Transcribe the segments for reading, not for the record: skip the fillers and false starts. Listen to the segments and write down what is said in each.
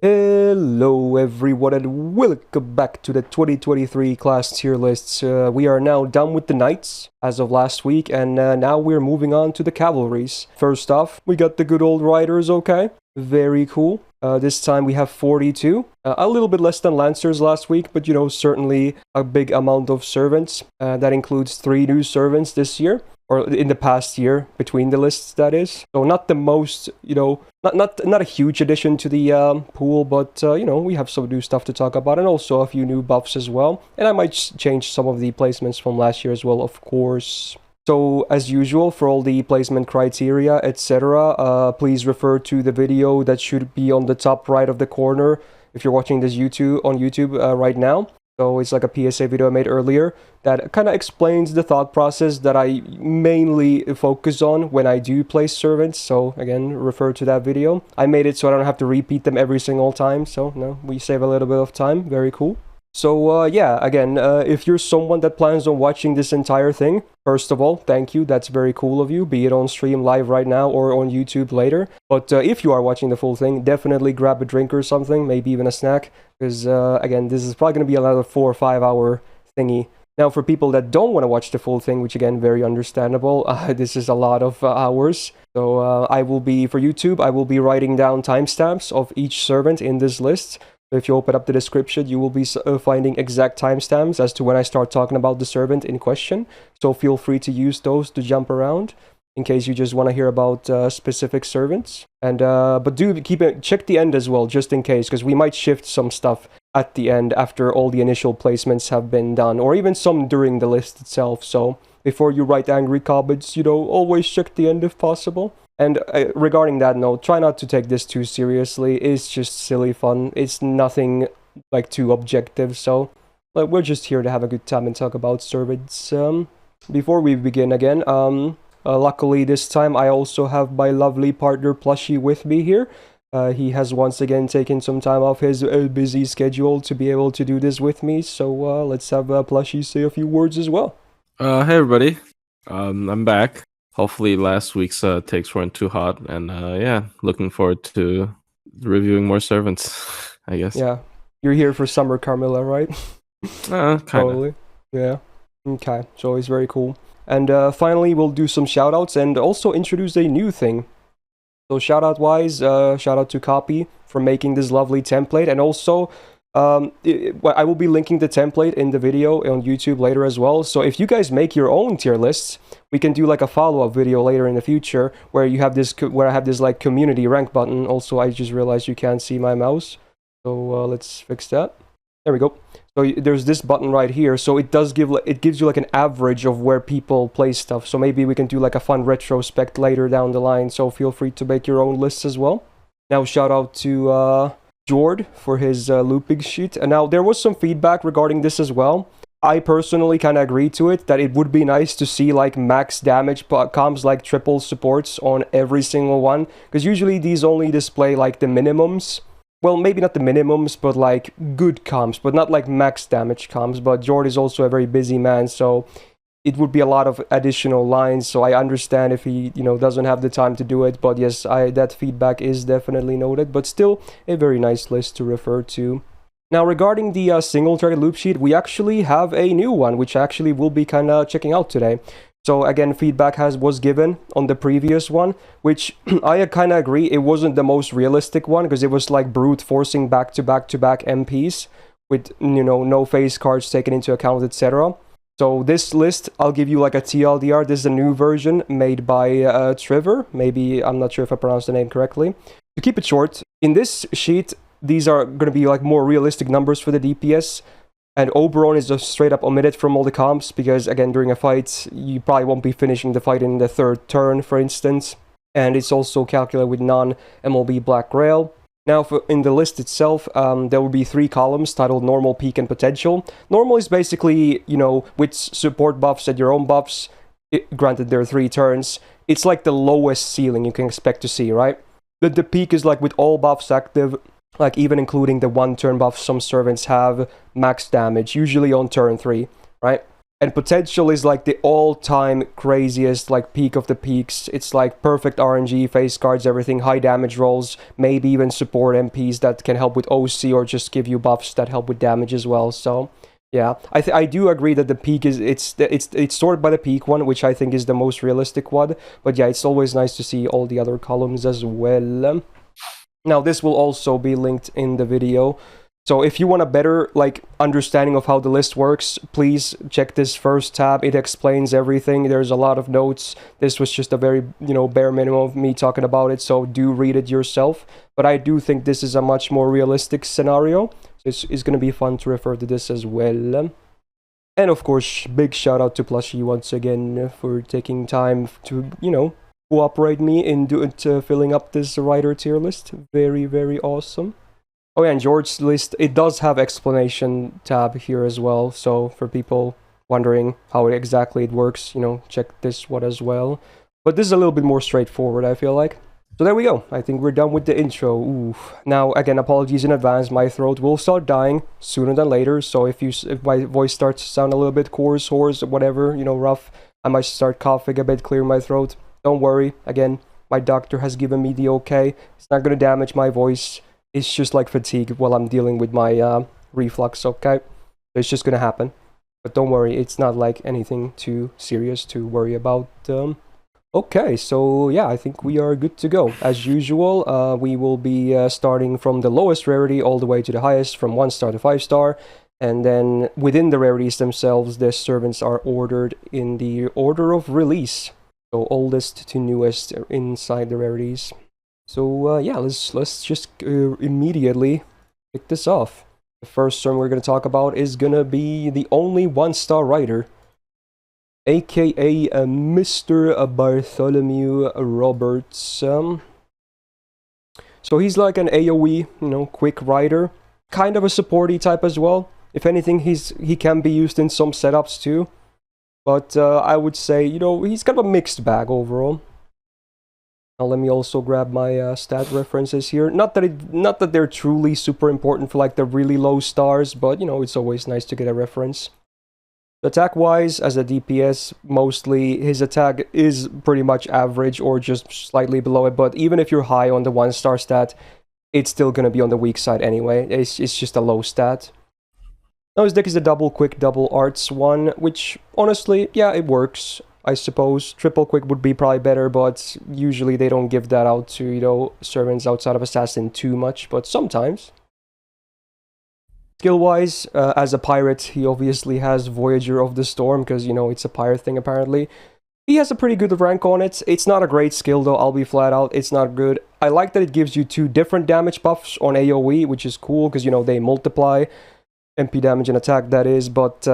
Hello everyone and welcome back to the 2023 class tier lists. We are now done with the knights as of last week, and now we're moving on to the cavalries. First off, we got the good old riders, okay? Very cool. This time we have 42. A little bit less than lancers last week, but certainly a big amount of servants. That includes 3 new servants this year. Or in the past year, between the lists, that is. So not the most, not a huge addition to the pool, but, we have some new stuff to talk about, and also a few new buffs as well. And I might change some of the placements from last year as well, of course. So, as usual, for all the placement criteria, etc., please refer to the video that should be on the top right of the corner if you're watching this on YouTube right now. So it's like a PSA video I made earlier that kind of explains the thought process that I mainly focus on when I do place servants. So again, refer to that video. I made it so I don't have to repeat them every single time. So no, we save a little bit of time. Very cool. So yeah, again, if you're someone that plans on watching this entire thing, first of all, thank you. That's very cool of you, be it on stream live right now or on YouTube later. But if you are watching the full thing, definitely grab a drink or something, maybe even a snack, because again, this is probably going to be another 4 or 5 hour thingy. Now, for people that don't want to watch the full thing, which again, very understandable, this is a lot of hours. So I will be, for YouTube, I will be writing down timestamps of each servant in this list. If you open up the description, you will be finding exact timestamps as to when I start talking about the servant in question. So feel free to use those to jump around in case you just want to hear about specific servants. And but do check the end as well, just in case, because we might shift some stuff at the end after all the initial placements have been done, or even some during the list itself. So before you write angry comments, always check the end if possible. And regarding that note, try not to take this too seriously. It's just silly fun. It's nothing like too objective. So we're just here to have a good time and talk about servants. Before we begin again, luckily this time I also have my lovely partner Plushie with me here. He has once again taken some time off his busy schedule to be able to do this with me. So let's have Plushie say a few words as well. Hey everybody, I'm back. Hopefully last week's takes weren't too hot, and yeah, looking forward to reviewing more servants, I guess. Yeah, you're here for Summer, Carmilla, right? Kind Totally. Yeah. Okay, so it's very cool. And finally, we'll do some shoutouts and also introduce a new thing. So shoutout wise, shout out to Copy for making this lovely template, and also I will be linking the template in the video on YouTube later as well. So if you guys make your own tier lists, we can do like a follow-up video later in the future where you have this, where I have this like community rank button. Also, I just realized you can't see my mouse, so let's fix that. There we go. So there's this button right here. So it gives you like an average of where people place stuff. So maybe we can do like a fun retrospect later down the line. So feel free to make your own lists as well. Now shout out to Jord for his looping sheet. And now there was some feedback regarding this as well. I personally kind of agree to it, that it would be nice to see like max damage comms, like triple supports on every single one, because usually these only display like the minimums. Well, maybe not the minimums, but like good comms, but not like max damage comms. But Jord is also a very busy man, so it would be a lot of additional lines, so I understand if he, doesn't have the time to do it. But yes, that feedback is definitely noted, but still a very nice list to refer to. Now, regarding the single-threaded loop sheet, we actually have a new one, which actually we'll be kind of checking out today. So again, feedback was given on the previous one, which I kind of agree, it wasn't the most realistic one, because it was like brute forcing back-to-back-to-back MPs with, no face cards taken into account, etc. So this list, I'll give you like a TLDR. This is a new version made by Trevor. Maybe, I'm not sure if I pronounced the name correctly. To keep it short, in this sheet, these are going to be like more realistic numbers for the DPS. And Oberon is just straight up omitted from all the comps because, again, during a fight, you probably won't be finishing the fight in the 3rd turn, for instance. And it's also calculated with non-MLB Black Grail. Now, in the list itself, there will be 3 columns titled Normal, Peak, and Potential. Normal is basically, with support buffs and your own buffs, granted there are 3 turns, it's like the lowest ceiling you can expect to see, right? The peak is like with all buffs active, like even including the 1-turn buffs some servants have, max damage, usually on turn 3, right? And potential is like the all-time craziest, like peak of the peaks. It's like perfect RNG, face cards, everything, high damage rolls, maybe even support MPs that can help with OC or just give you buffs that help with damage as well. So yeah, I do agree that the peak is it's sorted by the peak one, which I think is the most realistic one. But yeah, it's always nice to see all the other columns as well. Now this will also be linked in the video. So if you want a better like understanding of how the list works, please check this first tab. It explains everything. There's a lot of notes. This was just a very, bare minimum of me talking about it, so do read it yourself. But I do think this is a much more realistic scenario. So it's going to be fun to refer to this as well. And of course, big shout out to Plushie once again for taking time to, cooperate me in filling up this writer tier list. Very, very awesome. Oh yeah, and George's list, it does have explanation tab here as well, so for people wondering how exactly it works, check this one as well. But this is a little bit more straightforward, I feel like. So there we go, I think we're done with the intro. Oof. Now, again, apologies in advance, my throat will start dying sooner than later, so if my voice starts to sound a little bit hoarse, whatever, rough, I might start coughing a bit, clear my throat. Don't worry, again, my doctor has given me the okay, it's not gonna damage my voice. It's just like fatigue while I'm dealing with my reflux, okay? So it's just gonna happen. But don't worry, it's not like anything too serious to worry about. Okay, so yeah, I think we are good to go. As usual, we will be starting from the lowest rarity all the way to the highest, from 1 star to 5 star. And then within the rarities themselves, the servants are ordered in the order of release. So oldest to newest inside the rarities. So yeah, let's just immediately kick this off. The first sermon we're going to talk about is going to be the only 1-star writer, aka Mr. Bartholomew Roberts. So he's like an AoE, quick writer, kind of a supporty type as well. If anything, he can be used in some setups too. But I would say, he's kind of a mixed bag overall. Now let me also grab my stat references here. Not that they're truly super important for like the really low stars, but it's always nice to get a reference. Attack-wise, as a DPS, mostly his attack is pretty much average or just slightly below it. But even if you're high on the 1-star stat, it's still gonna be on the weak side anyway. It's just a low stat. Now his deck is a quick double arts one, which honestly, yeah, it works. I suppose triple quick would be probably better, but usually they don't give that out to, servants outside of assassin too much, but sometimes. Skill-wise, as a pirate, he obviously has Voyager of the Storm, because, it's a pirate thing apparently. He has a pretty good rank on it. It's not a great skill though, I'll be flat out, it's not good. I like that it gives you 2 different damage buffs on AoE, which is cool, because, they multiply MP damage and attack, that is, but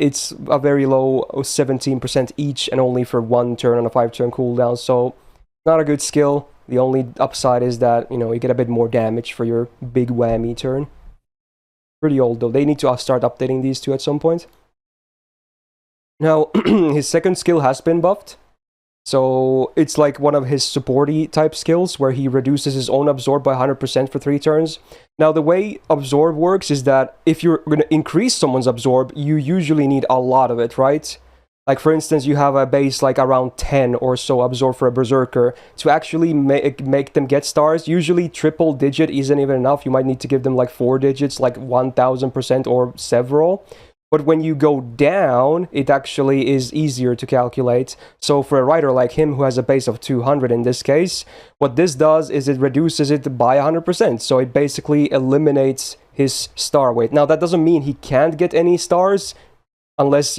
it's a very low 17% each and only for 1 turn on a 5-turn cooldown, so not a good skill. The only upside is that, you get a bit more damage for your big whammy turn. Pretty old though. They need to start updating these two at some point. Now, his second skill has been buffed. So it's like one of his supporty type skills where he reduces his own absorb by 100% for 3 turns. Now the way absorb works is that if you're going to increase someone's absorb, you usually need a lot of it, right? Like for instance, you have a base like around 10 or so absorb for a berserker. To actually make them get stars, usually triple digit isn't even enough. You might need to give them like 4 digits, like 1000% or several. But when you go down, it actually is easier to calculate. So for a writer like him who has a base of 200 in this case, what this does is it reduces it by 100%. So it basically eliminates his star weight. Now that doesn't mean he can't get any stars unless,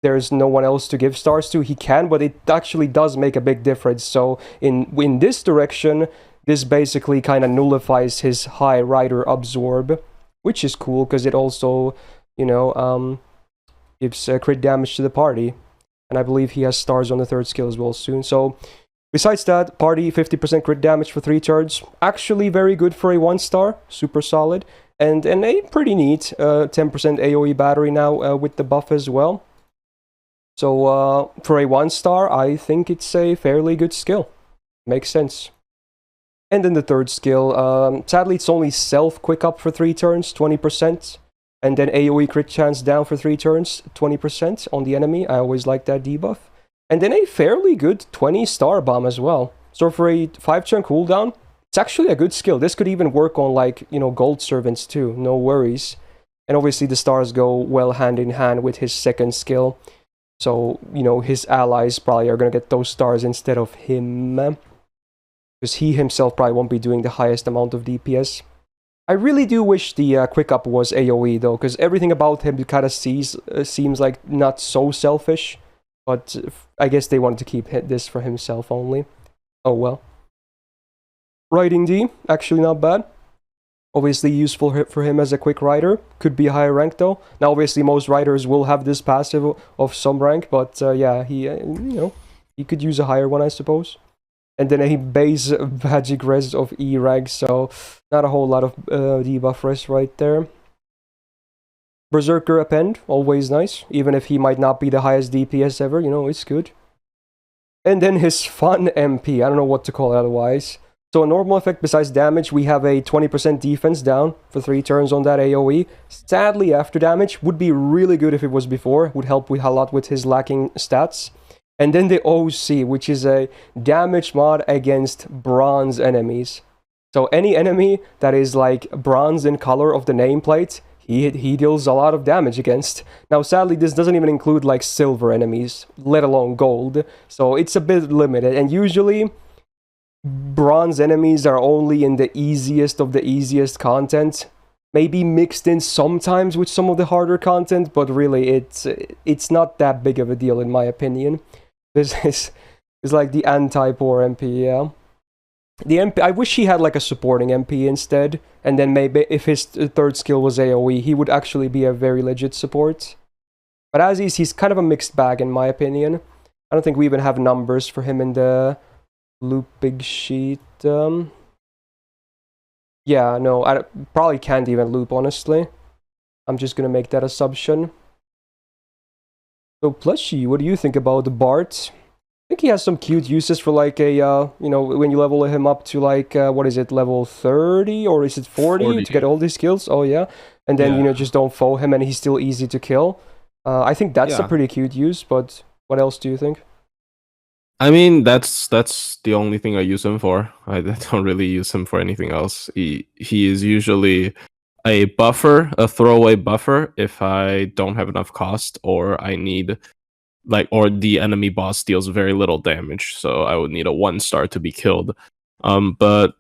there's no one else to give stars to. He can, but it actually does make a big difference. So in this direction, this basically kind of nullifies his high rider absorb, which is cool because it also gives crit damage to the party. And I believe he has stars on the 3rd skill as well soon. So besides that, party 50% crit damage for 3 turns. Actually very good for a 1-star. Super solid. And a pretty neat 10% AoE battery now with the buff as well. So for a 1-star, I think it's a fairly good skill. Makes sense. And then the 3rd skill, sadly it's only self quick up for 3 turns, 20%. And then AoE crit chance down for 3 turns, 20% on the enemy. I always like that debuff. And then a fairly good 20 star bomb as well. So for a 5-turn cooldown, it's actually a good skill. This could even work on, like, gold servants too, no worries. And obviously the stars go well hand in hand with his second skill. So, his allies probably are going to get those stars instead of him. Because he himself probably won't be doing the highest amount of DPS. I really do wish the quick up was AoE though, because everything about him kind of seems like not so selfish. But I guess they wanted to keep this for himself only. Oh well. Riding D, actually not bad. Obviously useful for him as a quick rider. Could be a higher rank though. Now obviously most riders will have this passive of some rank, but yeah, he could use a higher one, I suppose. And then a base magic res of E rank, so not a whole lot of debuff res right there. Berserker append, always nice. Even if he might not be the highest DPS ever, it's good. And then his fun MP, I don't know what to call it otherwise. So a normal effect besides damage, we have a 20% defense down for 3 turns on that AoE. Sadly, after damage would be really good if it was before. Would help a lot with his lacking stats. And then the OC, which is a damage mod against bronze enemies. So any enemy that is like bronze in color of the nameplate, he deals a lot of damage against. Now sadly this doesn't even include like silver enemies, let alone gold. So it's a bit limited, and usually bronze enemies are only in the easiest of the easiest content. Maybe mixed in sometimes with some of the harder content, but really it's not that big of a deal in my opinion. This is like the anti-poor MP, yeah. The MP, I wish he had like a supporting MP instead, and then maybe if his third skill was AoE, he would actually be a very legit support. But as he's kind of a mixed bag in my opinion. I don't think we even have numbers for him in the looping sheet. Yeah, no, I probably can't even loop, honestly. I'm just gonna make that assumption. So, Plushy, what do you think about the Bart? I think he has some cute uses for like a, when you level him up to like, what is it, level 30? Or is it 40 to get all these skills? Oh, yeah. And then, just don't foe him and he's still easy to kill. I think that's a pretty cute use, but what else do you think? I mean, that's the only thing I use him for. I don't really use him for anything else. He is usually a buffer, a throwaway buffer, if I don't have enough cost or I need, or the enemy boss deals very little damage, so I would need a 1-star to be killed. But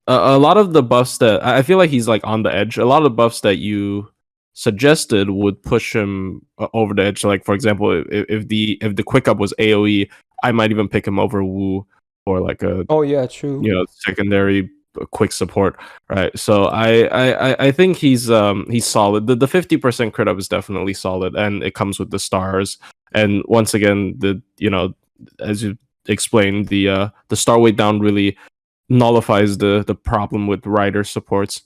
a lot of the buffs that I feel like he's like on the edge. A lot of the buffs that you suggested would push him over the edge. Like for example, if the quick up was AoE, I might even pick him over Wu or like a secondary quick support, right? So I think he's solid. The 50% crit up is definitely solid, and it comes with the stars. And once again, as you explained, the star weight down really nullifies the problem with rider supports.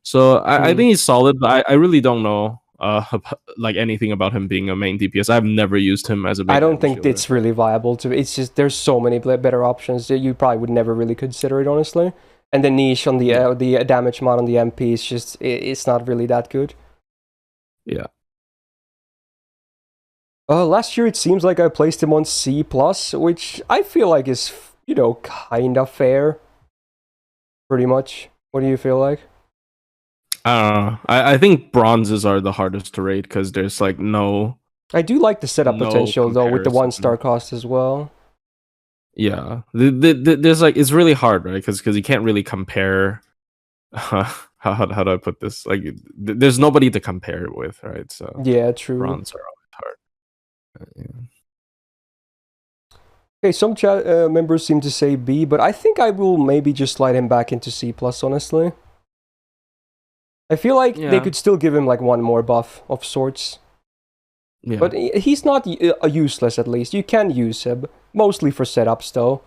So I think he's solid, but I really don't know like anything about him being a main DPS. I've never used him as a main. I don't think it's really viable to. It's just there's so many better options that you probably would never really consider it, honestly. And the niche on the damage mod on the MP is just it's not really that good. Yeah. Last year it seems like I placed him on C+, which I feel like is kind of fair. Pretty much. What do you feel like? I think bronzes are the hardest to rate because there's like no. I do like the setup potential though with the 1-star cost as well. Yeah, there's like it's really hard, right? Because you can't really compare. How do I put this? Like, there's nobody to compare it with, right? So yeah, true. Bronze are always hard. Yeah. Okay, some chat members seem to say B, but I think I will maybe just slide him back into C+, honestly. I feel like they could still give him like one more buff of sorts. Yeah. But he's not useless, at least. You can use him, mostly for setups, though.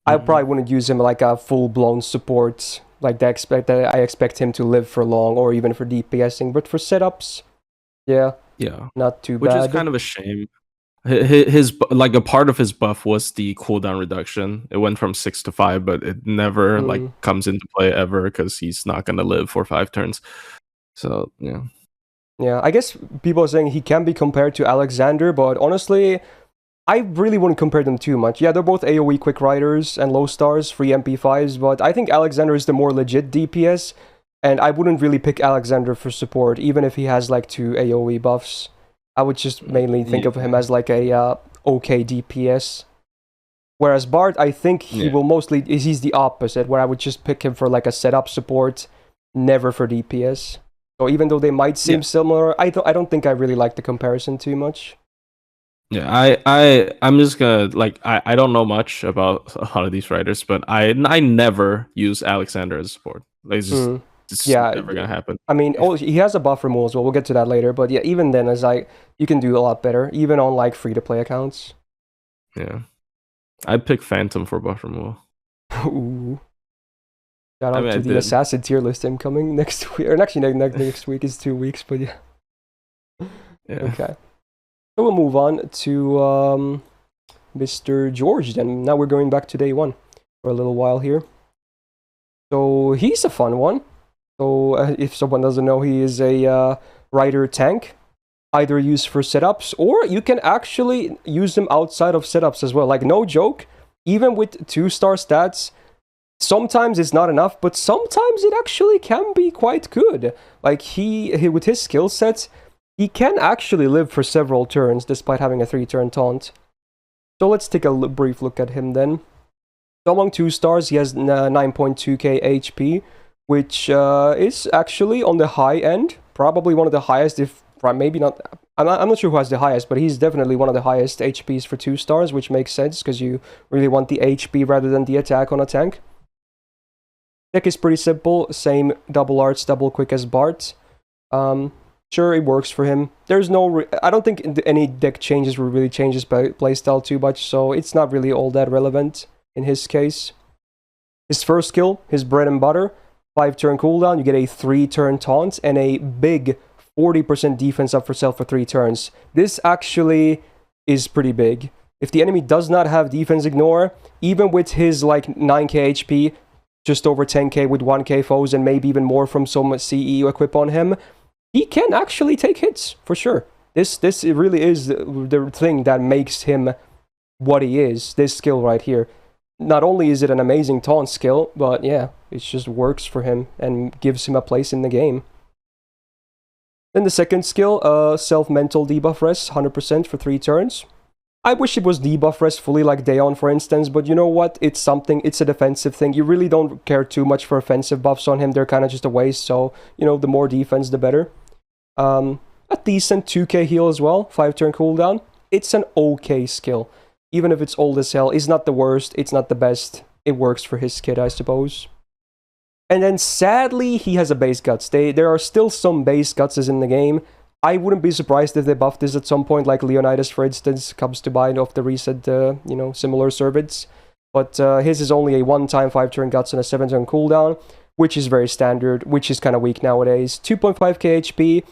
I probably wouldn't use him like a full-blown support, like I expect him to live for long, or even for DPSing. But for setups, yeah, not too bad. Which is kind of a shame. His like a part of his buff was the cooldown reduction. It went from 6 to 5, but it never like comes into play ever because he's not gonna live for 5 turns. So yeah. Yeah, I guess people are saying he can be compared to Alexander, but honestly, I really wouldn't compare them too much. Yeah, they're both AoE quick riders and low stars, free MP5s, but I think Alexander is the more legit DPS, and I wouldn't really pick Alexander for support, even if he has like 2 AoE buffs. I would just mainly think of him as like a okay DPS. Whereas Bart, I think he will mostly, he's the opposite, where I would just pick him for like a setup support, never for DPS. So even though they might seem similar, I don't think I really like the comparison too much. Yeah, I'm just gonna like I don't know much about a lot of these writers, but I never use Alexander as support. Like it's never gonna happen. I mean, he has a buff removal as well. We'll get to that later, but yeah, even then, as you can do a lot better, even on like free to play accounts. Yeah, I'd pick Phantom for buff removal. Ooh. Shout out to the Assassin tier list incoming next week, or actually next week is 2 weeks, but yeah. Okay. So we'll move on to Mr. George then. Now we're going back to day 1 for a little while here. So he's a fun one. So if someone doesn't know, he is a rider tank, either used for setups, or you can actually use them outside of setups as well. Like, no joke, even with 2-star stats, sometimes it's not enough, but sometimes it actually can be quite good. Like, he with his skill sets, he can actually live for several turns despite having a 3-turn taunt. So let's take a brief look at him then. So among 2 stars, he has 9.2k HP, which is actually on the high end. Probably one of the highest, if maybe not. I'm not sure who has the highest, but he's definitely one of the highest HPs for 2 stars, which makes sense because you really want the HP rather than the attack on a tank. Deck is pretty simple, same double arts, double quick as Bart. Sure, it works for him. There's no, I don't think any deck changes will really change his playstyle too much, so it's not really all that relevant in his case. His first skill, his bread and butter, 5-turn cooldown, you get a 3-turn taunt, and a big 40% defense up for self for 3 turns. This actually is pretty big. If the enemy does not have defense ignore, even with his like 9k HP, just over 10k with 1k foes, and maybe even more from some CE equip on him, he can actually take hits, for sure. This really is the thing that makes him what he is, this skill right here. Not only is it an amazing taunt skill, but yeah, it just works for him and gives him a place in the game. Then the second skill, self-mental debuff rest, 100% for 3 turns. I wish it was debuff rest fully like Daeon, for instance, but you know what? It's something, it's a defensive thing. You really don't care too much for offensive buffs on him. They're kind of just a waste, so, you know, the more defense, the better. A decent 2k heal as well, 5-turn cooldown. It's an okay skill. Even if it's old as hell, it's not the worst, it's not the best. It works for his kid, I suppose. And then sadly, he has a base guts. There are still some base gutses in the game. I wouldn't be surprised if they buff this at some point, like Leonidas, for instance, comes to mind of the recent, similar servants. But his is only a 1-time 5-turn guts and a 7-turn cooldown, which is very standard, which is kind of weak nowadays. 2.5k HP.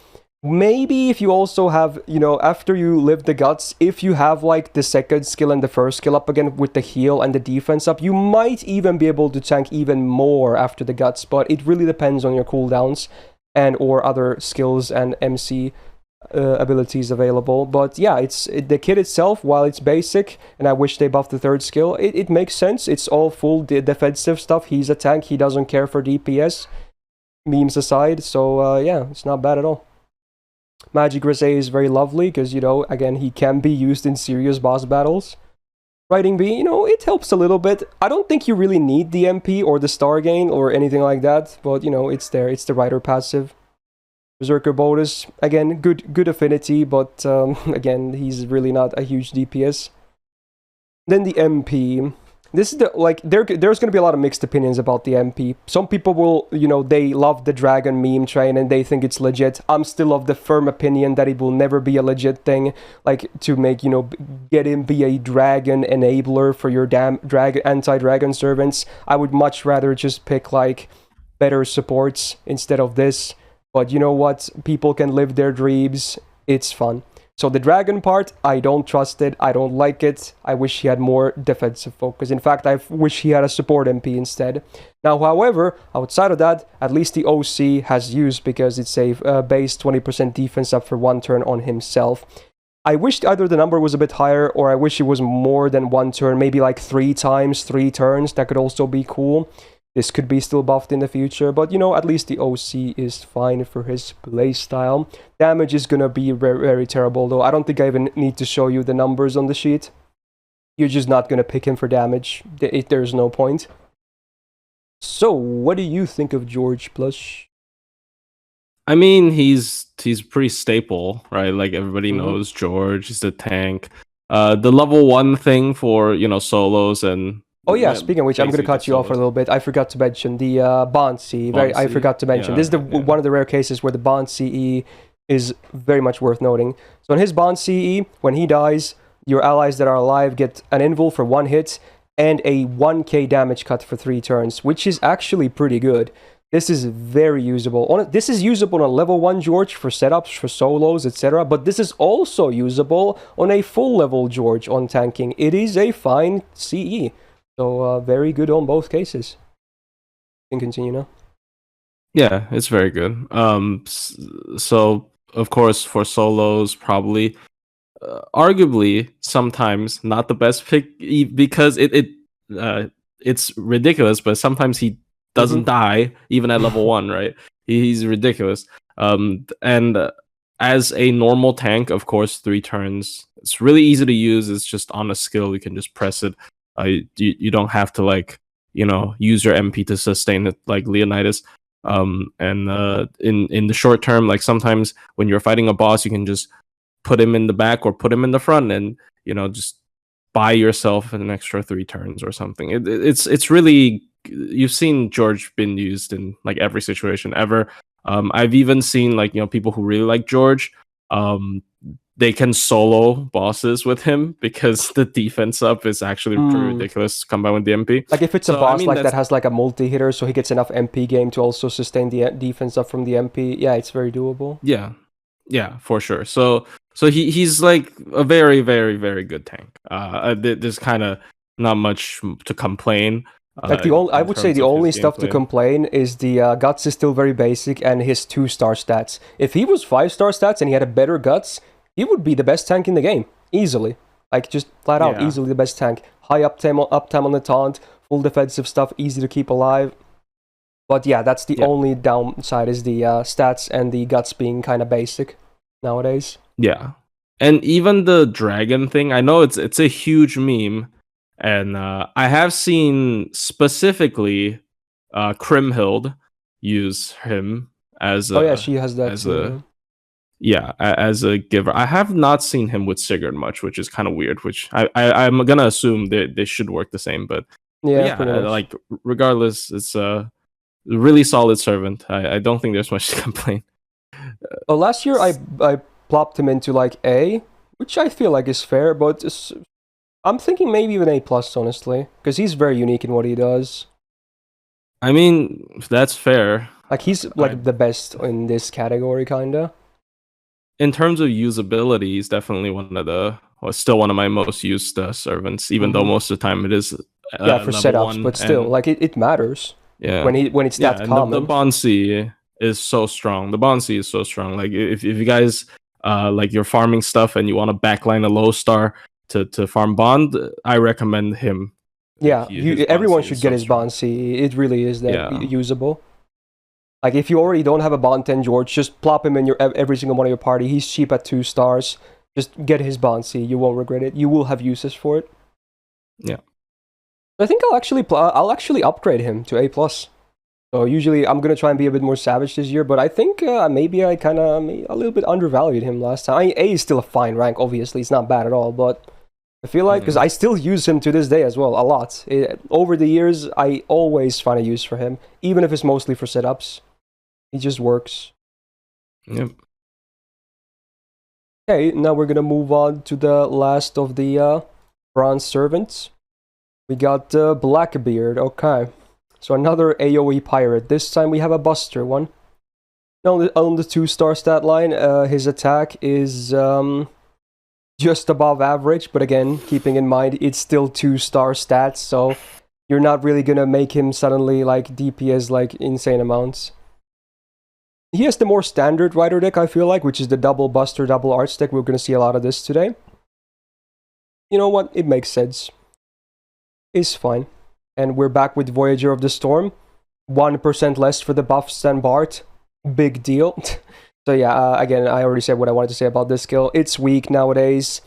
Maybe if you also have, after you live the guts, if you have like the second skill and the first skill up again with the heal and the defense up, you might even be able to tank even more after the guts, but it really depends on your cooldowns and or other skills and MC abilities available. But yeah, the kit itself, while it's basic, and I wish they buffed the third skill, it makes sense. It's all full defensive stuff. He's a tank, he doesn't care for DPS, memes aside, so yeah, it's not bad at all. Magic Grise is very lovely because, again, he can be used in serious boss battles. Riding B, it helps a little bit. I don't think you really need the MP or the star gain or anything like that, but, it's there. It's the rider passive. Berserker Bodus, again, good affinity, but, again, he's really not a huge DPS. Then the MP. This is there's going to be a lot of mixed opinions about the MP. Some people will, they love the dragon meme train and they think it's legit. I'm still of the firm opinion that it will never be a legit thing. Like, to make, get him be a dragon enabler for your anti-dragon servants. I would much rather just pick, like, better supports instead of this. But you know what? People can live their dreams. It's fun. So the dragon part, I don't trust it. I don't like it. I wish he had more defensive focus. In fact, I wish he had a support MP instead. Now, however, outside of that, at least the OC has use because it's a base 20% defense up for 1 turn on himself. I wish either the number was a bit higher or I wish it was more than 1 turn, maybe like 3 times, 3 turns. That could also be cool. This could be still buffed in the future, but you know, at least the OC is fine for his playstyle. Damage is gonna be very, very terrible though. I don't think I even need to show you the numbers on the sheet. You're just not gonna pick him for damage. There's no point. So, what do you think of George Plush? I mean, he's pretty staple, right? Like everybody knows George. He's the tank. The level 1 thing for, you know, solos and... Oh yeah, speaking of which, I'm going to cut you off a little bit. I forgot to mention the Bonsi. I forgot to mention. This is one of the rare cases where the Bond CE is very much worth noting. So in his Bond CE, when he dies, your allies that are alive get an invul for 1 hit and a 1k damage cut for 3 turns, which is actually pretty good. This is very usable. This is usable on level 1 George for setups, for solos, etc. But this is also usable on a full level George on tanking. It is a fine CE. So, very good on both cases. You can continue now. Yeah, it's very good. So, of course, for solos, probably, arguably, sometimes not the best pick because it's ridiculous, but sometimes he doesn't die, even at level 1, right? He's ridiculous. And as a normal tank, of course, 3 turns. It's really easy to use. It's just on a skill. You can just press it. You don't have to, like, you know, use your MP to sustain it like Leonidas. In the short term, like sometimes when you're fighting a boss, you can just put him in the back or put him in the front, and you know, just buy yourself an extra 3 turns or something. It's really, you've seen George been used in like every situation ever. I've even seen, like, you know, people who really like George. They can solo bosses with him because the defense up is actually pretty ridiculous combined with the MP. Like if it's a boss that has like a multi-hitter, so he gets enough MP game to also sustain the defense up from the MP. Yeah, it's very doable. Yeah, for sure. So he's like a very, very, very good tank. There's kind of not much to complain. Like I would say the only stuff to complain is the guts is still very basic and his 2-star stats. If he was 5-star stats and he had a better guts, he would be the best tank in the game, easily. Like, just flat out, easily the best tank. High uptime on the taunt, full defensive stuff, easy to keep alive. But yeah, that's the only downside, is the stats and the guts being kind of basic nowadays. Yeah. And even the dragon thing, I know it's a huge meme, and I have seen specifically Kriemhild use him as a... she has that too. As a giver. I have not seen him with Sigurd much, which is kind of weird, which I'm gonna assume they should work the same, but like, regardless, it's a really solid servant. I don't think there's much to complain. Well, last year I plopped him into like A, which I feel like is fair, but I'm thinking maybe even A+, honestly, because he's very unique in what he does. I mean, that's fair. Like, he's like the best in this category, kinda. In terms of usability, he's definitely still one of my most used servants, even though most of the time it is for setups, but still, like, it matters. Yeah, when it's that common. The Bonsi is so strong. The Bonsi is so strong. Like, if you guys like, you're farming stuff and you want to backline a low star to farm Bond, I recommend him. Yeah, everyone should get his Bonsi. It really is that usable. Like, if you already don't have a Bond 10 George, just plop him in every single one of your party. He's cheap at 2 stars. Just get his Bonsi. You won't regret it. You will have uses for it. Yeah. I think I'll actually upgrade him to A+. So usually I'm gonna try and be a bit more savage this year, but I think maybe I kind of a little bit undervalued him last time. I mean, A is still a fine rank. Obviously, it's not bad at all, but I feel like, because I still use him to this day as well, a lot. Over the years, I always find a use for him, even if it's mostly for setups. He just works. Yep. Okay, now we're gonna move on to the last of the bronze servants. We got Blackbeard. Okay, so another AoE pirate. This time we have a buster one. Now on the 2-star stat line, his attack is just above average, but again, keeping in mind it's still 2-star stats, so you're not really gonna make him suddenly like DPS like insane amounts. He has the more standard Rider deck, I feel like, which is the double Buster, double Arts deck. We're gonna see a lot of this today. You know what? It makes sense. It's fine. And we're back with Voyager of the Storm. 1% less for the buffs than Bart. Big deal. So yeah, again, I already said what I wanted to say about this skill. It's weak nowadays.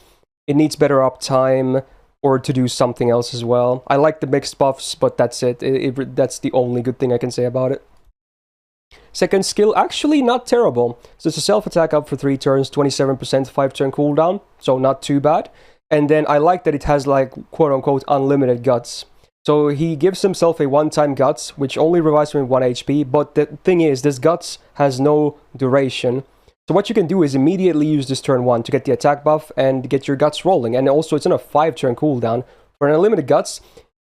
It needs better uptime or to do something else as well. I like the mixed buffs, but that's it. That's the only good thing I can say about it. Second skill, actually not terrible. So it's a self-attack up for 3 turns, 27% 5-turn cooldown, so not too bad. And then I like that it has like quote-unquote unlimited guts. So he gives himself a one-time guts, which only revives him in 1 HP, but the thing is, this guts has no duration. So what you can do is immediately use this turn 1 to get the attack buff and get your guts rolling. And also it's on a 5-turn cooldown. For an unlimited guts,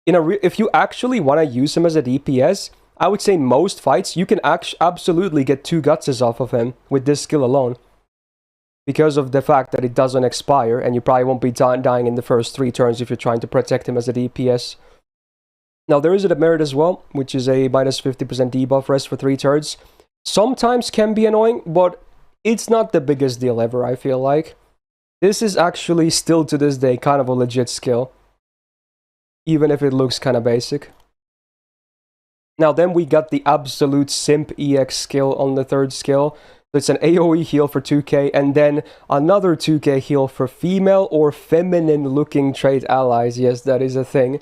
if you actually want to use him as a DPS, I would say in most fights, you can absolutely get 2 gutses off of him with this skill alone. Because of the fact that it doesn't expire, and you probably won't be dying in the first 3 turns if you're trying to protect him as a DPS. Now, there is a demerit as well, which is a minus 50% debuff rest for 3 turns. Sometimes can be annoying, but it's not the biggest deal ever, I feel like. This is actually still to this day kind of a legit skill. Even if it looks kind of basic. Now then we got the absolute simp EX skill on the 3rd skill. So it's an AoE heal for 2k and then another 2k heal for female or feminine looking trait allies. Yes, that is a thing.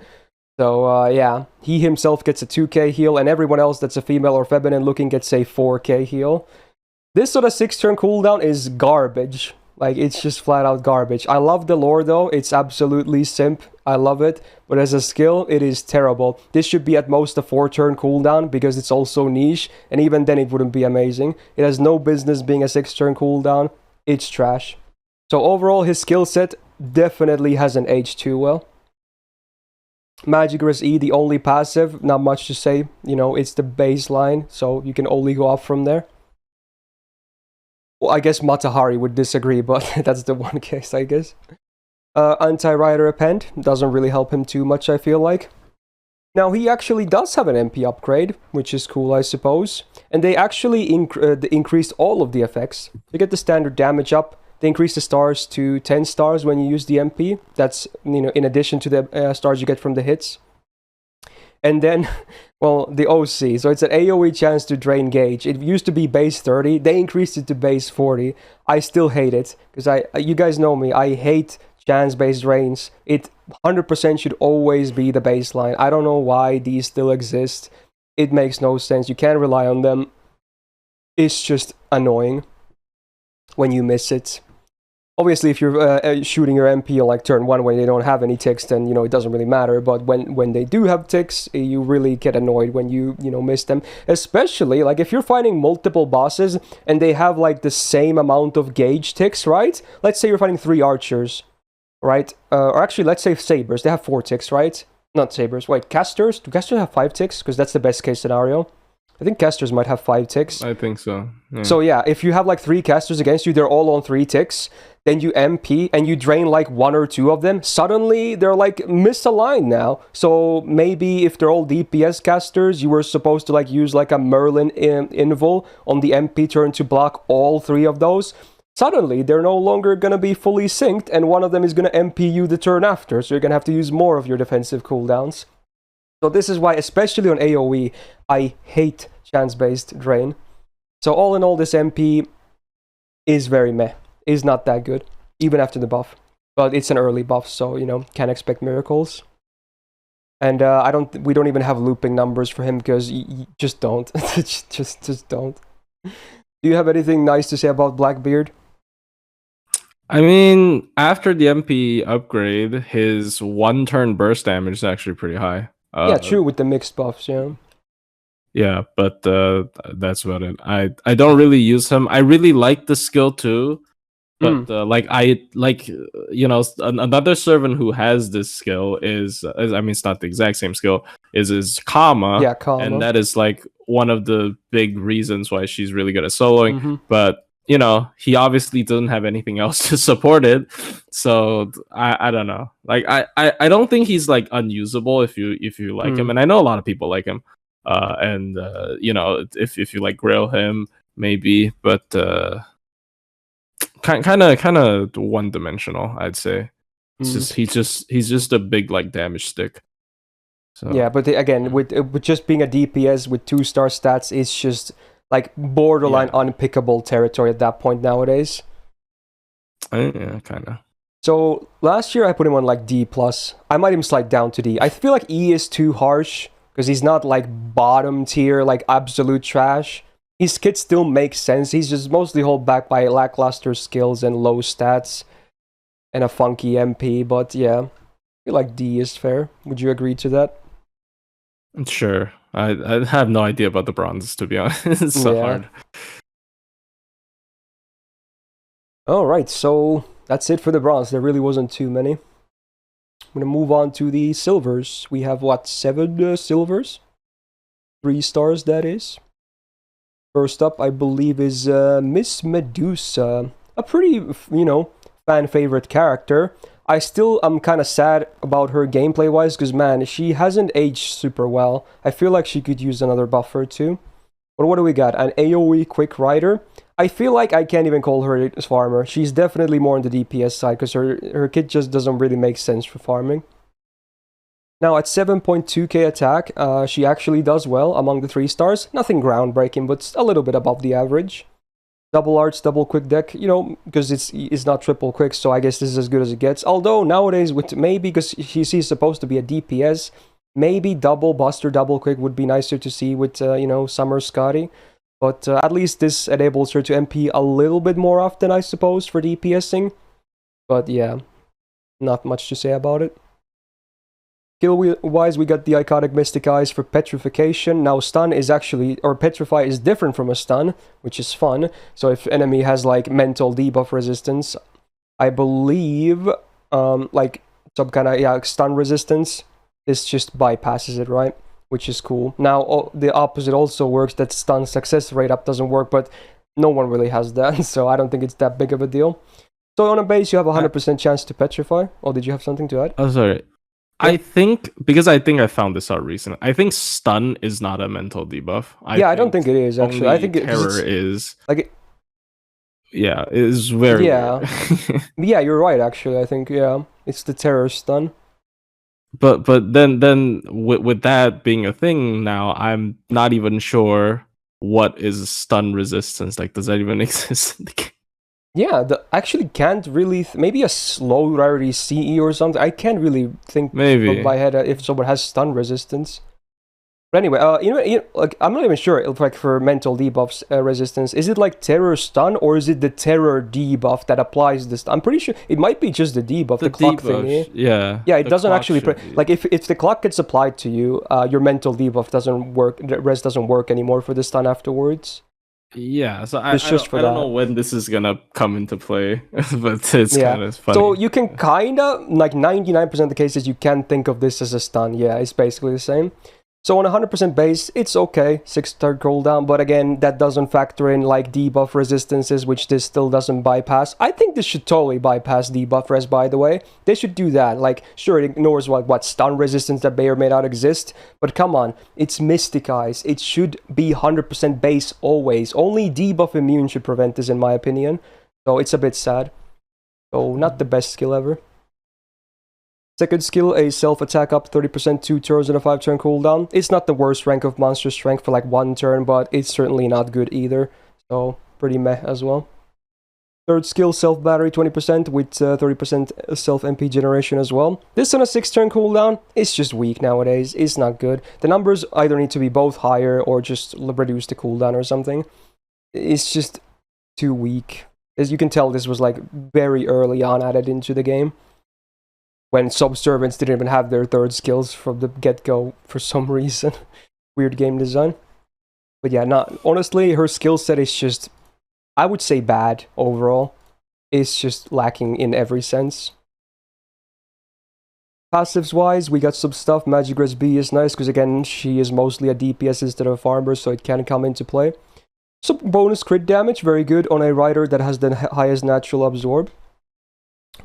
So yeah, he himself gets a 2k heal and everyone else that's a female or feminine looking gets a 4k heal. This sort of 6-turn cooldown is garbage. Like, it's just flat out garbage. I love the lore though, it's absolutely simp. I love it, but as a skill, it is terrible. This should be at most a 4-turn cooldown because it's also niche, and even then it wouldn't be amazing. It has no business being a 6-turn cooldown. It's trash. So overall, his skill set definitely hasn't aged too well. Magicress E, the only passive, not much to say. You know, it's the baseline, so you can only go up from there. Well, I guess Matahari would disagree, but that's the one case, I guess. Anti-Rider Append doesn't really help him too much, I feel like. Now, he actually does have an MP upgrade, which is cool, I suppose. And they actually increased all of the effects. You get the standard damage up. They increase the stars to 10 stars when you use the MP. That's, you know, in addition to the stars you get from the hits. And then, well, the OC. So it's an AoE chance to drain gauge. It used to be base 30. They increased it to base 40. I still hate it. Because you guys know me. I hate chance-based drains. It 100% should always be the baseline. I don't know why these still exist. It makes no sense. You can't rely on them. It's just annoying when you miss it. Obviously, if you're shooting your MP on like turn 1 when they don't have any ticks, then, you know, it doesn't really matter. But when they do have ticks, you really get annoyed when you miss them. Especially, like, if you're fighting multiple bosses and they have, like, the same amount of gauge ticks, right? Let's say you're fighting 3 archers, right? Or actually, let's say sabers. They have 4 ticks, right? Not sabers. Wait, casters? Do casters have 5 ticks? Because that's the best case scenario. I think casters might have 5 ticks. I think so. Yeah. So yeah, if you have like 3 casters against you, they're all on 3 ticks, then you MP and you drain like 1 or 2 of them, suddenly they're like misaligned now. So maybe if they're all DPS casters, you were supposed to like use like a Merlin invul on the MP turn to block all 3 of those. Suddenly, they're no longer going to be fully synced, and one of them is going to MP you the turn after, so you're going to have to use more of your defensive cooldowns. So this is why, especially on AoE, I hate chance-based drain. So all in all, this MP is very meh. Is not that good, even after the buff. But it's an early buff, so, you know, can't expect miracles. And we don't even have looping numbers for him, because just don't. just don't. Do you have anything nice to say about Blackbeard? I mean, after the MP upgrade, his 1-turn burst damage is actually pretty high. Yeah, true, with the mixed buffs, yeah. Yeah, but that's about it. I don't really use him. I really like the skill too, but you know, another servant who has this skill is I mean, it's not the exact same skill, is Kama. Yeah, Kama. And that is like one of the big reasons why she's really good at soloing. Mm-hmm. But you know, he obviously doesn't have anything else to support it. So I don't know. Like I don't think he's like unusable if you like him, and I know a lot of people like him. And you know, if you like grill him, maybe, but kind of one dimensional, I'd say. It's just he's just a big like damage stick. So yeah, but again, with just being a DPS with 2-star stats, it's just like borderline unpickable territory at that point nowadays. Yeah, kind of. So last year I put him on like D+. I might even slide down to D. I feel like E is too harsh because he's not like bottom tier, like absolute trash. His kit still makes sense. He's just mostly held back by lackluster skills and low stats and a funky MP. But yeah, I feel like D is fair. Would you agree to that? Sure. I have no idea about the bronzes, to be honest. It's so hard. Alright, so that's it for the bronze. There really wasn't too many. I'm going to move on to the silvers. We have, what, 7 silvers? 3 stars, that is. First up, I believe, is Miss Medusa. A pretty, you know, fan-favorite character. I'm kind of sad about her gameplay-wise, because, man, she hasn't aged super well. I feel like she could use another buffer, too. But what do we got? An AoE Quick Rider. I feel like I can't even call her a farmer. She's definitely more on the DPS side, because her kit just doesn't really make sense for farming. Now, at 7.2k attack, she actually does well among the 3 stars. Nothing groundbreaking, but a little bit above the average. Double arts, double quick deck, you know, because it's not triple quick, so I guess this is as good as it gets. Although, nowadays, with maybe, because she's supposed to be a DPS, maybe double buster, double quick would be nicer to see with, you know, Summer Scotty. But at least this enables her to MP a little bit more often, I suppose, for DPSing. But yeah, not much to say about it. Skill-wise, we got the iconic Mystic Eyes for Petrification. Now, Stun is actually, or Petrify is different from a Stun, which is fun. So if enemy has, like, mental debuff resistance, I believe, like, some kind of, stun resistance, this just bypasses it, right? Which is cool. Now, the opposite also works, that stun success rate up doesn't work, but no one really has that, so I don't think it's that big of a deal. So on a base, you have a 100% chance to petrify. Or did you have something to add? Oh, sorry. I think, because I think I found this out recently, I think stun is not a mental debuff. I don't think it is, actually. I think terror is. Like yeah, it is very weird. Yeah, you're right, actually. I think, it's the terror stun. But then with that being a thing now, I'm not even sure what is stun resistance. Like, does that even exist in the game? Yeah, actually can't really... maybe a slow rarity CE or something. I can't really think maybe of my head if someone has stun resistance. But anyway, you know, like, I'm not even sure if, like, for mental debuffs resistance, is it like terror stun or is it the terror debuff that applies this? I'm pretty sure it might be just the debuff, the clock thingy. Yeah. Yeah, it doesn't actually like if the clock gets applied to you, your mental debuff doesn't work. The rest doesn't work anymore for the stun afterwards. Yeah, so I don't know when this is gonna come into play, but it's kind of funny. So you can kind of, like 99% of the cases, you can think of this as a stun. Yeah, it's basically the same. So on 100% base, it's okay, 6-star cooldown, but again, that doesn't factor in like debuff resistances, which this still doesn't bypass. I think this should totally bypass debuff res, by the way. They should do that. Like, sure, it ignores what stun resistance that may or may not exist, but come on, it's Mystic Eyes. It should be 100% base always. Only debuff immune should prevent this, in my opinion. So it's a bit sad. So not the best skill ever. Second skill, a self-attack up 30%, 2 turns and a 5-turn cooldown. It's not the worst rank of monster strength for like 1 turn, but it's certainly not good either. So, pretty meh as well. Third skill, self-battery 20% with 30% self-MP generation as well. This on a 6-turn cooldown, it's just weak nowadays. It's not good. The numbers either need to be both higher or just reduce the cooldown or something. It's just too weak. As you can tell, this was like very early on added into the game, when subservients didn't even have their third skills from the get-go for some reason. Weird game design. But yeah, honestly, her skill set is just, I would say, bad overall. It's just lacking in every sense. Passives-wise, we got some stuff. Magic Res B is nice, because again, she is mostly a DPS instead of a farmer, so it can come into play. So bonus crit damage, very good on a rider that has the highest natural absorb.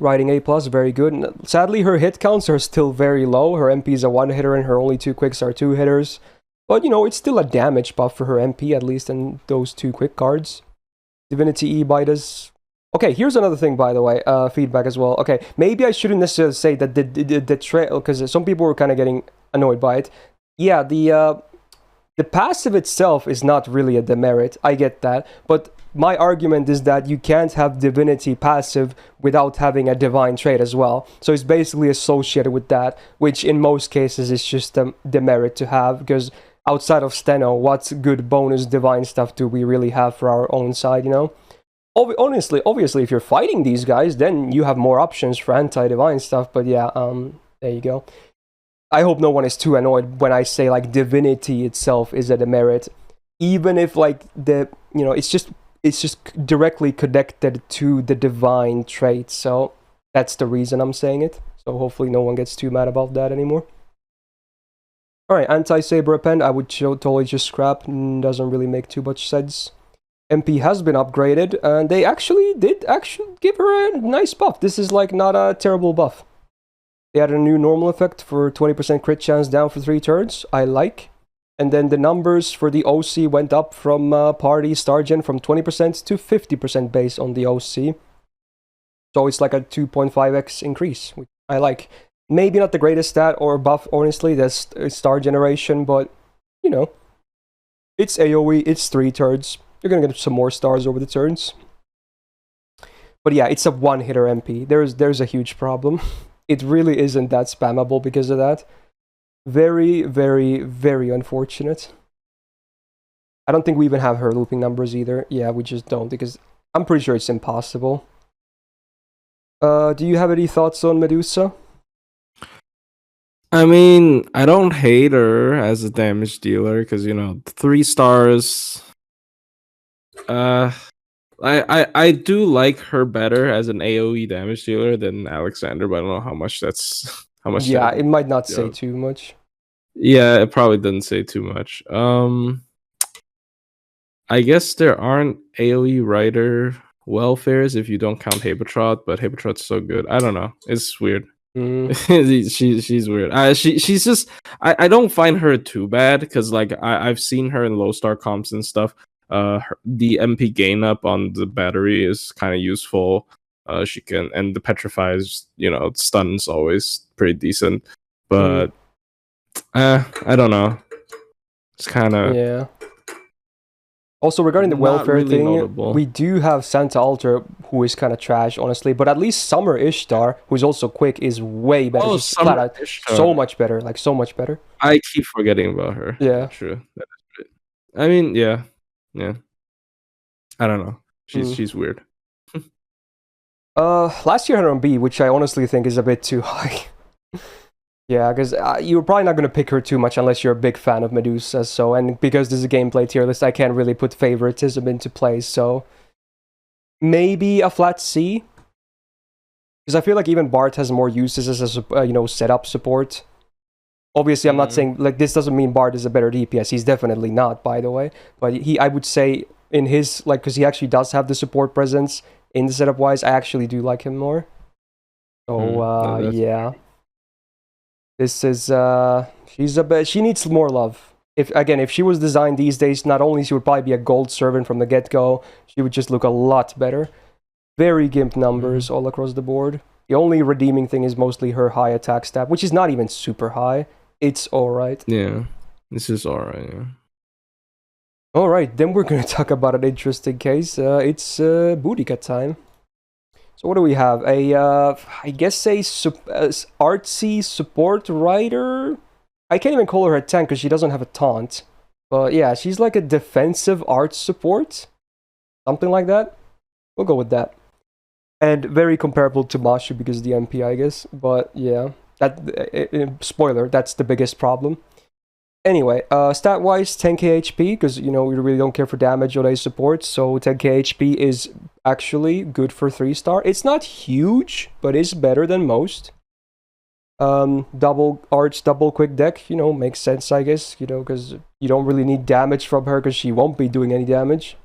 Riding A+, very good. Sadly, her hit counts are still very low. Her MP is a 1-hitter and her only 2 quicks are 2-hitters. But, you know, it's still a damage buff for her MP, at least in those 2 quick cards. Divinity E by does... Okay, here's another thing, by the way, feedback as well. Okay, maybe I shouldn't necessarily say that the trail, because some people were kind of getting annoyed by it. Yeah, the passive itself is not really a demerit, I get that, but my argument is that you can't have divinity passive without having a divine trait as well. So it's basically associated with that, which in most cases is just a demerit to have, because outside of Steno, what good bonus divine stuff do we really have for our own side, you know? Honestly, obviously, if you're fighting these guys, then you have more options for anti-divine stuff, but yeah, there you go. I hope no one is too annoyed when I say, like, divinity itself is a demerit, even if, like, the, you know, it's just directly connected to the divine trait, so that's the reason I'm saying it. So hopefully no one gets too mad about that anymore. Alright, anti-saber append, I would totally just scrap, doesn't really make too much sense. MP has been upgraded, and they did give her a nice buff. This is, like, not a terrible buff. They added a new normal effect for 20% crit chance down for 3 turns, I like. And then the numbers for the OC went up from Party Stargen from 20% to 50% based on the OC. So it's like a 2.5x increase, which I like. Maybe not the greatest stat or buff, honestly, that's Star Generation, but, you know. It's AoE, it's 3 turns. You're gonna get some more stars over the turns. But yeah, it's a 1-hitter MP. There's a huge problem. It really isn't that spammable because of that. Very, very, very unfortunate. I don't think we even have her looping numbers either. Yeah, we just don't, because I'm pretty sure it's impossible. Do you have any thoughts on Medusa? I mean, I don't hate her as a damage dealer, because, you know, 3 stars... I do like her better as an AoE damage dealer than Alexander, but I don't know how much that's... Yeah, it might not say too much. Yeah, it probably doesn't say too much. I guess there aren't AoE Rider welfares if you don't count Habetrot, but Habetrot's so good. I don't know. It's weird. She's weird. She's just... I don't find her too bad, because, like, I've seen her in low star comps and stuff. The MP gain up on the battery is kind of useful. She can, and the petrifies, you know, stun's always pretty decent, but I don't know. It's kind of... Yeah. Also, regarding the welfare really thing, notable. We do have Santa Alter, who is kind of trash, honestly, but at least Summer Ishtar, who's also quick, is way better. Oh, Summer Ishtar. So much better, like so much better. I keep forgetting about her. Yeah. True. That is great. I mean, yeah. I don't know. She's weird. Last year I had her on B, which I honestly think is a bit too high. Yeah, because you're probably not going to pick her too much unless you're a big fan of Medusa, so, and because this is a gameplay tier list, I can't really put favoritism into play, so maybe a flat C, because I feel like even Bart has more uses as a, you know, setup support. Obviously, I'm not saying, like, this doesn't mean Bart is a better DPS, he's definitely not, by the way, but I would say in his, like, because he actually does have the support presence in the setup-wise, I actually do like him more. So, yeah. This is, she needs more love. If she was designed these days, not only she would probably be a gold servant from the get-go, she would just look a lot better. Very gimp numbers all across the board. The only redeeming thing is mostly her high attack stat, which is not even super high. It's alright. Yeah, this is alright, yeah. Alright, then we're gonna talk about an interesting case. It's Boudica time. So what do we have? I guess a artsy support rider? I can't even call her a tank because she doesn't have a taunt. But yeah, she's like a defensive art support. Something like that. We'll go with that. And very comparable to Mashu because of the MP, I guess. But yeah, spoiler, that's the biggest problem. Anyway, stat-wise, 10k HP, because, you know, we really don't care for damage or a support, so 10k HP is actually good for 3-star. It's not huge, but it's better than most. Double arts, double quick deck, you know, makes sense, I guess, you know, because you don't really need damage from her, because she won't be doing any damage.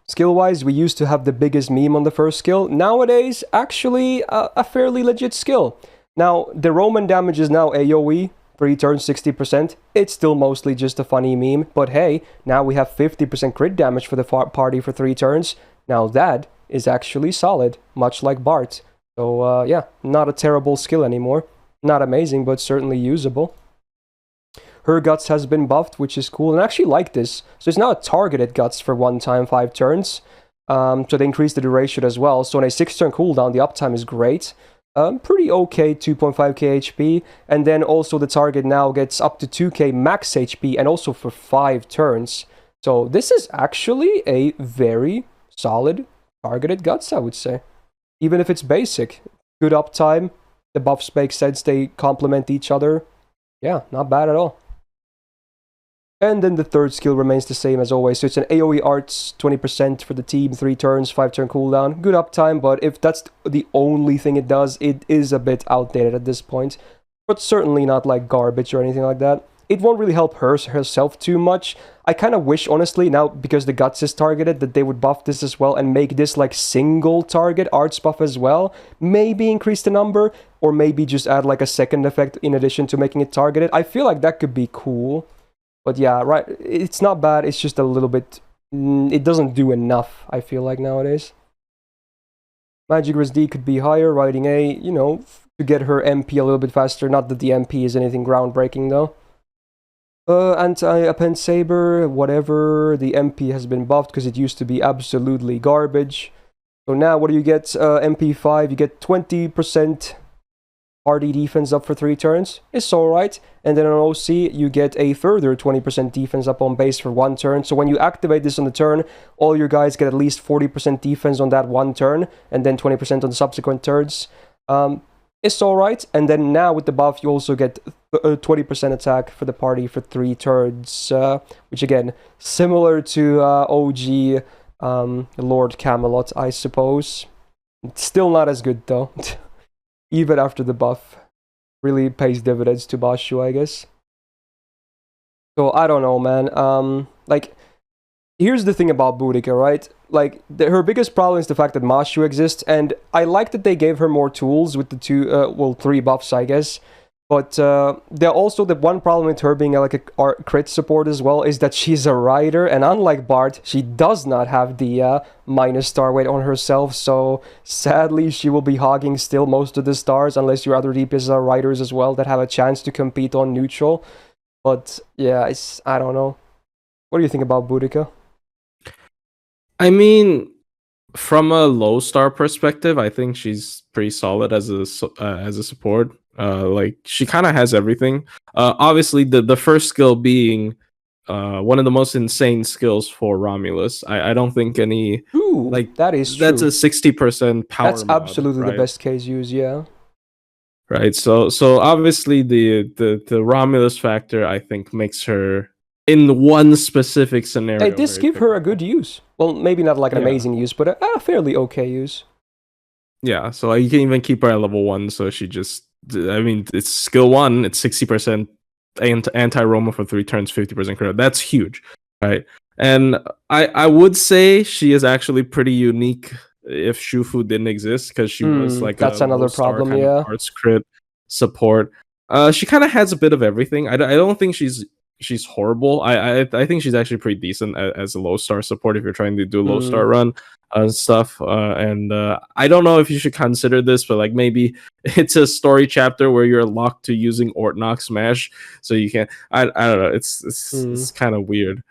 Skill-wise, we used to have the biggest meme on the first skill. Nowadays, actually, a fairly legit skill. Now, the Roman damage is now AoE, 3 turns, 60%. It's still mostly just a funny meme, but hey, now we have 50% crit damage for the party for 3 turns. Now that is actually solid, much like Bart. So, yeah, not a terrible skill anymore. Not amazing, but certainly usable. Her Guts has been buffed, which is cool, and I actually like this. So it's now a targeted Guts for 1 time, 5 turns. So they increase the duration as well. So on a 6-turn cooldown, the uptime is great. Pretty okay, 2.5k HP. And then also the target now gets up to 2k max HP, and also for 5 turns. So this is actually a very solid targeted Guts, I would say. Even if it's basic. Good uptime. The buffs make sense, they complement each other. Yeah, not bad at all. And then the third skill remains the same as always. So it's an AoE arts, 20% for the team, 3 turns, 5-turn cooldown. Good uptime, but if that's the only thing it does, it is a bit outdated at this point. But certainly not like garbage or anything like that. It won't really help herself too much. I kind of wish, honestly, now because the Guts is targeted, that they would buff this as well and make this like single target arts buff as well. Maybe increase the number, or maybe just add like a second effect in addition to making it targeted. I feel like that could be cool. But yeah, right, it's not bad, it's just a little bit... It doesn't do enough, I feel like, nowadays. Magic Resist D could be higher, riding A, you know, to get her MP a little bit faster. Not that the MP is anything groundbreaking, though. Anti-Append Saber, whatever. The MP has been buffed because it used to be absolutely garbage. So now, what do you get? MP5, you get 20%... party defense up for 3 turns. It's alright. And then on OC, you get a further 20% defense up on base for 1 turn. So when you activate this on the turn, all your guys get at least 40% defense on that 1 turn, and then 20% on the subsequent turns. It's alright. And then now with the buff, you also get 20% attack for the party for 3 turns. Which again, similar to OG Lord Camelot, I suppose. Still not as good though. Even after the buff, really pays dividends to Bashu, I guess. So, I don't know, man. Like, here's the thing about Boudica, right? Like, her biggest problem is the fact that Mashu exists, and I like that they gave her more tools with the 3 buffs, I guess. But there also the one problem with her being like a crit support as well is that she's a rider, and unlike Bart, she does not have the minus star weight on herself, so sadly she will be hogging still most of the stars unless your other DPS are riders as well that have a chance to compete on neutral. But yeah, I don't know. What do you think about Boudica? I mean, from a low star perspective, I think she's pretty solid as a support. Like she kind of has everything. Obviously, the first skill being one of the most insane skills for Romulus. I don't think any that is that's true. a 60% power. That's absolutely mod, right? the best case use, yeah. Right. So obviously the Romulus factor I think makes her in one specific scenario. Hey, this give her a good use. Well, maybe not like an amazing use, but a fairly okay use. Yeah, so you can even keep her at level 1, so she just... I mean, it's skill 1, it's 60% anti-Roma for 3 turns, 50% crit. That's huge, right? And I would say she is actually pretty unique if Shufu didn't exist, because she was like that's another problem, kind yeah. of arts crit support. She kind of has a bit of everything. I don't think she's horrible. I think she's actually pretty decent as a low star support if you're trying to do a low star run stuff. And I don't know if you should consider this, but like maybe it's a story chapter where you're locked to using Ortnox Smash, so you can't. I don't know. It's kind of weird.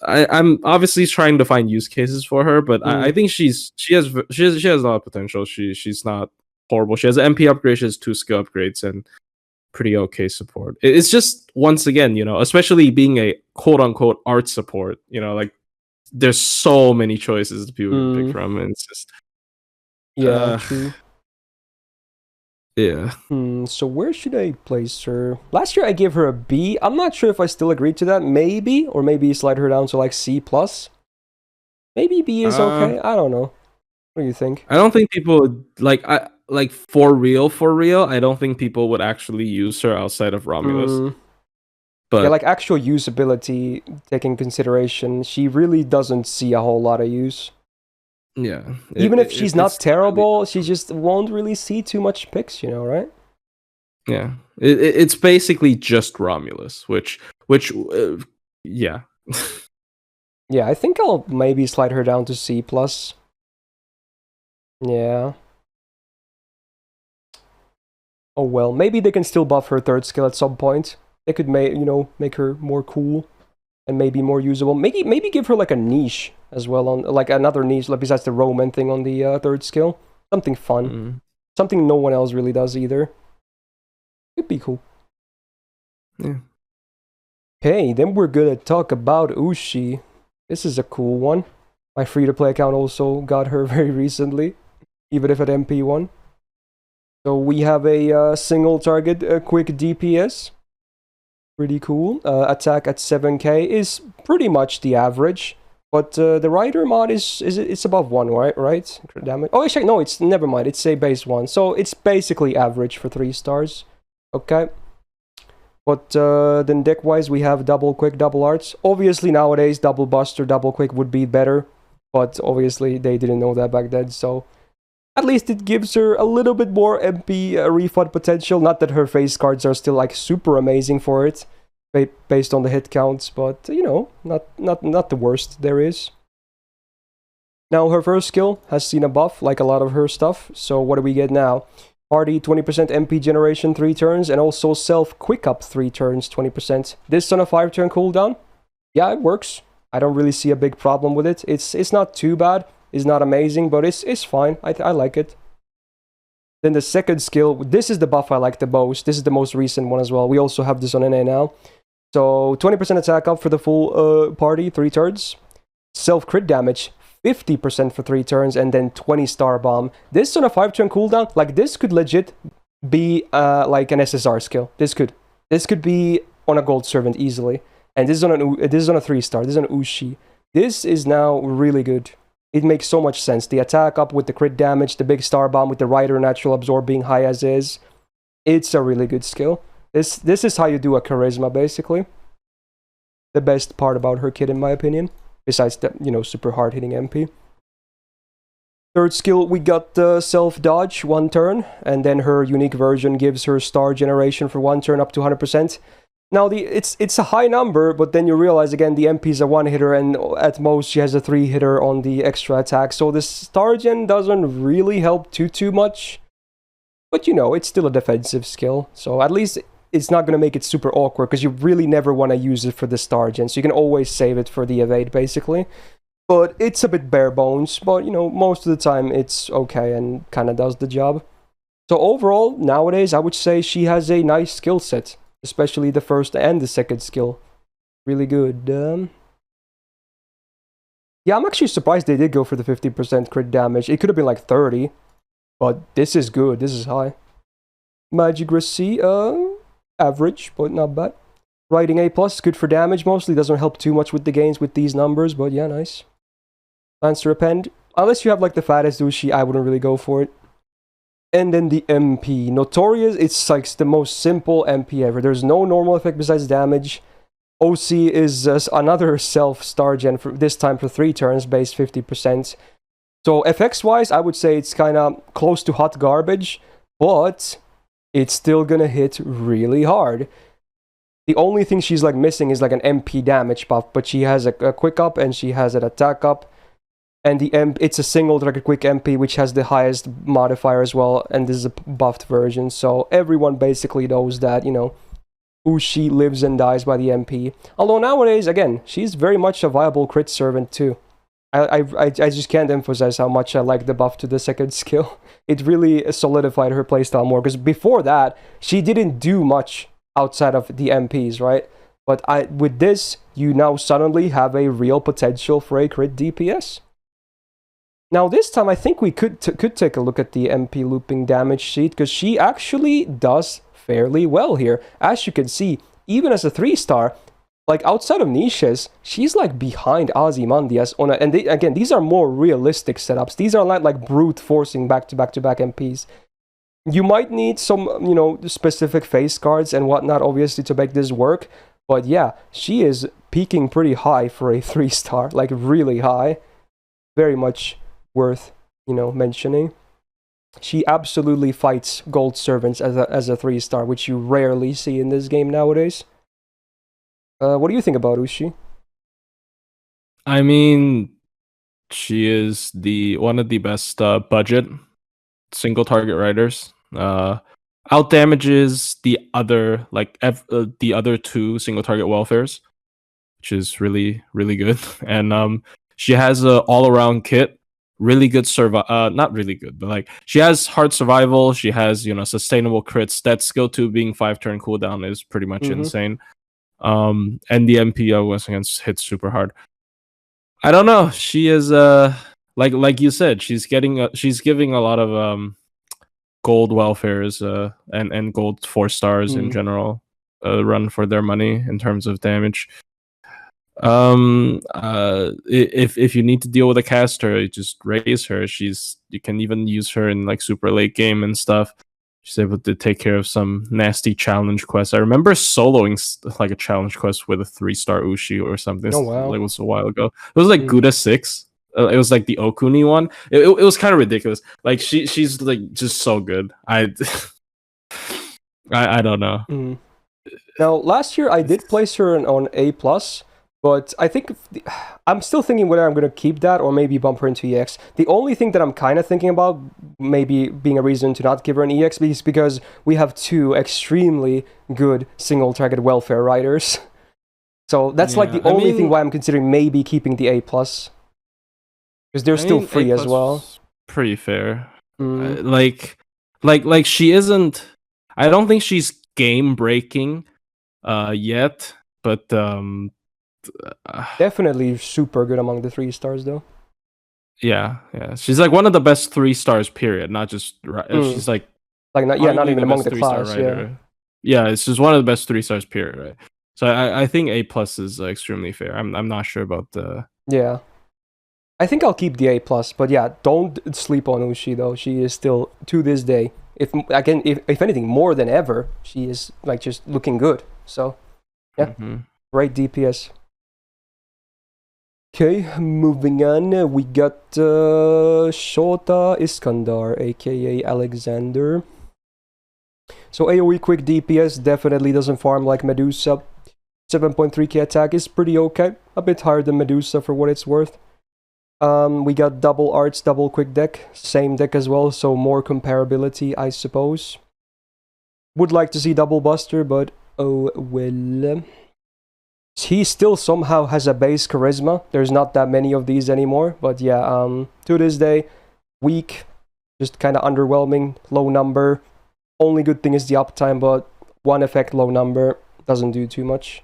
I'm obviously trying to find use cases for her, but I think she has a lot of potential. She's not horrible. She has an MP upgrade, she has 2 skill upgrades, and pretty okay support. It's just, once again, you know, especially being a quote-unquote art support, you know, like there's so many choices that people can pick from, and it's just true. Yeah. So where should I place her? Last year I gave her a B. I'm not sure if I still agreed to that. Maybe, or maybe slide her down to like C+. Maybe B is okay. I don't know. What do you think? I don't think people would like for real. I don't think people would actually use her outside of Romulus. But yeah, like actual usability taking consideration, she really doesn't see a whole lot of use. yeah, Even if she's not it's terrible, she just won't really see too much picks, you know, right? yeah, it's basically just Romulus, which yeah. Yeah, I think I'll maybe slide her down to C+. Yeah. Oh well, maybe they can still buff her third skill at some point. They could make her more cool and maybe more usable. Maybe give her like a niche as well, on like another niche, like besides the Roman thing on the third skill. Something fun. Something no one else really does either. It'd be cool. Yeah. Okay, then we're gonna talk about Ushi. This is a cool one. My free-to-play account also got her very recently, even if at MP1. So we have a single target, quick DPS. Pretty cool. Attack at 7k is pretty much the average. But the Rider mod it's above 1, right? Damn it. Oh, actually, no, it's never mind. It's a base 1. So it's basically average for 3 stars. Okay. But then deck-wise, we have double quick, double arts. Obviously, nowadays, double buster, double quick would be better. But obviously, they didn't know that back then, so... At least it gives her a little bit more MP refund potential. Not that her face cards are still, like, super amazing for it. Based on the hit counts, but, you know, not the worst there is. Now, her first skill has seen a buff, like a lot of her stuff. So what do we get now? Party 20% MP generation 3 turns, and also self quick up 3 turns 20%. This on a 5-turn cooldown? Yeah, it works. I don't really see a big problem with it. It's not too bad. It's not amazing, but it's fine. I like it. Then the second skill, this is the buff I like the most. This is the most recent one as well. We also have this on NA now. So 20% attack up for the full party, 3 turns. Self crit damage, 50% for 3 turns, and then 20 star bomb. This on a 5-turn cooldown, like this could legit be like an SSR skill. This could be on a gold servant easily. And this is on a 3-star. This is on Ushi. This is now really good. It makes so much sense. The attack up with the crit damage, the big star bomb with the Rider natural absorb being high as is. It's a really good skill. This is how you do a charisma, basically. The best part about her kit, in my opinion. Besides the, super hard hitting MP. Third skill, we got self-dodge, 1 turn. And then her unique version gives her star generation for 1 turn up to 100%. Now, it's a high number, but then you realize, again, the MP is a 1-hitter, and at most she has a 3-hitter on the extra attack. So the star gen doesn't really help too much. But, it's still a defensive skill. So at least it's not going to make it super awkward, because you really never want to use it for the star gen. So you can always save it for the evade, basically. But it's a bit bare bones, but, most of the time it's okay and kind of does the job. So overall, nowadays, I would say she has a nice skill set. Especially the first and the second skill. Really good. Yeah, I'm actually surprised they did go for the 50% crit damage. It could have been like 30. But this is good. This is high. Magicracy, average, but not bad. Riding A+, good for damage mostly. Doesn't help too much with the gains with these numbers, but yeah, nice. Lancer Append. Unless you have like the fattest Ushi, I wouldn't really go for it. And then the MP. Notorious, it's like the most simple MP ever. There's no normal effect besides damage. OC is another self-star gen, for this time for 3 turns, base 50%. So FX-wise, I would say it's kind of close to hot garbage, but it's still gonna hit really hard. The only thing she's like missing is like an MP damage buff, but she has a quick up and she has an attack up. And it's a single target quick MP, which has the highest modifier as well, and this is a buffed version, so everyone basically knows that, Ushi lives and dies by the MP. Although nowadays, again, she's very much a viable crit servant too. I just can't emphasize how much I like the buff to the second skill. It really solidified her playstyle more, because before that, she didn't do much outside of the MPs, right? But with this, you now suddenly have a real potential for a crit DPS. Now this time I think we could take a look at the MP looping damage sheet, because she actually does fairly well here. As you can see, even as a 3-star, like outside of niches, she's like behind Ozymandias on and again, these are more realistic setups. These are not like brute forcing back-to-back MPs. You might need some, specific face cards and whatnot, obviously, to make this work. But yeah, she is peaking pretty high for a 3-star, like really high. Very much worth, mentioning. She absolutely fights gold servants as a 3-star, which you rarely see in this game nowadays. What do you think about Ushi? I mean, she is one of the best budget single target riders. Out damages the other the other 2 single target welfares, which is really really good. And she has a all around kit, really good not really good, but like she has hard survival. She has sustainable crits. That skill 2 being 5-turn cooldown is pretty much insane. And the MP once again hits super hard. I don't know. She is like you said, she's giving a lot of gold welfares and gold 4-stars in general run for their money in terms of damage. If you need to deal with a caster, you just raise her. You can even use her in like super late game and stuff. She's able to take care of some nasty challenge quests. I remember soloing like a challenge quest with a 3-star Ushi or something. Oh wow! Like, it was a while ago. It was like Gouda 6. It was like the Okuni one. It was kind of ridiculous. Like she's like just so good. I don't know. Now last year I did place her on A+, but I think I'm still thinking whether I'm going to keep that or maybe bump her into EX. The only thing that I'm kind of thinking about maybe being a reason to not give her an EX is because we have 2 extremely good single target welfare riders. So that's like the only thing why I'm considering maybe keeping the A+. Because they're still free as well. Pretty fair. Like she isn't. I don't think she's game breaking yet, but definitely super good among the 3-stars though. Yeah, she's like one of the best 3-stars period, not just she's like not even among the class. Yeah, it's just one of the best 3-stars period, right? So I think A+ is extremely fair. I'm not sure about the I think I'll keep the A+, but yeah, don't sleep on Ushi though. She is still, to this day, if anything, more than ever, she is like just looking good. So yeah, great DPS. Okay, moving on, we got Shota Iskandar, aka Alexander. So AoE quick DPS definitely doesn't farm like Medusa. 7.3k attack is pretty okay, a bit higher than Medusa for what it's worth. We got double arts, double quick deck, same deck as well, so more comparability, I suppose. Would like to see double buster, but oh well. He still somehow has a base charisma. There's not that many of these anymore, but yeah, to this day, weak, just kind of underwhelming, low number. Only good thing is the uptime, but one effect, low number, doesn't do too much.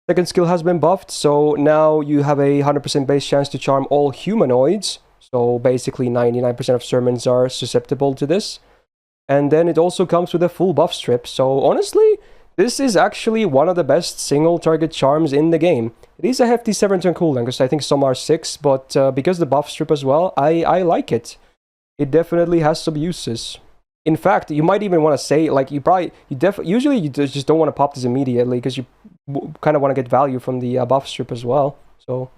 Second skill has been buffed, so now you have a 100% base chance to charm all humanoids. So basically 99% of sermons are susceptible to this. And then it also comes with a full buff strip, so honestly, this is actually one of the best single target charms in the game. It is a hefty 7-turn cooldown, because I think some are 6, but because the buff strip as well, I like it. It definitely has some uses. In fact, you might even want to say, like, usually you just don't want to pop this immediately, because you kind of want to get value from the buff strip as well. So,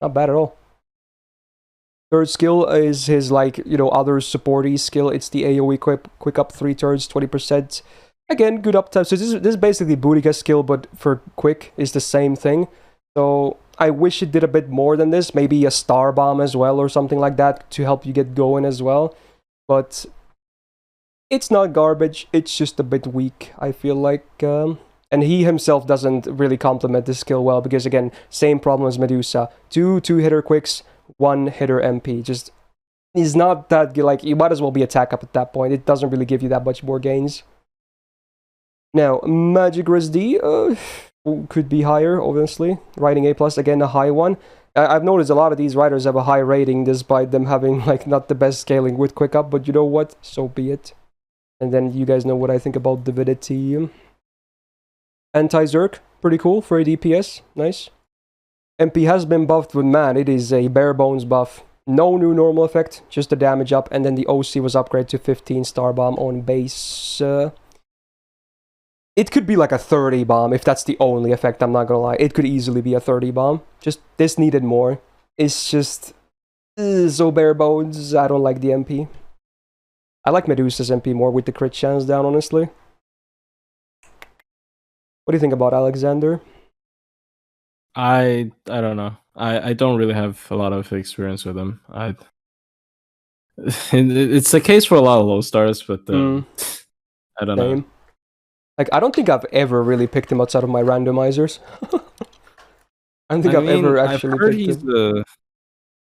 not bad at all. Third skill is his, like, other supporty skill. It's the AoE quick up 3 turns, 20%. Again, good uptime. So this is basically Boudica's skill, but for quick is the same thing. So I wish it did a bit more than this. Maybe a star bomb as well or something like that to help you get going as well. But it's not garbage. It's just a bit weak, I feel like. And he himself doesn't really complement this skill well because, again, same problem as Medusa. 2 2-hitter quicks, 1-hitter MP. Just, he's not that, like, you might as well be attack up at that point. It doesn't really give you that much more gains. Now, Magic SD could be higher, obviously. Riding A+, again, a high one. I've noticed a lot of these riders have a high rating despite them having, like, not the best scaling with quick up, but you know what? So be it. And then you guys know what I think about Divinity. Anti-Zerk, pretty cool for a DPS. Nice. MP has been buffed, but man, it is a bare bones buff. No new normal effect, just the damage up, and then the OC was upgraded to 15 Star Bomb on base. it could be like a 30 bomb if that's the only effect, I'm not gonna lie. It could easily be a 30 bomb. Just, this needed more. It's just so bare bones. I don't like the MP. I like Medusa's MP more with the crit chance down, honestly. What do you think about Alexander? I don't know. I don't really have a lot of experience with him. It's the case for a lot of low stars, but I don't know. Like, I don't think I've ever really picked him outside of my randomizers. I don't think I've ever actually picked him.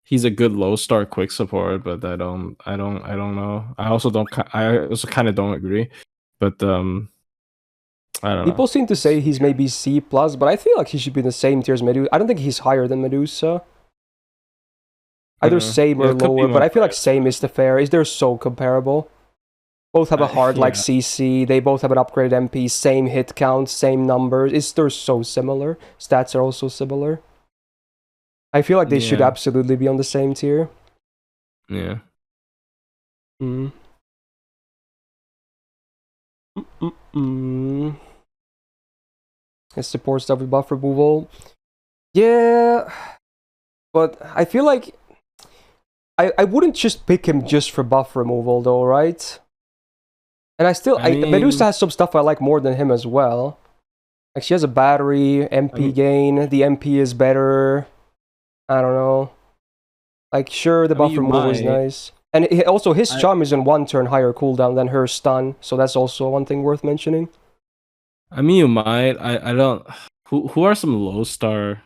He's a good low star quick support, but I don't know. I also kind of don't agree. But I don't know. People seem to say he's maybe C+, but I feel like he should be in the same tier as Medusa. I don't think he's higher than Medusa. Either same or lower, but I feel like same is the fair. They're so comparable. Both have a hard like CC. They both have an upgraded MP. Same hit count, same numbers. They're so similar. Stats are also similar. I feel like they should absolutely be on the same tier. Yeah. It supports stuff with buff removal. Yeah. But I feel like I wouldn't just pick him just for buff removal though, right? And I mean, Medusa has some stuff I like more than him as well. Like, she has a battery, MP gain, the MP is better. I don't know. Like, sure, the buff removal is nice. And also, his charm is in 1 turn higher cooldown than her stun, so that's also one thing worth mentioning. I mean, you might. I don't... Who are some low star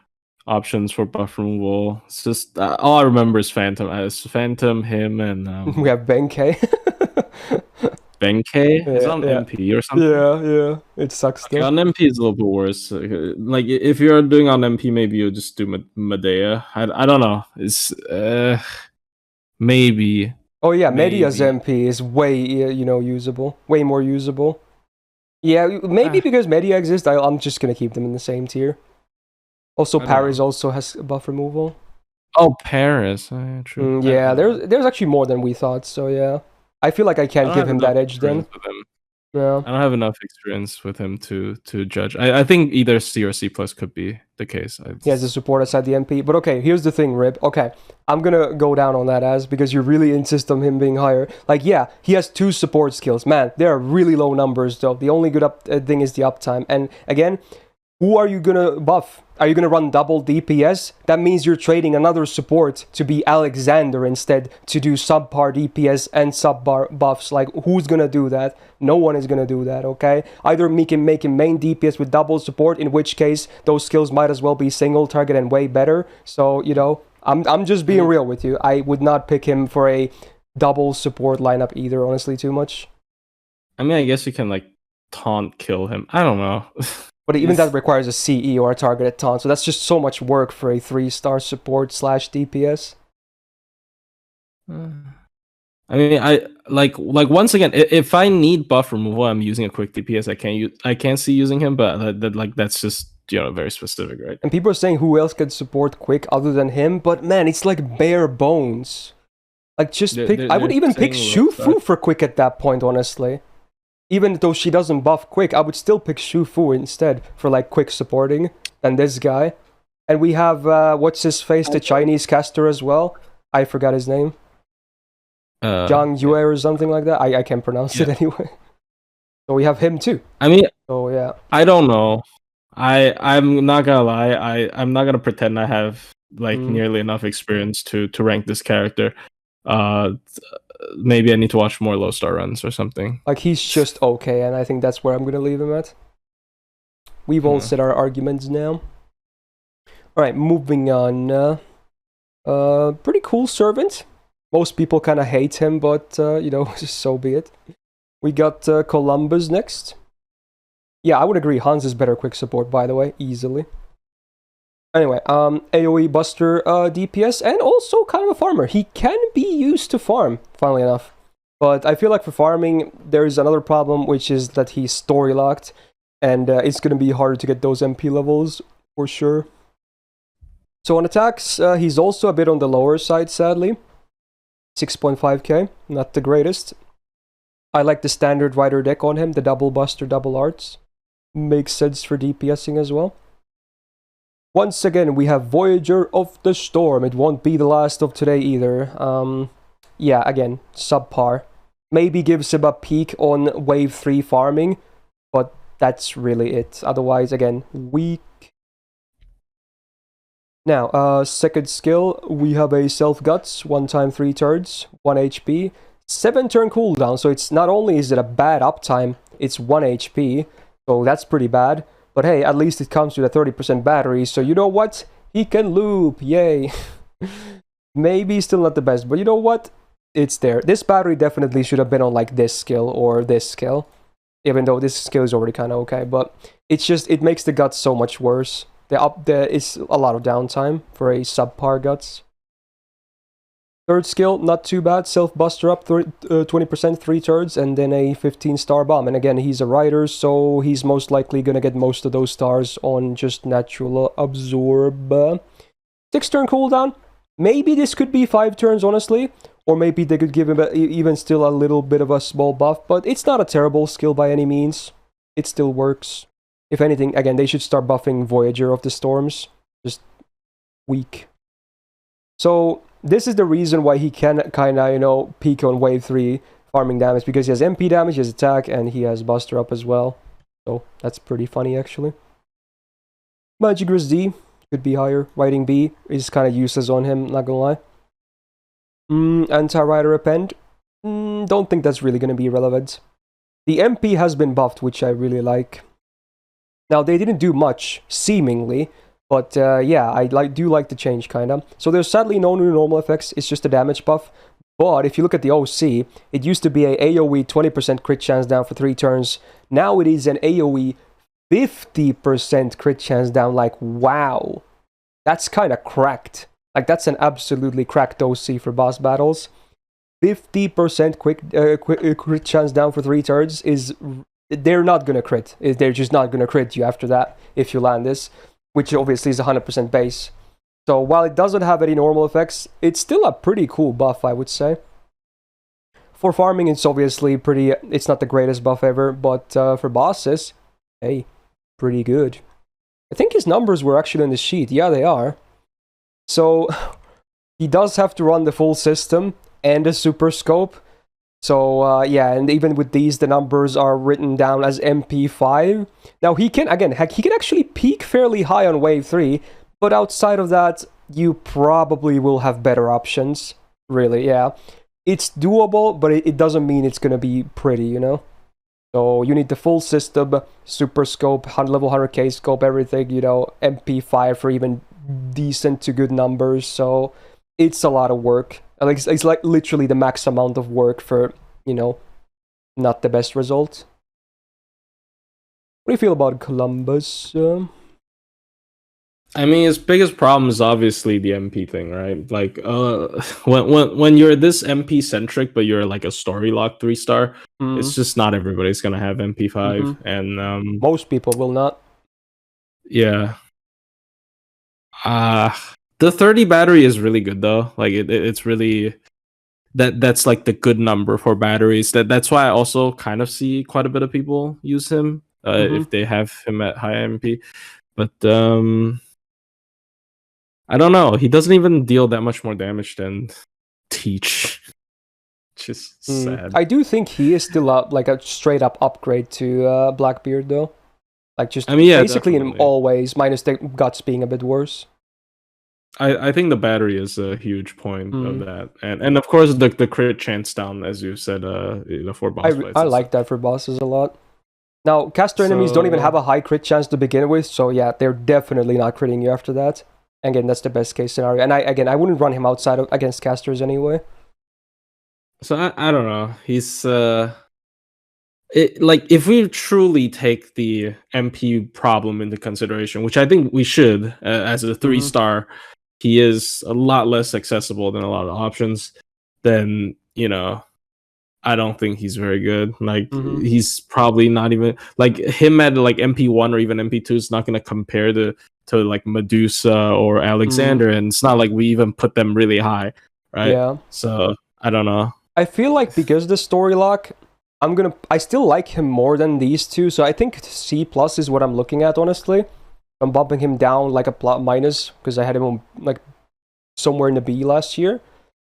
options for buff removal? It's just... all I remember is Phantom. It's Phantom, him, and... we have Benkei. Benkei? Is on MP or something? Yeah. It sucks though. On MP is a little bit worse. Like, if you're doing on MP, maybe you just do Medea. I don't know. It's maybe. Oh yeah, Medea's MP is way usable. Way more usable. Yeah, maybe because Medea exists, I'm just gonna keep them in the same tier. Also, Paris also has buff removal. Oh, Paris. True. Yeah, there's actually more than we thought. So yeah. I feel like I can't give him that edge then. Yeah. I don't have enough experience with him to judge. I think either C or C+ could be the case. He has a support outside the MP. But okay, here's the thing, Rip. Okay, I'm gonna go down on that because you really insist on him being higher. Like, yeah, he has 2 support skills. Man, they are really low numbers though. The only good thing is the uptime. And again, who are you gonna buff? Are you gonna run double DPS? That means you're trading another support to be Alexander instead to do subpar DPS and subpar buffs. Like, who's gonna do that? No one is gonna do that, okay? Either make him main DPS with double support, in which case those skills might as well be single target and way better. So, I'm just being real with you. I would not pick him for a double support lineup either, honestly, too much. I mean, I guess you can, like, taunt kill him. I don't know. But even that requires a CE or a targeted taunt, so that's just so much work for a 3-star support / DPS. I mean, I like once again, if I need buff removal, I'm using a quick DPS. I can't see using him, but that's just very specific, right? And people are saying who else can support quick other than him, but man, it's like bare bones. Like, just pick. I would even pick Shufu for quick at that point, honestly. Even though she doesn't buff quick, I would still pick Shufu instead for like quick supporting than this guy. And we have what's his face, the Chinese caster as well. I forgot his name. Zhang Yue or something like that. I can't pronounce it anyway. So we have him too. I mean, so yeah. I don't know. I'm not gonna lie. I'm not gonna pretend I have like nearly enough experience to rank this character. Maybe I need to watch more low star runs or something. Like, he's just okay, and I think that's where I'm gonna leave him at. We've all said our arguments now. Alright, moving on. Pretty cool servant. Most people kind of hate him, but, so be it. We got Columbus next. Yeah, I would agree. Hans is better quick support, by the way, easily. Anyway, AoE buster DPS, and also kind of a farmer. He can be used to farm, funnily enough. But I feel like for farming, there is another problem, which is that he's story locked, and it's going to be harder to get those MP levels, for sure. So on attacks, he's also a bit on the lower side, sadly. 6.5k, not the greatest. I like the standard rider deck on him, the double buster, double arts. makes sense for DPSing as well. Once again, we have Voyager of the Storm. It won't be the last of today either. Yeah, again, subpar. Maybe gives him a peak on Wave 3 farming, but that's really it. Otherwise, again, weak. Now, second skill, we have a Self-Guts, 1 time 3 turns, 1 HP, 7 turn cooldown, so it's not only is it a bad uptime, it's 1 HP, so that's pretty bad. But hey, at least it comes with a 30% battery, so you know what? He can loop, yay. Maybe still not the best, but you know what? It's there. This battery definitely should have been on like this skill or this skill. Even though this skill is already kind of okay, but it's just, it makes the guts so much worse. There is a lot of downtime for a subpar guts. Third skill, not too bad. Self-buster up 20%, 3 turns, and then a 15-star bomb. And again, he's a rider, so he's most likely gonna get most of those stars on just natural absorb. 6 turn cooldown. Maybe this could be 5 turns, honestly. Or maybe they could give him even still a little bit of a small buff. But it's not a terrible skill by any means. It still works. If anything, again, they should start buffing Voyager of the Storms. Just weak. So this is the reason why he can kind of, you know, peak on Wave 3 farming damage. Because he has MP damage, he has attack, and he has Buster up as well. So that's pretty funny, actually. Magic Resist D could be higher. Riding B is kind of useless on him, not gonna lie. Anti-Rider Append. Don't think that's really gonna be relevant. The MP has been buffed, which I really like. Now, they didn't do much, seemingly, but yeah, I do like the change, kinda. So there's sadly no new normal effects, it's just a damage buff. But if you look at the OC, it used to be a AoE 20% crit chance down for 3 turns. Now it is an AoE 50% crit chance down, like, wow. That's kinda cracked. Like, that's an absolutely cracked OC for boss battles. 50% crit chance down for 3 turns is... They're not gonna crit. They're just not gonna crit you after that if you land this, which obviously is 100% base. So while it doesn't have any normal effects, it's still a pretty cool buff, I would say. For farming, it's obviously pretty... It's not the greatest buff ever, but for bosses, hey, pretty good. I think his numbers were actually in the sheet. Yeah, they are. So he does have to run the full system and a super scope. So yeah, and even with these, the numbers are written down as MP5. Now he can, again, he can actually peak fairly high on Wave 3, but outside of that, you probably will have better options. Really, yeah. It's doable, but it doesn't mean it's gonna be pretty, you know? So you need the full system, super scope, level 100k scope, everything, you know, MP5 for even decent to good numbers. So it's a lot of work. It's like literally the max amount of work for, you know, not the best result. What do you feel about Columbus? I mean, his biggest problem is obviously the MP thing, right? Like, when you're this MP centric, but you're like a story lock 3-star, it's just not everybody's gonna have MP5, and most people will not. Yeah. The 30 battery is really good though. Like it's really that's like the good number for batteries. That's why I also kind of see quite a bit of people use him if they have him at high MP. But I don't know. He doesn't even deal that much more damage than Teach. Which is sad. I do think he is still like a straight up upgrade to Blackbeard though. Like just, I mean, yeah, basically definitely. In all ways, minus the guts being a bit worse. I think the battery is a huge point of that, and of course the crit chance down, as you said, for boss fights. I like that for bosses a lot. Now, caster enemies don't even have a high crit chance to begin with, so yeah, they're definitely not critting you after that. Again, that's the best case scenario, and I wouldn't run him outside against casters anyway. So I don't know. He's like, if we truly take the MP problem into consideration, which I think we should, as a 3-star, he is a lot less accessible than a lot of options. Then, you know, I don't think he's very good. Like, he's probably not even, like, him at like MP1 or even MP2 is not going to compare to like Medusa or Alexander, and it's not like we even put them really high, right? Yeah. So I don't know. I feel like because the story lock, I still like him more than these two, so I think C plus is what I'm looking at, honestly. I'm bumping him down like a minus, because I had him on, like, somewhere in the B last year.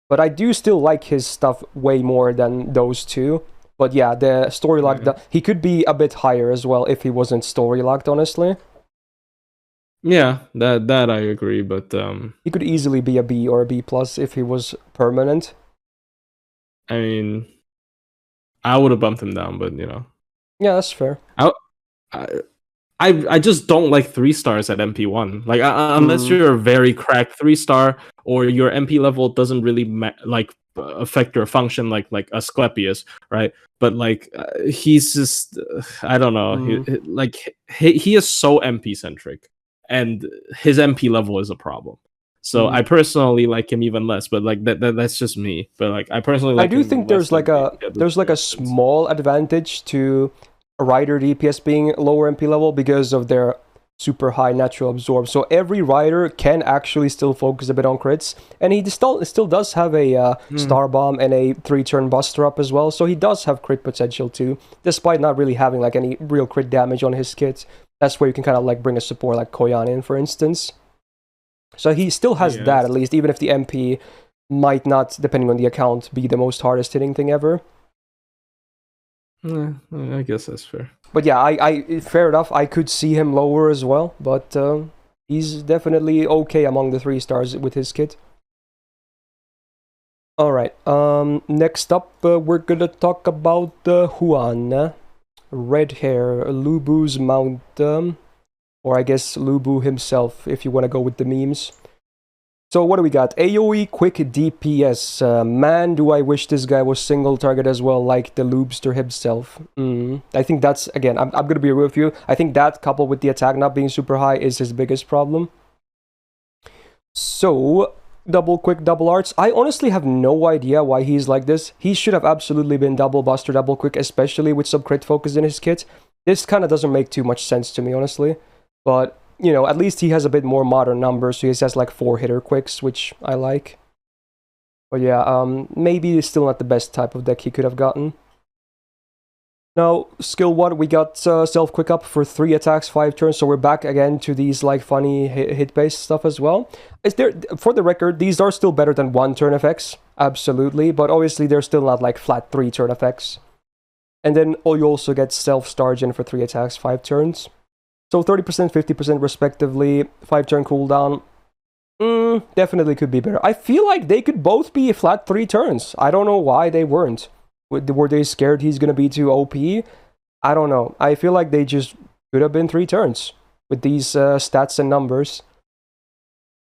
But I do still like his stuff way more than those two. But yeah, the story locked, he could be a bit higher as well if he wasn't story locked, honestly. Yeah, that I agree, but he could easily be a B or a B plus if he was permanent. I mean, I would have bumped him down, but you know. Yeah, that's fair. I just don't like 3 stars at MP1. Like unless you're a very cracked 3-star or your MP level doesn't really affect your function like Asclepius, right? But like he's just I don't know. He is so MP centric, and his MP level is a problem. So I personally like him even less, but like that's just me. But like I personally like. I do think there's like a small advantage to a Rider DPS being lower MP level because of their super high natural absorb. So every Rider can actually still focus a bit on crits, and he still does have a Star Bomb and a 3-turn Buster Up as well. So he does have crit potential too, despite not really having like any real crit damage on his kit. That's where you can kind of like bring a support like Koyan in, for instance. So he still has that, at least, even if the MP might not, depending on the account, be the most hardest hitting thing ever. I guess that's fair. But yeah, I fair enough. I could see him lower as well, but he's definitely okay among the 3 stars with his kit. Alright, next up, we're gonna talk about Huan. Red hair, Lubu's mount, or I guess Lubu himself, if you want to go with the memes. So what do we got? AoE quick DPS. Man, do I wish this guy was single target as well, like the Lubster himself. I think that's, again, I'm going to be real with you. I think that, coupled with the attack not being super high, is his biggest problem. So, double quick, double arts. I honestly have no idea why he's like this. He should have absolutely been double buster, double quick, especially with some crit focus in his kit. This kind of doesn't make too much sense to me, honestly. But, you know, at least he has a bit more modern numbers, so he has like 4-hitter quicks, which I like. But yeah, maybe it's still not the best type of deck he could have gotten. Now, skill 1, we got self-quick up for 3 attacks, 5 turns, so we're back again to these like funny hit-based stuff as well. For the record, these are still better than 1-turn effects, absolutely, but obviously they're still not like flat 3-turn effects. And then you also get self-Stargen for 3 attacks, 5 turns. So 30%, 50% respectively, 5-turn cooldown. Definitely could be better. I feel like they could both be flat 3 turns. I don't know why they weren't. Were they scared he's going to be too OP? I don't know. I feel like they just could have been 3 turns with these stats and numbers.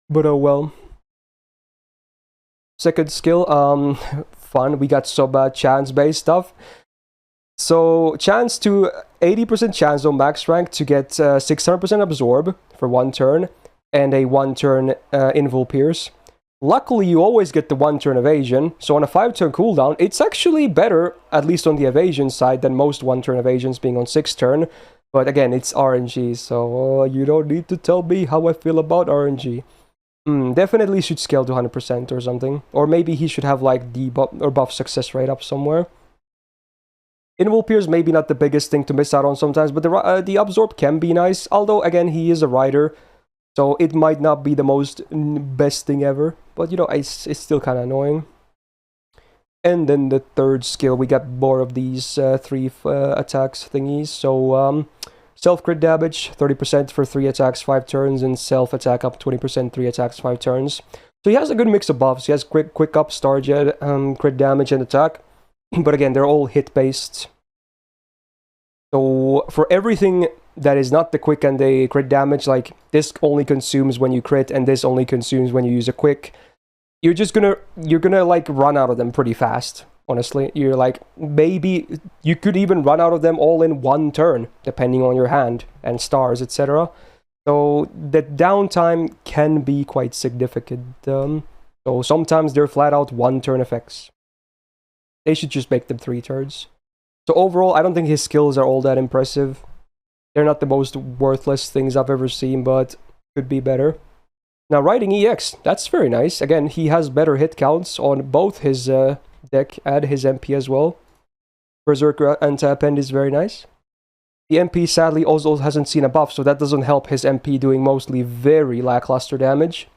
But oh well. Second skill, fun. We got some chance-based stuff. So, chance to 80% chance on max rank to get 600% absorb for 1 turn and a 1-turn invul pierce. Luckily, you always get the 1-turn evasion, so on a 5-turn cooldown, it's actually better, at least on the evasion side, than most 1-turn evasions being on 6-turn. But again, it's RNG, so you don't need to tell me how I feel about RNG. Definitely should scale to 100% or something. Or maybe he should have like debuff or buff success rate up somewhere. Invul Pierce maybe not the biggest thing to miss out on sometimes, but the absorb can be nice. Although, again, he is a rider, so it might not be the best thing ever. But, you know, it's still kind of annoying. And then the third skill, we got more of these 3 attacks thingies. So, self-crit damage, 30% for 3 attacks, 5 turns, and self-attack up 20%, 3 attacks, 5 turns. So he has a good mix of buffs. He has quick up, Starjet, crit damage, and attack. But again, they're all hit-based. So for everything that is not the quick and the crit damage, like this only consumes when you crit and this only consumes when you use a quick, you're gonna like run out of them pretty fast, honestly. You're like, maybe you could even run out of them all in 1 turn, depending on your hand and stars, etc. So the downtime can be quite significant. So sometimes they're flat out 1-turn effects. They should just make them 3 turns. So overall, I don't think his skills are all that impressive. They're not the most worthless things I've ever seen, but could be better. Now, riding EX, that's very nice. Again, he has better hit counts on both his deck and his MP as well. Berserker anti-append is very nice. The MP sadly also hasn't seen a buff, so that doesn't help his MP doing mostly very lackluster damage.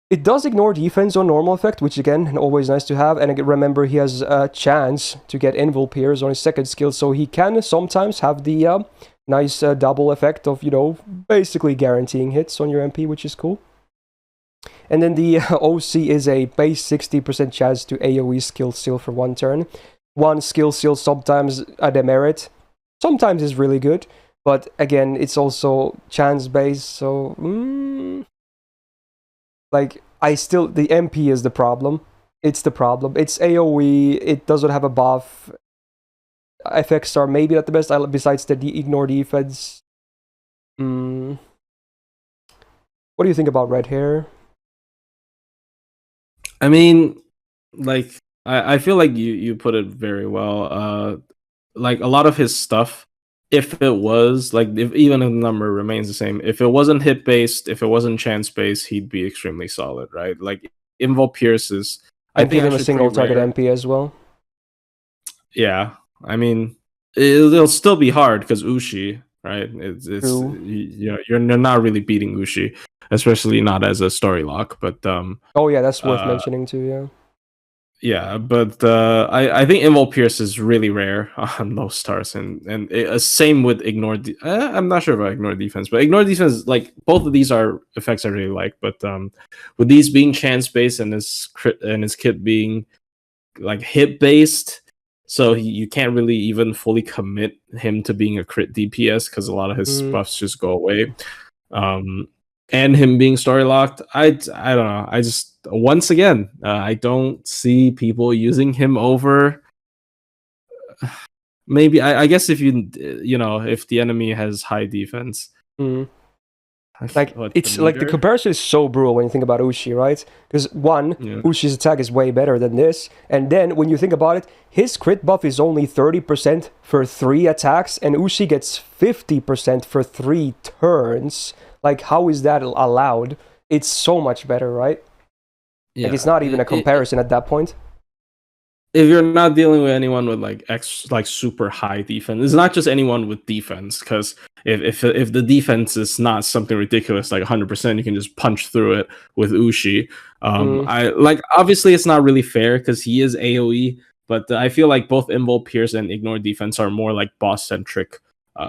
It does ignore defense on normal effect, which again, always nice to have, and remember he has a chance to get Invul Pierce on his second skill, so he can sometimes have the nice double effect of, basically guaranteeing hits on your MP, which is cool. And then the OC is a base 60% chance to AoE skill seal for 1 turn. One skill seal sometimes a demerit, sometimes is really good, but again, it's also chance-based, so... the MP is the problem. It's the problem. It's AoE, it doesn't have a buff. Effects are maybe not the best, besides the ignore defense. What do you think about Red Hair? I mean, I feel like you put it very well. Like a lot of his stuff, if it was if even if the number remains the same, if it wasn't hit based, if it wasn't chance based, he'd be extremely solid, right? Like Invul Pierce is, I think, give him a single target MP as well. Yeah, I mean, it'll still be hard because Ushi, right? It's you're not really beating Ushi, especially not as a story lock. But oh yeah, that's worth mentioning too. Yeah. Yeah, but I think Invul Pierce is really rare on low stars, and same with Ignore. I'm not sure about Ignore Defense, but Ignore Defense, like both of these are effects I really like. But with these being chance based and his kit being like hit based, so you can't really even fully commit him to being a crit DPS because a lot of his buffs just go away. And him being story locked, I don't know. I just once again, I don't see people using him over. Maybe I guess if if the enemy has high defense, it's like the comparison is so brutal when you think about Ushi, right? Because Ushi's attack is way better than this, and then when you think about it, his crit buff is only 30% for 3 attacks, and Ushi gets 50% for 3 turns. Like, how is that allowed? It's so much better, right? Yeah. Like, it's not even a comparison at that point. If you're not dealing with anyone with like super high defense, it's not just anyone with defense. Because if the defense is not something ridiculous like 100%, you can just punch through it with Ushi. Obviously it's not really fair because he is AOE, but I feel like both Invul Pierce and Ignore Defense are more like boss centric.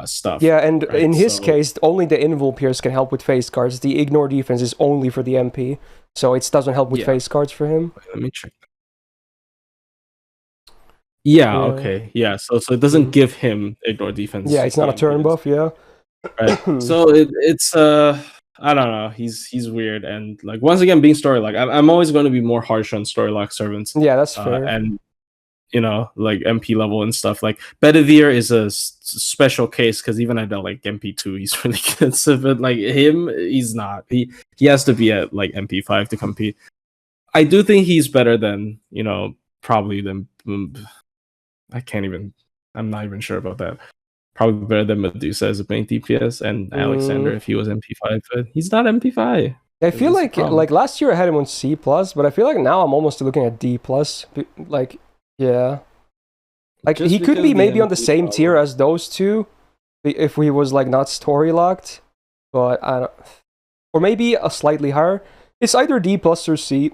Stuff. Yeah, and right? In his case, only the Invul Pierce can help with face cards. The Ignore Defense is only for the MP, so it doesn't help with face cards for him. Wait, let me check. Yeah, okay. Yeah, so it doesn't give him Ignore Defense. Yeah, it's not a turn buff, yeah. Right. So it's I don't know. He's weird, and like once again being story lock. I'm always going to be more harsh on story lock servants. Yeah, that's fair. And like MP level and stuff. Like Bedivere is a special case because even at like MP2, he's really good. So, but like him, he's not. He has to be at like MP5 to compete. I do think he's better than probably than. I'm not even sure about that. Probably better than Medusa as a main DPS and Alexander if he was MP5, but he's not MP5. I feel like last year I had him on C+, but I feel like now I'm almost looking at D+. Like. Yeah, like just he could be maybe on the same tier as those two, if he was like not story locked, but or maybe a slightly higher. It's either D+ or C.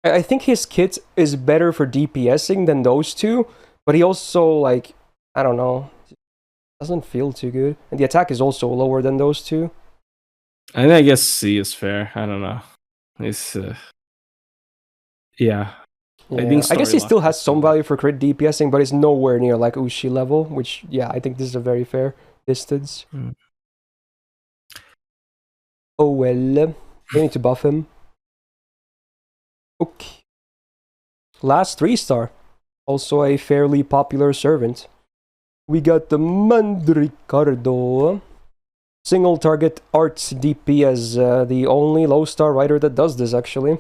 I think his kit is better for DPSing than those two, but he also I don't know, doesn't feel too good, and the attack is also lower than those two. I guess C is fair. I don't know. It's yeah. Yeah. I guess he still has some value for crit DPSing, but it's nowhere near like Ushi level, which, yeah, I think this is a very fair distance. Oh well, they need to buff him. Okay. Last 3-star, also a fairly popular servant. We got the Mandricardo. Single target arts DP as the only low-star rider that does this, actually.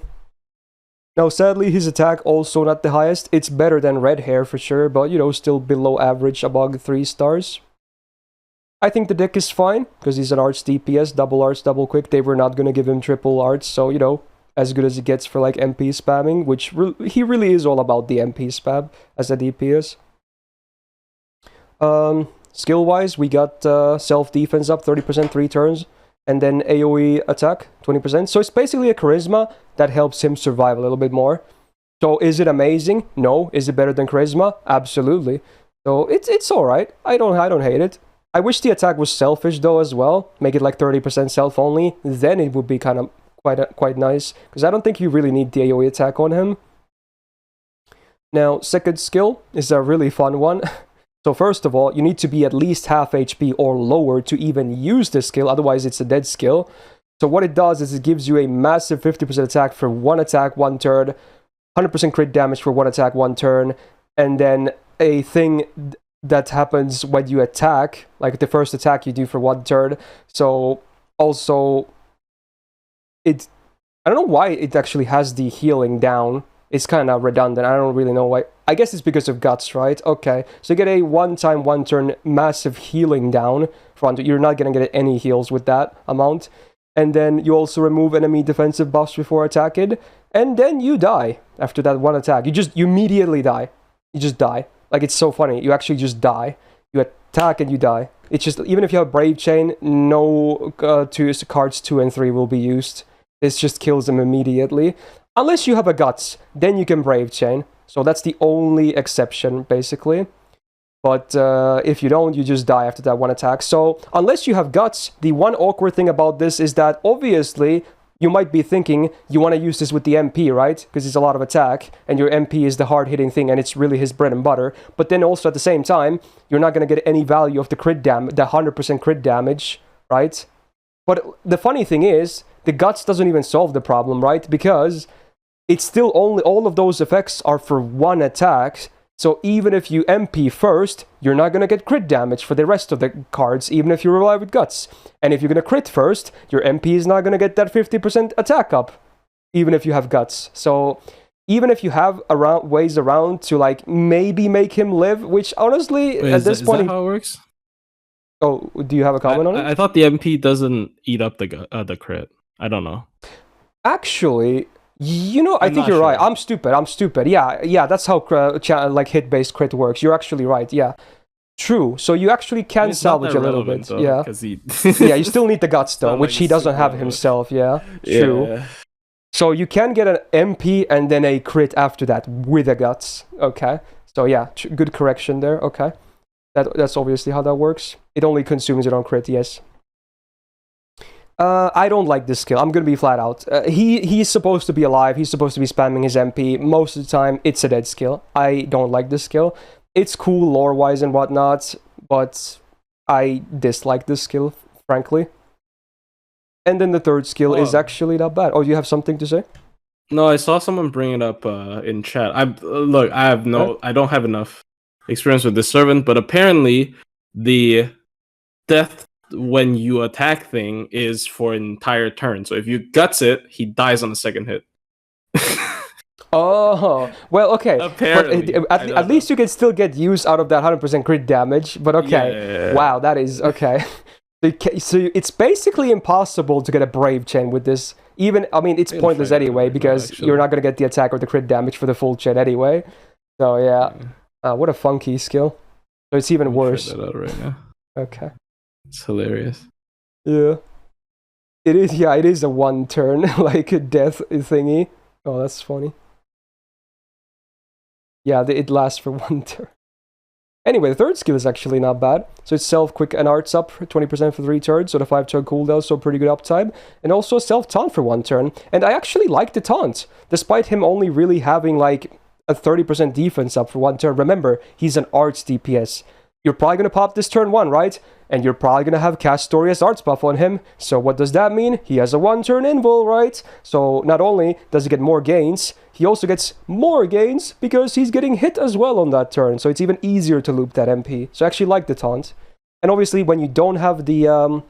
Now, sadly, his attack also not the highest. It's better than Red Hair for sure, but, still below average above 3 stars. I think the deck is fine, because he's an arts DPS, double arts, double quick. They were not going to give him triple arts, so, as good as it gets for, MP spamming, which he really is all about the MP spam as a DPS. Skill-wise, we got self-defense up 30% 3 turns, and then AoE attack 20%. So it's basically a charisma that helps him survive a little bit more. So is it amazing? No. Is it better than charisma? Absolutely. So it's all right. I don't hate it. I wish the attack was selfish though as well. Make it like 30% self only. Then it would be kind of quite nice, because I don't think you really need the AoE attack on him. Now, second skill is a really fun one. So first of all, you need to be at least half HP or lower to even use this skill, otherwise it's a dead skill. So what it does is it gives you a massive 50% attack for 1 attack, 1 turn, 100% crit damage for 1 attack, 1 turn, and then a thing that happens when you attack, like the first attack you do for 1 turn. So also, I don't know why it actually has the healing down. It's kind of redundant. I don't really know why. I guess it's because of guts, right? Okay. So you get a 1-time, 1-turn massive healing down. You're not going to get any heals with that amount. And then you also remove enemy defensive buffs before attacking. And then you die after that 1 attack. You immediately die. You just die. Like, it's so funny. You actually just die. You attack and you die. It's just, even if you have Brave Chain, no cards 2 and 3 will be used. This just kills them immediately. Unless you have a Guts, then you can Brave Chain. So that's the only exception, basically. But if you don't, you just die after that 1 attack. So unless you have Guts, the one awkward thing about this is that obviously you might be thinking you want to use this with the MP, right? Because it's a lot of attack, and your MP is the hard-hitting thing, and it's really his bread and butter. But then also at the same time, you're not going to get any value of the crit damage, the 100% crit damage, right? But the funny thing is, the Guts doesn't even solve the problem, right? Because it's still only, all of those effects are for 1 attack. So even if you MP first, you're not going to get crit damage for the rest of the cards, even if you rely with Guts. And if you're going to crit first, your MP is not going to get that 50% attack up, even if you have Guts. So even if you have ways around to like maybe make him live, which honestly, at this point... Is that how it works? Oh, do you have a comment on it? I thought the MP doesn't eat up the crit. I don't know. Actually... You know, I think you're right. I'm stupid. Yeah, that's how like hit-based crit works. You're actually right. Yeah, true. So you actually can salvage a little bit. Though, yeah, yeah. You still need the Guts though, which he doesn't have himself. Yeah, true. Yeah. So you can get an MP and then a crit after that with the Guts. Okay. So yeah, good correction there. Okay, that's obviously how that works. It only consumes it on crit. Yes. I don't like this skill. I'm gonna be flat out. He's supposed to be alive. He's supposed to be spamming his MP. Most of the time, it's a dead skill. I don't like this skill. It's cool lore-wise and whatnot, but I dislike this skill, frankly. And then the third skill is actually not bad. Oh, you have something to say? No, I saw someone bring it up in chat. I don't have enough experience with this servant, but apparently the death when you attack thing is for an entire turn. So if you Guts it, he dies on the second hit. Oh, well, okay. Apparently. But at least you can still get use out of that 100% crit damage. But okay. Yeah. Wow, that is... Okay. So it's basically impossible to get a Brave Chain with this. Even, I mean, it's pointless anyway, because you're not going to get the attack or the crit damage for the full chain anyway. So yeah. What a funky skill. So it's even worse. Try that out right now. Okay. It's hilarious. Yeah. It is, yeah, it is a 1 turn, like a death thingy. Oh, that's funny. Yeah, it lasts for 1 turn. Anyway, the third skill is actually not bad. So it's self-quick and arts up 20% for 3 turns, so the 5-turn cooldown, so pretty good uptime. And also self-taunt for 1 turn. And I actually like the taunt, despite him only really having like a 30% defense up for 1 turn. Remember, he's an arts DPS. You're probably going to pop this turn 1, right? And you're probably going to have Castoria's arts buff on him. So what does that mean? He has a 1-turn invul, right? So not only does he get more gains, he also gets more gains because he's getting hit as well on that turn. So it's even easier to loop that MP. So I actually like the taunt. And obviously when you don't have the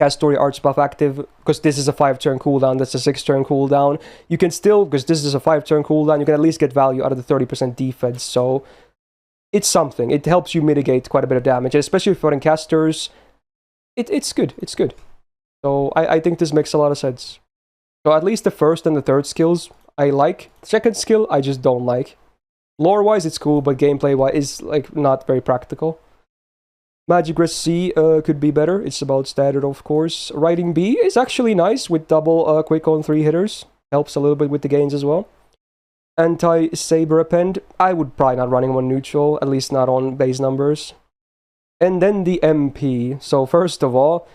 Castoria arts buff active, because this is a 5-turn cooldown, that's a 6-turn cooldown, you can still, because this is a 5-turn cooldown, you can at least get value out of the 30% defense. So it's something. It helps you mitigate quite a bit of damage, especially for casters. It's good. It's good. So I think this makes a lot of sense. So at least the first and the third skills I like. The second skill I just don't like. Lore-wise, it's cool, but gameplay-wise, it's like not very practical. Magic Resist C could be better. It's about standard, of course. Riding B is actually nice with double quick on 3 hitters. Helps a little bit with the gains as well. Anti-Saber Append, I would probably not running on neutral, at least not on base numbers. And then the MP. So first of all,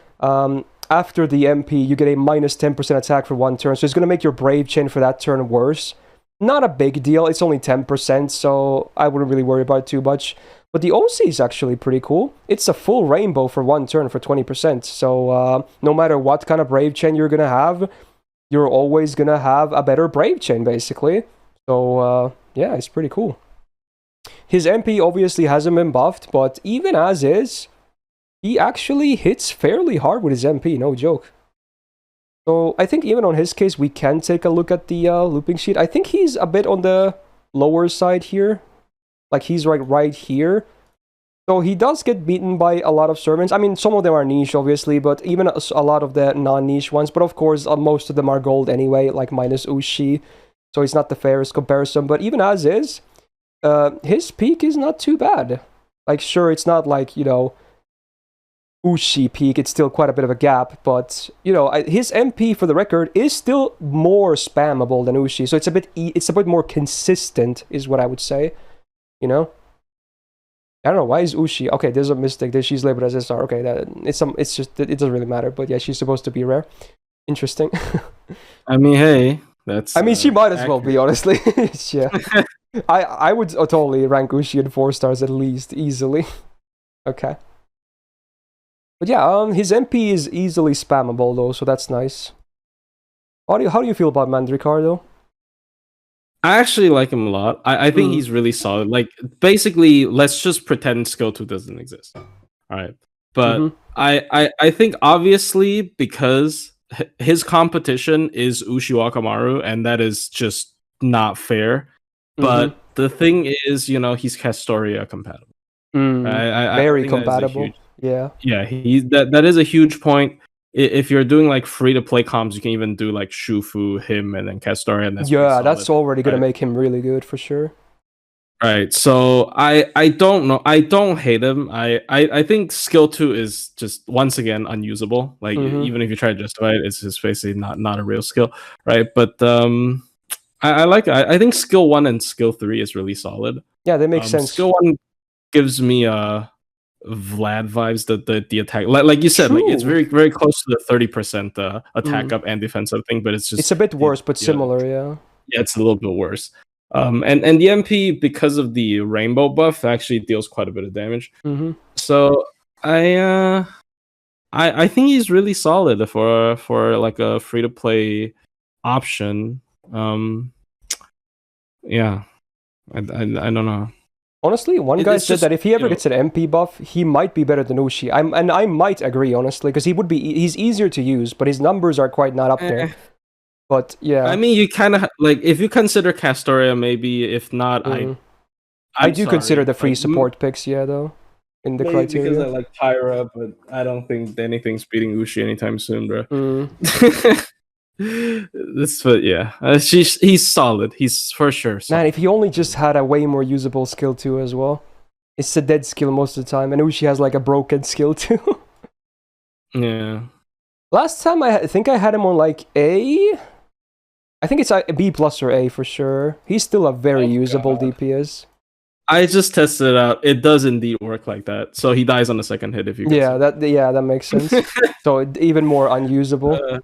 after the MP, you get a minus 10% attack for 1 turn. So it's going to make your Brave Chain for that turn worse. Not a big deal. It's only 10%, so I wouldn't really worry about it too much. But the OC is actually pretty cool. It's a full rainbow for 1 turn for 20%. So no matter what kind of Brave Chain you're going to have, you're always going to have a better Brave Chain, basically. So yeah, it's pretty cool. His MP obviously hasn't been buffed, but even as is, he actually hits fairly hard with his MP, no joke. So I think even on his case, we can take a look at the looping sheet. I think he's a bit on the lower side here. Like he's right here. So he does get beaten by a lot of servants. I mean, some of them are niche, obviously, but even a lot of the non-niche ones. But of course, most of them are gold anyway, like minus Ushi. So it's not the fairest comparison. But even as is, his peak is not too bad. Like, sure, it's not like, you know, Ushi peak. It's still quite a bit of a gap. But, you know, his MP, for the record, is still more spammable than Ushi. So it's a bit more consistent, is what I would say. You know? I don't know, why is Ushi... Okay, there's a mistake. She's labeled as SR. Okay, it's just... It doesn't really matter. But yeah, she's supposed to be rare. Interesting. I mean, hey... That's, I mean, she might as well be, honestly. Yeah. I would totally rank Ushi in 4 stars at least, easily. Okay. But yeah, his MP is easily spammable though, so that's nice. How do you feel about Mandricardo? I actually like him a lot. I think he's really solid. Like, basically, let's just pretend Skill 2 doesn't exist. Alright. But I think obviously because his competition is Ushiwakamaru, and that is just not fair. But the thing is, you know, he's Castoria compatible. Very compatible. Yeah. Yeah, that is a huge point. If you're doing like free to play comps, you can even do like Shufu, him, and then Castoria. And that's already gonna make him really good for sure. Right. So I don't know. I don't hate him. I think skill 2 is just once again unusable. Like even if you try to justify it, it's just basically not a real skill, right? But I like it. I think skill 1 and skill 3 is really solid. Yeah, that makes sense. Skill 1 gives me Vlad vibes, the attack, like you said, like it's very very close to the 30% attack up and defensive thing, but it's a bit worse, but similar. Yeah, it's a little bit worse. And the MP, because of the rainbow buff, actually deals quite a bit of damage. So I think he's really solid for like a free to play option. Yeah, I don't know. Honestly, one guy said that if he ever gets an MP buff, he might be better than Ushi. And I might agree, honestly, because he's easier to use, but his numbers are quite not up there. But yeah, I mean, you kind of like if you consider Castoria, maybe. If not, I do consider the free support picks, though, in the criteria. Because I like Tyra, but I don't think anything's beating Ushi anytime soon, bro. He's solid. He's for sure solid. Man, if he only just had a way more usable skill 2 as well. It's a dead skill most of the time, and Ushi has like a broken skill 2. Yeah. Last time I think I had him on like A. I think it's a B plus or A for sure. He's still a very usable DPS. I just tested it out. It does indeed work like that. So he dies on the second hit if you. That makes sense. So even more unusable.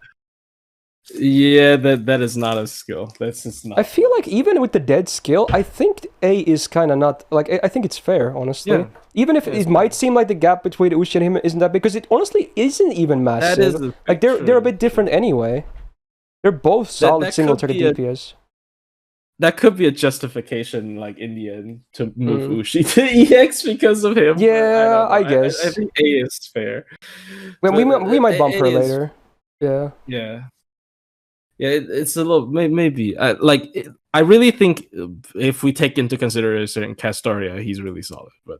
Yeah, that is not a skill. That's just not. I feel like even with the dead skill, I think A is kind of not like. I think it's fair, honestly. Yeah. Even if it might seem like the gap between Ushi and him isn't that big, because it honestly isn't even massive. That is like they're a bit different anyway. They're both solid single target DPS. That could be a justification, like in the end, to move Ushi to EX because of him. Yeah, I guess. I think A is fair. Well, we might bump her later. Yeah. Yeah. Yeah, it's a little maybe I really think if we take into consideration Castoria, he's really solid. But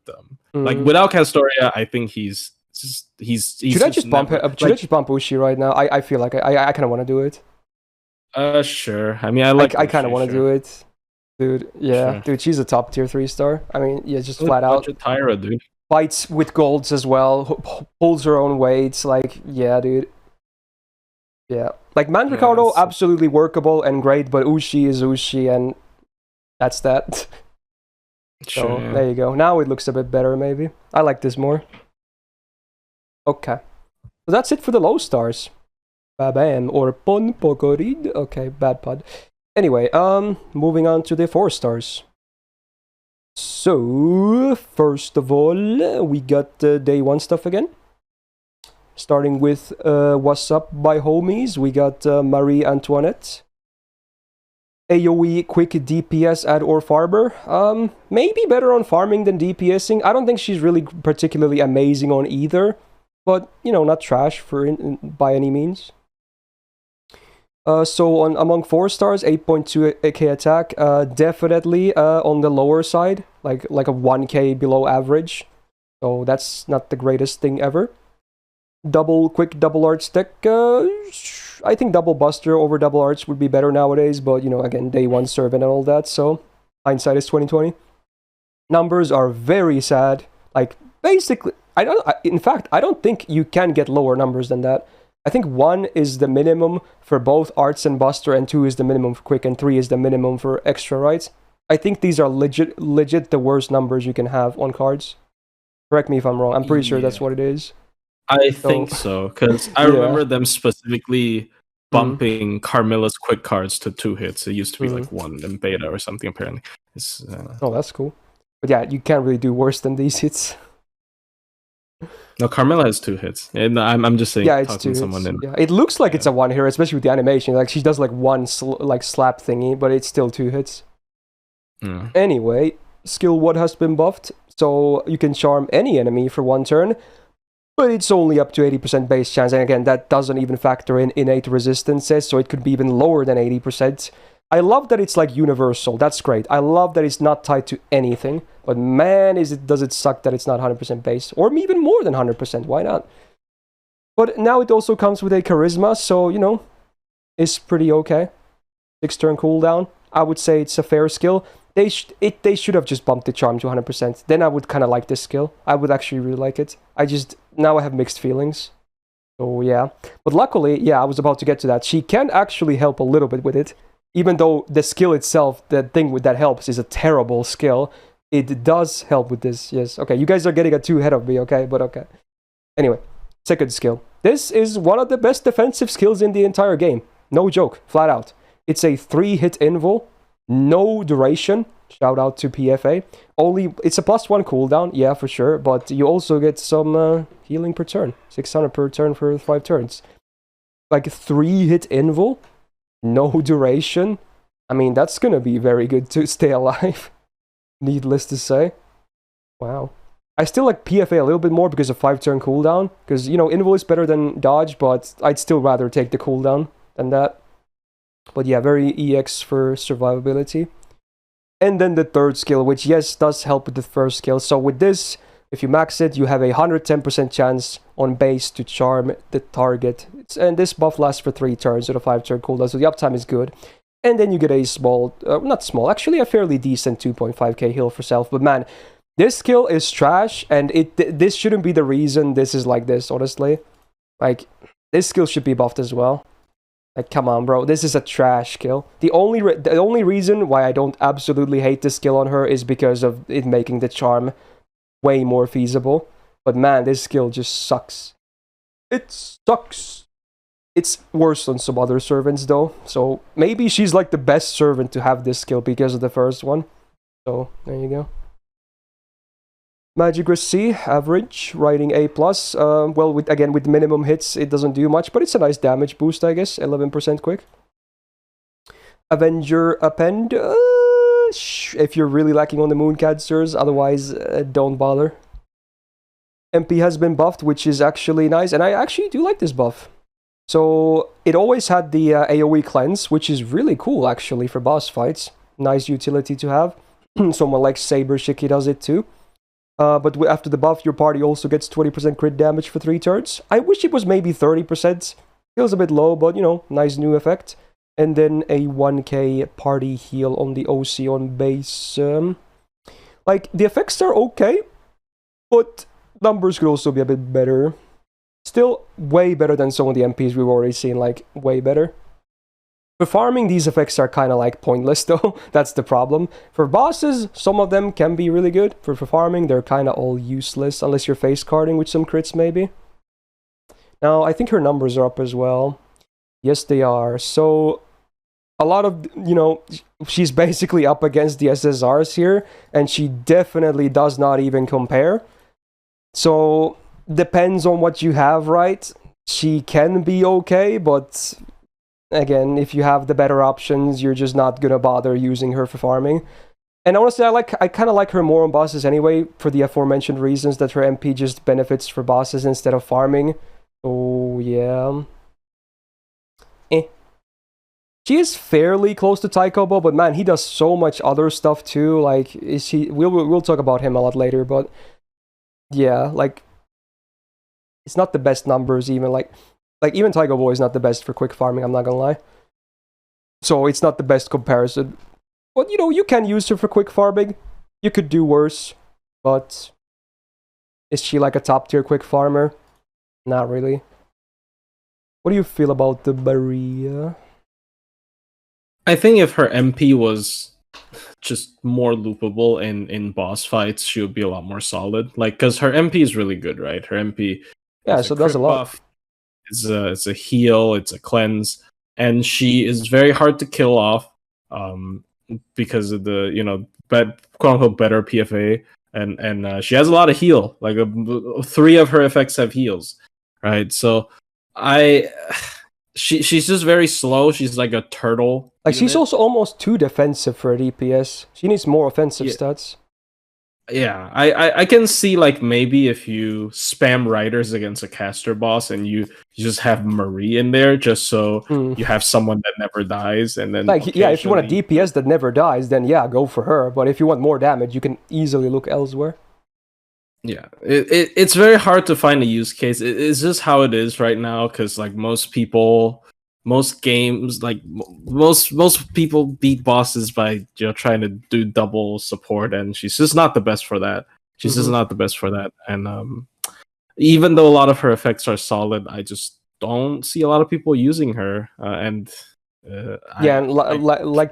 like without Castoria, I think he's should I just bump Ushi right now? I feel like I kind of want to do it. Sure. I mean, I kind of want to do it, dude. Yeah, sure. Dude, she's a top tier 3-star. I mean, yeah, just flat out. Tyra, dude. fights with golds as well, pulls her own weights. Like, yeah, dude. Yeah. Like, Mandricardo, absolutely workable and great, but Ushi is Ushi, and that's that. Sure, So, there you go. Now it looks a bit better, maybe. I like this more. Okay. So that's it for the low stars. Babam, or Pon Pokorid. Okay, bad pod. Anyway, moving on to the 4 stars. So, first of all, we got day 1 stuff again. Starting with What's Up by Homies, we got Marie Antoinette. AoE quick DPS add or farmer. Maybe better on farming than DPSing. I don't think she's really particularly amazing on either. But, you know, not trash by any means. So among 4 stars, 8.2k attack, definitely on the lower side, like a 1k below average. So that's not the greatest thing ever. Quick double arts deck. I think double buster over double arts would be better nowadays, but you know, again, day 1 servant and all that. So hindsight is 2020. Numbers are very sad. Like basically, in fact, I don't think you can get lower numbers than that. I think 1 is the minimum for both arts and buster, and 2 is the minimum for quick, and 3 is the minimum for extra rights. I think these are legit the worst numbers you can have on cards. Correct me if I'm wrong. I'm pretty sure that's what it is. I think so, because I remember them specifically bumping Carmilla's quick cards to 2 hits. It used to be like 1 in beta or something, apparently. Oh, that's cool. But yeah, you can't really do worse than these hits. No, Carmilla has 2 hits. And I'm just saying, it's 2 hits. Yeah, it looks like it's a 1 here, especially with the animation. Like, she does like 1 slap thingy, but it's still 2 hits. Anyway, skill 1 has been buffed, so you can charm any enemy for 1 turn. But it's only up to 80% base chance, and again, that doesn't even factor in innate resistances, so it could be even lower than 80%. I love that it's like universal, that's great. I love that it's not tied to anything, but man, does it suck that it's not 100% base, or even more than 100%, why not? But now it also comes with a charisma, so, you know, it's pretty okay. 6 turn cooldown, I would say it's a fair skill. They should have just bumped the charm to 100%. Then I would kind of like this skill. I would actually really like it. Now I have mixed feelings. So yeah. But luckily, yeah, I was about to get to that. She can actually help a little bit with it. Even though the skill itself, the thing with that helps, is a terrible skill. It does help with this, yes. Okay, you guys are getting 2 ahead of me, okay? But okay. Anyway, second skill. This is one of the best defensive skills in the entire game. No joke, flat out. It's a 3-hit invul. No duration. Shout out to PFA. It's a +1 cooldown, yeah, for sure, but you also get some healing per turn. 600 per turn for 5 turns. Like 3-hit invul, no duration. I mean, that's gonna be very good to stay alive. Needless to say. Wow. I still like PFA a little bit more because of 5-turn cooldown. Because, you know, invul is better than dodge, but I'd still rather take the cooldown than that. But yeah, very EX for survivability. And then the third skill, which yes, does help with the first skill. So with this, if you max it, you have a 110% chance on base to charm the target. And this buff lasts for 3 turns with a 5-turn cooldown, so the uptime is good. And then you get a actually a fairly decent 2.5k heal for self. But man, this skill is trash, and this shouldn't be the reason this is like this, honestly. Like, this skill should be buffed as well. Like, come on, bro. This is a trash skill. The only reason why I don't absolutely hate this skill on her is because of it making the charm way more feasible. But man, this skill just sucks. It sucks. It's worse on some other servants, though. So maybe she's like the best servant to have this skill because of the first one. So, there you go. Magic C, average, riding A+. Well, with minimum hits, it doesn't do much, but it's a nice damage boost, I guess. 11% quick. Avenger Append, if you're really lacking on the moon cancers, otherwise, don't bother. MP has been buffed, which is actually nice, and I actually do like this buff. So, it always had the AoE cleanse, which is really cool, actually, for boss fights. Nice utility to have. Someone like Saber Shiki does it too. But after the buff, your party also gets 20% crit damage for 3 turns. I wish it was maybe 30%. Feels a bit low, but, you know, nice new effect. And then a 1k party heal on the OC on base. Like, the effects are okay, But numbers could also be a bit better. Still way better than some of the MPs we've already seen, like way better. For farming, these effects are kind of like pointless though. That's the problem. For bosses, some of them can be really good. For farming, they're kind of all useless unless you're face carding with some crits maybe. Now, I think her numbers are up as well. Yes, they are. So, a lot of, she's basically up against the SSRs here, and she definitely does not even compare. So, depends on what you have, right? She can be okay, but again, if you have the better options, you're just not gonna bother using her for farming. And honestly, I kind of like her more on bosses anyway, for the aforementioned reasons that her MP just benefits for bosses instead of farming. Oh, yeah. She is fairly close to Taikobo, but man, he does so much other stuff too. Like, we'll talk about him a lot later, but yeah, like, it's not the best numbers even. Like even Taikobo is not the best for quick farming, I'm not gonna lie. So it's not the best comparison. But, you can use her for quick farming. You could do worse, but is she like a top tier quick farmer? Not really. What do you feel about the Maria? I think if her MP was just more loopable in boss fights, she would be a lot more solid. Like, because her MP is really good, right? Her MP, so it does a lot. Buff, it's a heal, it's a cleanse, and she is very hard to kill off, because of the quote unquote better PFA, and she has a lot of heal. Like 3 of her effects have heals, right? So she's just very slow. She's like a turtle. Like, she's also almost too defensive for a DPS. She needs more offensive stats. Yeah, I can see, like, maybe if you spam riders against a caster boss and you just have Marie in there just so you have someone that never dies, and then if you want a DPS that never dies, then yeah, go for her. But if you want more damage, you can easily look elsewhere. Yeah, it's very hard to find a use case. It's just how it is right now, because like most games, like most people beat bosses by trying to do double support, and she's just not the best for that. She's just not the best for that. And even though a lot of her effects are solid, I just don't see a lot of people using her. Like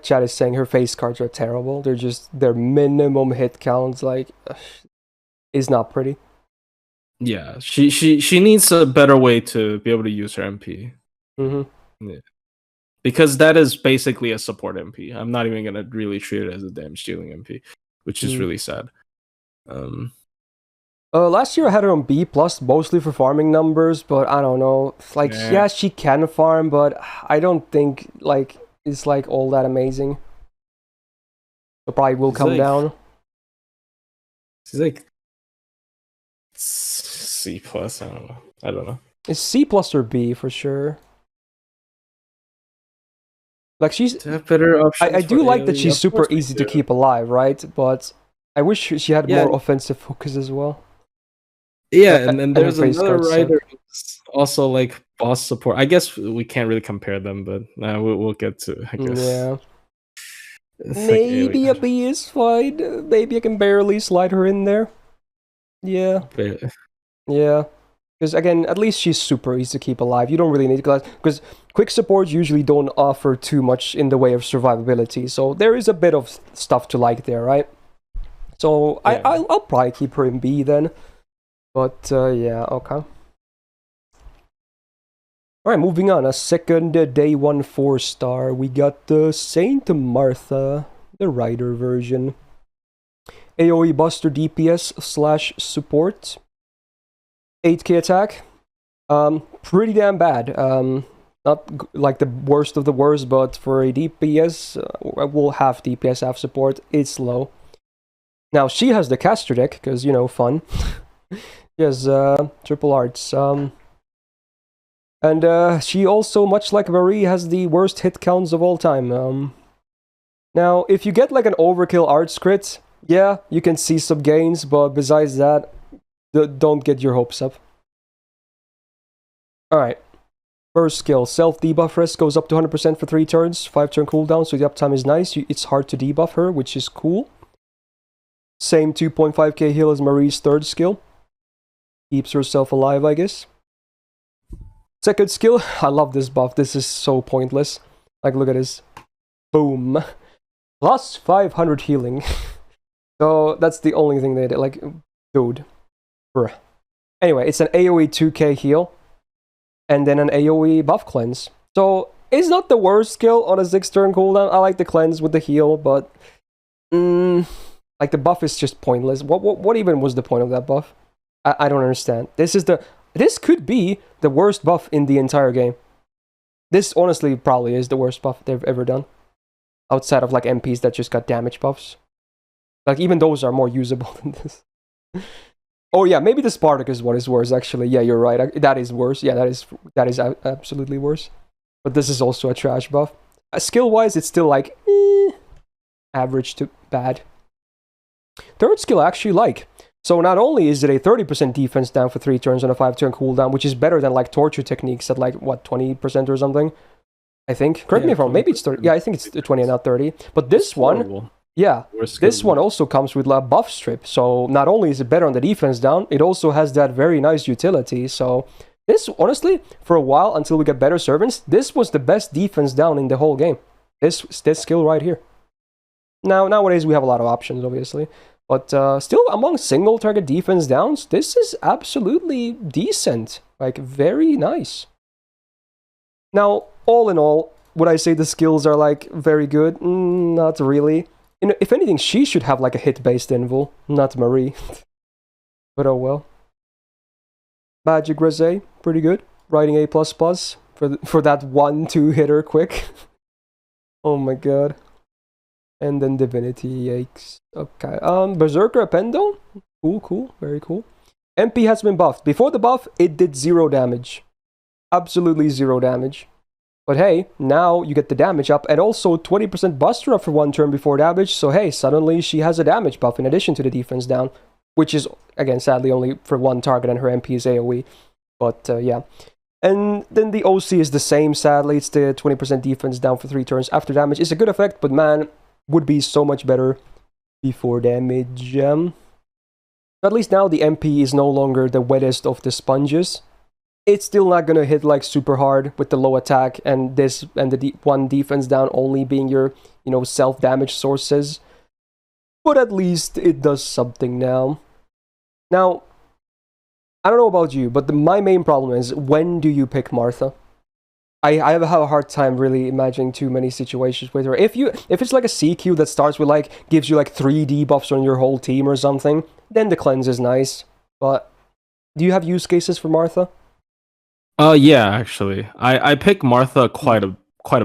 Chad is saying, her face cards are terrible. They're just their minimum hit counts is not pretty. Yeah, she needs a better way to be able to use her MP. Yeah. Because that is basically a support MP. I'm not even gonna really treat it as a damage dealing MP, which is really sad. Last year I had her on B+, mostly for farming numbers, but I don't know. Like, yeah, she can farm, but I don't think it's all that amazing. So probably will come down. She's like C+. I don't know. It's C+ or B for sure. Like, she's better options. I do like that she's super easy to keep alive, right? But I wish she had more offensive focus as well. Yeah, and there's another rider who's also like boss support. I guess we can't really compare them, but we'll get to it, I guess. Yeah. Maybe a B is fine. Maybe I can barely slide her in there. Yeah. Barely. Yeah. Because again, at least she's super easy to keep alive. You don't really need to, because quick supports usually don't offer too much in the way of survivability. So there is a bit of stuff to like there, right? So yeah. I'll probably keep her in B then. But yeah, okay. Alright, moving on. A second day 1 4-star. We got the Saint Martha, the Rider version. AoE Buster DPS / support. 8k attack. Pretty damn bad. Not like the worst of the worst, but for a DPS, we'll have DPS, half support. It's low. Now, she has the caster deck, because, fun. She has triple arts. And she also, much like Marie, has the worst hit counts of all time. Now, if you get like an overkill arts crit, yeah, you can see some gains, but besides that, don't get your hopes up. Alright. First skill, self-debuff rest goes up to 100% for 3 turns, 5-turn cooldown, so the uptime is nice. It's hard to debuff her, which is cool. Same 2.5k heal as Marie's third skill. Keeps herself alive, I guess. Second skill, I love this buff. This is so pointless. Like, look at this. Boom. Plus 500 healing. So that's the only thing they did. Like, dude. Bruh. Anyway, it's an AoE 2k heal. And then an AoE buff cleanse. So, it's not the worst skill on a 6-turn cooldown. I like the cleanse with the heal, but... like, the buff is just pointless. What even was the point of that buff? I don't understand. This could be the worst buff in the entire game. This honestly probably is the worst buff they've ever done. Outside of like MPs that just got damage buffs. Like even those are more usable than this. Oh yeah, maybe the Spartacus one is worse actually. Yeah, you're right. That is worse. Yeah, that is absolutely worse. But this is also a trash buff. Skill-wise, it's still like average to bad. Third skill I actually like. So not only is it a 30% defense down for 3 turns on a 5-turn cooldown, which is better than like torture techniques at like, what, 20% or something? I think. Correct me if I'm wrong. Maybe it's 30. Yeah, I think it's 20 and not 30. But this one, yeah, this one also comes with a buff strip. So not only is it better on the defense down, it also has that very nice utility. So this, honestly, for a while, until we get better servants, this was the best defense down in the whole game. This skill right here. Now, nowadays we have a lot of options, obviously. But still, among single target defense downs, this is absolutely decent. Like, very nice. Now, all in all, would I say the skills are, like, very good? Not really. You know, if anything, she should have, like, a hit-based invul, not Marie. But oh well. Magic Rosé, pretty good. Writing A++ for that 1-2 hitter quick. Oh my god. And then Divinity, yikes. Okay. Berserker Appendo? Cool, very cool. MP has been buffed. Before the buff, it did 0 damage. Absolutely 0 damage. But hey, now you get the damage up, and also 20% buster up for 1 turn before damage, so hey, suddenly she has a damage buff in addition to the defense down, which is, again, sadly only for 1 target, and her MP is AoE. But yeah. And then the OC is the same, sadly. It's the 20% defense down for 3 turns after damage. It's a good effect, but man... would be so much better before damage. At least now the MP is no longer the wettest of the sponges. It's still not gonna hit like super hard with the low attack and this and the 1 defense down only being your, you know, self-damage sources. But at least it does something now. Now, I don't know about you, but my main problem is, when do you pick Martha? I have a hard time really imagining too many situations with her. If it's like a CQ that starts with like, gives you like 3 debuffs on your whole team or something, then the cleanse is nice. But do you have use cases for Martha? Yeah, actually. I pick Martha quite a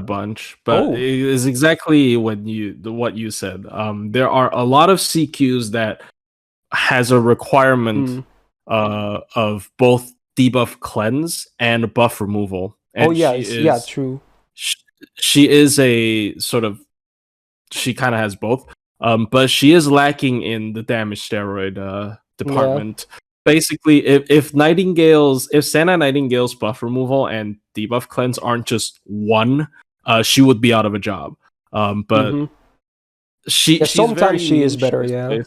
bunch, but it is exactly what you said. There are a lot of CQs that has a requirement of both debuff cleanse and buff removal. And true. She is a sort of, she kind of has both, but she is lacking in the damage steroid department. Yeah. Basically, if Santa Nightingale's buff removal and debuff cleanse aren't just 1, she would be out of a job. But sometimes she is better.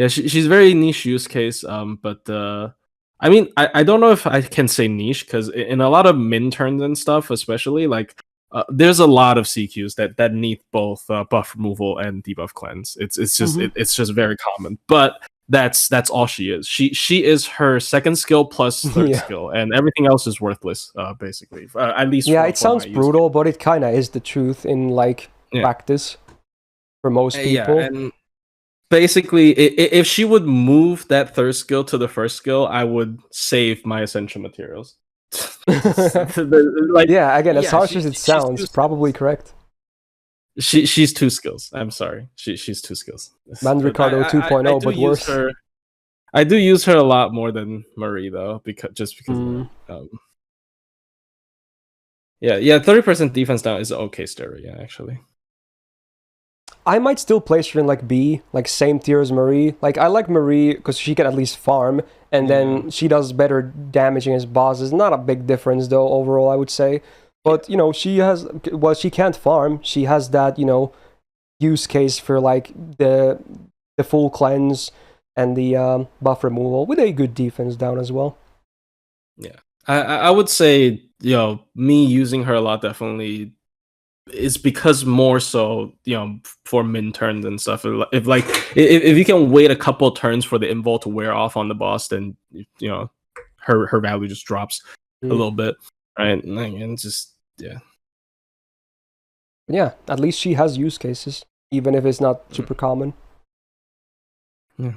She's very niche use case. But I mean, I don't know if I can say niche, because in a lot of min turns and stuff, especially, like, there's a lot of CQs that need both buff removal and debuff cleanse. It's just very common. But that's all she is. She is her second skill plus third skill, and everything else is worthless, basically. At least it sounds brutal, but it kind of is the truth in like practice for most people. And basically, if she would move that third skill to the first skill, I would save my essential materials. Again, as harsh as it sounds, probably correct. She's 2 skills. I'm sorry, she's 2 skills. Mandricardo 2.0, but worse. I do use her a lot more than Marie though, because 30% defense down is okay steroid. Yeah, actually. I might still place her in like B, like same tier as Marie. Like, I like Marie because she can at least farm, and then she does better damage against bosses. Not a big difference though overall, I would say. But you know, she can't farm. She has that, you know, use case for like the full cleanse, and the buff removal with a good defense down as well. Yeah, I would say, me using her a lot definitely is because more so, for min turns and stuff. If you can wait a couple turns for the invul to wear off on the boss, then her value just drops a little bit, right? And just yeah, at least she has use cases, even if it's not super common. Yeah.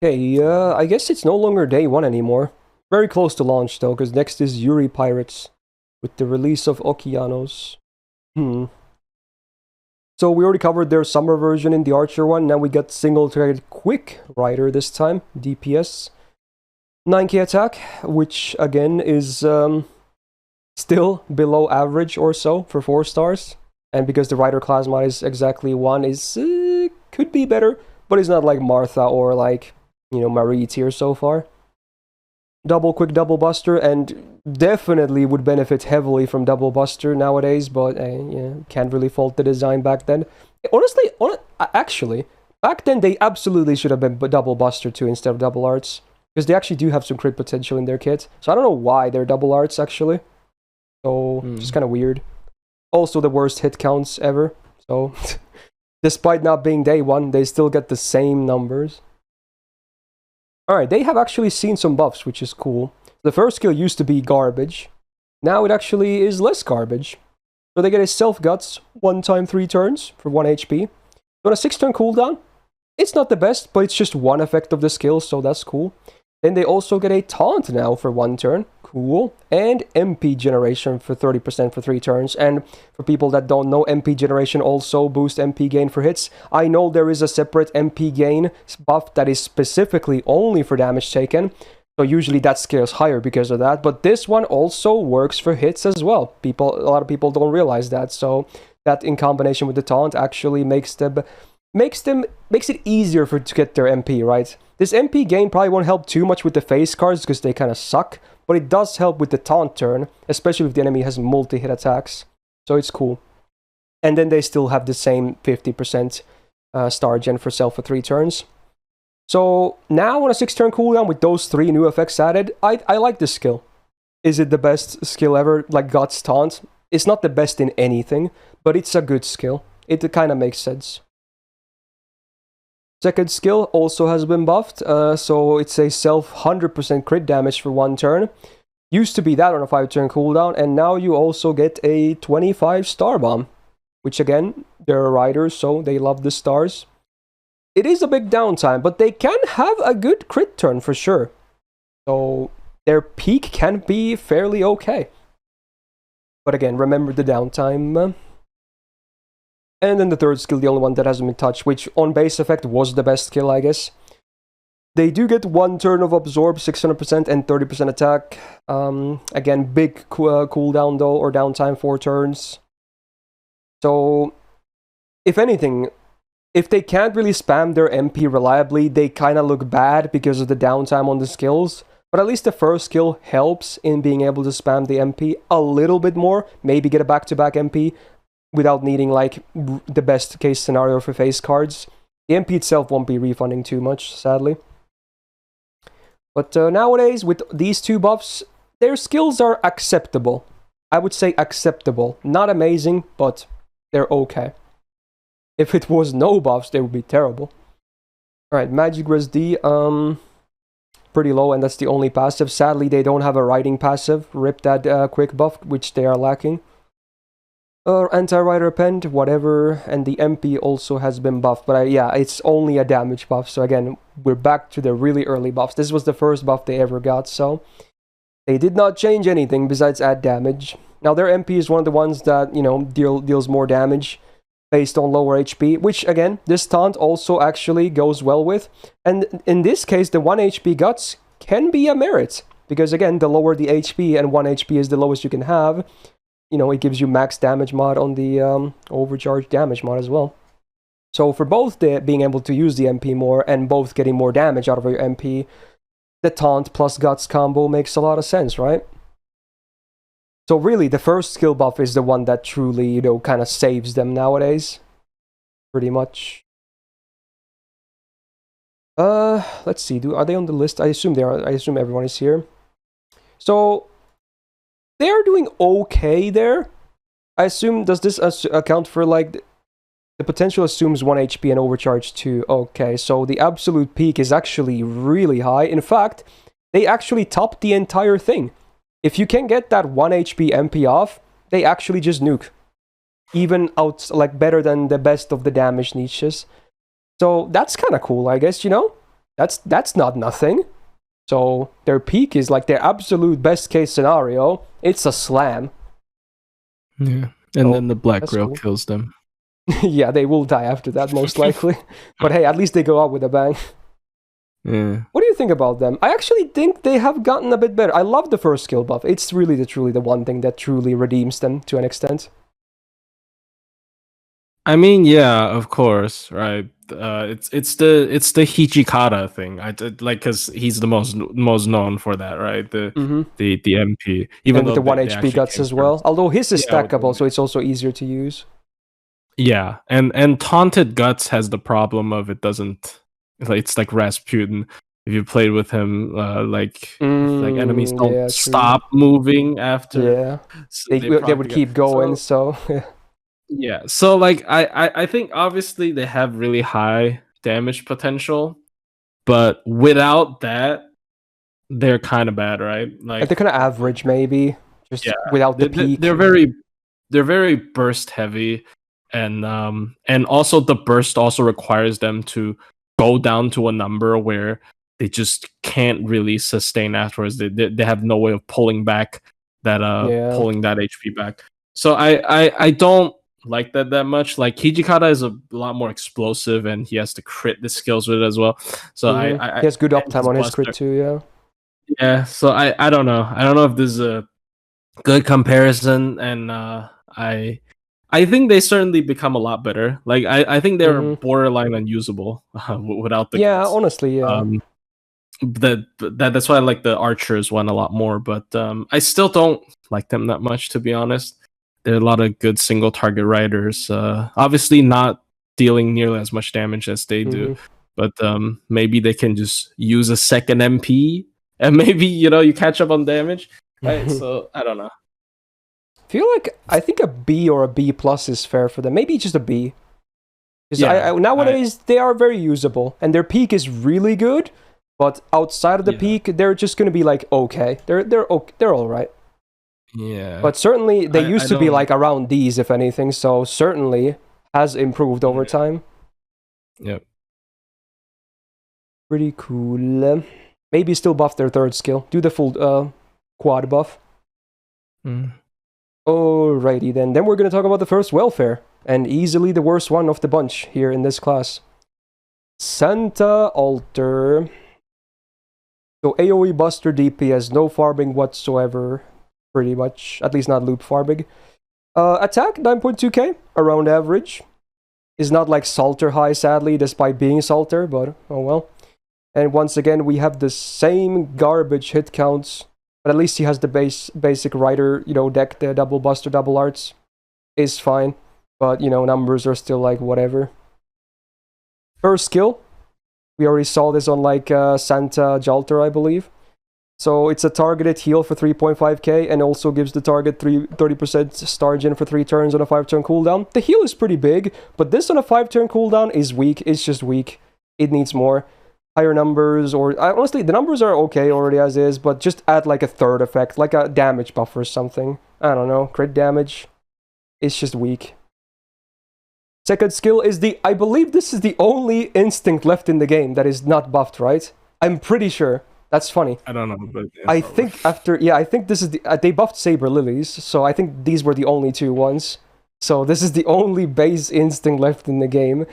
Okay, I guess it's no longer day 1 anymore. Very close to launch though, because next is Yuri Pirates with the release of Okeanos. So we already covered their summer version in the Archer one. Now we got single-threaded Quick Rider this time, DPS. 9k attack, which again is still below average or so for 4 stars. And because the Rider class mod is exactly 1, could be better, but it's not like Martha or like, Marie tier so far. Double quick double buster, and definitely would benefit heavily from double buster nowadays, but can't really fault the design back then. Honestly, actually, back then they absolutely should have been double buster too instead of double arts, because they actually do have some crit potential in their kit. So I don't know why they're double arts actually. So just kind of weird. Also the worst hit counts ever. So despite not being day 1, they still get the same numbers. Alright, they have actually seen some buffs, which is cool. The first skill used to be garbage. Now it actually is less garbage. So they get a self-guts 1 time 3 turns for 1 HP. On a 6-turn cooldown, it's not the best, but it's just 1 effect of the skill, so that's cool. Then they also get a taunt now for 1 turn. Cool. And MP generation for 30% for 3 turns. And for people that don't know, MP generation also boosts MP gain for hits. I know there is a separate MP gain buff that is specifically only for damage taken. So usually that scales higher because of that. But this one also works for hits as well. A lot of people don't realize that. So that in combination with the taunt actually makes it easier to get their MP, right? This MP gain probably won't help too much with the face cards because they kind of suck, but it does help with the taunt turn, especially if the enemy has multi-hit attacks. So it's cool. And then they still have the same 50% star gen for self for 3 turns. So now on a 6-turn cooldown with those 3 new effects added, I like this skill. Is it the best skill ever, like Guts Taunt? It's not the best in anything, but it's a good skill. It kind of makes sense. Second skill also has been buffed, so it's a self 100% crit damage for 1 turn. Used to be that on a 5-turn cooldown, and now you also get a 25 star bomb, which again, they're riders, so they love the stars. It is a big downtime, but they can have a good crit turn for sure. So their peak can be fairly okay. But again, remember the downtime. And then the third skill, the only one that hasn't been touched, which on base effect was the best skill, I guess. They do get 1 turn of absorb, 600% and 30% attack. Again, big cooldown though, or downtime 4 turns. So, if anything, if they can't really spam their MP reliably, they kind of look bad because of the downtime on the skills. But at least the first skill helps in being able to spam the MP a little bit more. Maybe get a back-to-back MP without needing like the best case scenario for face cards. The MP itself won't be refunding too much, sadly. But nowadays, with these 2 buffs, their skills are acceptable. I would say acceptable. Not amazing, but they're okay. If it was no buffs, they would be terrible. Alright, Magic Res D, pretty low, and that's the only passive. Sadly, they don't have a riding passive. Rip that quick buff, which they are lacking. Anti-Rider Pent, whatever, and the MP also has been buffed, but yeah, it's only a damage buff, so again, we're back to the really early buffs. This was the first buff they ever got, so they did not change anything besides add damage. Now, their MP is one of the ones that, deals more damage based on lower HP, which, again, this taunt also actually goes well with, and in this case, the 1 HP Guts can be a merit, because, again, the lower the HP, and 1 HP is the lowest you can have, it gives you max damage mod on the overcharge damage mod as well. So for both being able to use the MP more and both getting more damage out of your MP, the taunt plus guts combo makes a lot of sense, right? So really, the first skill buff is the one that truly, kind of saves them nowadays. Pretty much. Let's see. Are they on the list? I assume they are. I assume everyone is here. So they're doing okay there. I assume, does this account for like the potential assumes 1 HP and overcharge 2. Okay, so the absolute peak is actually really high. In fact, they actually topped the entire thing. If you can get that 1 HP MP off, they actually just nuke. Even out, like, better than the best of the damage niches. So that's kind of cool, I guess, you know? That's not nothing. So their peak is like their absolute best case scenario. It's a slam. Yeah. And then the Black Grail kills them. Yeah, they will die after that, most likely. But hey, at least they go out with a bang. Yeah. What do you think about them? I actually think they have gotten a bit better. I love the first skill buff. It's really truly the one thing that truly redeems them to an extent. I mean, yeah, of course, right? It's the Hijikata thing. I like because he's the most known for that, right? The MP, even and though with the 1 HP guts as well. Although his is stackable, so it's also easier to use. Yeah, and Taunted Guts has the problem of it doesn't. It's like Rasputin. If you played with him, like enemies don't stop moving after. Yeah, so they would keep going. So yeah, so like I think obviously they have really high damage potential, but without that, they're kind of bad, right? Like they're kind of average, maybe. Just without the peak. They're very burst heavy, and also the burst also requires them to go down to a number where they just can't really sustain afterwards. They have no way of pulling back that pulling that HP back. So I don't like that much. Like Hijikata is a lot more explosive, and he has to crit the skills with it as well. So he has good uptime on his crit too. Yeah. So I don't know. I don't know if this is a good comparison, and I think they certainly become a lot better. Like I think they're borderline unusable without the guts. Honestly, yeah. That's why I like the archers one a lot more, but I still don't like them that much, to be honest. There are a lot of good single target riders. Obviously not dealing nearly as much damage as they do, but maybe they can just use a second MP and maybe you catch up on damage. Right? So I don't know. I think a B or a B plus is fair for them. Maybe just a B. Because nowadays they are very usable, and their peak is really good. But outside of the peak, they're just gonna be like okay. They're all right. Yeah. But certainly they used to be like around these, if anything. So certainly has improved over time. Yep. Pretty cool. Maybe still buff their third skill. Do the full quad buff. Alrighty then. Then we're gonna talk about the first welfare, and easily the worst one of the bunch here in this class. Santa Altar. So AoE Buster DP has no farbing whatsoever, pretty much. At least not loop farbing. Attack 9.2k, around average. Is not like Salter high, sadly, despite being Salter, but oh well. And once again, we have the same garbage hit counts, but at least he has the basic Rider, deck, the double Buster, double arts. Is fine, but numbers are still like whatever. First skill. We already saw this on like Santa Jalter, I believe. So it's a targeted heal for 3.5k and also gives the target 30% star gen for 3 turns on a 5-turn cooldown. The heal is pretty big, but this on a 5-turn cooldown is weak. It's just weak. It needs more. Higher numbers, or honestly, the numbers are okay already as is, but just add like a third effect, like a damage buff or something. I don't know, crit damage. It's just weak. Second skill is I believe this is the only instinct left in the game that is not buffed, right? I'm pretty sure. That's funny. I don't know, but I think I think this is they buffed Saber Lilies, so I think these were the only 2 ones. So this is the only base instinct left in the game.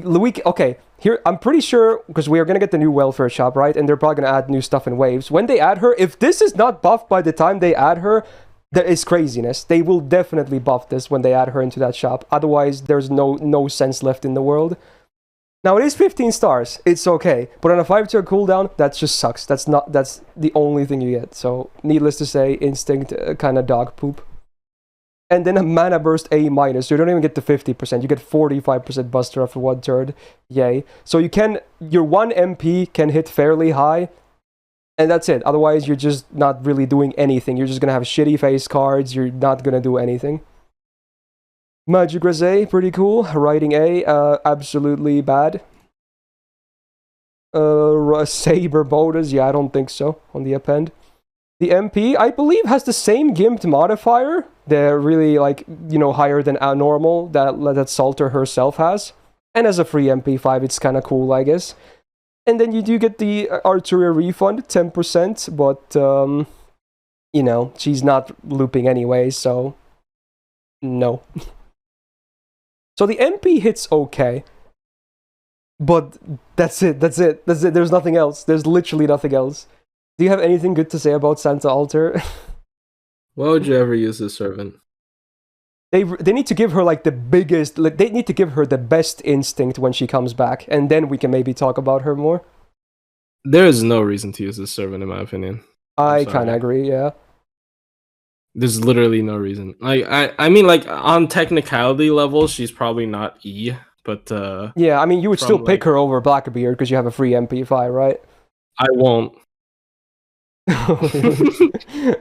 Okay, here I'm pretty sure, because we are gonna get the new welfare shop, right? And they're probably gonna add new stuff in waves. When they add her, if this is not buffed by the time they add her, that is craziness. They will definitely buff this when they add her into that shop. Otherwise, there's no sense left in the world. Now, it is 15 stars. It's okay. But on a 5-turn cooldown, that just sucks. That's the only thing you get. So, needless to say, instinct kind of dog poop. And then a Mana Burst A-. So you don't even get the 50%. You get 45% Buster after 1 turn. Yay. So you can... Your 1 MP can hit fairly high. And that's it. Otherwise, you're just not really doing anything. You're just gonna have shitty face cards. You're not gonna do anything. Magic Rosé, pretty cool. Writing A, absolutely bad. Saber Bodas, yeah, I don't think so on the append. The MP, I believe, has the same gimped modifier. They're really, like, you know, higher than normal that Salter herself has. And as a free MP5, it's kind of cool, I guess. And then you do get the Artoria refund, 10%, but, you know, she's not looping anyway, so no. So the MP hits okay. But that's it. There's nothing else. There's literally nothing else. Do you have anything good to say about Santa Alter? Why would you ever use this servant? They need to give her like the biggest... Like, they need to give her the best instinct when she comes back. And then we can maybe talk about her more. There is no reason to use this servant, in my opinion. I kind of agree, yeah. There's literally no reason. I mean, like, on technicality level, she's probably not E. But yeah, I mean, you would still pick her over Blackbeard because you have a free MP5, right? I won't.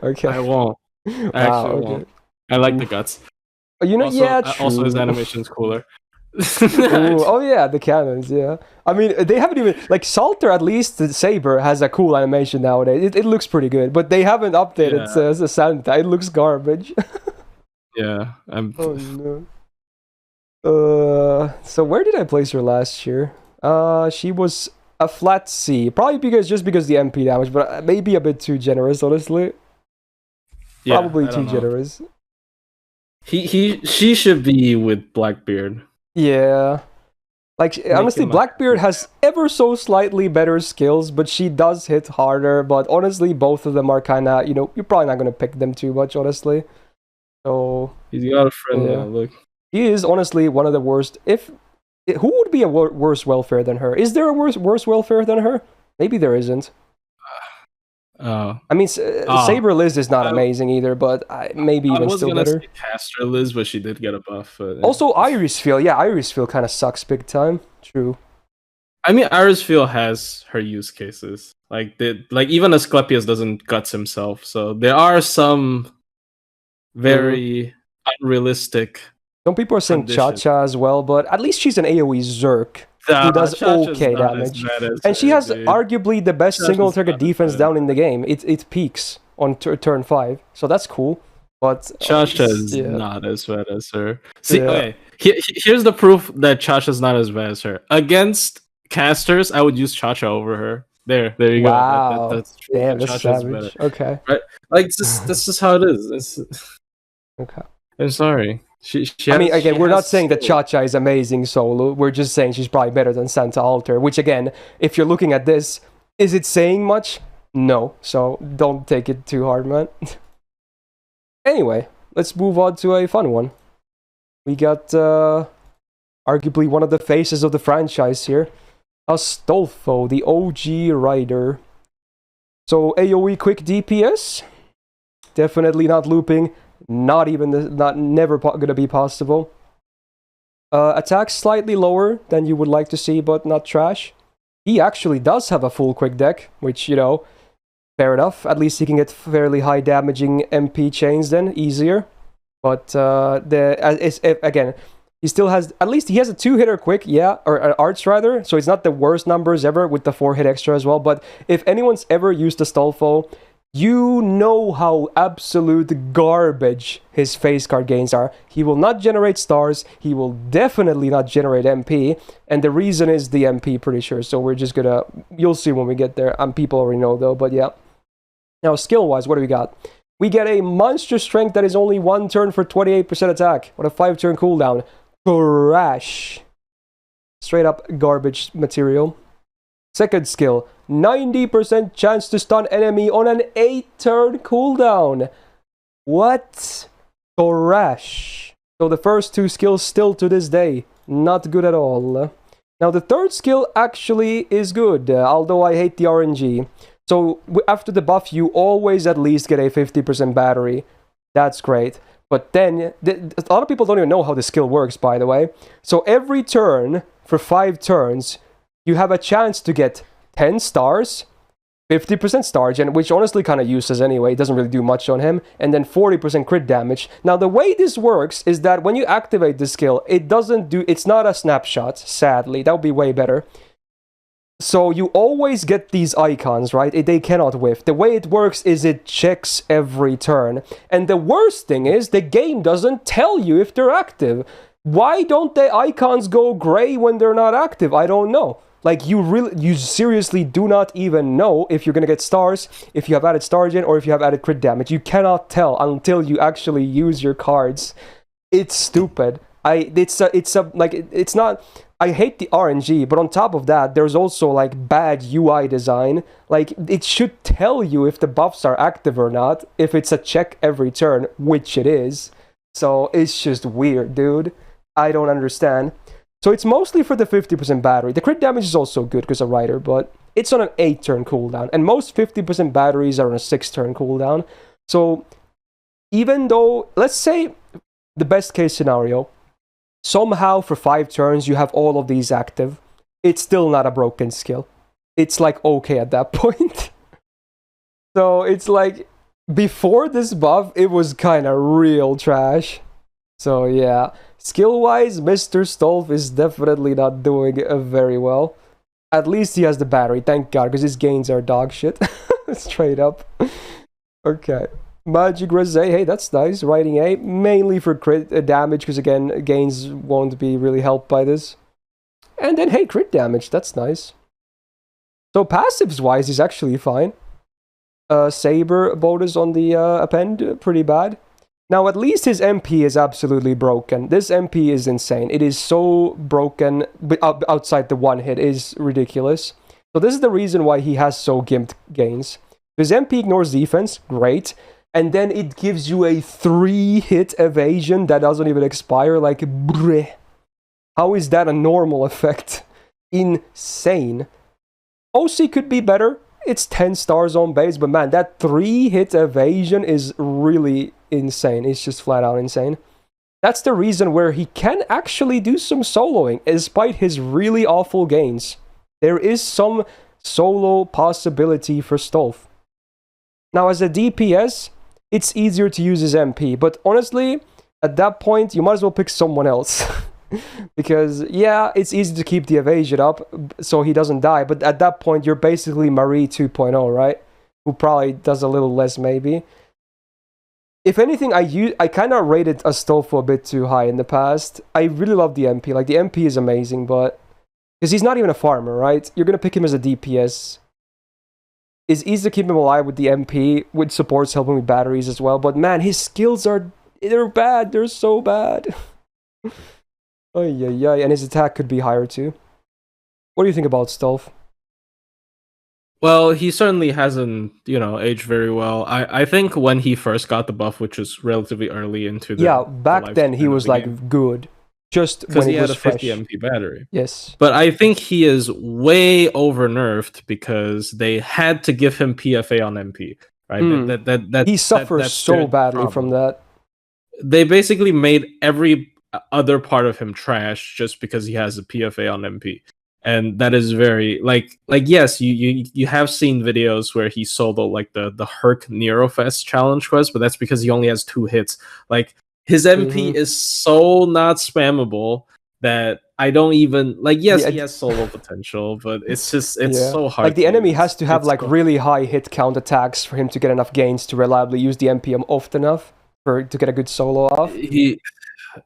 Okay. I won't. I actually won't. I like the guts. You know, also, yeah, true. Also, his animation's cooler. Ooh, oh yeah, the cannons, yeah. I mean, they haven't even... Like, Salter, at least, the Saber, has a cool animation nowadays. It looks pretty good, but they haven't updated the Santa. It looks garbage. Yeah. Oh, no. So where did I place her last year? She was a flat C. Probably just because the MP damage, but maybe a bit too generous, honestly. Yeah, probably too generous. She should be with Blackbeard. Yeah. Like, honestly, Blackbeard has ever so slightly better skills, but she does hit harder. But honestly, both of them are kind of, you know, you're probably not going to pick them too much, honestly. So... He's got a friend now, look. He is honestly one of the worst. Who would be a worse welfare than her? Is there a worse welfare than her? Maybe there isn't. I mean, Saber Liz is not amazing either, but maybe even still better. I was gonna say Castor Liz, but she did get a buff. Also, Irisfield. Yeah, Irisfield kind of sucks big time. True. I mean, Irisfield has her use cases. Like even Asclepius doesn't guts himself, so there are some very unrealistic. Some people are saying Cha-Cha as well, but at least she's an AoE Zerk who does okay damage. And she has arguably the best single target defense down in the game. It peaks on turn 5, so that's cool. But Cha-Cha is not as bad as her. See, okay, here's the proof that Cha-Cha's not as bad as her. Against casters, I would use Cha-Cha over her. There you go. Wow. That's true. Damn, that's savage. Okay. Right? Like, that's just how it is. Okay. I'm sorry. I mean, again, we're not saying that Cha-Cha is amazing solo. We're just saying she's probably better than Santa Alter, which, again, if you're looking at this, is it saying much? No. So don't take it too hard, man. Anyway, let's move on to a fun one. We got arguably one of the faces of the franchise here. Astolfo, the OG Rider. So AoE quick DPS. Definitely not looping. Never gonna be possible. Attack slightly lower than you would like to see, but not trash. He actually does have a full quick deck, which, you know, fair enough. At least he can get fairly high damaging MP chains then, easier. But again, he still has, at least he has a 2-hitter quick, yeah, or an arts rather, so it's not the worst numbers ever with the 4-hit extra as well. But if anyone's ever used Astolfo, you know how absolute garbage his face card gains are. He will not generate stars. He will definitely not generate MP. And the reason is the MP, pretty sure. So we're just gonna... You'll see when we get there. People already know, though, but yeah. Now, skill-wise, what do we got? We get a monster strength that is only 1 turn for 28% attack. What a 5-turn cooldown. Trash. Straight up garbage material. Second skill, 90% chance to stun enemy on an 8-turn cooldown. What? Trash. So the first 2 skills still to this day, not good at all. Now the third skill actually is good, although I hate the RNG. So after the buff, you always at least get a 50% battery. That's great. But then, a lot of people don't even know how the skill works, by the way. So every turn, for 5 turns, you have a chance to get 10 stars, 50% star gen, which honestly kind of useless anyway, it doesn't really do much on him, and then 40% crit damage. Now, the way this works is that when you activate the skill, it's not a snapshot, sadly. That would be way better. So you always get these icons, right? They cannot whiff. The way it works is it checks every turn. And the worst thing is the game doesn't tell you if they're active. Why don't the icons go gray when they're not active? I don't know. Like, you seriously do not even know if you're gonna get stars, if you have added star gen, or if you have added crit damage. You cannot tell until you actually use your cards. It's stupid. It's not... I hate the RNG, but on top of that, there's also, like, bad UI design. Like, it should tell you if the buffs are active or not, if it's a check every turn, which it is. So, it's just weird, dude. I don't understand. So, it's mostly for the 50% battery. The crit damage is also good because of Rider, but it's on an 8-turn cooldown. And most 50% batteries are on a 6-turn cooldown. So, even though, let's say, the best case scenario, somehow for 5 turns you have all of these active, it's still not a broken skill. It's like okay at that point. So it's like, before this buff, it was kind of real trash. So yeah, skill-wise, Mr. Stolf is definitely not doing very well. At least he has the battery, thank God, because his gains are dog shit. Straight up. Okay. Magic Rosé, hey, that's nice. Writing A, mainly for crit damage, because again, gains won't be really helped by this. And then, hey, crit damage, that's nice. So passives-wise, he's actually fine. Saber bonus on the append, pretty bad. Now, at least his MP is absolutely broken. This MP is insane. It is so broken, but outside the one hit is ridiculous. So this is the reason why he has so gimped gains. His MP ignores defense, great. And then it gives you a 3-hit evasion that doesn't even expire, like, bleh. How is that a normal effect? Insane. OC could be better. It's 10 stars on base, but man, that 3-hit evasion is really insane. It's just flat out insane. That's the reason where he can actually do some soloing, despite his really awful gains. There is some solo possibility for Stolf. Now, as a DPS, it's easier to use his MP, but honestly, at that point, you might as well pick someone else. Because, yeah, it's easy to keep the evasion up so he doesn't die, but at that point, you're basically Marie 2.0, right? Who probably does a little less, maybe. If anything, I kind of rated Astolfo a bit too high in the past. I really love the MP. Like, the MP is amazing, but... because he's not even a farmer, right? You're going to pick him as a DPS. It's easy to keep him alive with the MP, with supports helping with batteries as well. But man, his skills they're bad. They're so bad. And his attack could be higher too. What do you think about Stolf? Well, he certainly hasn't, aged very well. I think when he first got the buff, which was relatively early into the back then he was like game, good. Just when he was had a fresh. 50 MP battery. Yes. But I think he is way over nerfed because they had to give him PFA on MP. Right? He suffers so badly from that. They basically made every other part of him trash just because he has a PFA on MP. And that is very yes, you have seen videos where he solo like the Herc Neurofest challenge quest, but that's because he only has 2 hits. Like, his MP is so not spammable that I don't even he has solo potential, but it's so hard. Like, the enemy has to have really high hit count attacks for him to get enough gains to reliably use the MP often enough to get a good solo off.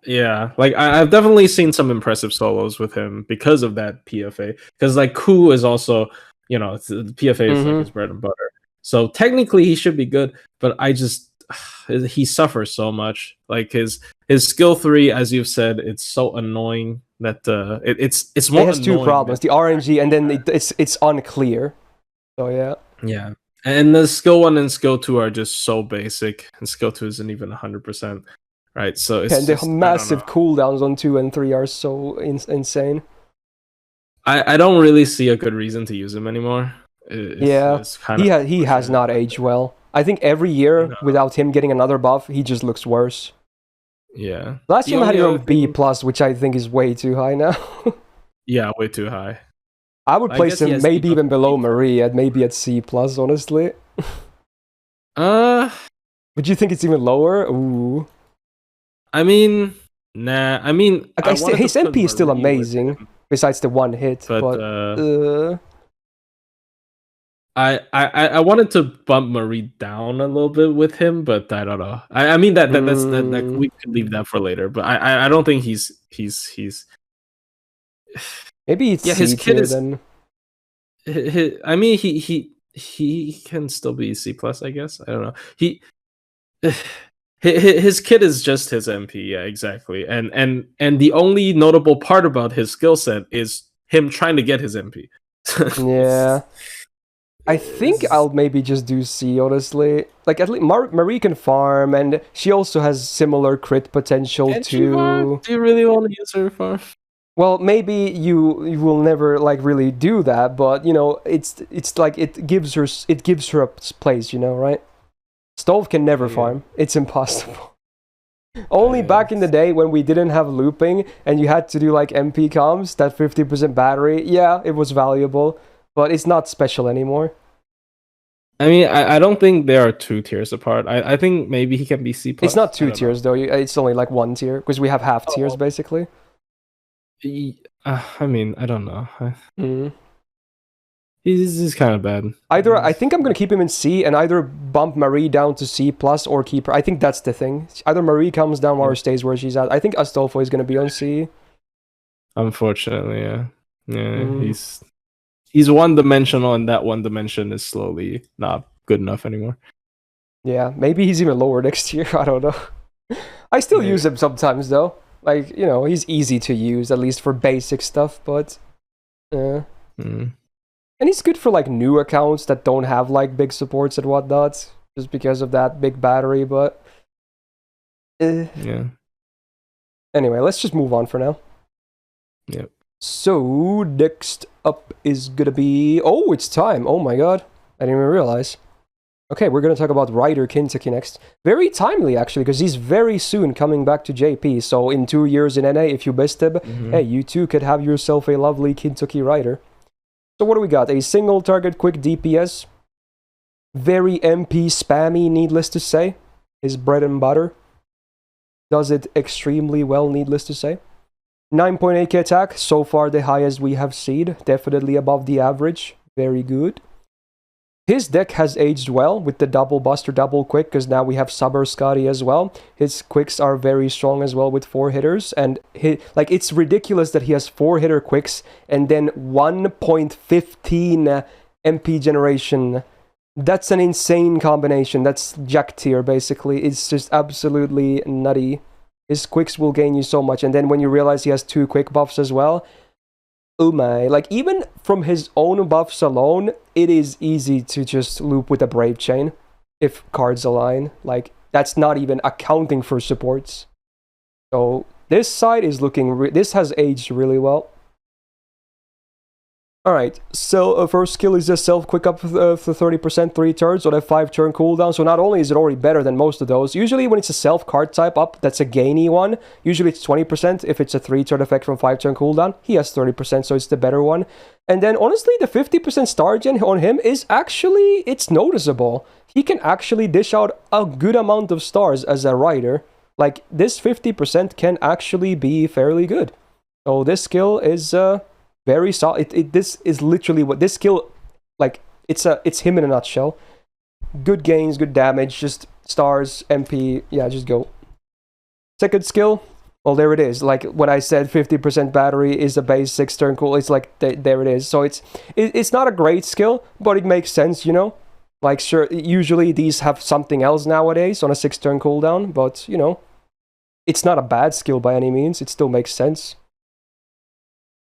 I've definitely seen some impressive solos with him because of that PFA. Because Ku is also, the PFA is like his bread and butter. So technically he should be good, but he suffers so much. Like his skill 3, as you've said, it's so annoying that it's more. It has 2 problems: the RNG, and then it's unclear. So yeah. And the skill 1 and skill 2 are just so basic, and skill 2 isn't even 100%. Right, so it's the massive cooldowns on 2 and 3 are so insane. I don't really see a good reason to use him anymore. He has not aged well. I think every year without him getting another buff, he just looks worse. Yeah. Last The time I had only it other on B+, thing, which I think is way too high now. yeah, way too high. I would I place guess he him has maybe debuff even below speed. Marie, and maybe at C+, honestly. Uh, Would you think it's even lower? Ooh. I mean, nah. I mean, Like, I wanted to his put MP is still Marie with amazing, him, besides the one hit, but but... I wanted to bump Marie down a little bit with him, but I don't know. I mean that we could leave that for later. But I don't think he's maybe it's yeah, C his kid tier is. then. I mean he can still be C plus, I guess. I don't know. His kid is just his MP, yeah, exactly. And the only notable part about his skill set is him trying to get his MP. Yeah. I think I'll maybe just do C, honestly. Like, at least Marie can farm, and she also has similar crit potential Can she farm? too. Do you really want to use her farm? Well, maybe you will never like really do that, but you know, it's like it gives her a place, you know, right? Stove can never Yeah. farm. It's impossible. Only Yeah. back in the day when we didn't have looping and you had to do like MP comms, that 50% battery, yeah, it was valuable, but it's not special anymore. I mean, I don't think there are two tiers apart. I think maybe he can be C plus. It's not two tiers though. It's only like one tier because we have half tiers basically. I mean, I don't know. Mm. He's kind of bad. Either I think I'm gonna keep him in C and either bump Marie down to C plus or keep her. I think that's the thing. Either Marie comes down or stays where she's at. I think Astolfo is gonna be on C. Unfortunately, yeah. He's one dimensional, and that one dimension is slowly not good enough anymore. Yeah, maybe he's even lower next year. I don't know. I still use him sometimes though. Like, you know, he's easy to use, at least for basic stuff, but and he's good for like new accounts that don't have like big supports and whatnot, just because of that big battery, but yeah. Anyway, let's just move on for now. Yep. So next up is gonna be it's time. Oh my god. I didn't even realize. Okay, we're gonna talk about Rider Kintoki next. Very timely actually, because he's very soon coming back to JP. So in 2 years in NA, if you missed him, hey, you too could have yourself a lovely Kintoki Rider. So what do we got? A single target quick DPS. Very MP spammy, needless to say. His bread and butter. Does it extremely well, needless to say. 9.8k attack, so far the highest we have seen. Definitely above the average. Very good. His deck has aged well with the double buster, double quick, because now we have Summer Scotty as well. His quicks are very strong as well with 4 hitters, and it's ridiculous that he has 4 hitter quicks and then 1.15 MP generation. That's an insane combination. That's Jack tier basically. It's just absolutely nutty. His quicks will gain you so much, and then when you realize he has 2 quick buffs as well, oh my, like even from his own buffs alone, it is easy to just loop with a Brave Chain if cards align. Like, that's not even accounting for supports. So this side is looking, this has aged really well. Alright, so first skill is a self-quick up for 30%, 3 turns on a 5-turn cooldown. So not only is it already better than most of those, usually when it's a self-card type up, that's a gainy one. Usually it's 20% if it's a 3-turn effect from 5-turn cooldown. He has 30%, so it's the better one. And then honestly, the 50% star gen on him is actually, it's noticeable. He can actually dish out a good amount of stars as a rider. Like, this 50% can actually be fairly good. So this skill is... very solid. This is literally what this skill, like, it's him in a nutshell. Good gains, good damage, just stars, MP, yeah, just go. Second skill, well, there it is. Like, when I said 50% battery is a base 6-turn cool, it's like, there it is. So it's not a great skill, but it makes sense, you know? Like, sure, usually these have something else nowadays on a 6-turn cooldown, but, you know, it's not a bad skill by any means. It still makes sense.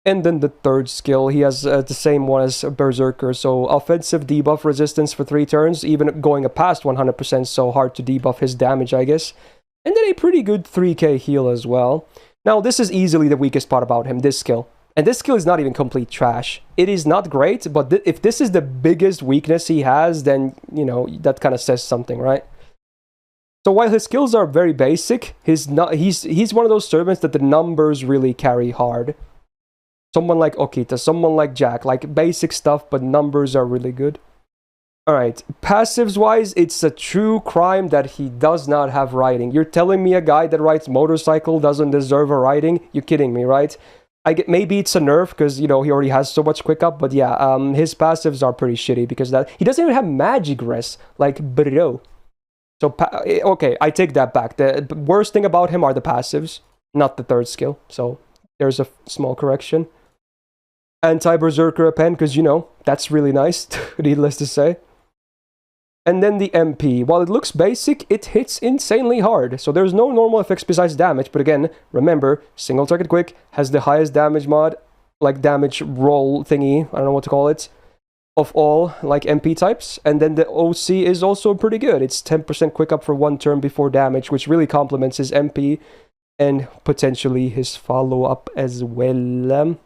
And then the third skill, he has the same one as Berserker, so offensive debuff resistance for 3 turns, even going past 100%, so hard to debuff his damage, I guess. And then a pretty good 3k heal as well. Now, this is easily the weakest part about him, this skill. And this skill is not even complete trash. It is not great, but if this is the biggest weakness he has, then, you know, that kind of says something, right? So while his skills are very basic, he's one of those servants that the numbers really carry hard. Someone like Okita, someone like Jack, like basic stuff, but numbers are really good. Alright, passives-wise, it's a true crime that he does not have riding. You're telling me a guy that rides motorcycle doesn't deserve a riding? You're kidding me, right? Maybe it's a nerf, because, he already has so much quick up, but yeah, his passives are pretty shitty, because that he doesn't even have magic res, like, bro. So, okay, I take that back. The worst thing about him are the passives, not the third skill, so there's a small correction. Anti-Berserker Pen, because, that's really nice, needless to say. And then the MP. While it looks basic, it hits insanely hard. So there's no normal effects besides damage. But again, remember, single target quick has the highest damage mod, like damage roll thingy, I don't know what to call it, of all like MP types. And then the OC is also pretty good. It's 10% quick up for 1 turn before damage, which really complements his MP and potentially his follow-up as well.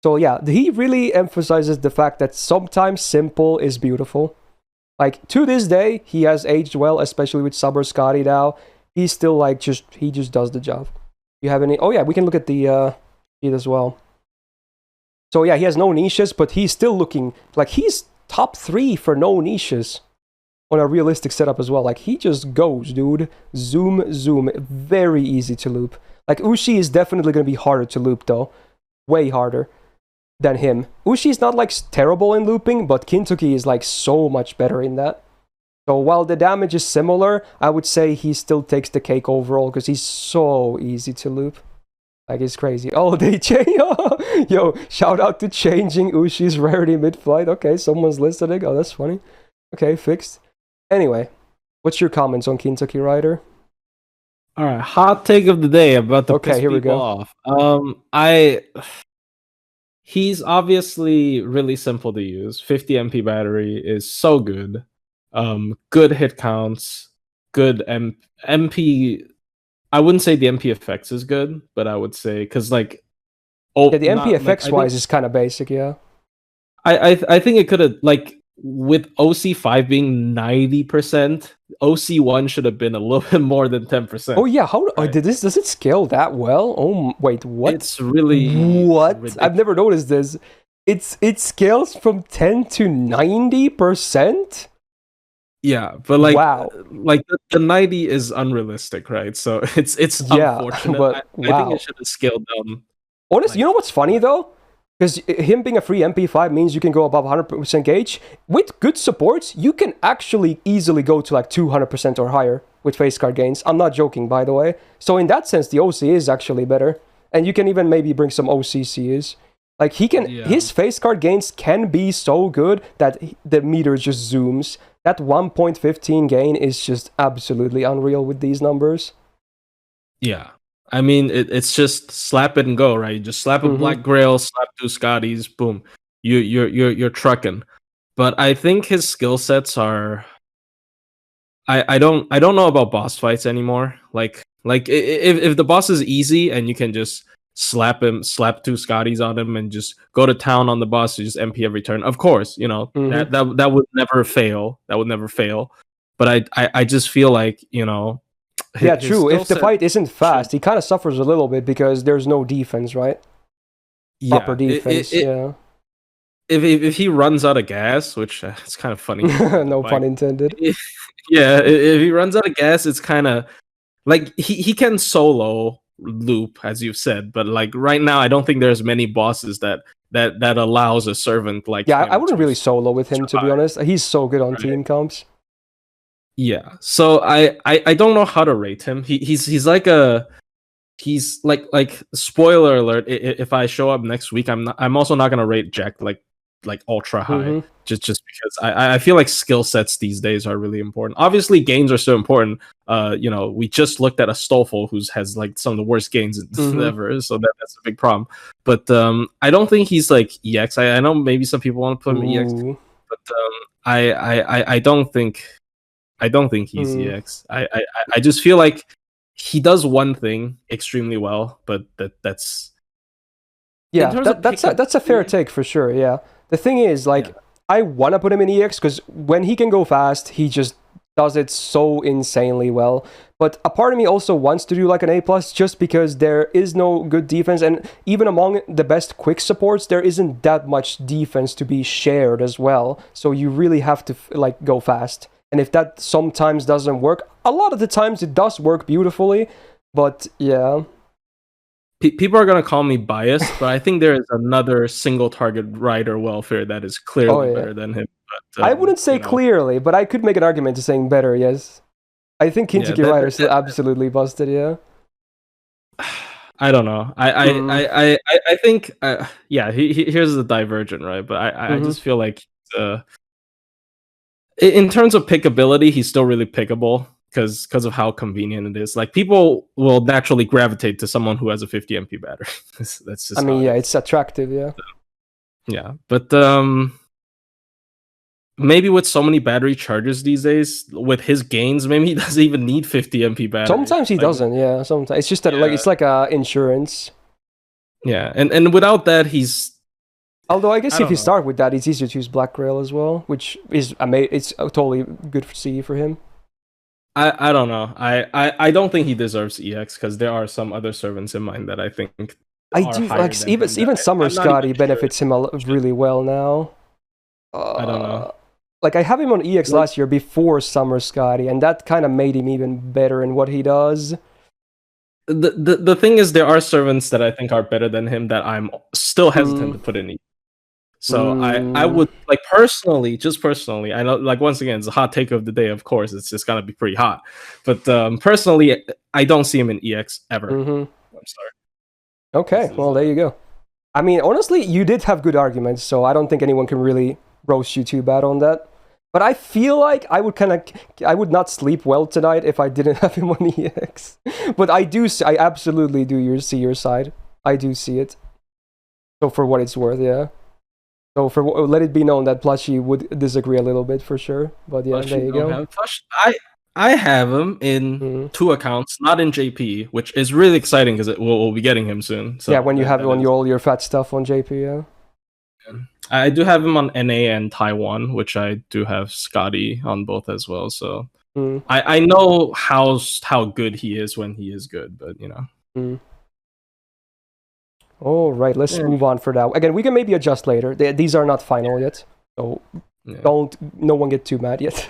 So yeah, he really emphasizes the fact that sometimes simple is beautiful. Like, to this day, he has aged well, especially with Summer Scotty now. He's still, like, he just does the job. You have any... Oh, yeah, we can look at the sheet as well. So, yeah, he has no niches, but he's still looking... Like, he's top 3 for no niches on a realistic setup as well. Like, he just goes, dude. Zoom, zoom. Very easy to loop. Like, Ushi is definitely going to be harder to loop, though. Way harder than him. Ushi's not like terrible in looping, but Kintoki is like so much better in that. So while the damage is similar, I would say he still takes the cake overall because he's so easy to loop. Like, it's crazy. Oh, they change. Yo, shout out to changing Ushi's rarity mid-flight. Okay, someone's listening. Oh, that's funny. Okay, fixed. Anyway, what's your comments on Kintoki Rider? All right, hot take of the day about the piss here we go. Off. He's obviously really simple to use. 50 MP battery is so good. Good hit counts, good MP. I wouldn't say the MP effects is good, but I would say because the MP effects wise is kind of basic, yeah. I think it could have with OC5 being 90%, OC1 should have been a little bit more than 10%. Oh yeah, does it scale that well? Oh wait, what? It's really what? Ridiculous. I've never noticed this. It scales from 10 to 90%? Yeah, but wow. The 90 is unrealistic, right? So it's unfortunate. But wow. I think it should have scaled down. Honestly, you know what's funny though? Because him being a free MP5 means you can go above 100% gauge. With good supports, you can actually easily go to like 200% or higher with face card gains. I'm not joking, by the way. So in that sense, the OC is actually better. And you can even maybe bring some OCCs. Like, his face card gains can be so good that the meter just zooms. That 1.15 gain is just absolutely unreal with these numbers. Yeah. I mean, it's just slap it and go, right? You just slap a Black Grail, slap 2 Scotties, boom. You're trucking. But I think his skill sets are. I don't know about boss fights anymore. Like if the boss is easy and you can just slap 2 Scotties on him and just go to town on the boss, you just MP every turn. Of course, that would never fail. That would never fail. But I just feel like yeah, true. If the fight isn't fast, he kind of suffers a little bit because there's no defense, right? Yeah, proper defense. Yeah. If he runs out of gas, which it's kind of funny. No pun intended. If he runs out of gas, it's kind of like he can solo loop, as you've said, but like right now, I don't think there's many bosses that allows a servant like. Yeah, I wouldn't really solo with him, to be honest. He's so good on team comps. Yeah, so I don't know how to rate him. He's like spoiler alert. If I show up next week, I'm also not gonna rate Jack like ultra high, just because I feel like skill sets these days are really important. Obviously, gains are so important. We just looked at Astolfo, who has like some of the worst gains ever, so that's a big problem. But I don't think he's like EX. I know maybe some people want to put him in EX, but I don't think. I don't think he's EX. I just feel like he does one thing extremely well, but that's that's a fair take for sure. Yeah, the thing is, I want to put him in EX because when he can go fast, he just does it so insanely well. But a part of me also wants to do like an A+, just because there is no good defense, and even among the best quick supports, there isn't that much defense to be shared as well. So you really have to like go fast. And if that sometimes doesn't work, a lot of the times it does work beautifully. But yeah. People are gonna call me biased, but I think there is another single target rider welfare that is clearly better than him. But, I wouldn't say clearly, but I could make an argument to saying better, yes. I think Kintoki Rider is still absolutely busted, yeah. I don't know. I think, here's the divergent, right? But I just feel like in terms of pickability, he's still really pickable because of how convenient it is. Like, people will naturally gravitate to someone who has a 50 MP battery. That's just. I mean, it's attractive, yeah. So, yeah, but maybe with so many battery charges these days, with his gains, maybe he doesn't even need 50 MP battery. Sometimes he doesn't, yeah. Sometimes it's just that it's like insurance. Yeah, and without that, he's. Although I guess if you start with that, it's easier to use Black Rail as well, which is it's totally good for C for him. I don't know. I don't think he deserves EX because there are some other servants in mind that I think. I do like even Summer Scotty benefits him really well now. I don't know. Like, I have him on EX last year before Summer Scotty, and that kind of made him even better in what he does. The thing is, there are servants that I think are better than him that I'm still hesitant to put in. So I would, like, just personally, I know, like, once again, it's a hot take of the day, of course, it's just gonna be pretty hot. But personally, I don't see him in EX ever. I'm sorry. Okay, well, there you go. I mean, honestly, you did have good arguments, so I don't think anyone can really roast you too bad on that. But I feel like I would not sleep well tonight if I didn't have him on EX. But I absolutely do see your side. I do see it. So for what it's worth, yeah. So let it be known that Plushie would disagree a little bit for sure. But yeah, there you go. I have him in 2 accounts, not in JP, which is really exciting because we'll be getting him soon. So yeah, when you have all your fat stuff on JP, yeah. I do have him on NA and Taiwan, which I do have Scotty on both as well. So I know how good he is when he is good, but you know. All right, let's move on for now. Again, we can maybe adjust later. These are not final yet, so no one get too mad yet.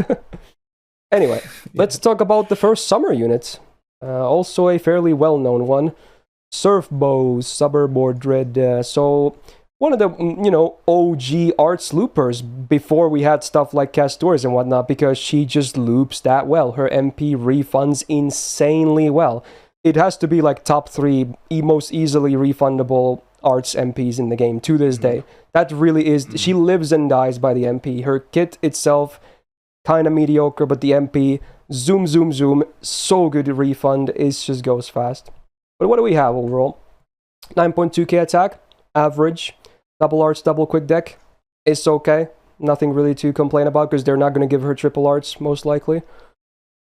Anyway, let's talk about the first summer unit. Also a fairly well-known one, Surf Bows, Summer Mordred. So one of the OG arts loopers before we had stuff like Castors and whatnot, because she just loops that well. Her MP refunds insanely well. It has to be like top 3 most easily refundable arts MPs in the game to this day. That really is. She lives and dies by the MP. Her kit itself, kind of mediocre, but the MP, zoom, so good refund. It just goes fast. But what do we have overall? 9.2k attack, average. Double arts, double quick deck. It's okay. Nothing really to complain about because they're not going to give her triple arts, most likely.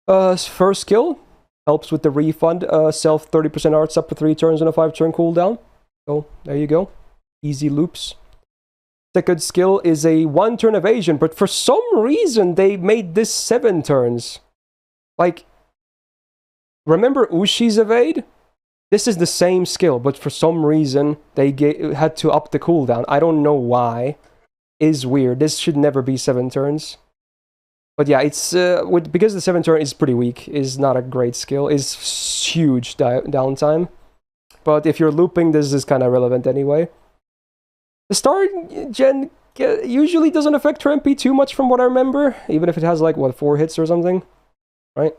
First skill. Helps with the refund. Self 30% arts up to 3 turns on a 5-turn cooldown. So, there you go. Easy loops. Second skill is a 1-turn evasion, but for some reason they made this 7 turns. Like, remember Ushi's evade? This is the same skill, but for some reason they had to up the cooldown. I don't know why. It's weird. This should never be 7 turns. But yeah, it's because the 7 turn is pretty weak, is not a great skill, is huge downtime. But if you're looping, this is kind of relevant anyway. The star gen usually doesn't affect her MP too much from what I remember, even if it has like, 4 hits or something, right?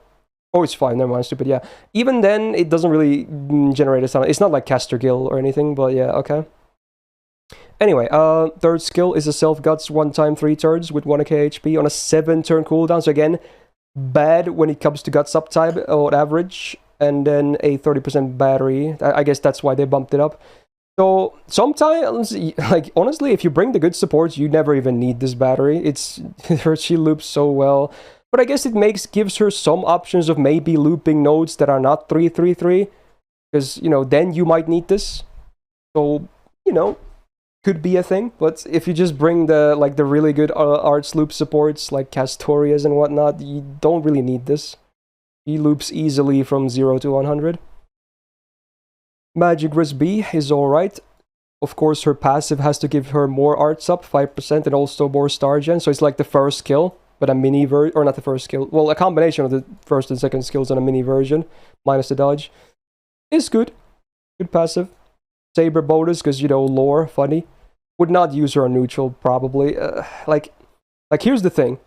Oh, it's 5, never mind, stupid, yeah. Even then, it doesn't really generate a sound. It's not like Caster Gill or anything, but yeah, okay. Anyway, third skill is a self-guts 1 time 3 turns with 1k HP on a 7-turn cooldown. So again, bad when it comes to guts uptime or average. And then a 30% battery. I guess that's why they bumped it up. So sometimes, like, honestly, if you bring the good supports, you never even need this battery. She loops so well. But I guess it gives her some options of maybe looping nodes that are not 3-3-3. Because, then you might need this. So, could be a thing, but if you just bring the really good arts loop supports like Castorias and whatnot, you don't really need this. He loops easily from 0 to 100. Magic Resist B is alright. Of course, her passive has to give her more arts up, 5%, and also more star gen, so it's like the first skill, but a mini version, or not the first skill, well, a combination of the first and second skills on a mini version, minus the dodge. Is good. Good passive. Saber bonus, because, lore, funny. Would not use her on neutral, probably. Like, here's the thing.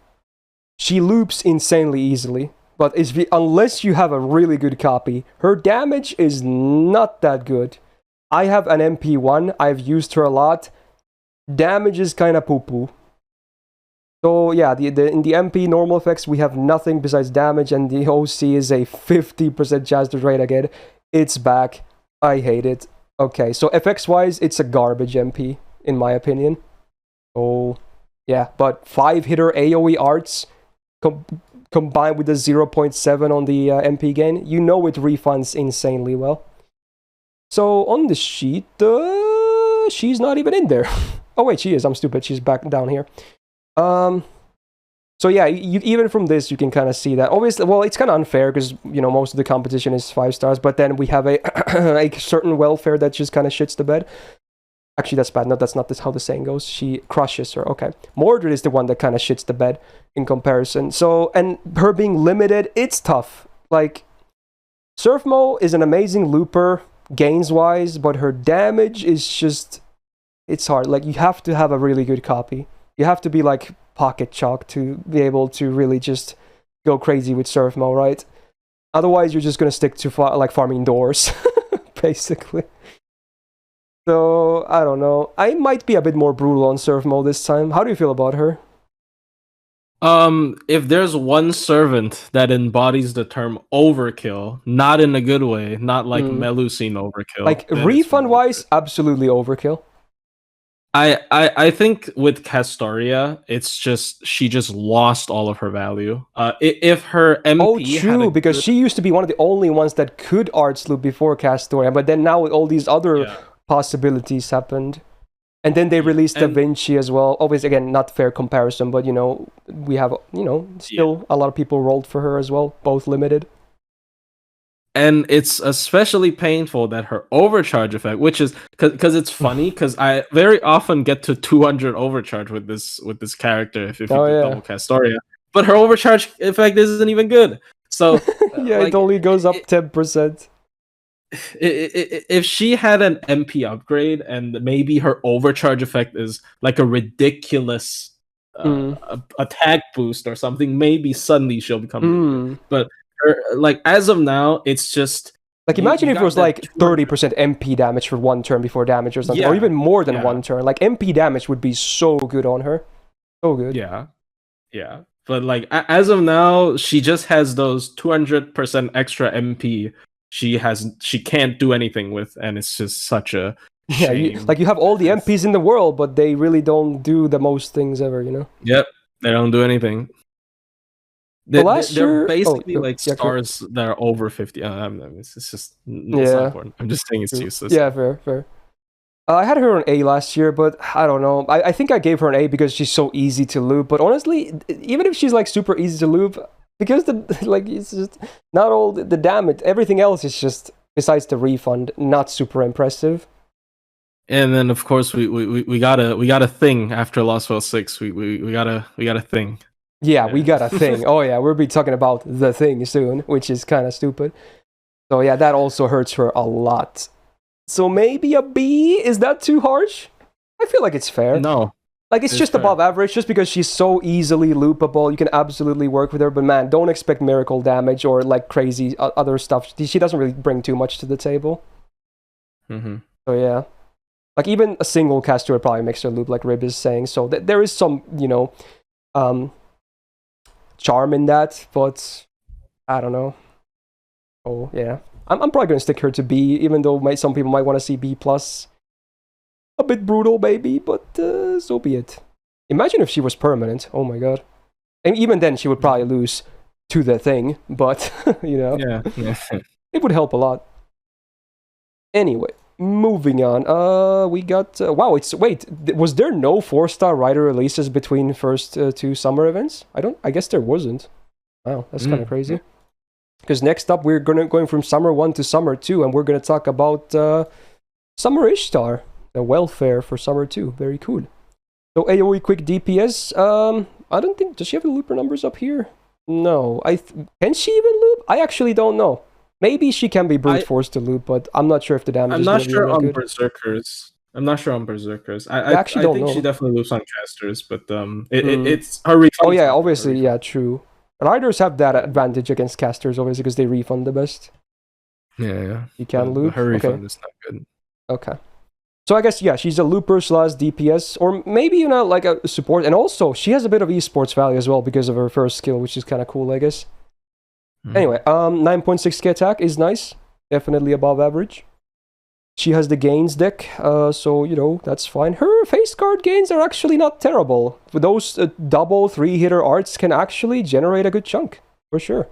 She loops insanely easily, but unless you have a really good copy, her damage is not that good. I have an MP1, I've used her a lot. Damage is kind of poo-poo. So yeah, in the MP normal effects, we have nothing besides damage, and the OC is a 50% chance to rate again. It's back. I hate it. Okay, so FX-wise, it's a garbage MP, in my opinion. Oh, yeah, but 5-hitter AoE arts combined with the 0.7 on the MP gain, it refunds insanely well. So on the sheet, she's not even in there. Oh wait, she is. I'm stupid. She's back down here. So yeah, even from this, you can kind of see that. Obviously, well, it's kind of unfair because, most of the competition is 5 stars, but then we have a certain welfare that just kind of shits the bed. Actually, that's bad. No, that's not how the saying goes. She crushes her. Okay. Mordred is the one that kind of shits the bed in comparison. So, and her being limited, it's tough. Like, Surfmo is an amazing looper, gains-wise, but her damage is just... It's hard. Like, you have to have a really good copy. You have to be, like, pocket chalk to be able to really just go crazy with Surfmo, right? Otherwise, you're just going to stick to, farming doors, basically. So, I don't know. I might be a bit more brutal on Surfmo this time. How do you feel about her? If there's one servant that embodies the term overkill, not in a good way, not like Melusine overkill. Like, refund-wise, absolutely overkill. I think with Castoria, it's just she just lost all of her value. If her MP because she used to be one of the only ones that could arts loop before Castoria, but then now all these other possibilities happened. And then they released Da Vinci as well. Always, again, not fair comparison, but, we have, still a lot of people rolled for her as well, both limited. And it's especially painful that her overcharge effect, which is, because it's funny, because I very often get to 200 overcharge with this character if you do double Castoria. But her overcharge effect isn't even good. So, it only goes up 10%. If she had an MP upgrade and maybe her overcharge effect is like a ridiculous attack boost or something, maybe suddenly she'll become really good. But her, as of now, it's just imagine if it was 30% MP damage for one turn before damage or something, or even more than one turn. MP damage would be so good on her, so good. Yeah. But as of now, she just has those 200% extra MP. She can't do anything with, and it's just such a shame. You have all the MPs in the world, but they really don't do the most things ever, Yep, they don't do anything. They're basically stars that are over 50. It's just not important. I'm just saying it's useless. Yeah, fair. I had her on A last year, but I don't know. I think I gave her an A because she's so easy to loop. But honestly, even if she's super easy to loop, because it's just not all the damage. Everything else is just, besides the refund, not super impressive. And then of course we got a thing after Lost World 6. We got a thing. Yeah, we got a thing. Oh yeah, we'll be talking about the thing soon, which is kind of stupid. So yeah, that also hurts her a lot. So maybe a B? Is that too harsh? I feel like it's fair. No. It's just fair. Above average, just because she's so easily loopable. You can absolutely work with her, but man, don't expect miracle damage or crazy other stuff. She doesn't really bring too much to the table. Mm-hmm. So yeah. Even a single caster would probably makes her loop, like Rib is saying. So there is some, charm in that, but I don't know. Oh yeah. I'm probably going to stick her to B, even though some people might want to see B+. A bit brutal, maybe, but so be it. Imagine if she was permanent. Oh my god. And even then, she would probably lose to the thing, but, Yeah. It would help a lot. Anyway, moving on. We got wow. Was there no 4-star rider releases between first two summer events? I guess there wasn't. Wow, that's kind of crazy. Because next up we're going from summer 1 to summer 2, and we're gonna talk about Summer Ishtar, the welfare for summer 2. Very cool. So AoE quick DPS. I don't think, does she have the looper numbers up here? No. Can she even loop? I actually don't know. Maybe she can be brute forced to loop, but I'm not sure if the damage is not sure on good. Berserkers. I'm not sure on Berserkers. I actually don't know. She definitely loops on casters, but it's her refund. Oh yeah, obviously, yeah, true. Riders have that advantage against casters, obviously, because they refund the best. Yeah. You can loop. Her refund is not good. Okay. So I guess, yeah, she's a looper / DPS, or maybe, you know, like a support. And also, she has a bit of esports value as well because of her first skill, which is kind of cool, I guess. Anyway, 9.6k attack is nice. Definitely above average. She has the gains deck, so, you know, that's fine. Her face card gains are actually not terrible. Those double 3-hitter arts can actually generate a good chunk, for sure.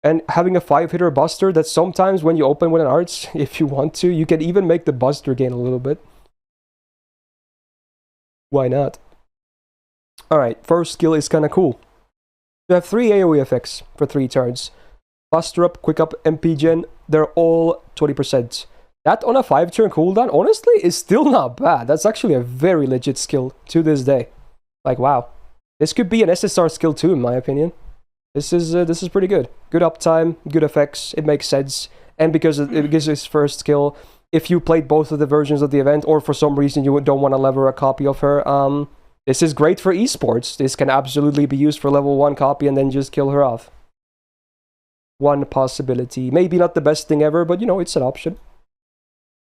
And having a 5-hitter buster, that sometimes when you open with an arts, if you want to, you can even make the buster gain a little bit. Why not? Alright, first skill is kind of cool. You have 3 AoE effects for 3 turns. Buster up, quick up, MP gen, they're all 20%. That on a 5-turn cooldown, honestly, is still not bad. That's actually a very legit skill to this day. Like, wow. This could be an SSR skill too, in my opinion. This is pretty good. Good uptime, good effects, it makes sense. And because it gives his first skill, if you played both of the versions of the event, or for some reason you don't want to level a copy of her, this is great for esports. This can absolutely be used for level 1 copy and then just kill her off. One possibility. Maybe not the best thing ever, but you know, it's an option.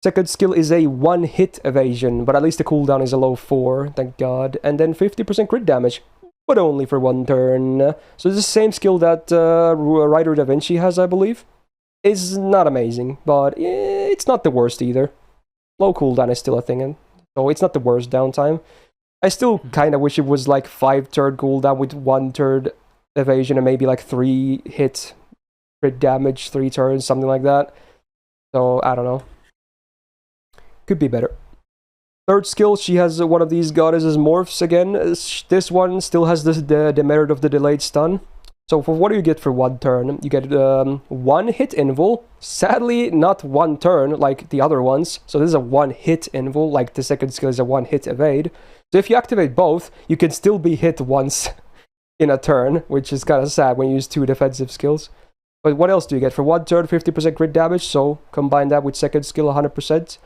Second skill is a 1-hit evasion, but at least the cooldown is a low 4, thank god. And then 50% crit damage, but only for 1 turn. So it's the same skill that Rider Da Vinci has, I believe. It's not amazing, but it's not the worst either. Low cooldown is still a thing, so it's not the worst downtime. I still kind of wish it was like 5-turn cooldown with 1-turn evasion and maybe like 3-hit crit damage, 3 turns, something like that. So, I don't know. Could be better. Third skill, she has one of these goddesses morphs again. This one still has the merit of the delayed stun. So for what do you get for 1 turn? You get 1-hit invul. Sadly, not 1 turn like the other ones. So this is a 1-hit invul, like the second skill is a 1-hit evade. So if you activate both, you can still be hit once in a turn, which is kind of sad when you use 2 defensive skills. But what else do you get? For 1 turn, 50% crit damage, so combine that with second skill, 100%.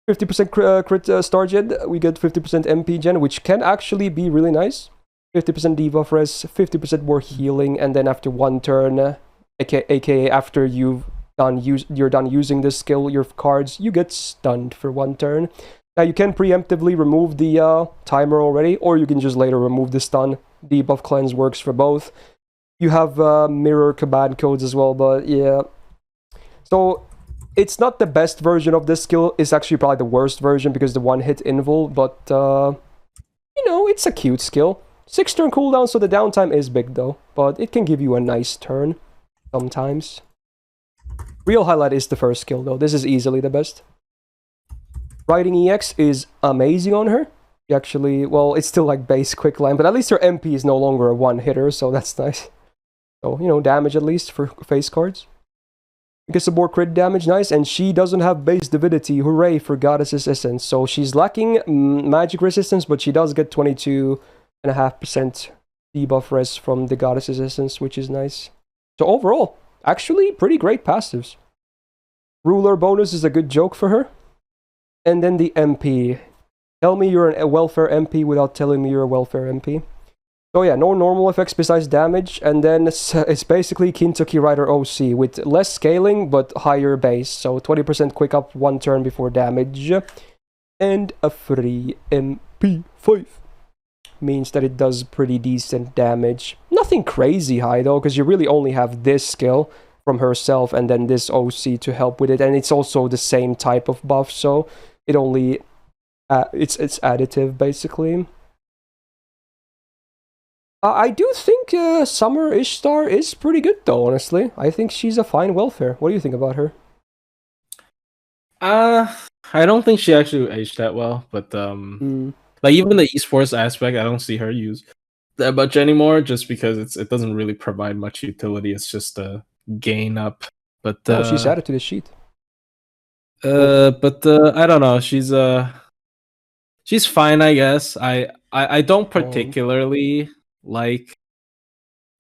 50% crit star gen, we get 50% MP gen, which can actually be really nice. 50% debuff res, 50% more healing, and then after 1 turn, aka after you're done using this skill, your cards, you get stunned for 1 turn. Now you can preemptively remove the timer already, or you can just later remove the stun. Debuff cleanse works for both. You have mirror command codes as well, but yeah. So it's not the best version of this skill. It's actually probably the worst version because the 1-hit invul, but you know, it's a cute skill. 6-turn cooldown, so the downtime is big though, but it can give you a nice turn sometimes. Real highlight is the first skill though. This is easily the best. Riding EX is amazing on her. She actually, well, it's still like base quickline, but at least her MP is no longer a 1-hitter, so that's nice. So, you know, damage at least for face cards. Gets some more crit damage, nice, and she doesn't have base divinity. Hooray for Goddess's Essence. So she's lacking magic resistance, but she does get 22.5% debuff res from the Goddess's Essence, which is nice. So overall, actually pretty great passives. Ruler bonus is a good joke for her. And then the MP. Tell me you're a welfare MP without telling me you're a welfare MP. So yeah, no normal effects besides damage, and then it's basically Kintoki Rider OC with less scaling but higher base, so 20% quick up 1 turn before damage, and a free MP5. Means that it does pretty decent damage. Nothing crazy high though, because you really only have this skill from herself and then this OC to help with it, and it's also the same type of buff, so it only... it's additive basically. I do think Summer Ishtar is pretty good though, honestly. I think she's a fine welfare. What do you think about her? I don't think she actually aged that well, but like even the esports aspect, I don't see her use that much anymore, just because it doesn't really provide much utility. It's just a gain up. But Oh, she's added to the sheet. but I don't know. She's fine, I guess. I don't particularly like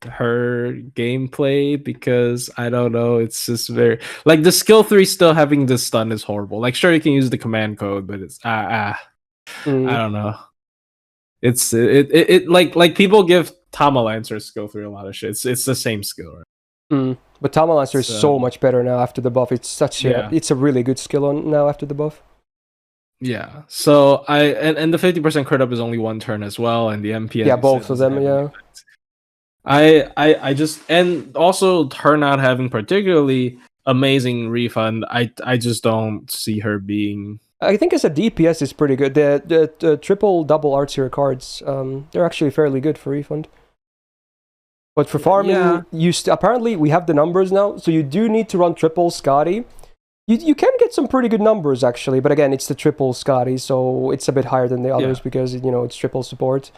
her gameplay because I don't know. It's just very like the skill 3 still having the stun is horrible. Like sure you can use the command code, but it's I don't know. It's it like people give Tamalancer skill 3 a lot of shit. It's the same skill, right? But Tamalancer is so much better now after the buff. It's such it's a really good skill on now after the buff. Yeah. So and the 50% crit up is only one turn as well, and the MP. Yeah, both of them. Yeah. I just and also her not having particularly amazing refund. I just don't see her being. I think as a DPS is pretty good. The triple double Artoria cards, they're actually fairly good for refund. But for farming, apparently we have the numbers now, so you do need to run triple Scotty. You can get some pretty good numbers actually, but again, it's the triple Scotty, so it's a bit higher than the others because it's triple support.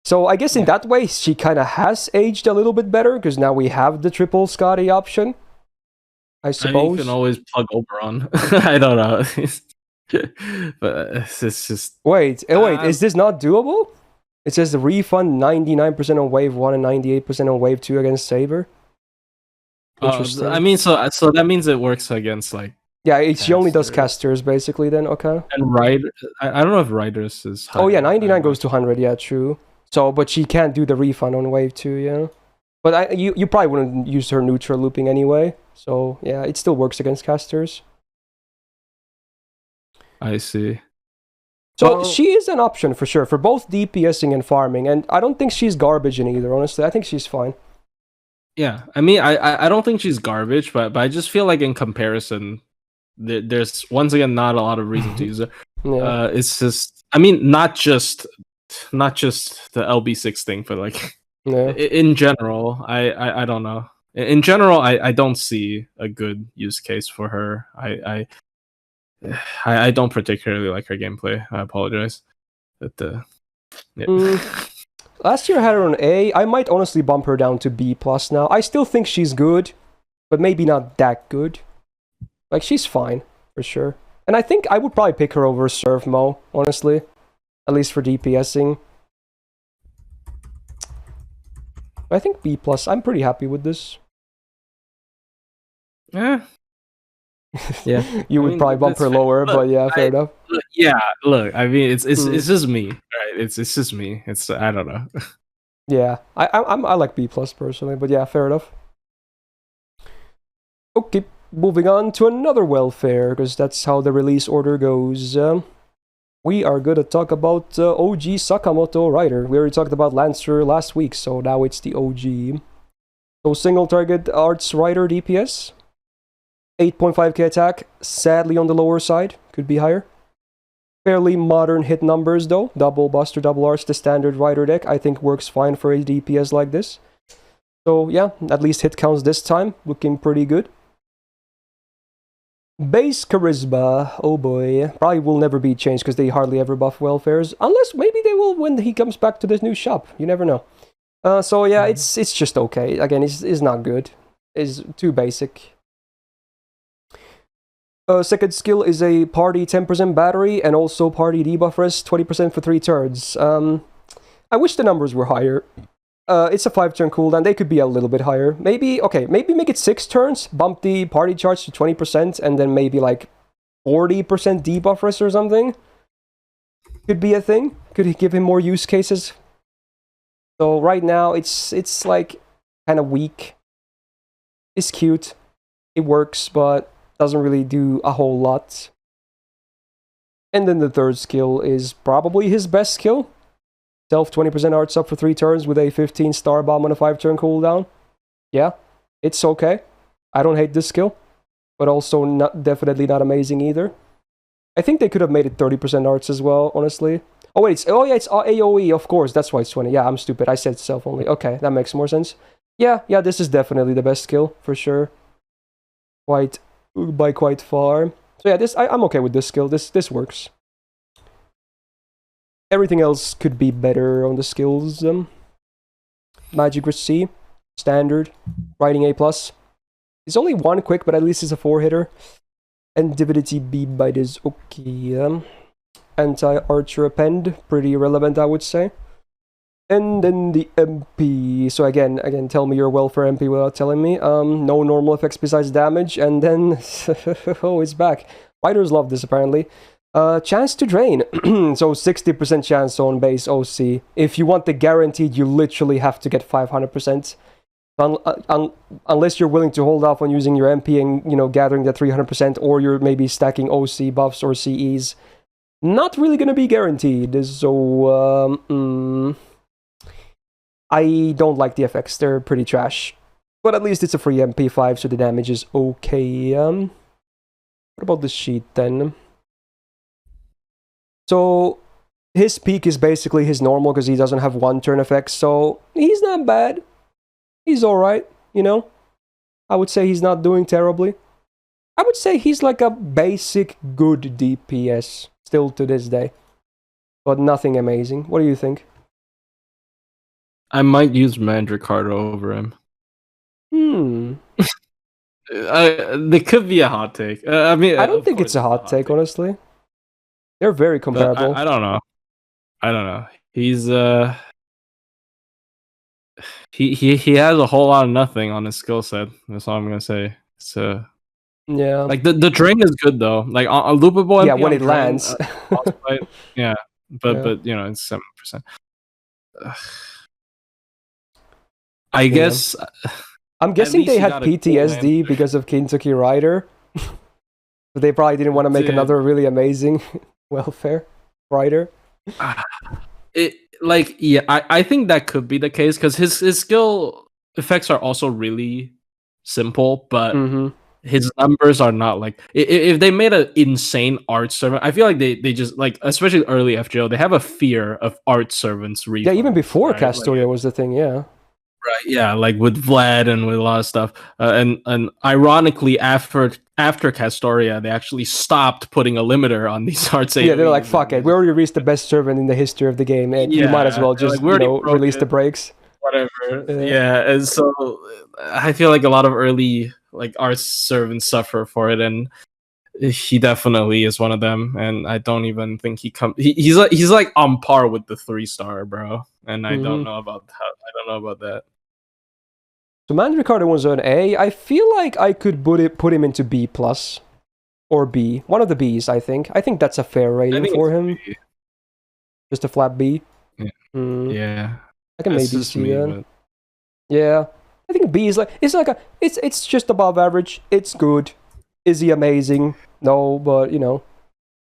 So I guess in that way, she kind of has aged a little bit better because now we have the triple Scotty option. I suppose you can always plug Oberon. I don't know, but it's just wait. Is this not doable? It says the refund 99% on wave 1 and 98% on wave 2 against Saber. Interesting. I mean, so that means it works against like. Yeah, she only does casters basically. Then okay. And Rider, I don't know if Riders is. Oh yeah, 99 goes to 100. Yeah, true. So, but she can't do the refund on wave 2. Yeah. But you probably wouldn't use her neutral looping anyway. So yeah, it still works against casters. I see. So she is an option for sure for both DPSing and farming, and I don't think she's garbage in either. Honestly, I think she's fine. Yeah, I mean, I don't think she's garbage, but I just feel like in comparison, there's once again not a lot of reason to use her. It's just, I mean, not just the LB6 thing, but like in general, I don't know. In general, I don't see a good use case for her. I don't particularly like her gameplay. I apologize. But last year I had her on A. I might honestly bump her down to B+ now. I still think she's good, but maybe not that good. Like, she's fine, for sure. And I think I would probably pick her over Surf Mo, honestly. At least for DPSing. But I think B+, I'm pretty happy with this. Yeah. You would probably bump her lower, but yeah, fair enough. Yeah, look, I mean, it's just me, right? It's just me. It's I don't know. Yeah, I like B+ personally, but yeah, fair enough. Okay, moving on to another welfare, because that's how the release order goes. We are going to talk about OG Sakamoto Rider. We already talked about Lancer last week, so now it's the OG. So single target Arts Rider DPS. 8.5k attack, sadly on the lower side, could be higher. Fairly modern hit numbers though, double Buster, double Arts, the standard Rider deck, I think works fine for a DPS like this. So yeah, at least hit counts this time, looking pretty good. Base Charisma, oh boy, probably will never be changed because they hardly ever buff welfares, unless maybe they will when he comes back to this new shop, you never know. So yeah, it's just okay, again, it's not good, it's too basic. Second skill is a party 10% battery and also party debuff rest 20% for 3 turns. I wish the numbers were higher. It's a 5-turn cooldown. They could be a little bit higher. Maybe make it 6 turns, bump the party charge to 20%, and then maybe like 40% debuff rest or something. Could be a thing. Could give him more use cases. So right now it's like kind of weak. It's cute. It works, but doesn't really do a whole lot. And then the third skill is probably his best skill. Self 20% arts up for 3 turns with a 15 star bomb on a 5-turn cooldown. Yeah, it's okay. I don't hate this skill, but also definitely not amazing either. I think they could have made it 30% arts as well, honestly. Oh wait, it's AoE, of course, that's why it's 20. Yeah, I'm stupid, I said self only. Okay, that makes more sense. Yeah, this is definitely the best skill, for sure. By quite far. So yeah, I'm okay with this skill. This works. Everything else could be better on the skills. Magic Wrist C, standard, riding A+. It's only 1 quick, but at least it's a 4-hitter. And Divinity B Bite is okay. Anti-Archer Append, pretty irrelevant, I would say. And then the MP. So again, tell me your welfare MP without telling me. No normal effects besides damage, and then oh, it's back. Fighters love this apparently. Chance to drain. So 60% chance on base OC. If you want the guaranteed, you literally have to get 500%. Unless you're willing to hold off on using your MP and gathering the 300%, or you're maybe stacking OC buffs or CEs. Not really gonna be guaranteed. So I don't like the effects. They're pretty trash. But at least it's a free MP5, so the damage is okay. What about the sheet then? So his peak is basically his normal because he doesn't have 1 turn effects, so he's not bad. He's alright, I would say he's not doing terribly. I would say he's like a basic good DPS still to this day. But nothing amazing. What do you think? I might use Mandricardo over him. There could be a hot take. I don't think it's a hot take, honestly. They're very comparable. I don't know. He's he has a whole lot of nothing on his skill set. That's all I'm gonna say. So yeah, like the drain is good though. Like a loopable. Yeah, when it lands. Yeah, but it's 7%. I guess. I'm guessing they had PTSD because of Kintoki Rider. But they probably didn't want to make another really amazing welfare rider. I think that could be the case because his skill effects are also really simple, but his numbers are not like if they made an insane art servant. I feel like they just like, especially early FGO, they have a fear of art servants. Yeah, even before Castoria was the thing. Yeah. Right, yeah, like with Vlad and with a lot of stuff, and ironically, after Castoria, they actually stopped putting a limiter on these arts. Yeah, they're like, fuck it, we already reached the best servant in the history of the game, and you might as well just release the brakes. Whatever. Yeah, and so I feel like a lot of early like art servants suffer for it, and he definitely is one of them. And I don't even think he's like on par with the 3-star, bro. And I don't know about that. So Mandricardo was an A. I feel like I could put him into B+, or B. One of the Bs, I think. I think that's a fair rating for him. B. Just a flat B? Yeah. Yeah. I can maybe see that. Yeah. I think B is like... It's just above average. It's good. Is he amazing? No, but,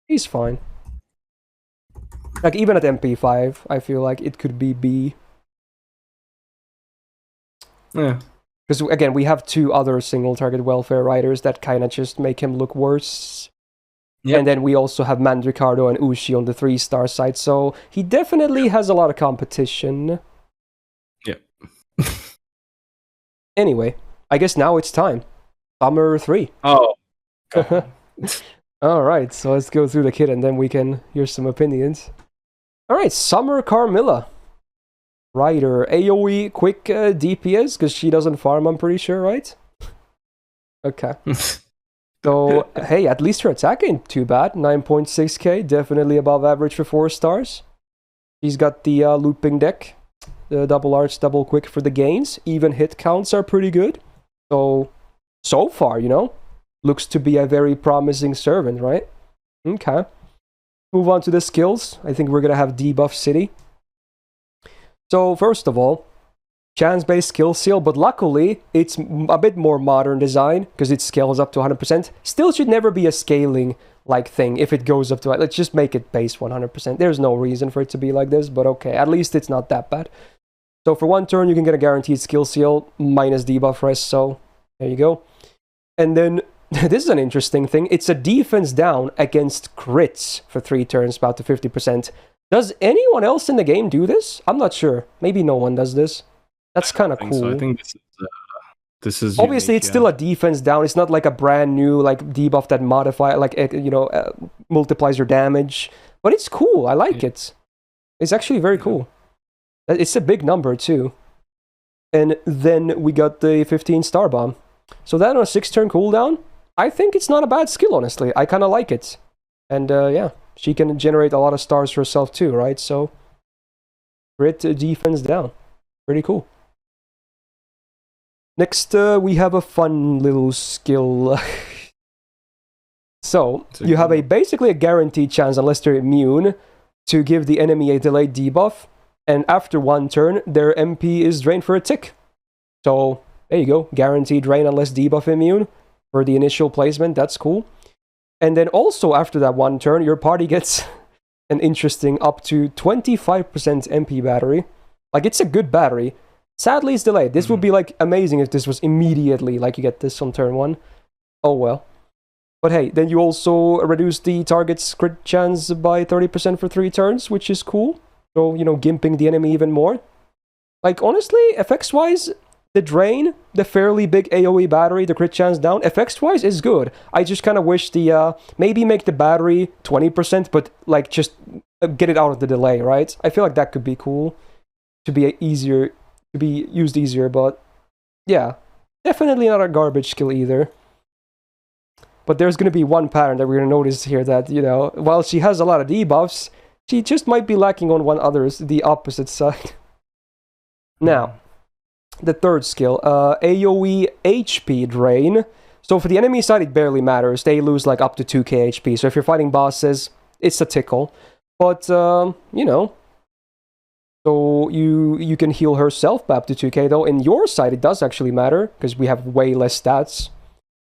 he's fine. Like, even at MP5, I feel like it could be B. Yeah. Because, again, we have 2 other single-target welfare riders that kind of just make him look worse. Yep. And then we also have Mandricardo and Ushi on the 3-star side, so he definitely has a lot of competition. Yep. Anyway, I guess now it's time. Summer 3. Oh. Alright, so let's go through the kit and then we can hear some opinions. Alright, Summer Carmilla. Rider, AoE quick DPS, because she doesn't farm, I'm pretty sure, right? Okay. So, hey, at least her attack ain't too bad. 9.6k, definitely above average for 4 stars. She's got the looping deck. The double arch, double quick for the gains. Even hit counts are pretty good. So far, looks to be a very promising servant, right? Okay. Move on to the skills. I think we're going to have debuff City. So, first of all, chance-based skill seal, but luckily, it's a bit more modern design, because it scales up to 100%. Still should never be a scaling-like thing if it goes up to... Let's just make it base 100%. There's no reason for it to be like this, but okay, at least it's not that bad. So, for 1 turn, you can get a guaranteed skill seal, minus debuff rest, so there you go. And then, this is an interesting thing. It's a defense down against crits for 3 turns, about to 50%. Does anyone else in the game do this? I'm not sure. Maybe no one does this. That's kind of cool. So. I think this is This is obviously unique, it's still yeah. a defense down. It's not like a brand new like debuff that multiplies your damage. But it's cool. I like it. It's actually very cool. It's a big number too. And then we got the 15 Star Bomb. So that on a 6-turn cooldown, I think it's not a bad skill, honestly. I kind of like it. And yeah, she can generate a lot of stars herself too, right? So, crit defense down. Pretty cool. Next, we have a fun little skill. So, you have basically a guaranteed chance, unless they're immune, to give the enemy a delayed debuff. And after 1 turn, their MP is drained for a tick. So, there you go. Guaranteed drain unless debuff immune for the initial placement. That's cool. And then also after that 1 turn, your party gets an interesting up to 25% MP battery. Like, it's a good battery. Sadly, it's delayed. This would be, like, amazing if this was immediately, like, you get this on turn 1. Oh, well. But hey, then you also reduce the target's crit chance by 30% for 3 turns, which is cool. So, gimping the enemy even more. Like, honestly, effects-wise, the drain, the fairly big AoE battery, the crit chance down, effects-wise is good. I just kind of wish the, maybe make the battery 20%, but, like, just get it out of the delay, right? I feel like that could be cool to be used easier, but yeah, definitely not a garbage skill either. But there's going to be one pattern that we're going to notice here that, while she has a lot of debuffs, she just might be lacking on the opposite side. Now, the third skill, AoE HP drain. So for the enemy side, it barely matters. They lose like up to 2k HP. So if you're fighting bosses, it's a tickle. But, so you can heal herself by up to 2k, though. In your side, it does actually matter, because we have way less stats.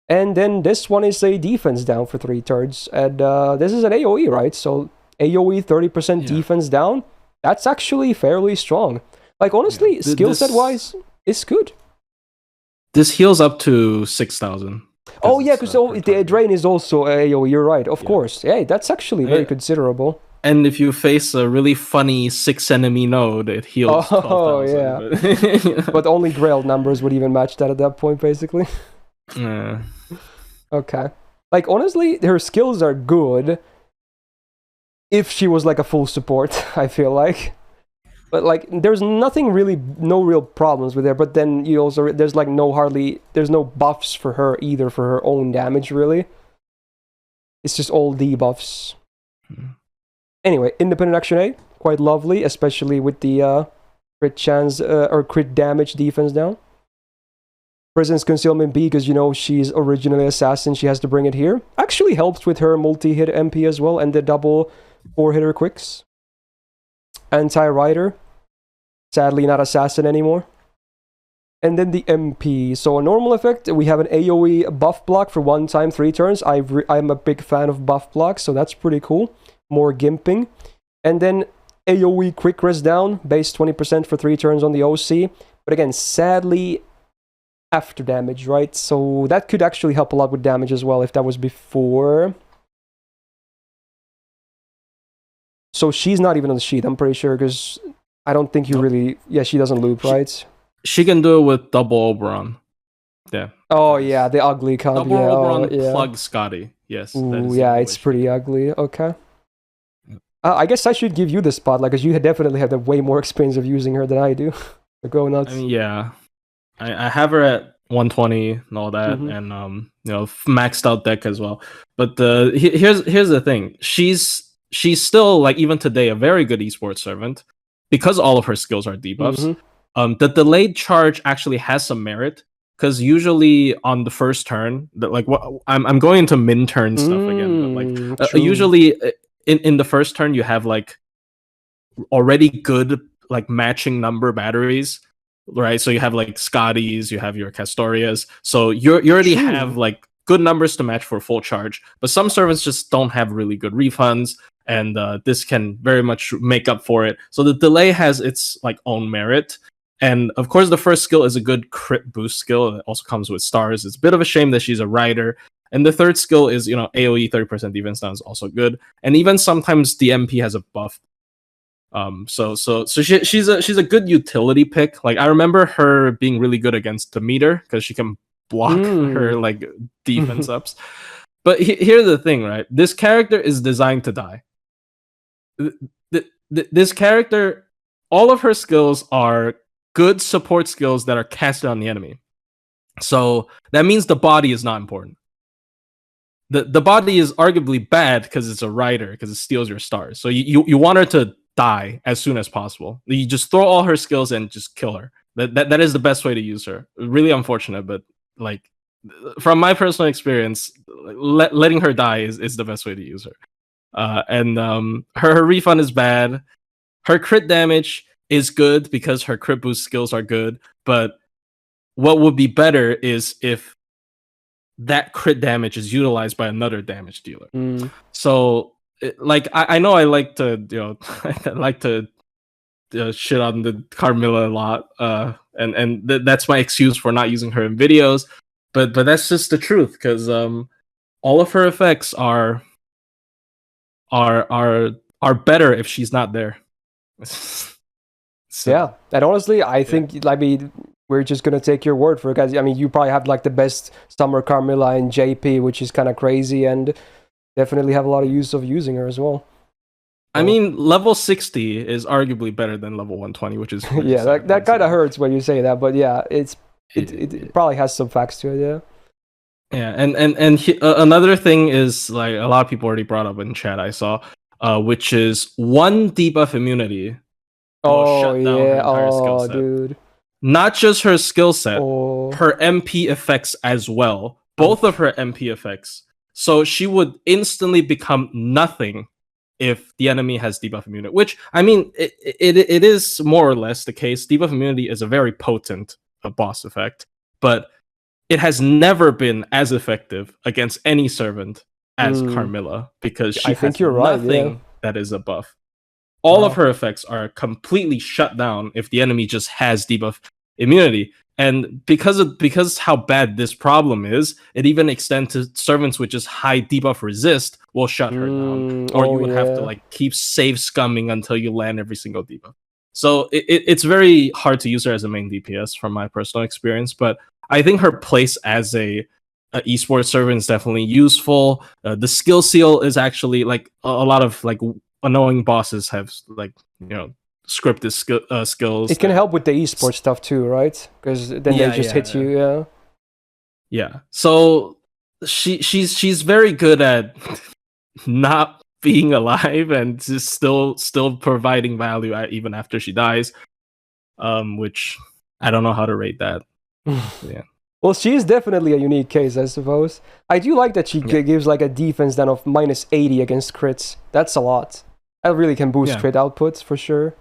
And then this one is a defense down for 3 turns. And this is an AoE, right? So AoE 30% defense down, that's actually fairly strong. Like, honestly, skill set wise, it's good. This heals up to 6,000. Oh, yeah, because the drain is also AoE, you're right, of course. Yeah, that's actually very considerable. And if you face a really funny 6 enemy node, it heals 12,000. Oh, yeah. But only Grail numbers would even match that at that point, basically. Yeah. Okay. Like, honestly, her skills are good if she was like a full support, I feel like. But like, there's no real problems with her. But then there's no buffs for her either for her own damage, really. It's just all debuffs. Anyway, independent action A, quite lovely, especially with the crit chance or crit damage defense down. Presence concealment B, because she's originally assassin, she has to bring it here. Actually helps with her multi-hit MP as well, and the double 4-hitter quicks. Anti-rider, sadly not assassin anymore. And then the MP. So a normal effect, we have an AoE buff block for 1 time 3 turns. I'm a big fan of buff blocks, so that's pretty cool. More gimping. And then AoE quick rest down, base 20% for 3 turns on the OC. But again, sadly, after damage, right? So that could actually help a lot with damage as well if that was before. So she's not even on the sheet, I'm pretty sure, because I don't think you really... Yeah, she doesn't loop, right? She can do it with double Oberon. Yeah. Oh, yeah, the ugly comp. Double Oberon plug Scotty. Yes. Ooh, yeah, it's pretty ugly. Okay. I guess I should give you the spotlight, because you definitely have the way more experience of using her than I do. Go nuts. I mean, yeah. I have her at 120 and all that, and maxed out deck as well. But here's the thing: she's still, like, even today, a very good esports servant because all of her skills are debuffs. The delayed charge actually has some merit, because usually on the first turn, I'm going into min turn stuff again. But usually in the first turn you have like already good like matching number batteries. Right, so you have like Scotties, you have your Castorias, so you already have like good numbers to match for full charge. But some servants just don't have really good refunds, and this can very much make up for it. So the delay has its like own merit, and of course the first skill is a good crit boost skill. It also comes with stars. It's a bit of a shame that she's a rider. And the third skill is AoE 30% defense down is also good, and even sometimes the MP has a buff. She's a good utility pick. Like I remember her being really good against Demeter because she can block her like defense ups. But here's the thing, right? This character is designed to die. This character, all of her skills are good support skills that are casted on the enemy. So that means the body is not important. The body is arguably bad because it's a rider, because it steals your stars. So you want her to die as soon as possible. You just throw all her skills and just kill her. That is the best way to use her. Really unfortunate, but like from my personal experience, letting her die is the best way to use her. Her refund is bad. Her crit damage is good because her crit boost skills are good, but what would be better is if that crit damage is utilized by another damage dealer. So, I know I like to, I like to shit on the Carmilla a lot, and that's my excuse for not using her in videos. But that's just the truth, because all of her effects are better if she's not there. So, yeah, and honestly, I think we're just gonna take your word for it, guys. I mean, you probably have like the best Summer Carmilla in JP, which is kind of crazy, and definitely have a lot of use of using her as well. I mean, level 60 is arguably better than level 120, which is yeah, that kind of hurts when you say that, but yeah, it probably has some facts to it. Yeah. Yeah, and another thing is, like, a lot of people already brought up in chat, I saw, which is 1 debuff immunity. Oh yeah, dude. Not just her skill set, her MP effects as well. Both of her MP effects. So she would instantly become nothing if the enemy has debuff immunity. Which, I mean, it is more or less the case. Debuff immunity is a very potent boss effect, but it has never been as effective against any servant as Carmilla, because she has nothing that is a buff. All of her effects are completely shut down if the enemy just has debuff immunity. And because how bad this problem is, it even extends to servants with just high debuff resist will shut her down. Or you would have to like keep save scumming until you land every single debuff. So it's very hard to use her as a main DPS from my personal experience, but I think her place as a esports servant is definitely useful. The skill seal is actually like a lot of like annoying bosses have, like, scripted skills. It can help with the esports stuff too, right? Because then they just hit you. Yeah. So she's very good at not being alive and just still providing value even after she dies. Which I don't know how to rate that. Yeah. Well, she is definitely a unique case, I suppose. I do like that she gives like a defense then of -80 against crits. That's a lot. That really can boost crit outputs for sure.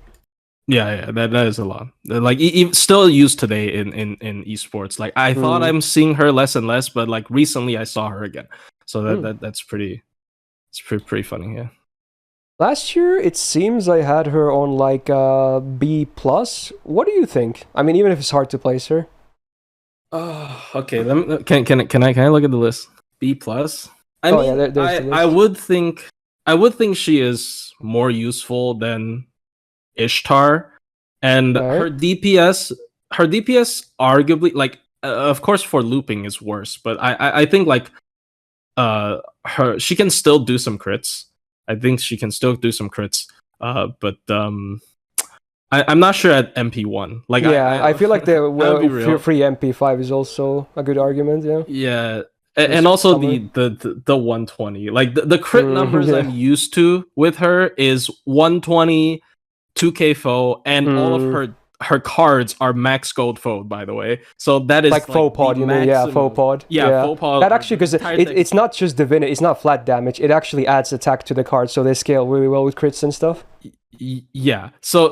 Yeah, that is a lot. Like, still used today in esports. Like, I thought I'm seeing her less and less, but like recently I saw her again. So that's pretty. It's pretty funny. Yeah. Last year, it seems I had her on like B+. What do you think? I mean, even if it's hard to place her. Oh, okay. Can I look at the list? B+. I would think she is more useful than Ishtar, and her DPS arguably, like, of course for looping is worse, but I think like she can still do some crits. I think she can still do some crits, but I'm not sure at MP1. Like, I feel like the free MP5 is also a good argument. Yeah, and also the 120. Like the crit numbers I'm used to with her is 120, 2k foe, and all of her cards are max gold foe, by the way. So that is like faux pod, you mean? Yeah, faux pod. Yeah, faux pod. That actually, because it's not just divinity, it's not flat damage. It actually adds attack to the card, so they scale really well with crits and stuff. Yeah. So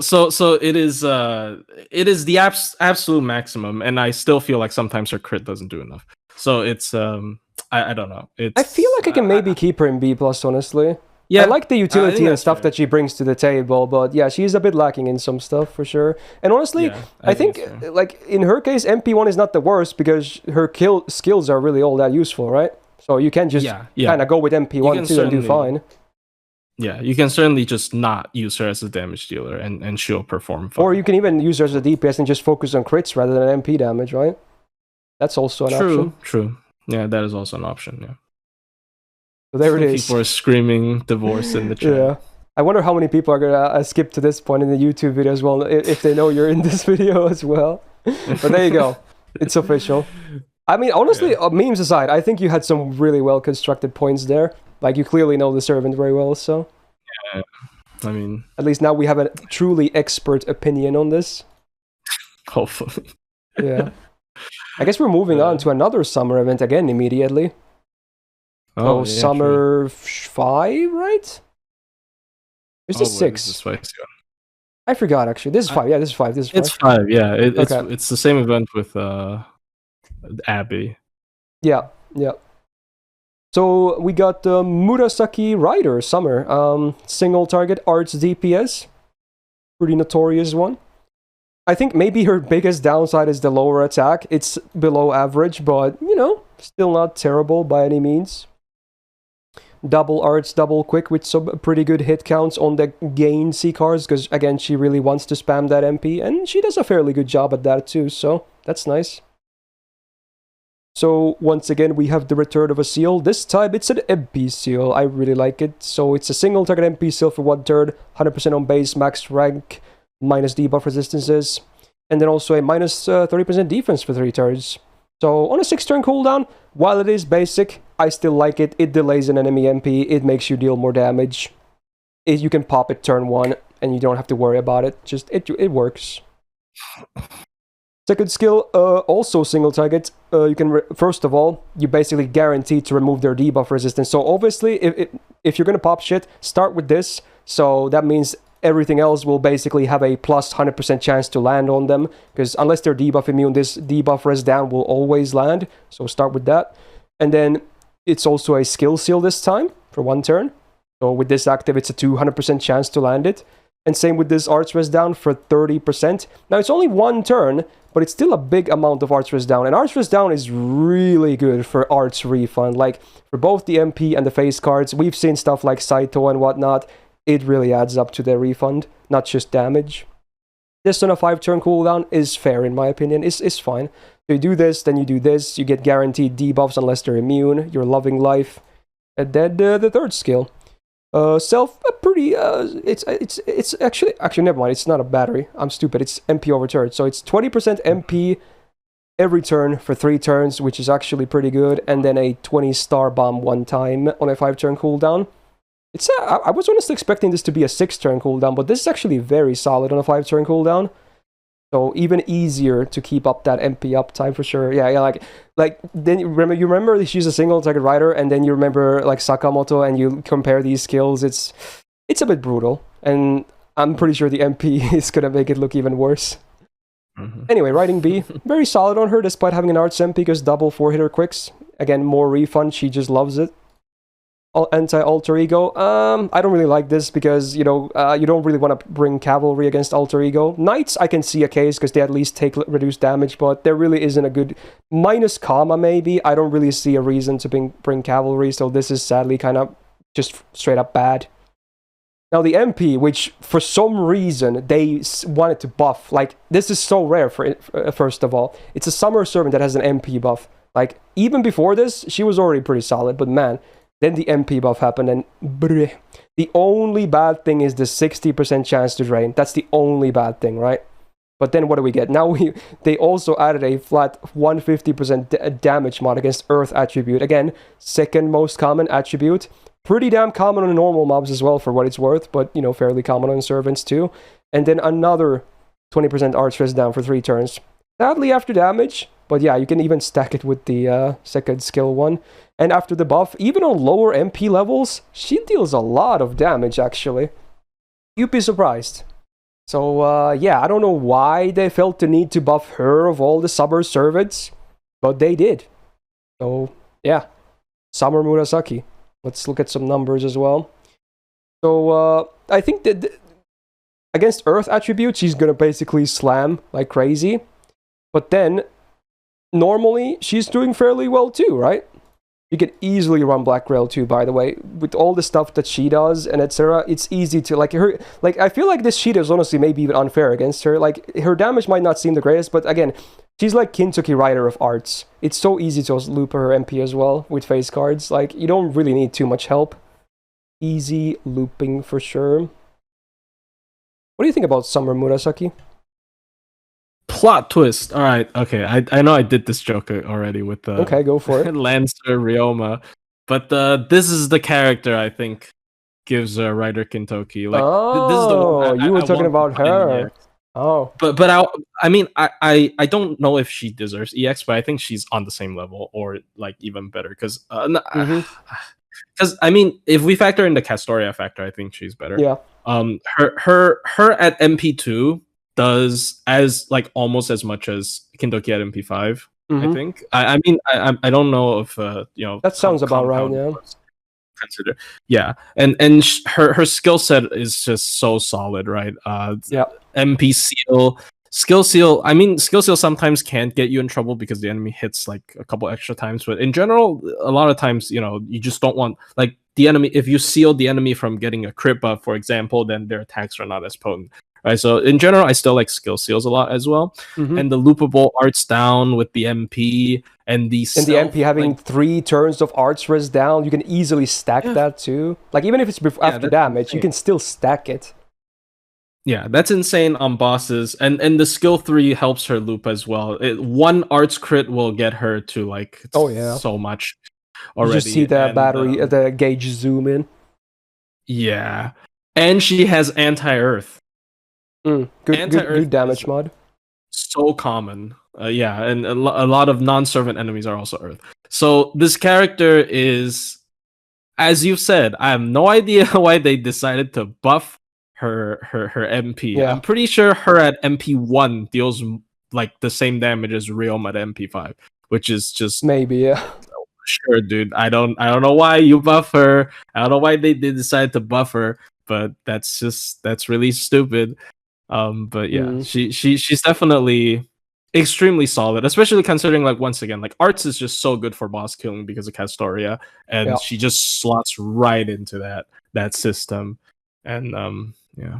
it is the absolute maximum, and I still feel like sometimes her crit doesn't do enough. So it's I don't know. I feel like I can maybe keep her in B+, honestly. Yeah, I like the utility and stuff that she brings to the table, but yeah, she's a bit lacking in some stuff for sure. And honestly, I think like in her case, MP1 is not the worst because her skills are really all that useful, right? So you can just kind of go with MP1 too and do fine. Yeah, you can certainly just not use her as a damage dealer, and she'll perform fine. Or you can even use her as a DPS and just focus on crits rather than MP damage, right? That's also an option. True. Yeah, that is also an option, yeah. So there it is. People are screaming divorce in the chat. Yeah. I wonder how many people are gonna skip to this point in the YouTube video as well, if they know you're in this video as well. But there you go. It's official. I mean, honestly, memes aside, I think you had some really well constructed points there. Like, you clearly know the servant very well, so... Yeah, I mean... At least now we have a truly expert opinion on this. Hopefully. Yeah. I guess we're moving on to another summer event again immediately. Oh, so summer 5, right? Is this 6? This is I forgot, actually. This is 5. Yeah, this is 5. This is 5. It's 5, yeah. It's the same event with Abby. Yeah. So we got Murasaki Rider Summer. Single target arts DPS. Pretty notorious one. I think maybe her biggest downside is the lower attack. It's below average, but, still not terrible by any means. Double arts, double quick with some pretty good hit counts on the gain C cards, because, again, she really wants to spam that MP, and she does a fairly good job at that too, so that's nice. So, once again, we have the return of a seal. This time, it's an MP seal. I really like it. So, it's a single target MP seal for 1 turn, 100% on base, max rank, minus debuff resistances, and then also a minus 30% defense for 3 turns. So, on a 6-turn cooldown, while it is basic, I still like it. It delays an enemy MP, it makes you deal more damage. You can pop it turn 1, and you don't have to worry about it. Just, it works. Second skill, also single target. You can, first of all, you basically guarantee to remove their debuff resistance. So obviously, if you're gonna pop shit, start with this. So that means everything else will basically have a plus 100% chance to land on them. Because unless they're debuff immune, this debuff res down will always land. So start with that. And then it's also a skill seal this time for 1 turn. So with this active, it's a 200% chance to land it. And same with this arts res down for 30%. Now it's only 1 turn, but it's still a big amount of arts res down. And arts res down is really good for arts refund. Like, for both the MP and the face cards, we've seen stuff like Saito and whatnot. It really adds up to their refund, not just damage. This on a 5-turn cooldown is fair, in my opinion. It's fine. So you do this, then you do this. You get guaranteed debuffs unless they're immune. You're loving life. And then the third skill. It's actually never mind, it's not a battery, I'm stupid, it's MP over turn, so it's 20% MP every turn for 3 turns, which is actually pretty good, and then a 20 star bomb 1 time on a 5-turn cooldown. I was honestly expecting this to be a 6-turn cooldown, but this is actually very solid on a 5-turn cooldown. So even easier to keep up that MP uptime for sure. Yeah, like then you remember she's a single target rider, and then you remember like Sakamoto, and you compare these skills. It's a bit brutal, and I'm pretty sure the MP is gonna make it look even worse. Anyway, riding B, very solid on her despite having an arts MP, because double 4-hitter quicks. Again, more refund. She just loves it. Anti-alter ego. I don't really like this because, you don't really want to bring cavalry against alter ego. Knights, I can see a case because they at least take reduced damage, but there really isn't a good... Minus comma, maybe. I don't really see a reason to bring cavalry, so this is sadly kind of just straight up bad. Now the MP, which for some reason they wanted to buff, like, this is so rare, first of all. It's a summer servant that has an MP buff. Like, even before this, she was already pretty solid, but man... Then the MP buff happened, and bleh. The only bad thing is the 60% chance to drain. That's the only bad thing, right? But then what do we get? Now they also added a flat 150% damage mod against Earth attribute. Again, second most common attribute. Pretty damn common on normal mobs as well, for what it's worth, but, fairly common on servants too. And then another 20% arch res down for 3 turns. Sadly after damage, but yeah, you can even stack it with the second skill one. And after the buff, even on lower MP levels, she deals a lot of damage, actually. You'd be surprised. So, yeah, I don't know why they felt the need to buff her of all the summer servants, but they did. So, yeah, Summer Murasaki. Let's look at some numbers as well. So, I think that against Earth attributes, she's gonna basically slam like crazy. But then, normally, she's doing fairly well too, right? You can easily run Black Rail too, by the way. With all the stuff that she does and etc., it's easy to, like, her, like, I feel like this sheet is honestly maybe even unfair against her. Like, her damage might not seem the greatest, but again, she's like Kintoki Rider of arts. It's so easy to loop her MP as well with face cards. Like, you don't really need too much help. Easy looping for sure. What do you think about Summer, Murasaki? Plot twist. All right. Okay. I know I did this joke already with the Okay, go for it. Lancer Ryouma, but this is the character I think gives Rider Kintoki. Like this is the one you were I talking want about to put in her. EX. Oh, But I mean I don't know if she deserves EX, but I think she's on the same level or like even better because I mean if we factor in the Castoria factor, I think she's better. yeah. Her at MP2 does as like almost as much as Kintoki at MP5. I think. I mean I don't know if you know That sounds about right. Yeah. Consider and her skill set is just so solid, right? Yeah. MP seal, skill seal. I mean, skill seal sometimes can't get you in trouble because the enemy hits like a couple extra times, but in general, a lot of times, you know, you just don't want like the enemy. If you seal the enemy from getting a crit buff, for example, then their attacks are not as potent. Right, so in general, I still like skill seals a lot as well, and the loopable arts down with the MP and the MP having 3 turns of arts res down, you can easily stack that too. Like even if it's after damage, insane. You can still stack it. Yeah, that's insane on bosses, and the skill 3 helps her loop as well. One arts crit will get her to like so much already. You just see the battery, the gauge zoom in. Yeah, and she has anti-earth. Good damage mod. So common. Yeah, and a lot of non-servant enemies are also Earth. So this character is, as you've said, I have no idea why they decided to buff her MP. Yeah. I'm pretty sure her at MP1 deals like the same damage as Ryouma at MP5, which is just maybe sure, dude. I don't know why you buff her. I don't know why they decided to buff her, but that's really stupid. But yeah, she's definitely extremely solid, especially considering like once again, like arts is just so good for boss killing because of Castoria, and she just slots right into that system. And yeah.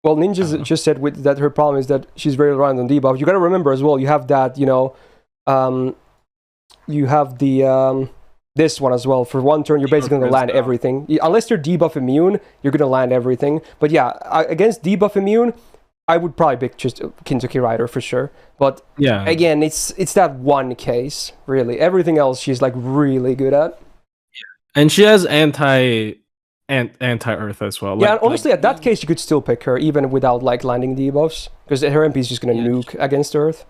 Well, Ninjas just said with that her problem is that she's very reliant on debuff. You gotta remember as well, you have that, you know, you have the this one as well. For one turn, you're basically going to land everything. Unless you're debuff immune, you're going to land everything. But yeah, against debuff immune, I would probably pick just Kintoki Rider for sure. But yeah, again, it's that one case, really. Everything else she's like really good at. And she has anti-earth as well. Yeah, and honestly, at that case, you could still pick her even without like landing debuffs, because her MP is just going to nuke against Earth.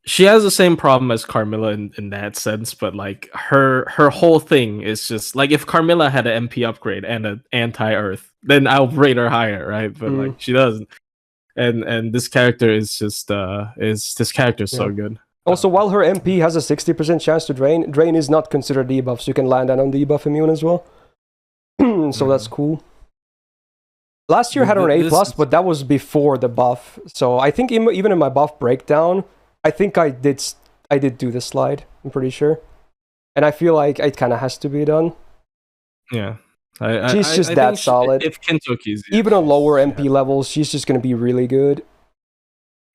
She has the same problem as Carmilla in that sense, but like her whole thing is just like if Carmilla had an MP upgrade and an anti-Earth, then I'll rate her higher, right? But like she doesn't, and this character is just so good. Also, while her MP has a 60% chance to drain is not considered debuff, so you can land that on debuff immune as well. So that's cool. Last year had her an A+, but that was before the buff. So I think even in my buff breakdown, I think I did do the slide, I'm pretty sure. And I feel like it kind of has to be done. Yeah. She's just that solid. If Kintoki's... Even on lower MP levels, she's just going to be really good.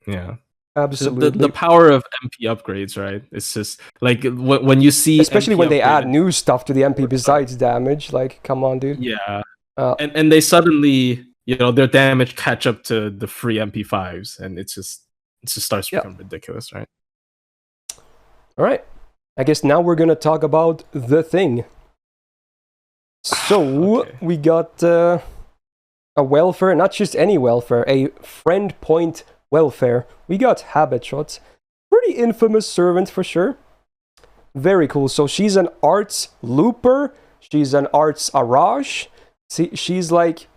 Yeah. Absolutely. The power of MP upgrades, right? It's just like when you see... Especially when they add new stuff to the MP besides damage. Like, come on, dude. Yeah. And they suddenly, you know, their damage catch up to the free MP5s. And it just starts to become ridiculous, right? All right. I guess now we're going to talk about the thing. So, we got a welfare, not just any welfare, a friend point welfare. We got Habetrot. Pretty infamous servant for sure. Very cool. So, she's an arts looper. She's an arts arage. She's like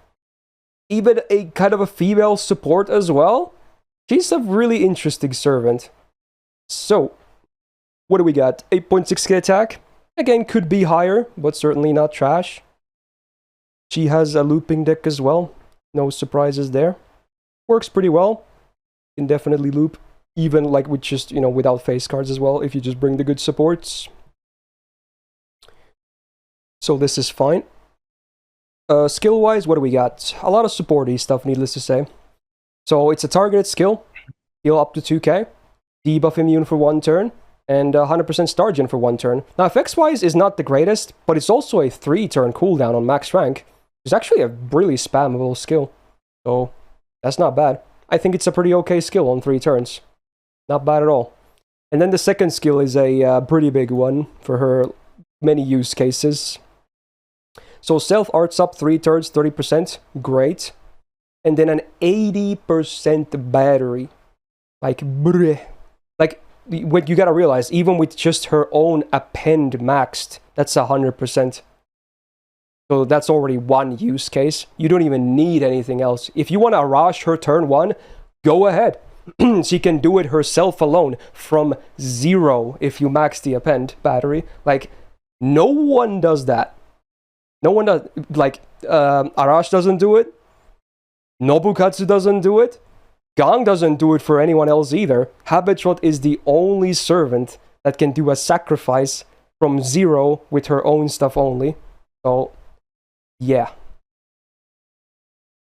even a kind of a female support as well. She's a really interesting servant. So, what do we got? 8.6k attack. Again, could be higher, but certainly not trash. She has a looping deck as well. No surprises there. Works pretty well. Can definitely loop, even like with just, you know, without face cards as well, if you just bring the good supports. So this is fine. Skill-wise, what do we got? A lot of supporty stuff, needless to say. So it's a targeted skill, heal up to 2k, debuff immune for 1 turn, and 100% star gen for 1 turn. Now, effects-wise is not the greatest, but it's also a 3-turn cooldown on max rank. It's actually a really spammable skill, so that's not bad. I think it's a pretty okay skill on 3 turns. Not bad at all. And then the second skill is a pretty big one for her many use cases. So self-arts up 3 turns, 30%, great. And then an 80% battery. Like, bleh. Like, what you gotta realize, even with just her own append maxed, that's 100%. So that's already one use case. You don't even need anything else. If you want to rush her turn 1, go ahead. She can do it herself alone from 0 if you max the append battery. Like, no one does that. No one does. Like, Arash doesn't do it. Nobukatsu doesn't do it. Gang doesn't do it for anyone else either. Habetrot is the only servant that can do a sacrifice from 0 with her own stuff only. So, yeah.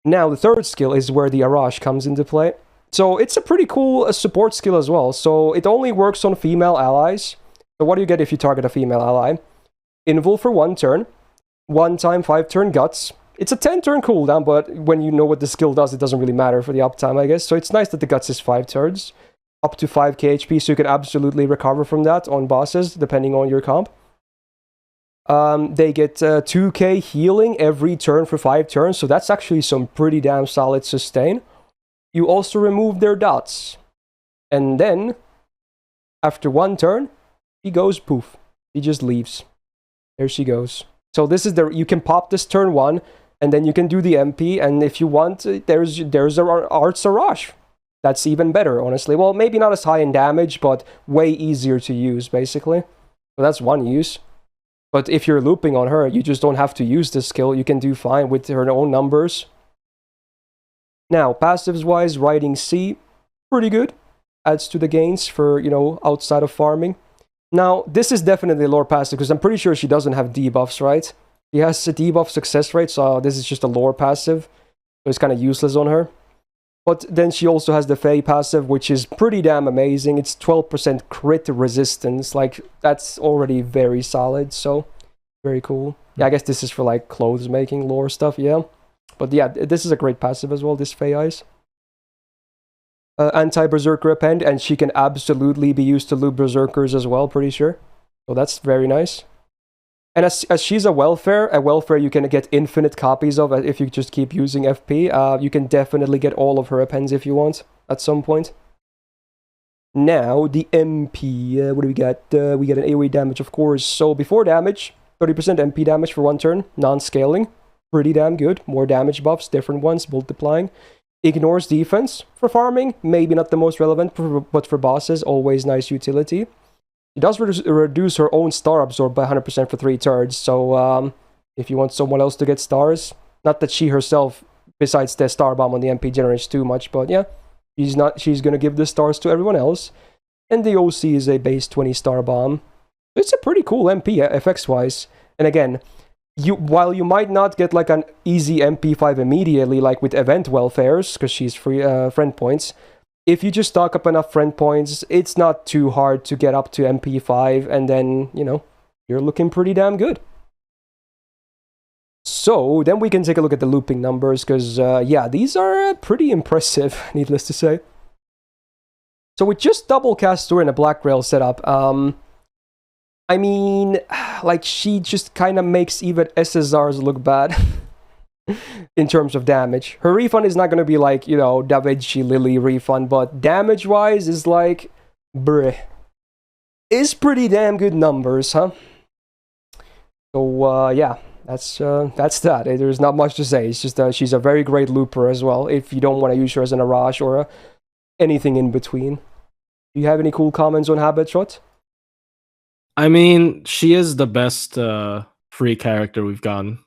Now, the third skill is where the Arash comes into play. So, it's a pretty cool support skill as well. So, it only works on female allies. So, what do you get if you target a female ally? Invul for 1 turn. 1 time 5 turn guts. It's a 10 turn cooldown, but when you know what the skill does, it doesn't really matter for the uptime, I guess. So it's nice that the guts is 5 turns, up to 5k HP, so you can absolutely recover from that on bosses, depending on your comp. They get 2k healing every turn for 5 turns, so that's actually some pretty damn solid sustain. You also remove their dots. And then, after 1 turn, he goes poof. He just leaves. There she goes. So this is you can pop this turn 1, and then you can do the MP, and if you want, there's a Arts Arash. That's even better, honestly. Well, maybe not as high in damage, but way easier to use, basically. So that's one use. But if you're looping on her, you just don't have to use this skill. You can do fine with her own numbers. Now, passives-wise, Riding C, pretty good. Adds to the gains for, outside of farming. Now, this is definitely lore passive, because I'm pretty sure she doesn't have debuffs, right? She has a debuff success rate, so this is just a lore passive. So it's kind of useless on her. But then she also has the Fey passive, which is pretty damn amazing. It's 12% crit resistance. Like, that's already very solid, so very cool. Yeah, I guess this is for, like, clothes making lore stuff, yeah. But yeah, this is a great passive as well, this Fey Eyes. Anti-Berserker Append, and she can absolutely be used to loop Berserkers as well, pretty sure. So that's very nice. And as she's a welfare you can get infinite copies of if you just keep using FP. You can definitely get all of her appends if you want, at some point. Now, the MP. What do we got? We get an AoE damage, of course. So before damage, 30% MP damage for 1 turn, non-scaling. Pretty damn good. More damage buffs, different ones, multiplying. Ignores defense for farming. Maybe not the most relevant, but for bosses, always nice utility. It does reduce her own star absorb by 100% for 3 turns, so if you want someone else to get stars, not that she herself, besides the star bomb on the MP, generates too much, but yeah, she's gonna give the stars to everyone else. And the OC is a base 20 star bomb. It's a pretty cool MP FX-wise. And again, while you might not get like an easy MP5 immediately, like with event welfares, because she's free friend points, if you just stock up enough friend points, it's not too hard to get up to MP5, and then, you're looking pretty damn good. So, then we can take a look at the looping numbers, because, yeah, these are pretty impressive, needless to say. So, with just double Castor and a Black Rail setup, I mean, like, she just kind of makes even SSRs look bad. In terms of damage. Her refund is not going to be like, Da Vinci Lily refund, but damage-wise is like, bruh. Is pretty damn good numbers, huh? So, yeah, that's that. There's not much to say. It's just she's a very great looper as well, if you don't want to use her as an Arash or anything in between. Do you have any cool comments on Habetrot? I mean, she is the best free character we've gotten,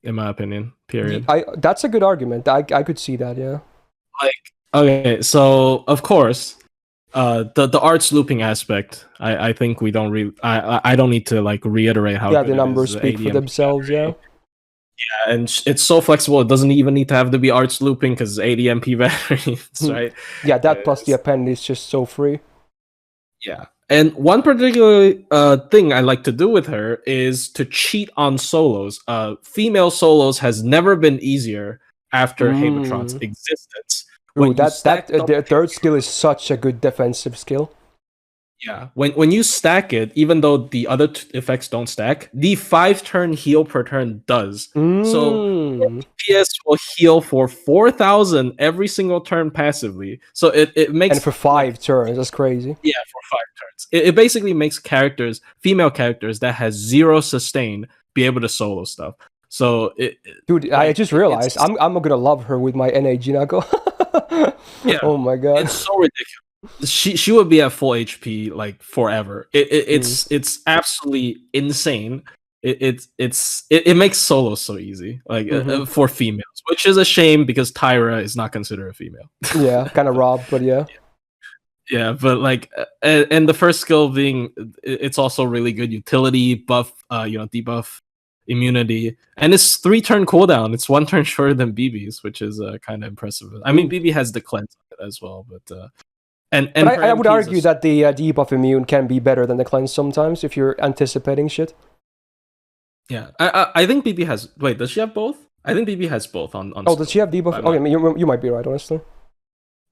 in my opinion, period. That's a good argument. I could see that, yeah. Like, okay, so, of course, The arts looping aspect, I think we don't really I don't need to like reiterate how Yeah, good the numbers it is. speak for ADM themselves, yeah. Yeah, and it's so flexible. It doesn't even need to have to be arts looping because ADMP batteries, right? Yeah, that plus the append is just so free. Yeah. And one particular thing I like to do with her is to cheat on solos. Female solos has never been easier after Habetrot's existence. Ooh, When you stack their third skill is such a good defensive skill. Yeah, when you stack it, even though the other effects don't stack, the 5-turn heal per turn does. So DPS will heal for 4,000 every single turn passively. So it makes and for 5 turns, that's crazy. Yeah, for 5 turns. It basically makes female characters that has 0 sustain, be able to solo stuff. So dude, I just realized I'm gonna love her with my NA Jinako. Yeah, oh my god, it's so ridiculous. She would be at full HP like forever. It's absolutely insane. It makes solo so easy, like for females, which is a shame because Tyra is not considered a female. Yeah, kind of robbed, but yeah. Yeah, but like, and the first skill being, it's also really good utility buff, debuff immunity, and it's 3-turn cooldown. It's 1 turn shorter than BB's, which is kind of impressive. I mean, BB has the cleanse as well, but. But I would argue that the debuff immune can be better than the cleanse sometimes if you're anticipating shit. Yeah, I think BB has. Wait, does she have both? I think BB has both on. Oh, does she have debuff? Okay, I mean, you might be right, honestly.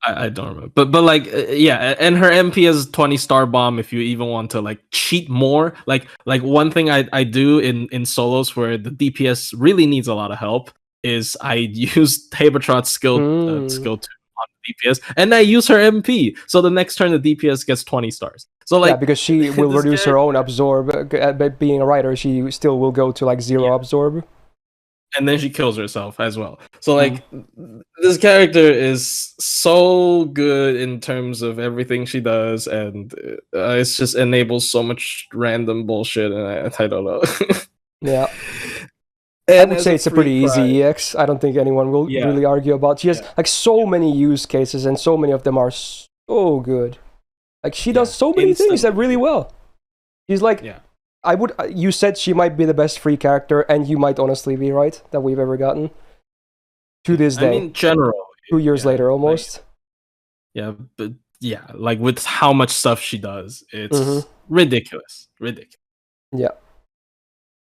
I don't remember, but like yeah, and her MP is 20 star bomb. If you even want to like cheat more, like one thing I do in solos where the DPS really needs a lot of help is I use Habetrot's skill 2 on DPS, and I use her MP. So the next turn, the DPS gets 20 stars. So like, yeah, because she will reduce her own absorb. Being a rider, she still will go to like 0 absorb. And then she kills herself as well. So like, this character is so good in terms of everything she does, and it just enables so much random bullshit, and I don't know. Yeah. I would say it's a pretty easy EX. I don't think anyone will really argue about. She has like so many use cases, and so many of them are so good. Like she does so many things that really well. She's like, you said she might be the best free character, and you might honestly be right that we've ever gotten to this day. I mean, general 2 years later, almost. Like, but like with how much stuff she does, it's ridiculous. Yeah.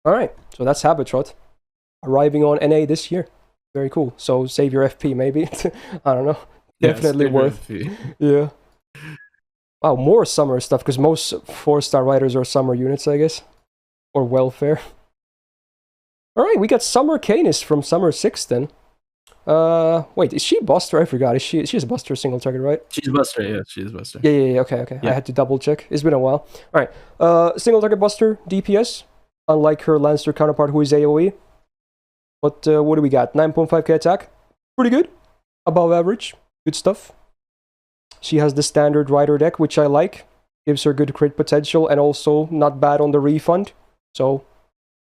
All right, so that's Habetrot arriving on NA this year. Very cool. So save your FP, maybe. I don't know. Definitely worth. Yeah. Wow, more summer stuff, because most 4-star riders are summer units, I guess. Or welfare. Alright, we got Summer Caenis from Summer 6 then. Wait, is she Buster? I forgot. She's a Buster single target, right? She's Buster, yeah, she's Buster. Yeah, okay. Yeah. I had to double check. It's been a while. Alright, single target Buster, DPS. Unlike her Lancer counterpart who is AoE. But what do we got? 9.5k attack. Pretty good. Above average. Good stuff. She has the standard rider deck, which I like. Gives her good crit potential, and also not bad on the refund. So,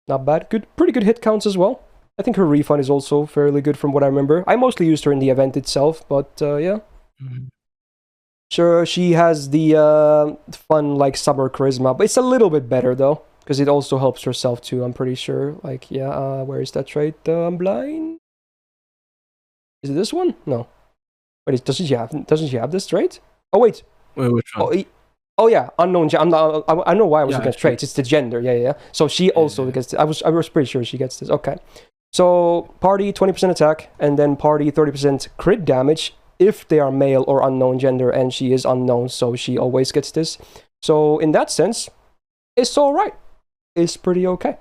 not bad. Pretty good hit counts as well. I think her refund is also fairly good from what I remember. I mostly used her in the event itself, but yeah. Sure, she has the fun, like, summer charisma, but it's a little bit better, though. Because it also helps herself, too, I'm pretty sure. Like, yeah, where is that trait? I'm blind? Is it this one? No. Wait, doesn't she have this trait? Oh, wait. Wait, which one? Oh yeah, unknown. I know why I was against traits. It's the gender. Yeah. So she also gets. I was pretty sure she gets this. Okay. So party 20% attack, and then party 30% crit damage if they are male or unknown gender, and she is unknown, so she always gets this. So in that sense, it's all right. It's pretty okay.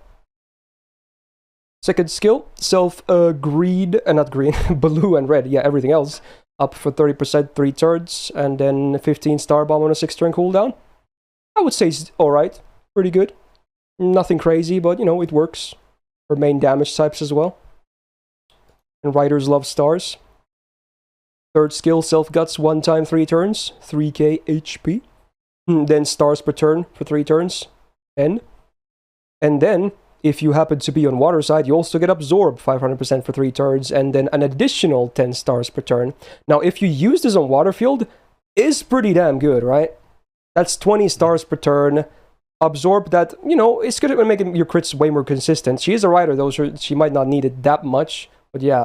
Second skill, not green, blue and red. Yeah, everything else. Up for 30%, 3 turns, and then 15 star bomb on a 6-turn cooldown. I would say it's alright. Pretty good. Nothing crazy, but, it works. For main damage types as well. And riders love stars. Third skill, self-guts, 1 time 3 turns. 3k HP. Then stars per turn for 3 turns. And then, if you happen to be on water side, you also get absorb 500% for 3 turns, and then an additional 10 stars per turn. Now, if you use this on water field, is pretty damn good, right? That's 20 stars per turn. Absorb that, it's good at making your crits way more consistent. She is a rider, though, so she might not need it that much. But yeah,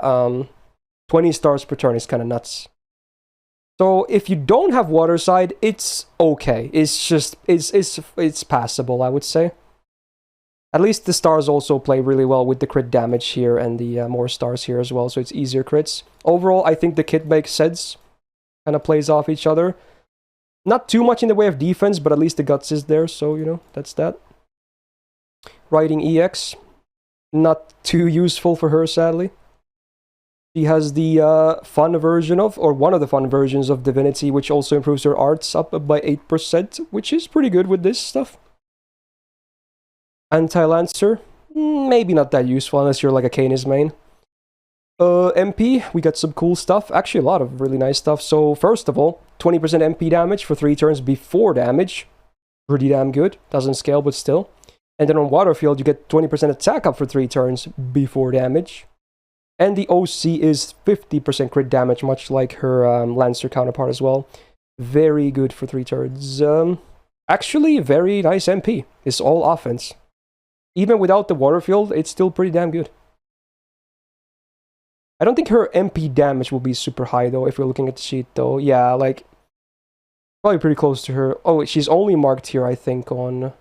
20 stars per turn is kind of nuts. So if you don't have water side, it's okay. It's just, it's passable, I would say. At least the stars also play really well with the crit damage here and the more stars here as well, so it's easier crits. Overall, I think the kit makes sense. Kind of plays off each other. Not too much in the way of defense, but at least the guts is there, so, that's that. Riding EX. Not too useful for her, sadly. She has the fun version of, or one of the fun versions of Divinity, which also improves her arts up by 8%, which is pretty good with this stuff. Anti-Lancer. Maybe not that useful unless you're like a Caenis main. MP, we got some cool stuff. Actually, a lot of really nice stuff. So, first of all, 20% MP damage for 3 turns before damage. Pretty damn good. Doesn't scale, but still. And then on Waterfield, you get 20% attack up for 3 turns before damage. And the OC is 50% crit damage, much like her Lancer counterpart as well. Very good for 3 turns. Actually, very nice MP. It's all offense. Even without the Waterfield, it's still pretty damn good. I don't think her MP damage will be super high, though, if we're looking at the sheet, though. Yeah, like, probably pretty close to her. Oh, she's only marked here, I think, on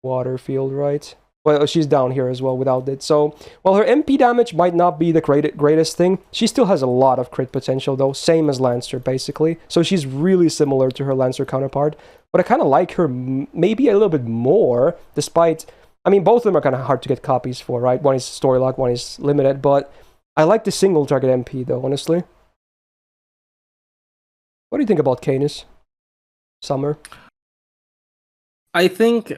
Waterfield, right? Well, she's down here as well without it. So, while her MP damage might not be the greatest thing, she still has a lot of crit potential, though. Same as Lancer, basically. So she's really similar to her Lancer counterpart. But I kind of like her maybe a little bit more, despite... I mean, both of them are kind of hard to get copies for, right? One is story lock, one is limited, but I like the single target MP, though, honestly. What do you think about Caenis Summer? I think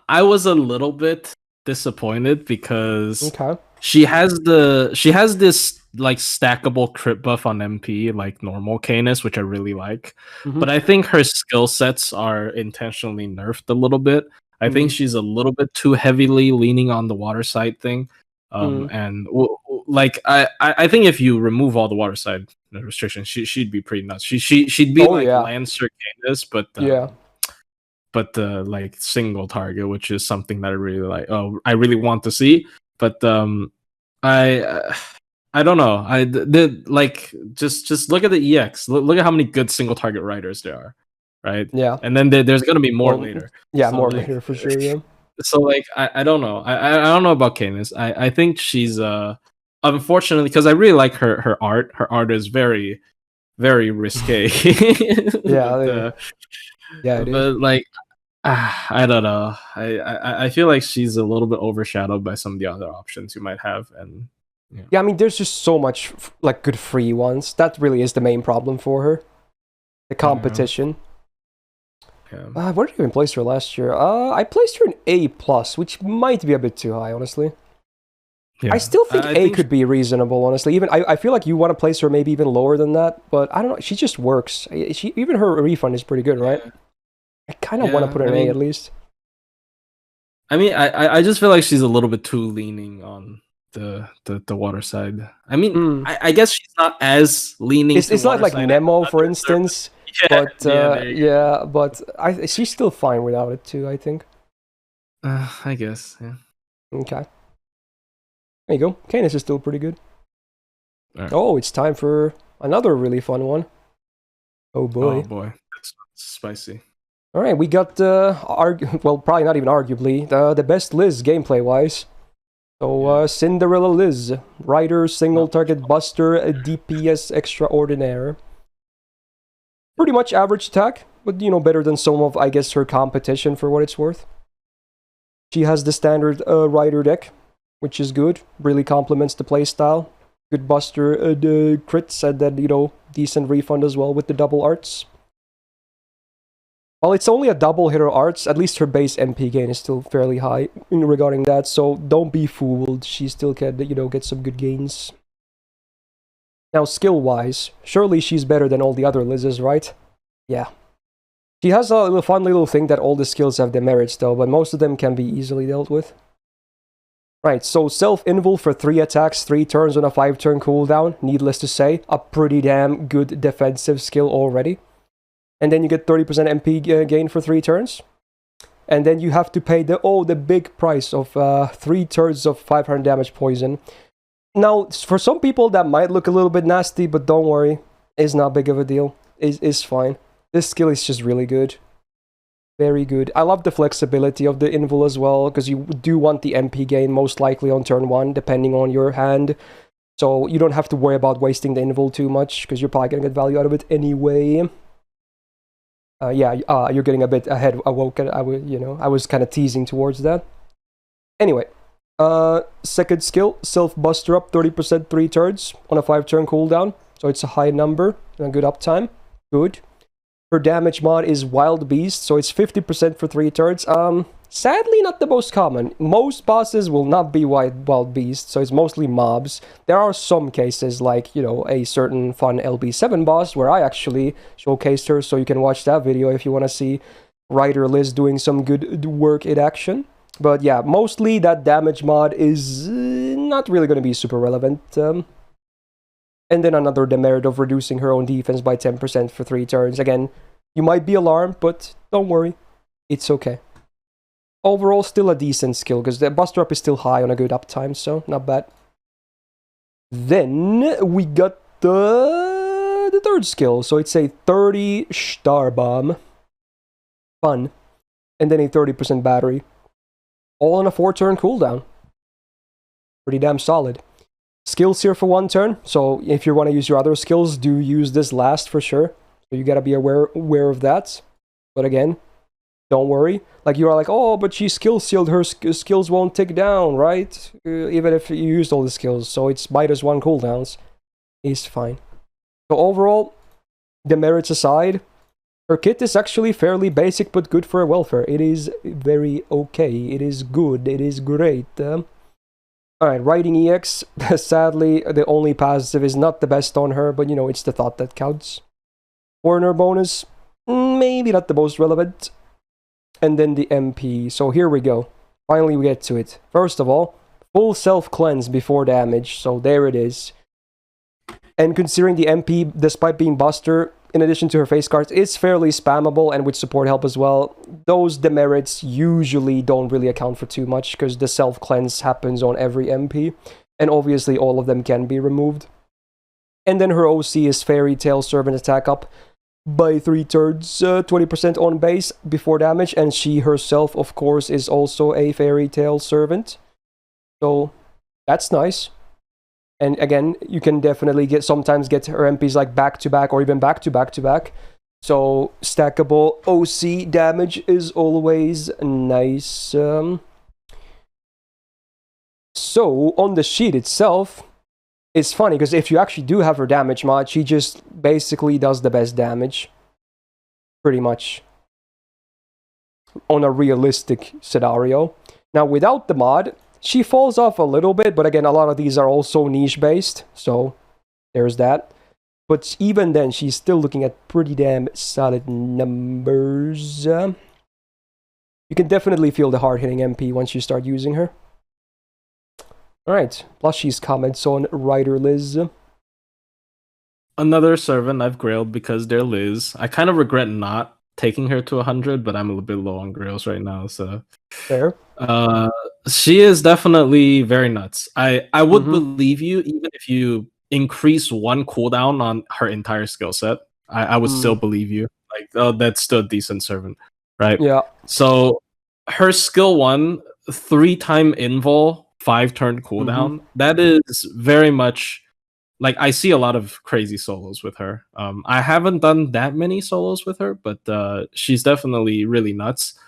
I was a little bit disappointed because she has this like stackable crit buff on MP like normal Caenis, which I really like. But I think her skill sets are intentionally nerfed a little bit. I think she's a little bit too heavily leaning on the water side thing. And like I think if you remove all the water side restrictions, she'd be pretty nuts. She'd be Lancer Caenis, but like single target, which is something that I really like. I really want to see, but I don't know. Like just look at the EX. Look at how many good single target riders there are, right? Yeah, and then there's gonna be more later. Yeah, so more later for sure. Yeah. So like I don't know. I don't know about Caenis. I think she's unfortunately, because I really like her art. Her art is very, very risque. Yeah, but like I don't know. I feel like she's a little bit overshadowed by some of the other options you might have, and yeah. I mean, there's just so much like good free ones. That really is the main problem for her. The competition. Yeah. Where did you even place her last year? I placed her in A+, which might be a bit too high, honestly. Yeah. I still think A could be reasonable, honestly. Even I feel like you want to place her maybe even lower than that, but I don't know. She just works. Even her refund is pretty good, right? Yeah. I kind of want to put her in A at least. I mean, I just feel like she's a little bit too leaning on the water side. I mean, I guess she's not as leaning. It's not like Nemo, for instance. But she's still fine without it too, I think. I guess, yeah. Okay. There you go. Caenis is still pretty good. Right. Oh, it's time for another really fun one. Oh boy. Oh boy. That's spicy. Alright, we got well, probably not even arguably, the best Liz gameplay-wise. So, Cinderella Liz. Rider, single target buster, DPS extraordinaire. Pretty much average attack, but better than some of, I guess, her competition for what it's worth. She has the standard rider deck, which is good. Really complements the playstyle. Good buster crits, and then, decent refund as well with the double arts. While it's only a double hitter arts, at least her base MP gain is still fairly high regarding that, so don't be fooled. She still can, get some good gains. Now, skill-wise, surely she's better than all the other Liz's, right? Yeah. She has a little fun little thing that all the skills have demerits, though, but most of them can be easily dealt with. Right, so self-invul for 3 attacks, 3 turns on a 5-turn cooldown. Needless to say, a pretty damn good defensive skill already. and then you get 30% MP gain for 3 turns. And then you have to pay the big price of 3 turns of 500 damage poison. Now, for some people that might look a little bit nasty, but don't worry, it's not big of a deal. It's fine. This skill is just really good. Very good. I love the flexibility of the invul as well, because you do want the MP gain most likely on turn 1, depending on your hand. So you don't have to worry about wasting the invul too much, because you're probably going to get value out of it anyway. You're getting a bit ahead. I was kind of teasing towards that. Anyway, second skill, Self Buster Up, 30% 3 turns on a 5-turn cooldown. So it's a high number and a good uptime. Good. Her damage mod is Wild Beast, so it's 50% for 3 turns. Sadly, not the most common. Most bosses will not be Wild Beast, so it's mostly mobs. There are some cases, like, a certain fun LB7 boss, where I actually showcased her, so you can watch that video if you want to see Rider Liz doing some good work in action. But yeah, mostly that damage mod is not really going to be super relevant. And then another demerit of reducing her own defense by 10% for 3 turns. Again, you might be alarmed, but don't worry. It's okay. Overall, still a decent skill, because the Buster Up is still high on a good uptime, so not bad. Then we got the third skill. So it's a 30 Star Bomb. Fun. And then a 30% battery. All on a 4-turn cooldown. Pretty damn solid. Skills here for 1 turn, so if you want to use your other skills, do use this last for sure. So you gotta be aware of that. But again, don't worry. Like, you are like, oh, but she skill sealed, her skills won't tick down, right? Even if you used all the skills, so it's -1 cooldowns. It's fine. So overall, the merits aside, her kit is actually fairly basic but good for her welfare. It is very okay. It is good. It is great. Alright, Riding EX, sadly, the only passive is not the best on her, but it's the thought that counts. Foreigner bonus, maybe not the most relevant. And then the MP, so here we go. Finally we get to it. First of all, full self-cleanse before damage, so there it is. And considering the MP, despite being Buster, in addition to her face cards, is fairly spammable, and with support help as well, those demerits usually don't really account for too much, because the self-cleanse happens on every MP, and obviously all of them can be removed. And then her OC is Fairy Tale Servant attack up by 3 turns, 20% on base before damage, and she herself, of course, is also a Fairy Tale Servant. So, that's nice. And again, you can definitely sometimes get her MPs like back-to-back or even back-to-back-to-back. So, stackable OC damage is always nice. So, on the sheet itself, it's funny, because if you actually do have her damage mod, she just basically does the best damage. Pretty much. On a realistic scenario. Now, without the mod, she falls off a little bit, but again, a lot of these are also niche-based, so there's that. But even then, she's still looking at pretty damn solid numbers. You can definitely feel the hard-hitting MP once you start using her. Alright, Plushie's comments on Rider Liz. Another servant I've grailed because they're Liz. I kind of regret not taking her to 100, but I'm a little bit low on grails right now, so... Fair. She is definitely very nuts. I would believe you even if you increase 1 cooldown on her entire skill set. I would still believe you. Like, oh, that's still a decent servant, right? Yeah. So her skill 1, 3-time invul, 5-turn cooldown. That is very much like, I see a lot of crazy solos with her. I haven't done that many solos with her, but she's definitely really nuts.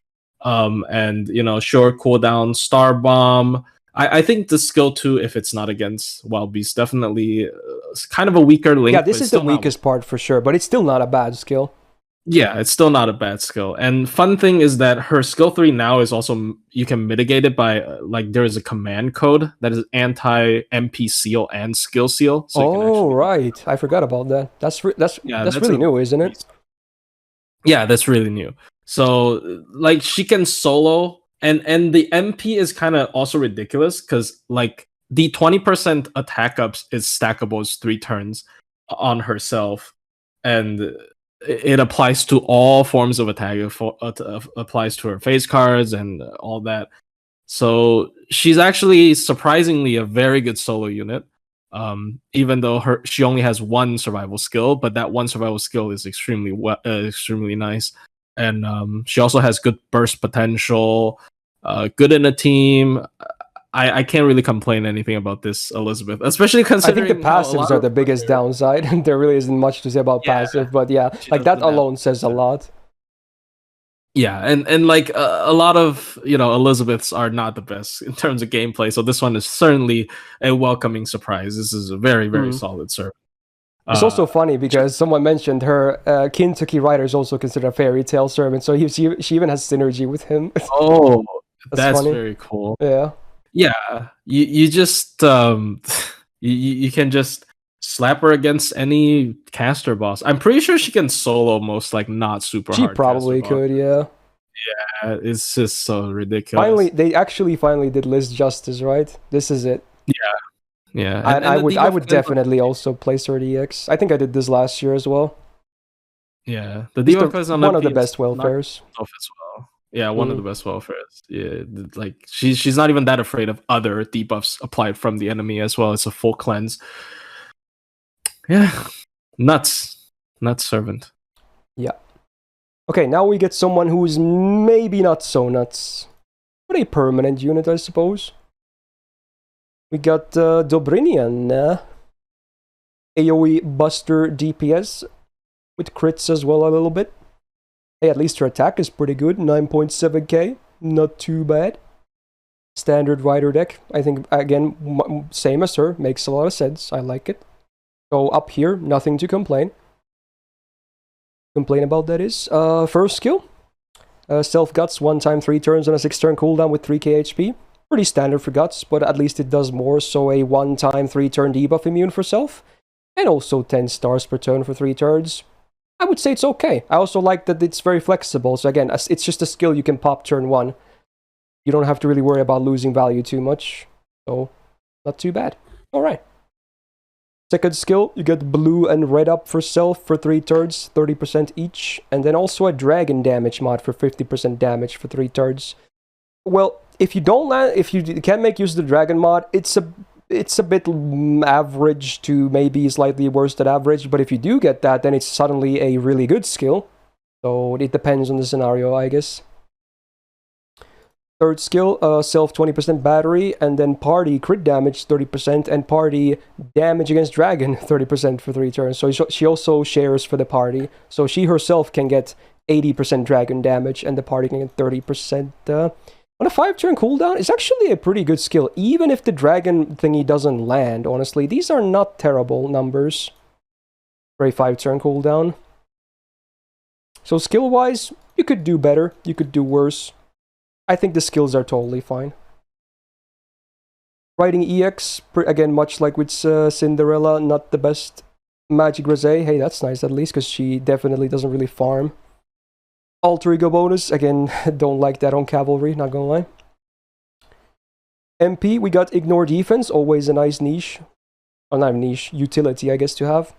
And short cooldown, Star Bomb. I think the skill 2, if it's not against Wild Beast, definitely kind of a weaker link. Yeah, this is the weakest part for sure, but it's still not a bad skill. Yeah, it's still not a bad skill. And fun thing is that her skill 3 now is also, you can mitigate it by, there is a command code that is anti-MP seal and skill seal. So right. I forgot about that. That's really new, isn't it? Yeah, that's really new. So, she can solo, and the MP is kind of also ridiculous, because, the 20% attack ups is stackable as 3 turns on herself, and it applies to all forms of attack. It applies to her face cards and all that. So she's actually surprisingly a very good solo unit. Even though she only has one survival skill, but that one survival skill is extremely nice. And she also has good burst potential, good in a team. I can't really complain anything about this Elizabeth, especially considering I think the passives are the biggest downside. There really isn't much to say about passive, but yeah, like that alone says a lot. Yeah, and like a lot of Elizabeths are not the best in terms of gameplay, so this one is certainly a welcoming surprise. This is a very solid serve. It's also funny because someone mentioned her Kintoki Rider is also considered a fairy tale servant, so she even has synergy with him. Oh, that's very cool. Yeah, you just you can just slap her against any caster boss. I'm pretty sure she can solo most like not super hard. She probably could, yeah. Yeah, it's just so ridiculous. They finally did list justice, right? This is it. Yeah. And I would definitely also place her at EX. I think I did this last year as well. Yeah, the debuff is one of the best welfares. As well. Yeah, one of the best welfares. Yeah, like she's not even that afraid of other debuffs applied from the enemy as well. It's a full cleanse. Yeah, nuts servant. Yeah. Okay, now we get someone who's maybe not so nuts, but a permanent unit, I suppose. We got Dobrynya, AoE Buster DPS with crits as well a little bit. Hey, at least her attack is pretty good, 9.7k, not too bad. Standard Rider deck, I think, again, same as her, makes a lot of sense, I like it. So up here, nothing to complain about, that is. First skill, Self Guts, 1 time 3 turns on a 6 turn cooldown with 3k HP. Pretty standard for Guts, but at least it does more, so a 1 time 3 turn debuff immune for Self. And also 10 stars per turn for 3 turns. I would say it's okay. I also like that it's very flexible. So again, it's just a skill you can pop turn 1. You don't have to really worry about losing value too much. So, not too bad. Alright. Second skill, you get blue and red up for Self for 3 turns, 30% each. And then also a dragon damage mod for 50% damage for 3 turns. Well, if you can't make use of the dragon mod, it's a bit average to maybe slightly worse than average, but if you do get that, then it's suddenly a really good skill. So it depends on the scenario, I guess. Third skill, Self 20% battery, and then party crit damage 30%, and party damage against dragon 30% for 3 turns. So she also shares for the party. So she herself can get 80% dragon damage, and the party can get 30%. On a 5 turn cooldown, it's actually a pretty good skill, even if the dragon thingy doesn't land, honestly. These are not terrible numbers for a 5 turn cooldown. So skill-wise, you could do better, you could do worse. I think the skills are totally fine. Riding EX, again, much like with Cinderella, not the best. Magic Rosé, hey, that's nice at least, because she definitely doesn't really farm. Alter Ego bonus, again, don't like that on Cavalry, not gonna lie. MP, we got Ignore Defense, always a nice niche. Oh, not niche, utility, I guess, to have.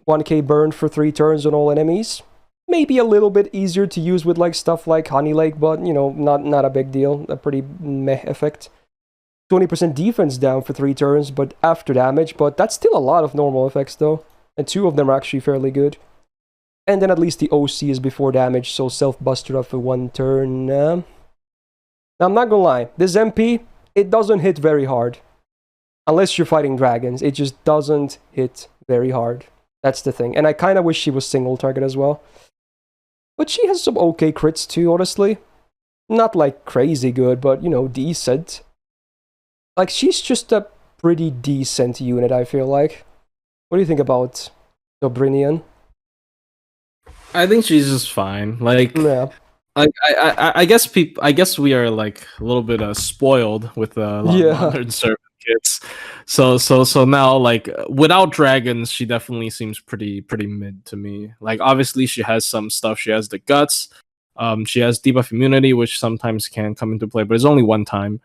1k burn for 3 turns on all enemies. Maybe a little bit easier to use with like stuff like Honey Lake, but, not a big deal. A pretty meh effect. 20% defense down for 3 turns, but after damage, but that's still a lot of normal effects, though. And 2 of them are actually fairly good. And then at least the OC is before damage, so self-busted up for 1 turn. Now, I'm not gonna lie, this MP, it doesn't hit very hard. Unless you're fighting dragons, it just doesn't hit very hard. That's the thing. And I kind of wish she was single target as well. But she has some okay crits too, honestly. Not like crazy good, but, decent. Like, she's just a pretty decent unit, I feel like. What do you think about Dobrynya? I think she's just fine. Like, yeah. I guess we are like a little bit spoiled with a lot of modern servant kits. So now, like, without dragons, she definitely seems pretty mid to me. Like, obviously she has some stuff. She has the guts. She has debuff immunity, which sometimes can come into play, but it's only 1 time.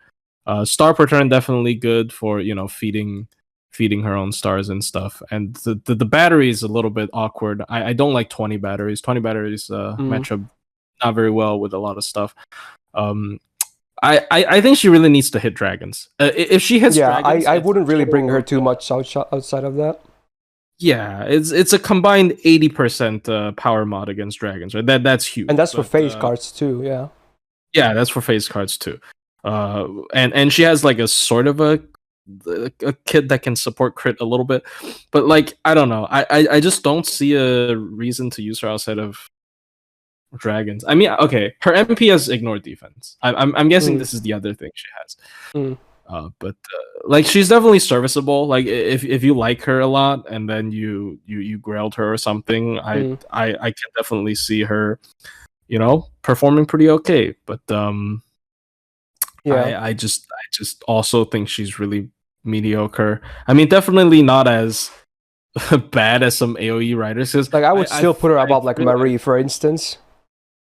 Star per turn definitely good for feeding feeding her own stars and stuff. And the battery is a little bit awkward. I don't like 20 batteries. 20 batteries match up not very well with a lot of stuff. I think she really needs to hit dragons. If she hits dragons, I wouldn't really bring her too much outside of that. Yeah, it's a combined 80% power mod against dragons, right? That's huge. And that's for face cards too, yeah. Yeah, that's for face cards too. And she has like a sort of a kit that can support crit a little bit, but like I don't know, I just don't see a reason to use her outside of dragons. I mean, okay, her MP has ignored defense. I'm guessing this is the other thing she has. But like she's definitely serviceable. Like if you like her a lot and then you grailed her or something, I can definitely see her, performing pretty okay. But I just also think she's really mediocre. I mean, definitely not as bad as some AoE riders. Like I would still put her above like Marie, for instance.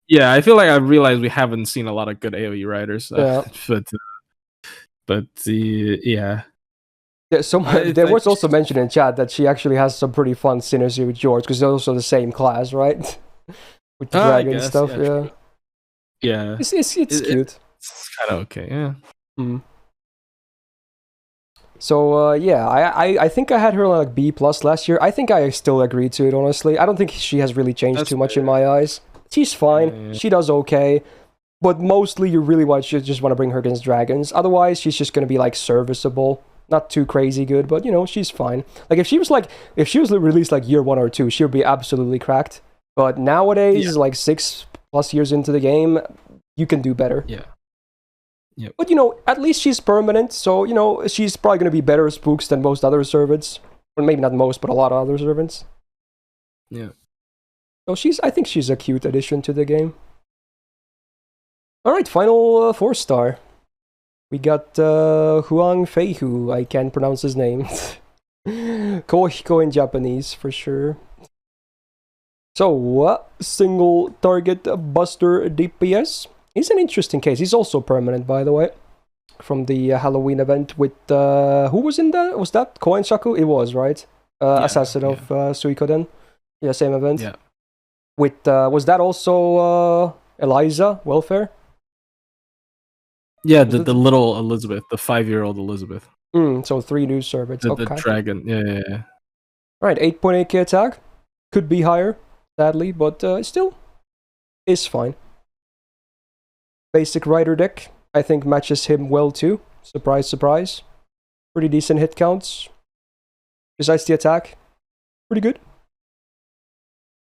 Yeah, I feel like I realized we haven't seen a lot of good AoE riders. But yeah. Yeah, there was also mentioned in chat that she actually has some pretty fun synergy with George because they're also the same class, right? With the dragon stuff, yeah. Yeah. It's cute. It's kind of okay, yeah. So I think I had her like B+ last year. I think I still agree to it, honestly. I don't think she has really changed too much in my eyes. She's fine. She does okay. But mostly you really just want to bring her against dragons. Otherwise, she's just going to be like serviceable. Not too crazy good, but she's fine. Like if she was released like year 1 or 2, she would be absolutely cracked. But nowadays, like 6+ years into the game, you can do better. Yeah. Yep. But at least she's permanent, so she's probably going to be better spooks than most other servants. Or maybe not most, but a lot of other servants. Yeah. So I think she's a cute addition to the game. Alright, final 4-star. We got Huang Feihu. I can't pronounce his name. Kohiko in Japanese, for sure. So, single target buster DPS. He's an interesting case. He's also permanent, by the way. From the Halloween event with... who was in that? Was that Koen Shaku? It was, right? Assassin of Suikoden. Yeah, same event. Yeah. With... was that also Eliza Welfare? Yeah, the little Elizabeth, the 5-year-old Elizabeth. So 3 new servants. The dragon, yeah. Right, 8.8k attack. Could be higher, sadly, but still is fine. Basic rider deck, I think matches him well too. Surprise, surprise. Pretty decent hit counts. Besides the attack, pretty good.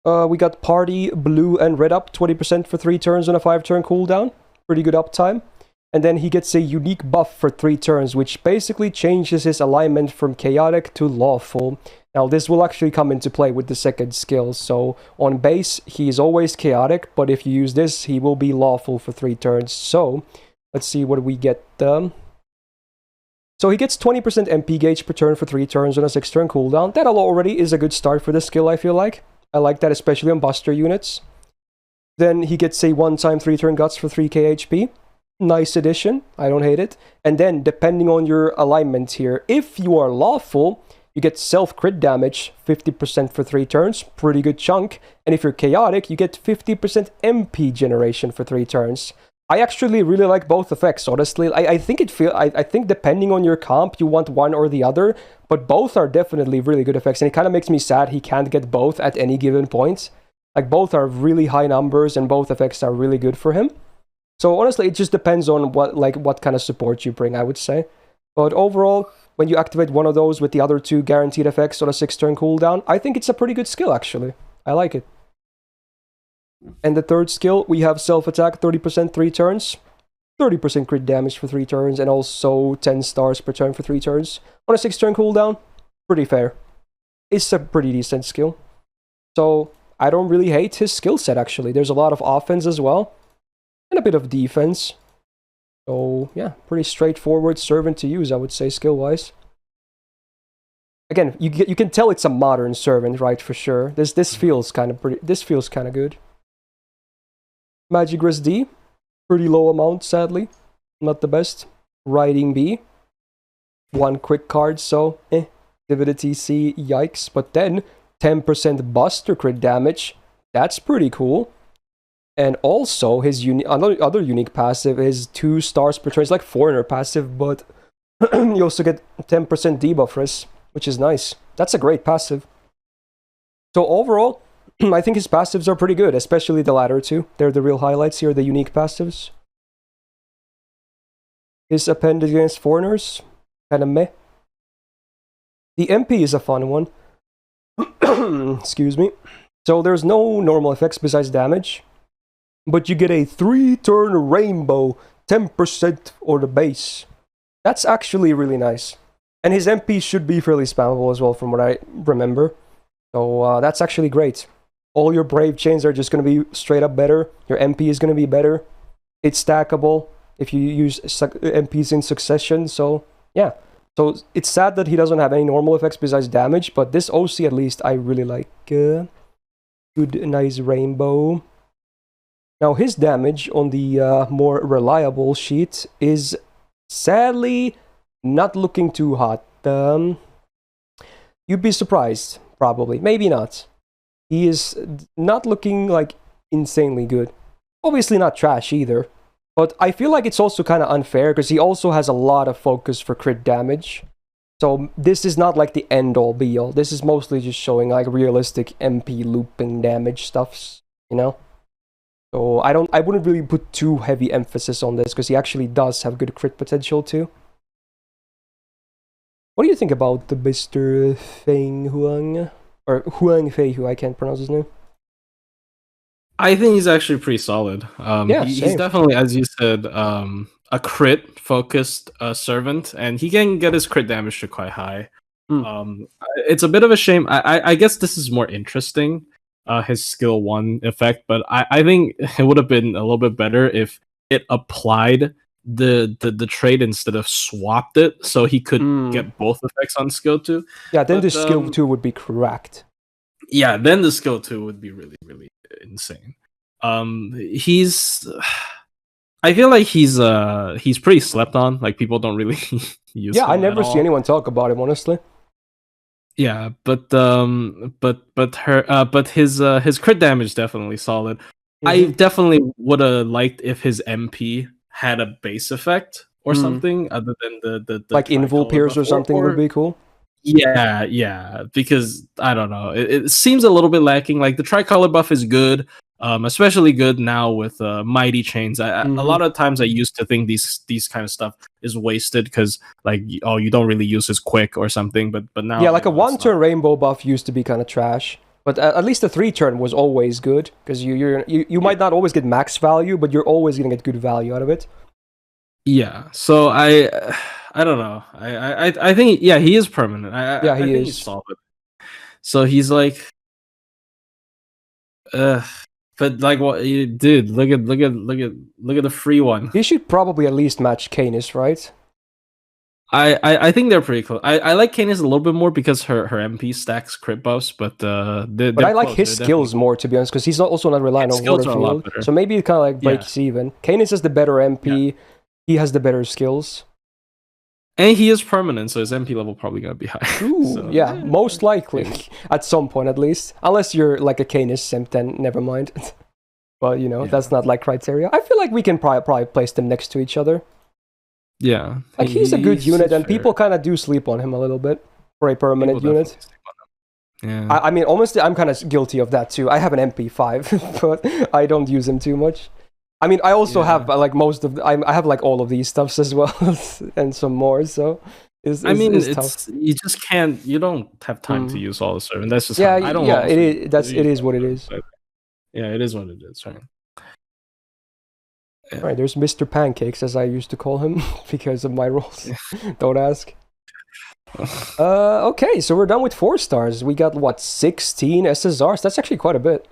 We got party, blue and red up, 20% for 3 turns on a 5-turn cooldown. Pretty good uptime. And then he gets a unique buff for 3 turns, which basically changes his alignment from chaotic to lawful. Now, this will actually come into play with the second skill. So, on base, he is always chaotic, but if you use this, he will be lawful for 3 turns. So, let's see what we get. So, he gets 20% MP gauge per turn for 3 turns on a 6-turn cooldown. That already is a good start for the skill, I feel like. I like that, especially on buster units. Then he gets a 1-time 3-turn guts for 3k HP. Nice addition. I don't hate it. And then, depending on your alignment here, if you are lawful, you get self-crit damage, 50% for 3 turns. Pretty good chunk. And if you're chaotic, you get 50% MP generation for 3 turns. I actually really like both effects, honestly. I think depending on your comp, you want one or the other, but both are definitely really good effects. And it kind of makes me sad he can't get both at any given point. Like, both are really high numbers, and both effects are really good for him. So honestly, it just depends on what kind of support you bring, I would say. But overall, when you activate one of those with the other 2 guaranteed effects on a 6-turn cooldown, I think it's a pretty good skill, actually. I like it. And the third skill, we have self-attack, 30% 3 turns. 30% crit damage for 3 turns, and also 10 stars per turn for 3 turns. On a 6-turn cooldown, pretty fair. It's a pretty decent skill. So, I don't really hate his skill set, actually. There's a lot of offense as well. And a bit of defense. So, yeah, pretty straightforward servant to use, I would say, skill-wise. Again, you can tell it's a modern servant, right, for sure. This feels kind of good. Magic Resist D, pretty low amount, sadly. Not the best. Riding B. 1 quick card, so, Divinity C, yikes. But then 10% buster crit damage. That's pretty cool. And also his other unique passive is 2 stars per turn. It's like foreigner passive, but you also get 10% debuff risk, which is nice. That's a great passive. So overall, I think his passives are pretty good, especially the latter two. They're the real highlights here, the unique passives. His appendage against foreigners, kind of meh. The MP is a fun one. Excuse me. So there's no normal effects besides damage, but you get a 3-turn rainbow, 10% or the base. That's actually really nice. And his MP should be fairly spammable as well from what I remember. So that's actually great. All your brave chains are just going to be straight up better. Your MP is going to be better. It's stackable if you use MPs in succession. So yeah. So it's sad that he doesn't have any normal effects besides damage, but this OC at least I really like. Good, nice rainbow. Now his damage on the more reliable sheet is sadly not looking too hot. You'd be surprised, probably. Maybe not. He is not looking like insanely good. Obviously not trash either. But I feel like it's also kind of unfair because he also has a lot of focus for crit damage. So this is not like the end-all be-all. This is mostly just showing like realistic MP looping damage stuffs, you know? So I wouldn't really put too heavy emphasis on this because he actually does have good crit potential too. What do you think about the Mr. Huang? Or Huang Feihu, I can't pronounce his name. I think he's actually pretty solid. He's definitely, as you said, a crit-focused servant, and he can get his crit damage to quite high. It's a bit of a shame. I guess this is more interesting, his skill 1 effect, but I think it would have been a little bit better if it applied the trait instead of swapped it, so he could get both effects on skill 2. Yeah, then the skill 2 would be cracked. Yeah, then the skill 2 would be really, really insane. I feel like he's pretty slept on. Like people don't really use him. Yeah, I never see anyone talk about him, honestly. Yeah, but his crit damage definitely solid. I definitely would have liked if his MP had a base effect or something other than the like Invul Pierce or something would be cool. Yeah, because I don't know, it seems a little bit lacking. Like the tricolor buff is good, especially good now with mighty chains. A lot of times I used to think these kind of stuff is wasted because like you don't really use his quick or something, but now yeah, like a 1-turn rainbow buff used to be kind of trash, but at least the 3-turn was always good because you might not always get max value, but you're always gonna get good value out of it. Yeah, so I don't know. I think he is permanent. I think he's solid. So he's like, but like what, dude? Look at the free one. He should probably at least match Caenis, right? I think they're pretty close. I like Caenis a little bit more because her MP stacks crit buffs, but I like his skills more, to be honest, because he's also not relying on water field. So maybe it kind of like breaks even. Caenis has the better MP. Yeah. He has the better skills. And he is permanent, so his MP level probably gonna be high. Ooh, so, yeah, most likely. At some point, at least. Unless you're like a Caenis simp, then never mind. But, you know, that's not like criteria. I feel like we can probably place them next to each other. Yeah. Like, he's a good unit, and people kind of do sleep on him a little bit for a permanent unit. Yeah. I mean, honestly, I'm kind of guilty of that, too. I have an MP5, but I don't use him too much. I mean, I also have like most of I have like all of these stuffs as well, and some more. So, it's tough. You just can't. You don't have time to use all the stuff, and that's just I don't. Yeah, it is what it is. Yeah, it is what it is. Right. Yeah. Right. There's Mr. Pancakes, as I used to call him, because of my roles. Don't ask. Okay, so we're done with 4 stars. We got what, 16 SSRs? That's actually quite a bit.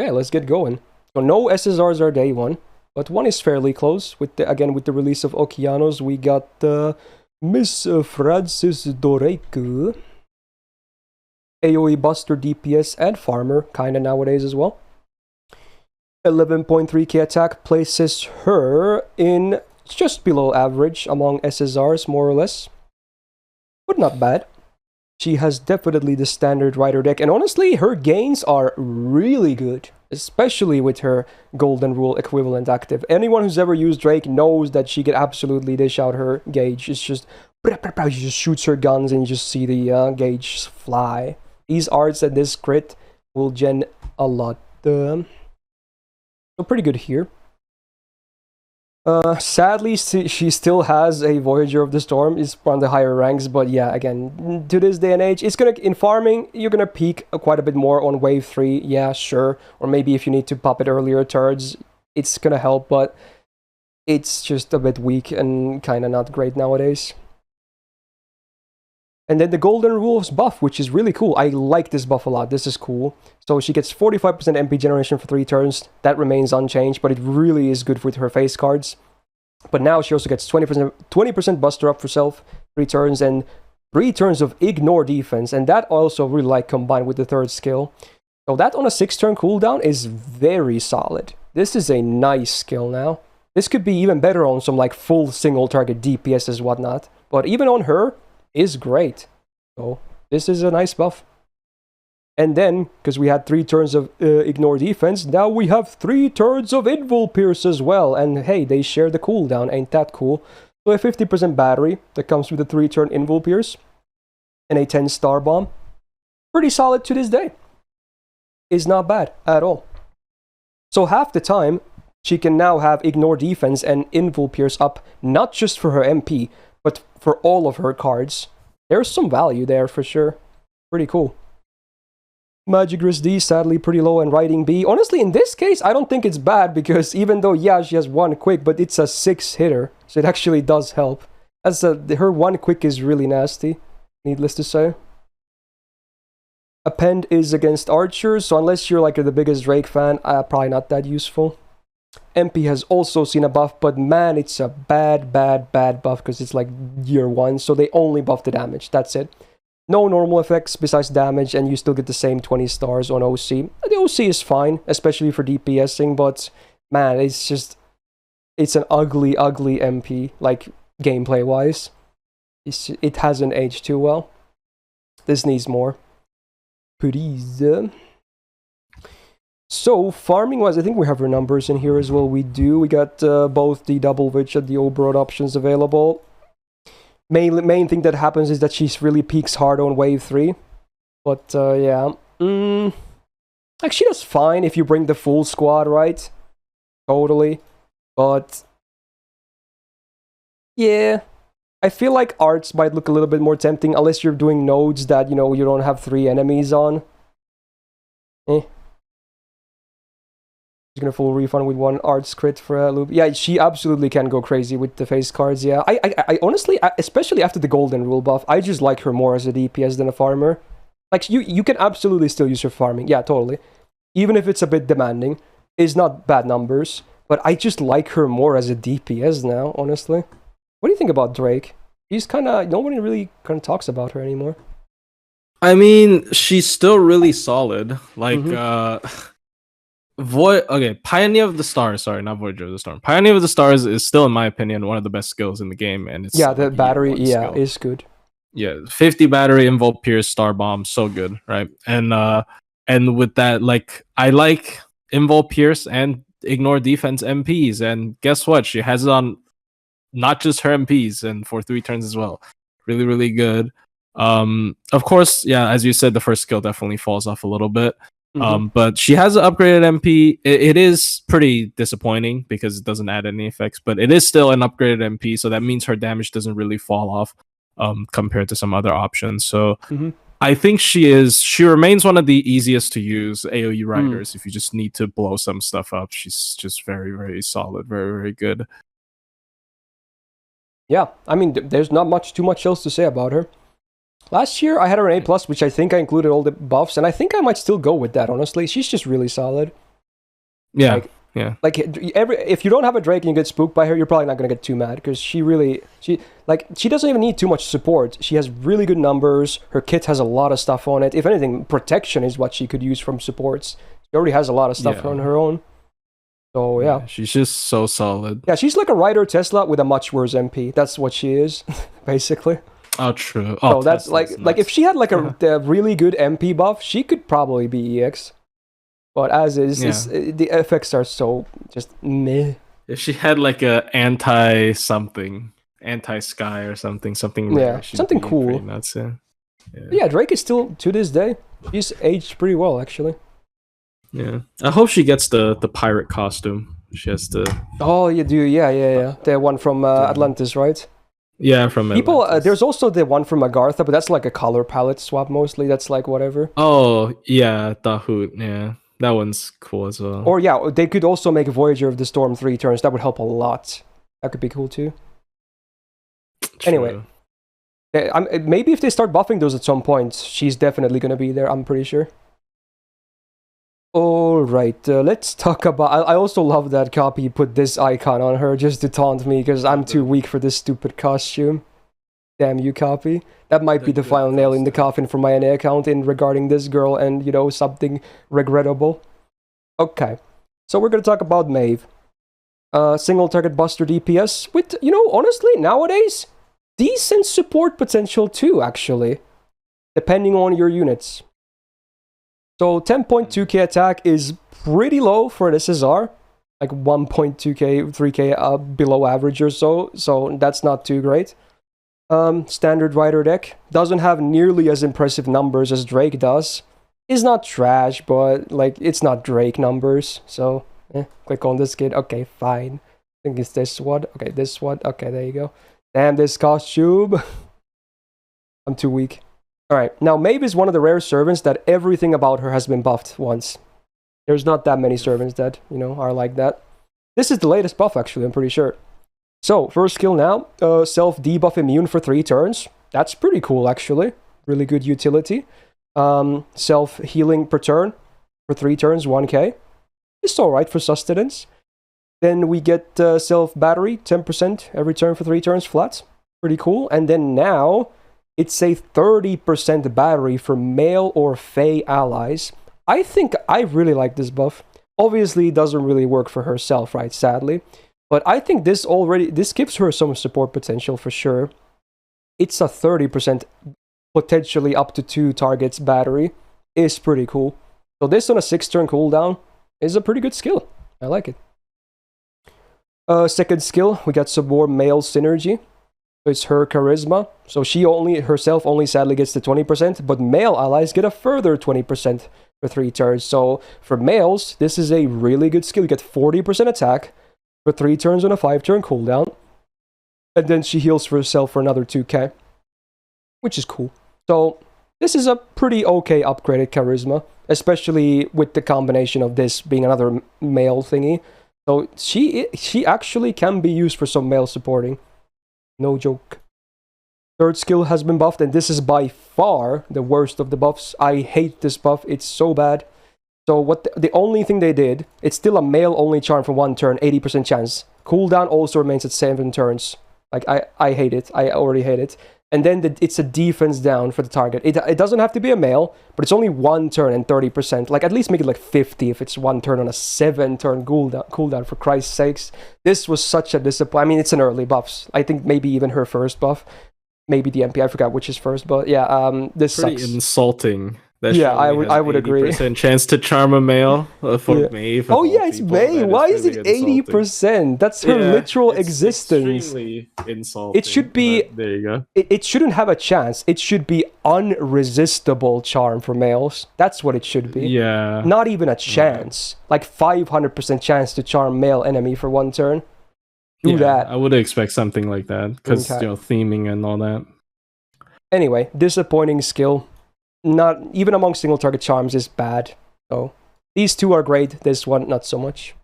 Okay, let's get going. So no SSRs are day 1, but one is fairly close. With the release of Okeanos, we got Miss Francis Doreku, AoE Buster, DPS, and Farmer, kinda nowadays as well. 11.3k attack places her in just below average among SSRs, more or less. But not bad. she has definitely the standard rider deck, and honestly, her gains are really good, especially with her Golden Rule equivalent active. Anyone who's ever used Drake knows that she can absolutely dish out her gauge. It's just, she just shoots her guns and you just see the gauge fly. These arts and this crit will gen a lot. So pretty good here. Sadly, she still has a Voyager of the Storm. It's on the higher ranks, but yeah, again, to this day and age, it's gonna, in farming, you're gonna peak quite a bit more on wave 3, yeah, sure. Or maybe if you need to pop it earlier turns, it's gonna help, but it's just a bit weak and kinda not great nowadays. And then the Golden Rules buff, which is really cool. I like this buff a lot. This is cool. So she gets 45% MP generation for 3 turns. That remains unchanged, but it really is good with her face cards. But now she also gets 20% Buster Up for self, 3 turns, and 3 turns of Ignore defense. And that also really like combined with the 3rd skill. So that on a 6-turn cooldown is very solid. This is a nice skill now. This could be even better on some like full single target DPSs whatnot. But even on her, is great. So this is a nice buff. And then, because we had 3 turns of Ignore defense, now we have 3 turns of Invul Pierce as well. And hey, they share the cooldown, ain't that cool? So a 50% battery that comes with a 3-turn Invul Pierce and a 10-star bomb. Pretty solid to this day. Is not bad at all. So half the time, she can now have Ignore defense and Invul Pierce up, not just for her MP, but for all of her cards. There's some value there for sure. Pretty cool. Magic Resist D, sadly pretty low, and Riding B. Honestly, in this case, I don't think it's bad, because even though, yeah, she has 1 quick, but it's a 6-hitter, so it actually does help. Her 1 quick is really nasty, needless to say. Append is against archers, so unless you're like the biggest Drake fan, probably not that useful. MP has also seen a buff, but man, it's a bad buff, because it's like year 1, so they only buff the damage, that's it. No normal effects besides damage, and you still get the same 20 stars on OC. The OC is fine, especially for DPSing, but man, it's an ugly MP, like gameplay-wise. It hasn't aged too well. This needs more. Please. So, farming-wise, I think we have her numbers in here as well. We do. We got both the Double Witch and the Oberod options available. Main thing that happens is that she really peaks hard on wave 3. But, yeah. Like, she does fine if you bring the full squad, right? Totally. But, yeah. I feel like arts might look a little bit more tempting, unless you're doing nodes that, you know, you don't have 3 enemies on. She's gonna full refund with 1 arts crit for a loop. Yeah, she absolutely can go crazy with the face cards, yeah. I honestly, especially after the Golden Rule buff, I just like her more as a DPS than a farmer. Like, you can absolutely still use her farming, yeah, totally. Even if it's a bit demanding. It's not bad numbers, but I just like her more as a DPS now, honestly. What do you think about Drake? He's kinda, nobody really kinda talks about her anymore. I mean, she's still really solid. Like, Pioneer of the Stars, sorry, not Voyager of the Storm. Pioneer of the Stars is still, in my opinion, one of the best skills in the game, and it's the battery, yeah, is good. Yeah, 50 battery, Invul Pierce, Star Bomb, so good, right? And with that, like, I like Invul Pierce and Ignore Defense MPs, and guess what? She has it on not just her MPs, and for 3 turns as well. Really, really good. Of course, yeah, as you said, the first skill definitely falls off a little bit. But she has an upgraded MP. It is pretty disappointing because it doesn't add any effects, but it is still an upgraded MP, so that means her damage doesn't really fall off compared to some other options. So I think she remains one of the easiest to use AoE riders if you just need to blow some stuff up. She's just very, very solid, very, very good. Yeah, I mean, there's not too much else to say about her. Last year, I had her an A+, which I think I included all the buffs, and I think I might still go with that, honestly. She's just really solid. Yeah, Like, if you don't have a Drake and you get spooked by her, you're probably not going to get too mad, because she doesn't even need too much support. She has really good numbers, her kit has a lot of stuff on it. If anything, protection is what she could use from supports. She already has a lot of stuff on her own. So, yeah. She's just so solid. Yeah, she's like a Rider Tesla with a much worse MP. That's what she is, basically. Oh, true. So Oh, that's Tesla's like if nuts. she had like a really good MP buff, she could probably be EX. But as is, the effects are so just meh. If she had like a anti-something, anti-sky or something rare, she'd something be cool. pretty nuts, yeah. Yeah, Drake is still, to this day, she's aged pretty well, actually. Yeah. I hope she gets the pirate costume. She has the... Oh, you do, yeah. The one from Atlantis, right? Yeah, from People, Atlantis. there's also the one from Agartha, but that's like a color palette swap mostly. That's like whatever. Oh, yeah, Dahoot, yeah. That one's cool as well. Or yeah, they could also make Voyager of the Storm 3 turns. That would help a lot. That could be cool too. True. Anyway. Maybe if they start buffing those at some point, she's definitely going to be there, I'm pretty sure. Alright, let's talk about... I also love that Copy put this icon on her just to taunt me, because I'm too weak for this stupid costume. Damn you, Copy. That might be the final nail in the coffin for my NA account in regarding this girl and, you know, something regrettable. Okay, so we're going to talk about Maeve. Single target buster DPS with, you know, honestly, nowadays, decent support potential too, actually, depending on your units. So 10.2k attack is pretty low for an SSR, like 1.2k, 3k below average or so that's not too great. Standard Rider deck doesn't have nearly as impressive numbers as Drake does. Is not trash, but like it's not Drake numbers, so click on this kid. Okay, fine. I think it's this one. Okay, this one. Okay, there you go. Damn this costume. I'm too weak. Alright, now Maeve is one of the rare servants that everything about her has been buffed once. There's not that many servants that, you know, are like that. This is the latest buff, actually, I'm pretty sure. So, first skill now, self-debuff immune for 3 turns. That's pretty cool, actually. Really good utility. Self-healing per turn for 3 turns, 1k. It's alright for sustenance. Then we get self-battery, 10% every turn for 3 turns flat. Pretty cool. And then now, it's a 30% battery for male or fey allies. I think I really like this buff. Obviously, it doesn't really work for herself, right? Sadly. But I think this gives her some support potential for sure. It's a 30%, potentially up to 2 targets battery. Is pretty cool. So this on a 6-turn cooldown is a pretty good skill. I like it. Second skill, we got some more male synergy. So it's her charisma. So she herself only sadly gets the 20%, but male allies get a further 20% for 3 turns. So for males, this is a really good skill. You get 40% attack for 3 turns on a 5-turn cooldown. And then she heals for herself for another 2k, which is cool. So this is a pretty okay upgraded charisma, especially with the combination of this being another male thingy. So she actually can be used for some male supporting. No joke. Third skill has been buffed, and this is by far the worst of the buffs. I hate this buff. It's so bad. So what the only thing they did, it's still a male-only charm for 1 turn, 80% chance. Cooldown also remains at 7 turns. Like, I hate it. I already hate it. And then it's a defense down for the target. It doesn't have to be a male, but it's only 1 turn and 30%. Like, at least make it like 50 if it's 1 turn on a 7-turn cooldown, for Christ's sakes. This was such a disappointment. I mean, it's an early buffs. I think maybe even her first buff. Maybe the MP, I forgot which is first, but yeah, this pretty sucks. Insulting. That yeah, I would agree. 80% chance to charm a male for Maeve. Oh yeah, it's Maeve. Why is it 80%? That's her literal existence. Extremely insulting. It should be. There you go. It shouldn't have a chance. It should be unresistible charm for males. That's what it should be. Yeah. Not even a chance. Like 500% chance to charm male enemy for 1 turn. Do that. I would expect something like that because you know, theming and all that. Anyway, disappointing skill. Not even among single target charms is bad. So these 2 are great. This one not so much.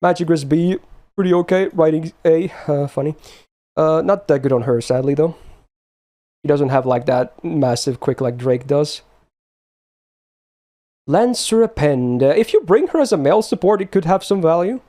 Magic Resist B, pretty okay. Writing A, funny. Not that good on her, sadly though. She doesn't have like that massive quick like Drake does. Lancer Append. If you bring her as a male support, it could have some value.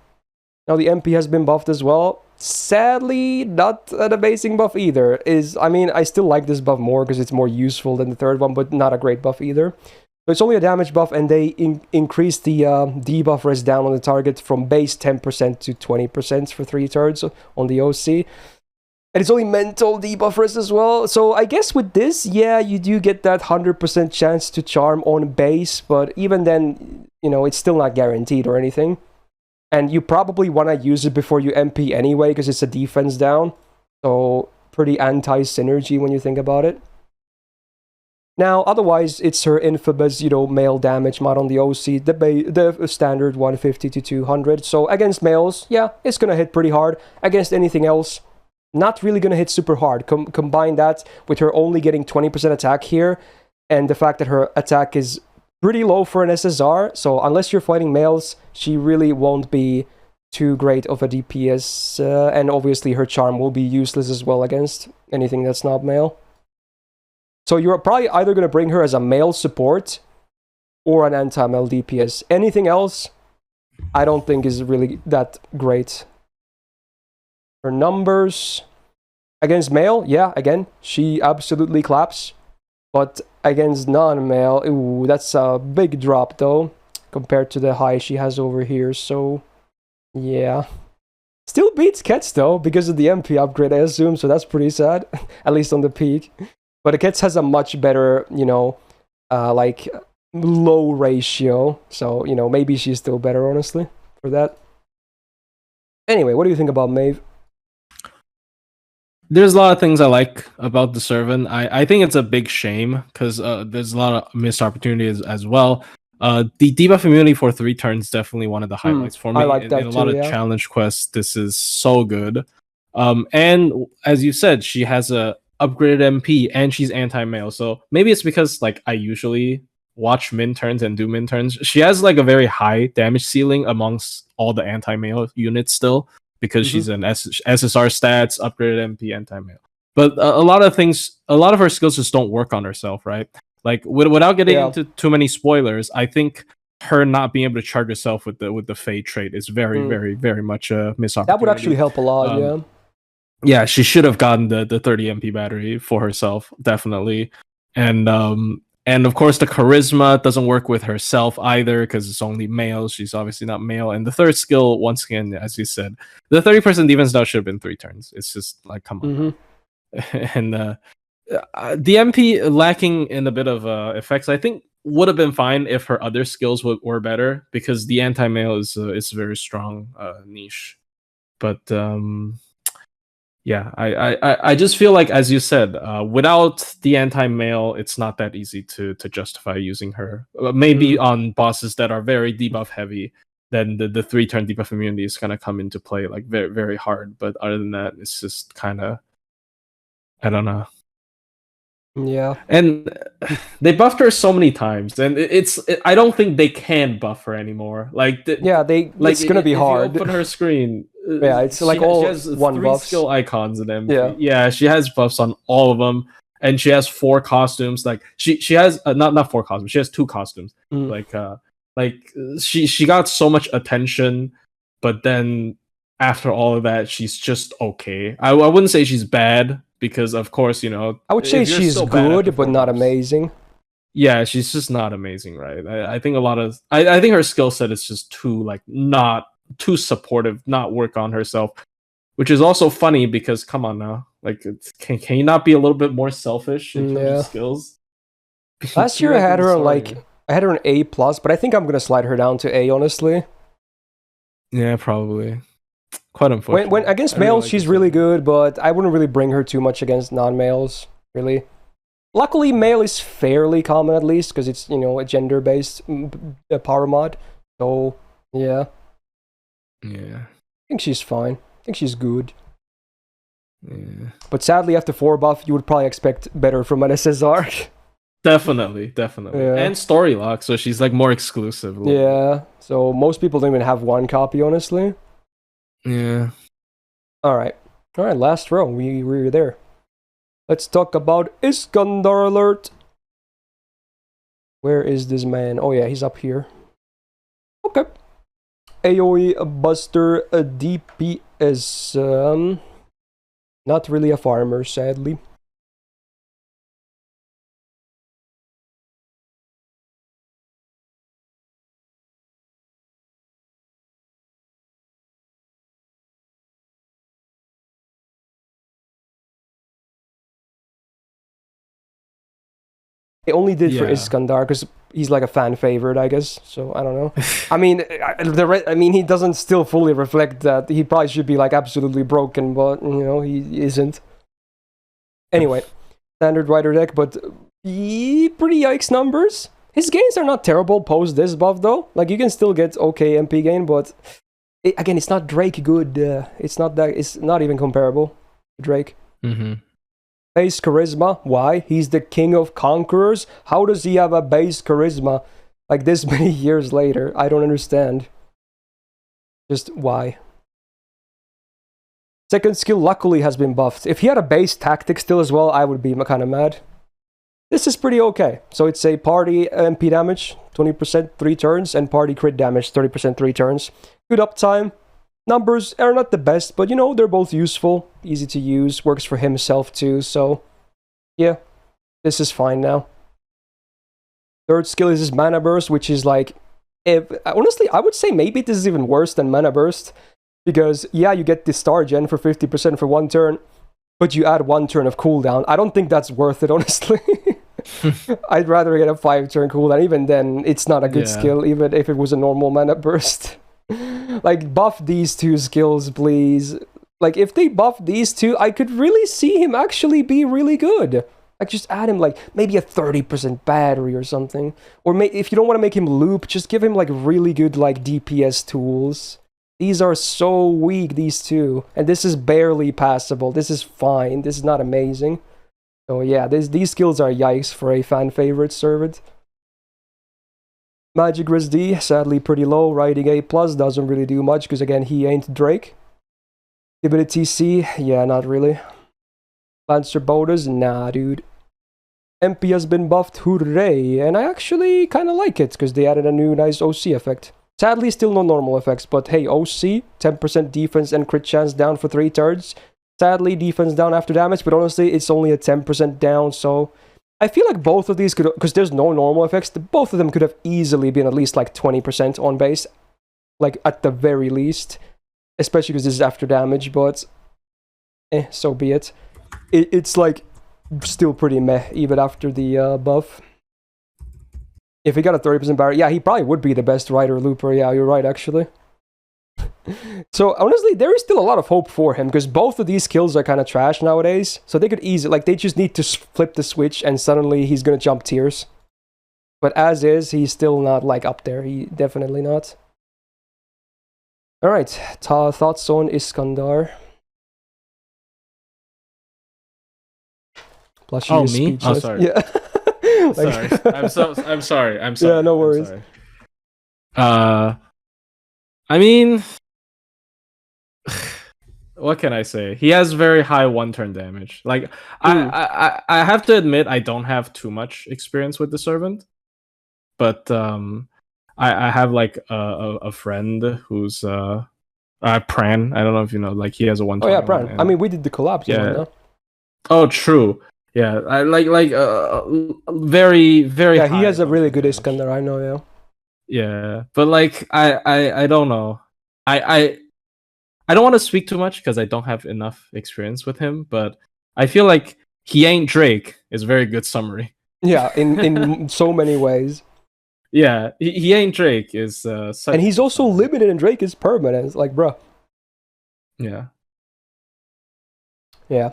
Now the MP has been buffed as well. Sadly, not an amazing buff either. I mean, I still like this buff more because it's more useful than the third one, but not a great buff either. So it's only a damage buff, and they increased the debuff rest down on the target from base 10% to 20% for 3 turns on the OC. And it's only mental debuffers as well. So I guess with this, yeah, you do get that 100% chance to charm on base, but even then, it's still not guaranteed or anything. And you probably want to use it before you MP anyway, because it's a defense down. So pretty anti-synergy when you think about it. Now, otherwise, it's her infamous, male damage mod on the OC, the standard 150 to 200. So against males, yeah, it's gonna hit pretty hard. Against anything else, not really gonna hit super hard. Combine that with her only getting 20% attack here, and the fact that her attack is pretty low for an SSR. So unless you're fighting males, she really won't be too great of a DPS. And obviously, her charm will be useless as well against anything that's not male. So you're probably either going to bring her as a male support or an anti-male DPS. Anything else, I don't think is really that great. Her numbers against male, yeah, again, she absolutely claps. But against non-male, ooh, that's a big drop though, compared to the high she has over here. So, yeah. Still beats Ketz though, because of the MP upgrade, I assume, so that's pretty sad, at least on the peak. But Ketz has a much better, like, low ratio. So, maybe she's still better, honestly, for that. Anyway, what do you think about Maeve? There's a lot of things I like about the Servant. I think it's a big shame, because there's a lot of missed opportunities as well. The debuff immunity for 3 turns definitely one of the highlights for me. I like that in a lot too, of challenge quests, this is so good. And as you said, she has a upgraded MP and she's anti-male, so maybe it's because like I usually watch min turns and do min turns. She has like a very high damage ceiling amongst all the anti-male units still, because she's an SSR stats, upgraded MP, anti-male. But a lot of her skills just don't work on herself, right? Like without getting into too many spoilers, I think her not being able to charge herself with the Fade trait is very, very, very much a missed opportunity. That would actually help a lot, yeah. Yeah, she should have gotten the 30 MP battery for herself, definitely. And of course the charisma doesn't work with herself either, because it's only male. She's obviously not male. And the third skill, once again, as you said, the 30% defense now should have been 3 turns. It's just like, come on. And the MP lacking in a bit of effects, I think would have been fine if her other skills were better, because the anti-male is a very strong niche. But yeah, I just feel like, as you said, without the anti-male, it's not that easy to justify using her. Maybe on bosses that are very debuff heavy, then the 3-turn debuff immunity is gonna come into play like very, very hard. But other than that, it's just kind of, I don't know. Yeah. And they buffed her so many times, and I don't think they can buff her anymore. Like it's gonna be hard. You open her screen. Yeah, it's like she has one 3 buffs. skill icons in MP. Yeah, she has buffs on all of them, and she has 4 costumes. Like she has not 4 costumes. She has 2 costumes. Like she got so much attention, but then after all of that, she's just okay. I wouldn't say she's bad, because of course, I would say she's good, but not amazing. Yeah, she's just not amazing, right? I think I think her skill set is just not too supportive, not work on herself, which is also funny, because come on now, like, can you not be a little bit more selfish in terms of skills? Last year I had her on A+, but I think I'm gonna slide her down to A, honestly. Yeah, probably. Quite unfortunate. When against males, she's really good, but I wouldn't really bring her too much against non-males, really. Luckily, male is fairly common, at least, because it's, a gender-based power mod. So, yeah. Yeah. I think she's fine. I think she's good. Yeah. But sadly, after 4 buff, you would probably expect better from an SSR. Definitely. Yeah. And story lock, so she's like more exclusive. Yeah. So most people don't even have 1 copy, honestly. Yeah. Alright, last row. We're there. Let's talk about Iskandar alert. Where is this man? Oh yeah, he's up here. Okay. AoE Buster DPS. Not really a farmer, sadly. They only did for Yeah. Iskandar because he's like a fan favorite, I guess. So I don't know. I mean, he doesn't still fully reflect that. He probably should be like absolutely broken, but he isn't. Anyway, standard Rider deck, but pretty yikes numbers. His gains are not terrible post this buff though. Like you can still get okay MP gain, but again, it's not Drake good. It's not even comparable to Drake. Mm-hmm. Base charisma. Why? He's the king of conquerors. How does he have a base charisma like this many years later? I don't understand. Just why? Second skill luckily has been buffed. If he had a base tactic still as well, I would be kind of mad. This is pretty okay. So it's a party MP damage, 20% 3 turns, and party crit damage, 30% 3 turns. Good uptime. Numbers are not the best, but they're both useful, easy to use, works for himself too, so yeah, this is fine now. Third skill is his Mana Burst, which is like, honestly, I would say maybe this is even worse than Mana Burst, because yeah, you get the Star Gen for 50% for 1 turn, but you add 1 turn of cooldown. I don't think that's worth it, honestly. I'd rather get a 5-turn cooldown. Even then, it's not a good skill, even if it was a normal Mana Burst. Like, buff these 2 skills, please. Like, if they buff these 2, I could really see him actually be really good. Like, just add him, like, maybe a 30% battery or something. Or if you don't want to make him loop, just give him, like, really good, like, DPS tools. These are so weak, these 2. And this is barely passable. This is fine. This is not amazing. So, yeah, these skills are yikes for a fan favorite servant. Magic Res D, sadly pretty low, riding A+, doesn't really do much, because again, he ain't Drake. Ability C, yeah, not really. Lancer Bodas, nah, dude. MP has been buffed, hooray, and I actually kind of like it, because they added a new nice OC effect. Sadly, still no normal effects, but hey, OC, 10% defense and crit chance down for 3 turns. Sadly, defense down after damage, but honestly, it's only a 10% down, so I feel like both of these could, because there's no normal effects, both of them could have easily been at least like 20% on base, like at the very least, especially because this is after damage, but so be it. It's like still pretty meh, even after the buff. If he got a 30% barrier, yeah, he probably would be the best rider looper, yeah, you're right, actually. So honestly, there is still a lot of hope for him, because both of these skills are kind of trash nowadays. So they could easily, like, they just need to flip the switch and suddenly he's gonna jump tiers. But as is, he's still not like up there. He definitely not. All right, thoughts on Iskandar? Plus, oh, me? Oh, sorry. Yeah. I'm sorry. Yeah, no worries. I mean, what can I say? He has very high 1-turn damage. Like, I have to admit, I don't have too much experience with the servant, but I have like a friend who's Pran. I don't know if you know. Like, he has a 1-turn. Oh yeah, Pran. I mean, we did the collab. Yeah. Oh, true. Yeah, I like very very. Yeah, he has a really good Iskandar. I know. Yeah. Yeah, but like I don't know. I don't want to speak too much because I don't have enough experience with him, but I feel like he ain't Drake is a very good summary. Yeah, in so many ways. Yeah, he ain't Drake is such, and he's also limited, and Drake is permanent. Like, bruh. Yeah. Yeah,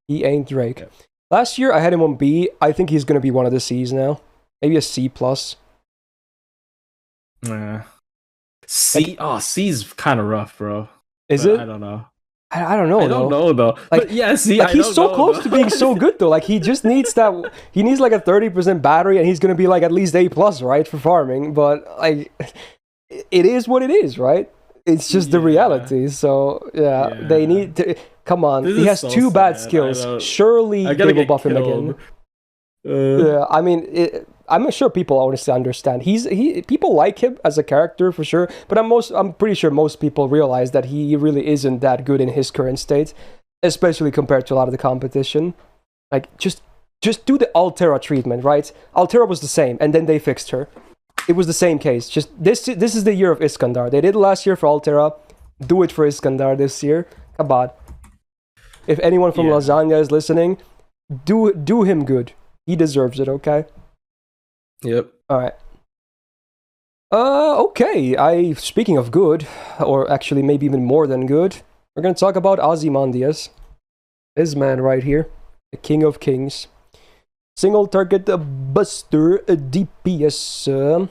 he ain't Drake. Yeah. Last year I had him on B. I think he's gonna be one of the C's now. Maybe a C+. Yeah. C. Oh, C's kind of rough, bro. Is it? I don't know. I don't know. I don't know though. Like, but yeah, see, like he's so close to being so good though. Like, he just needs that. He needs like a 30% battery, and he's gonna be like at least A+, right, for farming. But like, it is what it is, right? It's just the reality. So yeah, they need to. Come on, he has so 2 bad skills. Surely they will buff him again. Yeah, I mean, I'm sure people honestly understand. People like him as a character for sure, but I'm pretty sure most people realize that he really isn't that good in his current state, especially compared to a lot of the competition. Like, just do the Altera treatment, right? Altera was the same, and then they fixed her. It was the same case. Just this is the year of Iskandar. They did it last year for Altera. Do it for Iskandar this year. Come on. If anyone from Lasagna is listening, do him good. He deserves it, okay? Yep. Alright. Okay. Speaking of good, or actually maybe even more than good, we're gonna talk about Ozymandias. This man right here, the King of Kings. Single target buster DPS.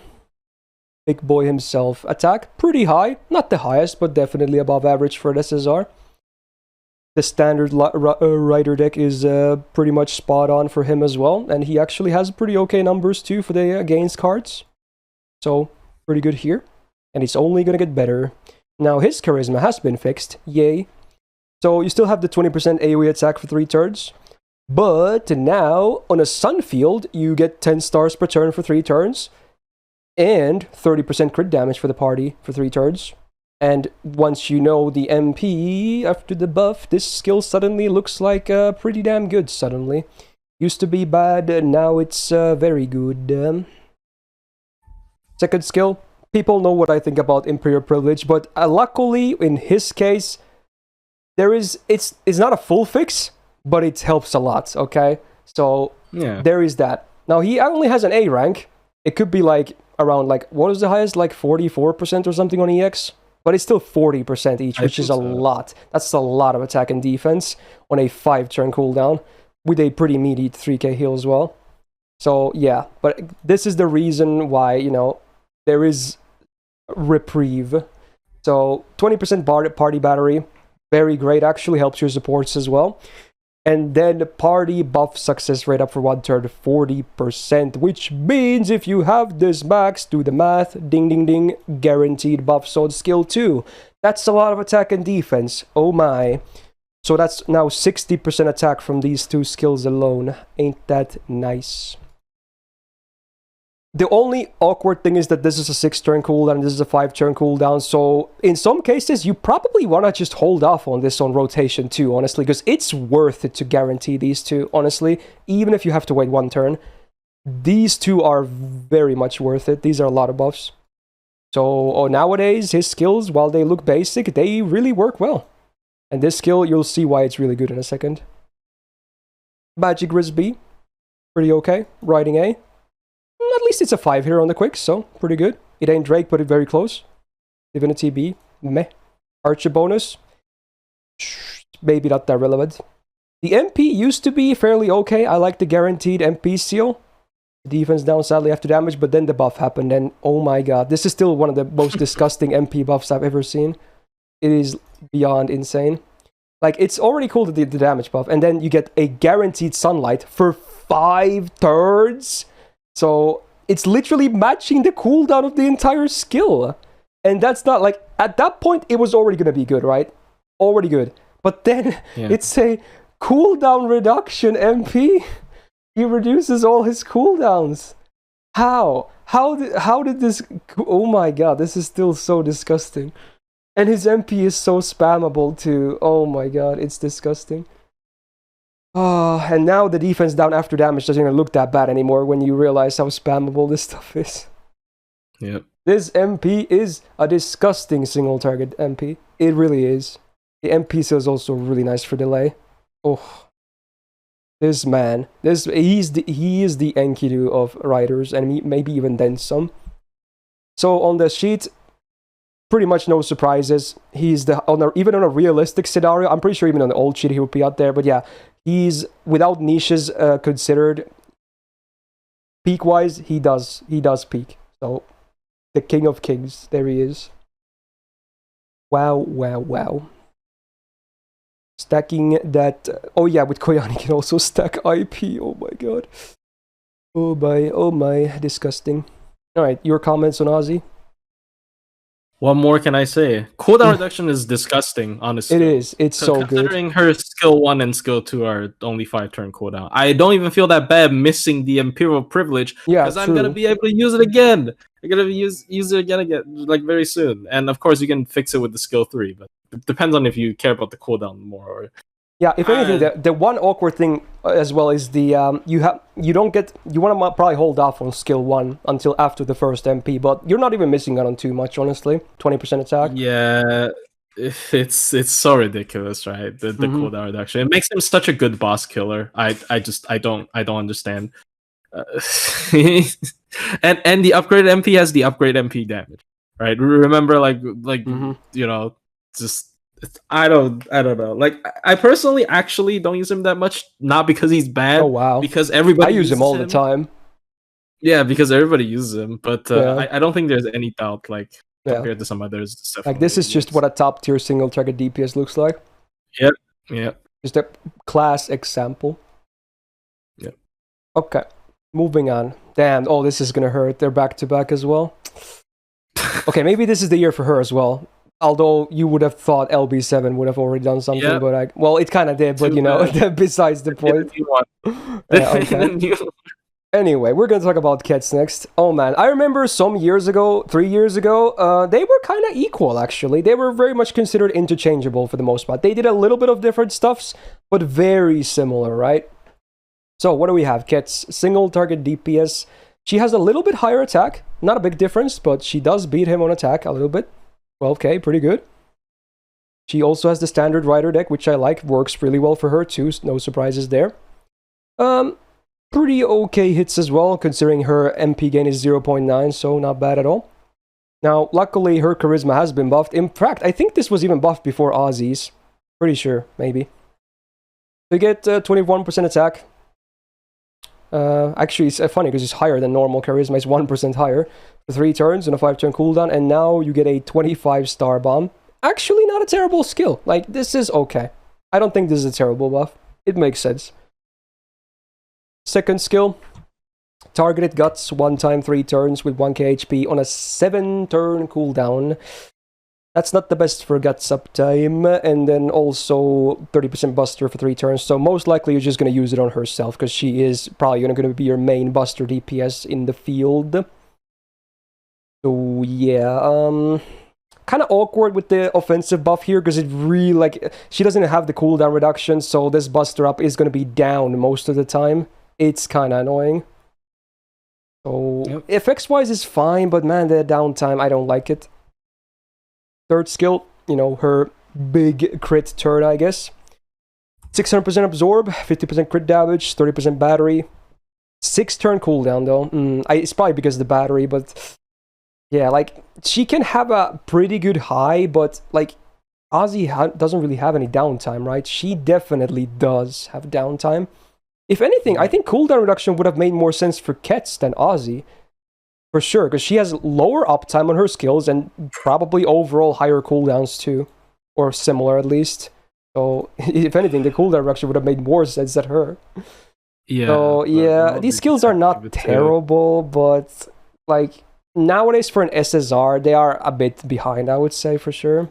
Big boy himself. Attack pretty high, not the highest, but definitely above average for an SSR. The standard Rider deck is pretty much spot on for him as well, and he actually has pretty okay numbers too for the against cards. So pretty good here, and it's only gonna get better. Now his charisma has been fixed, yay. So you still have the 20% AoE attack for 3 turns, but now on a Sun field you get 10 stars per turn for 3 turns, and 30% crit damage for the party for 3 turns. And once you know the MP after the buff, this skill suddenly looks like pretty damn good suddenly. Used to be bad, now it's very good. Second skill, people know what I think about Imperial Privilege, but luckily in his case, it's not a full fix, but it helps a lot, okay? So Yeah. there is that. Now he only has an A rank. It could be like around like, what is the highest? Like 44% or something on EX? But it's still 40% each, which is a lot. That's a lot of attack and defense on a 5-turn cooldown with a pretty meaty 3k heal as well. So yeah, but this is the reason why, you know, there is reprieve. So 20% party battery, very great, actually helps your supports as well. And then party buff success rate up for 1 turn 40%, which means if you have this max, do the math, ding ding ding, guaranteed buffs on skill 2. That's a lot of attack and defense, oh my. So that's now 60% attack from these 2 skills alone. Ain't that nice? The only awkward thing is that this is a 6-turn cooldown and this is a 5-turn cooldown, so in some cases you probably want to just hold off on this on rotation too, honestly, because it's worth it to guarantee these 2, honestly, even if you have to wait 1 turn. These 2 are very much worth it. These are a lot of buffs. So nowadays, his skills, while they look basic, they really work well. And this skill, you'll see why it's really good in a second. Magic Riz B, pretty okay. Riding A. At least it's a 5 here on the quick, so pretty good. It ain't Drake, but it's very close. Divinity B, meh. Archer bonus, maybe not that relevant. The MP used to be fairly okay. I like the guaranteed MP seal. The defense down sadly after damage, but then the buff happened, and oh my god, this is still one of the most disgusting MP buffs I've ever seen. It is beyond insane. Like, it's already cool, the damage buff, and then you get a guaranteed sunlight for 5 turns. So it's literally matching the cooldown of the entire skill. And that's not like, at that point, it was already going to be good, right? Already good. But then it's a cooldown reduction MP. He reduces all his cooldowns. How? How did this... Oh my god, this is still so disgusting. And his MP is so spammable too. Oh my god, it's disgusting. And now the defense down after damage doesn't even look that bad anymore when you realize how spammable this stuff is. Yep. This MP is a disgusting single target MP. It really is. The MP seal is also really nice for delay. Oh. This man. He is the Enkidu of riders, and maybe even then some. So on the sheet, pretty much no surprises. He's even on a realistic scenario. I'm pretty sure even on the old sheet he would be out there, but yeah. He's, without niches considered, peak-wise, he does peak. So, the King of Kings, there he is. Wow, wow, wow. Stacking that... oh yeah, with Koyani you can also stack IP, oh my god. Oh my, disgusting. Alright, your comments on Ozzy? What more can I say? Cooldown reduction is disgusting, honestly. It is. It's so good. Considering her skill 1 and skill 2 are only 5-turn cooldown. I don't even feel that bad missing the Imperial Privilege, because I'm gonna be able to use it again. I'm gonna use it again, like very soon. And of course, you can fix it with the skill 3, but it depends on if you care about the cooldown more. Or... yeah, if anything, the one awkward thing as well is the you want to probably hold off on skill 1 until after the first MP, but you're not even missing out on too much, honestly. 20% attack. Yeah, it's so ridiculous, right? The cooldown reduction. It makes him such a good boss killer. I don't understand. and the upgraded MP has the upgrade MP damage, right? Remember, just I don't know. Like I personally actually don't use him that much, not because he's bad. Oh wow, because everybody I use him all the time. Yeah, because everybody uses him, but I don't think there's any doubt compared to some others. Like this is just what a top tier single target DPS looks like. Yep. Just a class example. Yep. Okay, moving on. Damn, oh, this is gonna hurt. They're back to back as well. Okay, maybe this is the year for her as well. Although you would have thought LB7 would have already done something, but it kind of did. But besides the point. Anyway, we're gonna talk about Kets next. Oh man, I remember some years ago, 3 years ago, they were kind of equal actually. They were very much considered interchangeable for the most part. They did a little bit of different stuffs, but very similar, right? So what do we have? Kets, single target DPS. She has a little bit higher attack, not a big difference, but she does beat him on attack a little bit. 12k, pretty good. She also has the standard Rider deck, which I like, works really well for her too. No surprises there. Pretty okay hits as well, considering her MP gain is 0.9, so not bad at all. Now, luckily, her charisma has been buffed. In fact, I think this was even buffed before Ozzy's. Pretty sure, maybe. We get 21% attack. Actually, it's funny because it's higher than normal. Charisma is 1% higher for 3 turns and a 5-turn cooldown, and now you get a 25-star bomb. Actually, not a terrible skill. Like, this is okay. I don't think this is a terrible buff. It makes sense. Second skill, targeted guts 1 time 3 turns with 1k HP on a 7-turn cooldown. That's not the best for guts uptime, and then also 30% buster for 3 turns. So most likely you're just going to use it on herself because she is probably going to be your main buster DPS in the field. So yeah, kind of awkward with the offensive buff here because it really she doesn't have the cooldown reduction, so this buster up is going to be down most of the time. It's kind of annoying. So, effects-wise is fine, but man, the downtime, I don't like it. Third skill, her big crit turn, I guess. 600% absorb, 50% crit damage, 30% battery. 6-turn cooldown, though. It's probably because of the battery, but... Yeah, she can have a pretty good high, but, Ozzy doesn't really have any downtime, right? She definitely does have downtime. If anything, I think cooldown reduction would have made more sense for Kets than Ozzy. For sure, because she has lower uptime on her skills and probably overall higher cooldowns too. Or similar at least. So, if anything, the cooldown reduction would have made more sense than her. Yeah. So, yeah, these skills are not terrible, but, nowadays for an SSR, they are a bit behind, I would say, for sure.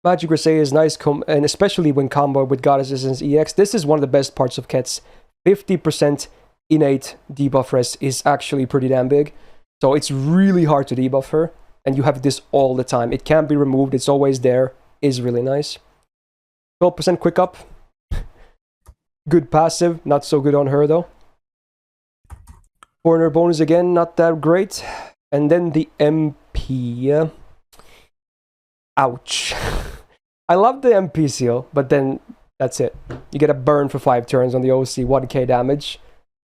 Magic Crusade is nice, and especially when combo with Goddesses and EX. This is one of the best parts of Kets. 50% innate debuff res is actually pretty damn big. So it's really hard to debuff her, and you have this all the time. It can't be removed, it's always there. Is really nice. 12% quick up. Good passive, not so good on her though. Corner bonus again, not that great. And then the MP. Ouch. I love the MP seal, but then that's it. You get a burn for 5 turns on the OC, 1k damage.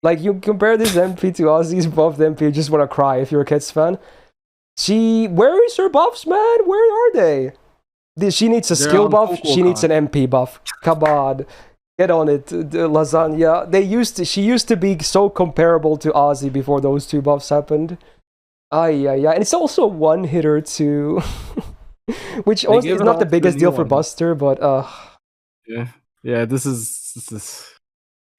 You compare this MP to Ozzy's buff, the MP, you just want to cry if you're a Kets fan. Where is her buffs, man? Where are they? She needs a skill buff, she needs an MP buff. Come on. Get on it, Lasagna. She used to be so comparable to Ozzy before those 2 buffs happened. And it's also a one-hitter too. Which also is not the biggest deal for Buster, but this is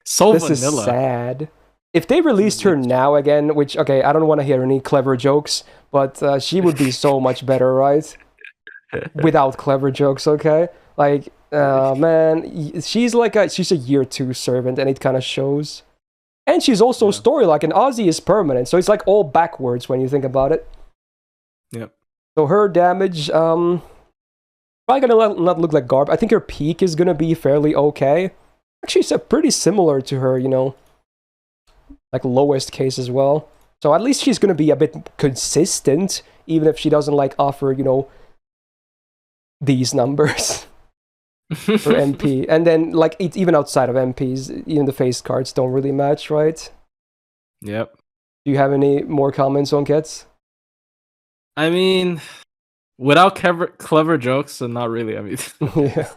so vanilla. This is sad. If they released her now again, which I don't want to hear any clever jokes, but she would be so much better, right? Without clever jokes, okay? Man, she's a year 2 servant, and it kind of shows. And she's also story-like, and Ozzy is permanent, so it's all backwards when you think about it. Yep. So her damage, probably gonna not look like garb. I think her peak is gonna be fairly okay. Actually, it's pretty similar to her, lowest case as well. So at least she's gonna be a bit consistent, even if she doesn't offer, these numbers for MP. And then even outside of MPs, even the face cards don't really match, right? Yep. Do you have any more comments on Kets? I mean, without clever jokes, and not really. I mean, Yeah.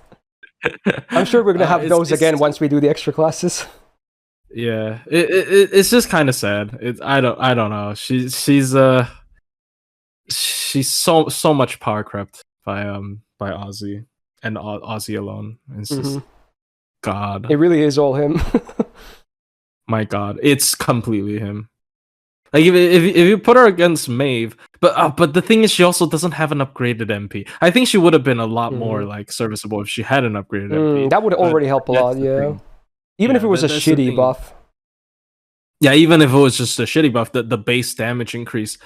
I'm sure we're gonna have those again once we do the extra classes. Yeah, it's just kind of sad. I don't know. She's so much power crept by Ozzy and Ozzy alone. It's just God. It really is all him. My God, it's completely him. Like if you put her against Maeve, but the thing is, she also doesn't have an upgraded MP. I think she would have been a lot more like serviceable if she had an upgraded MP. That would already help a lot, yeah. Even if it was a shitty buff. Yeah, even if it was just a shitty buff, the base damage increase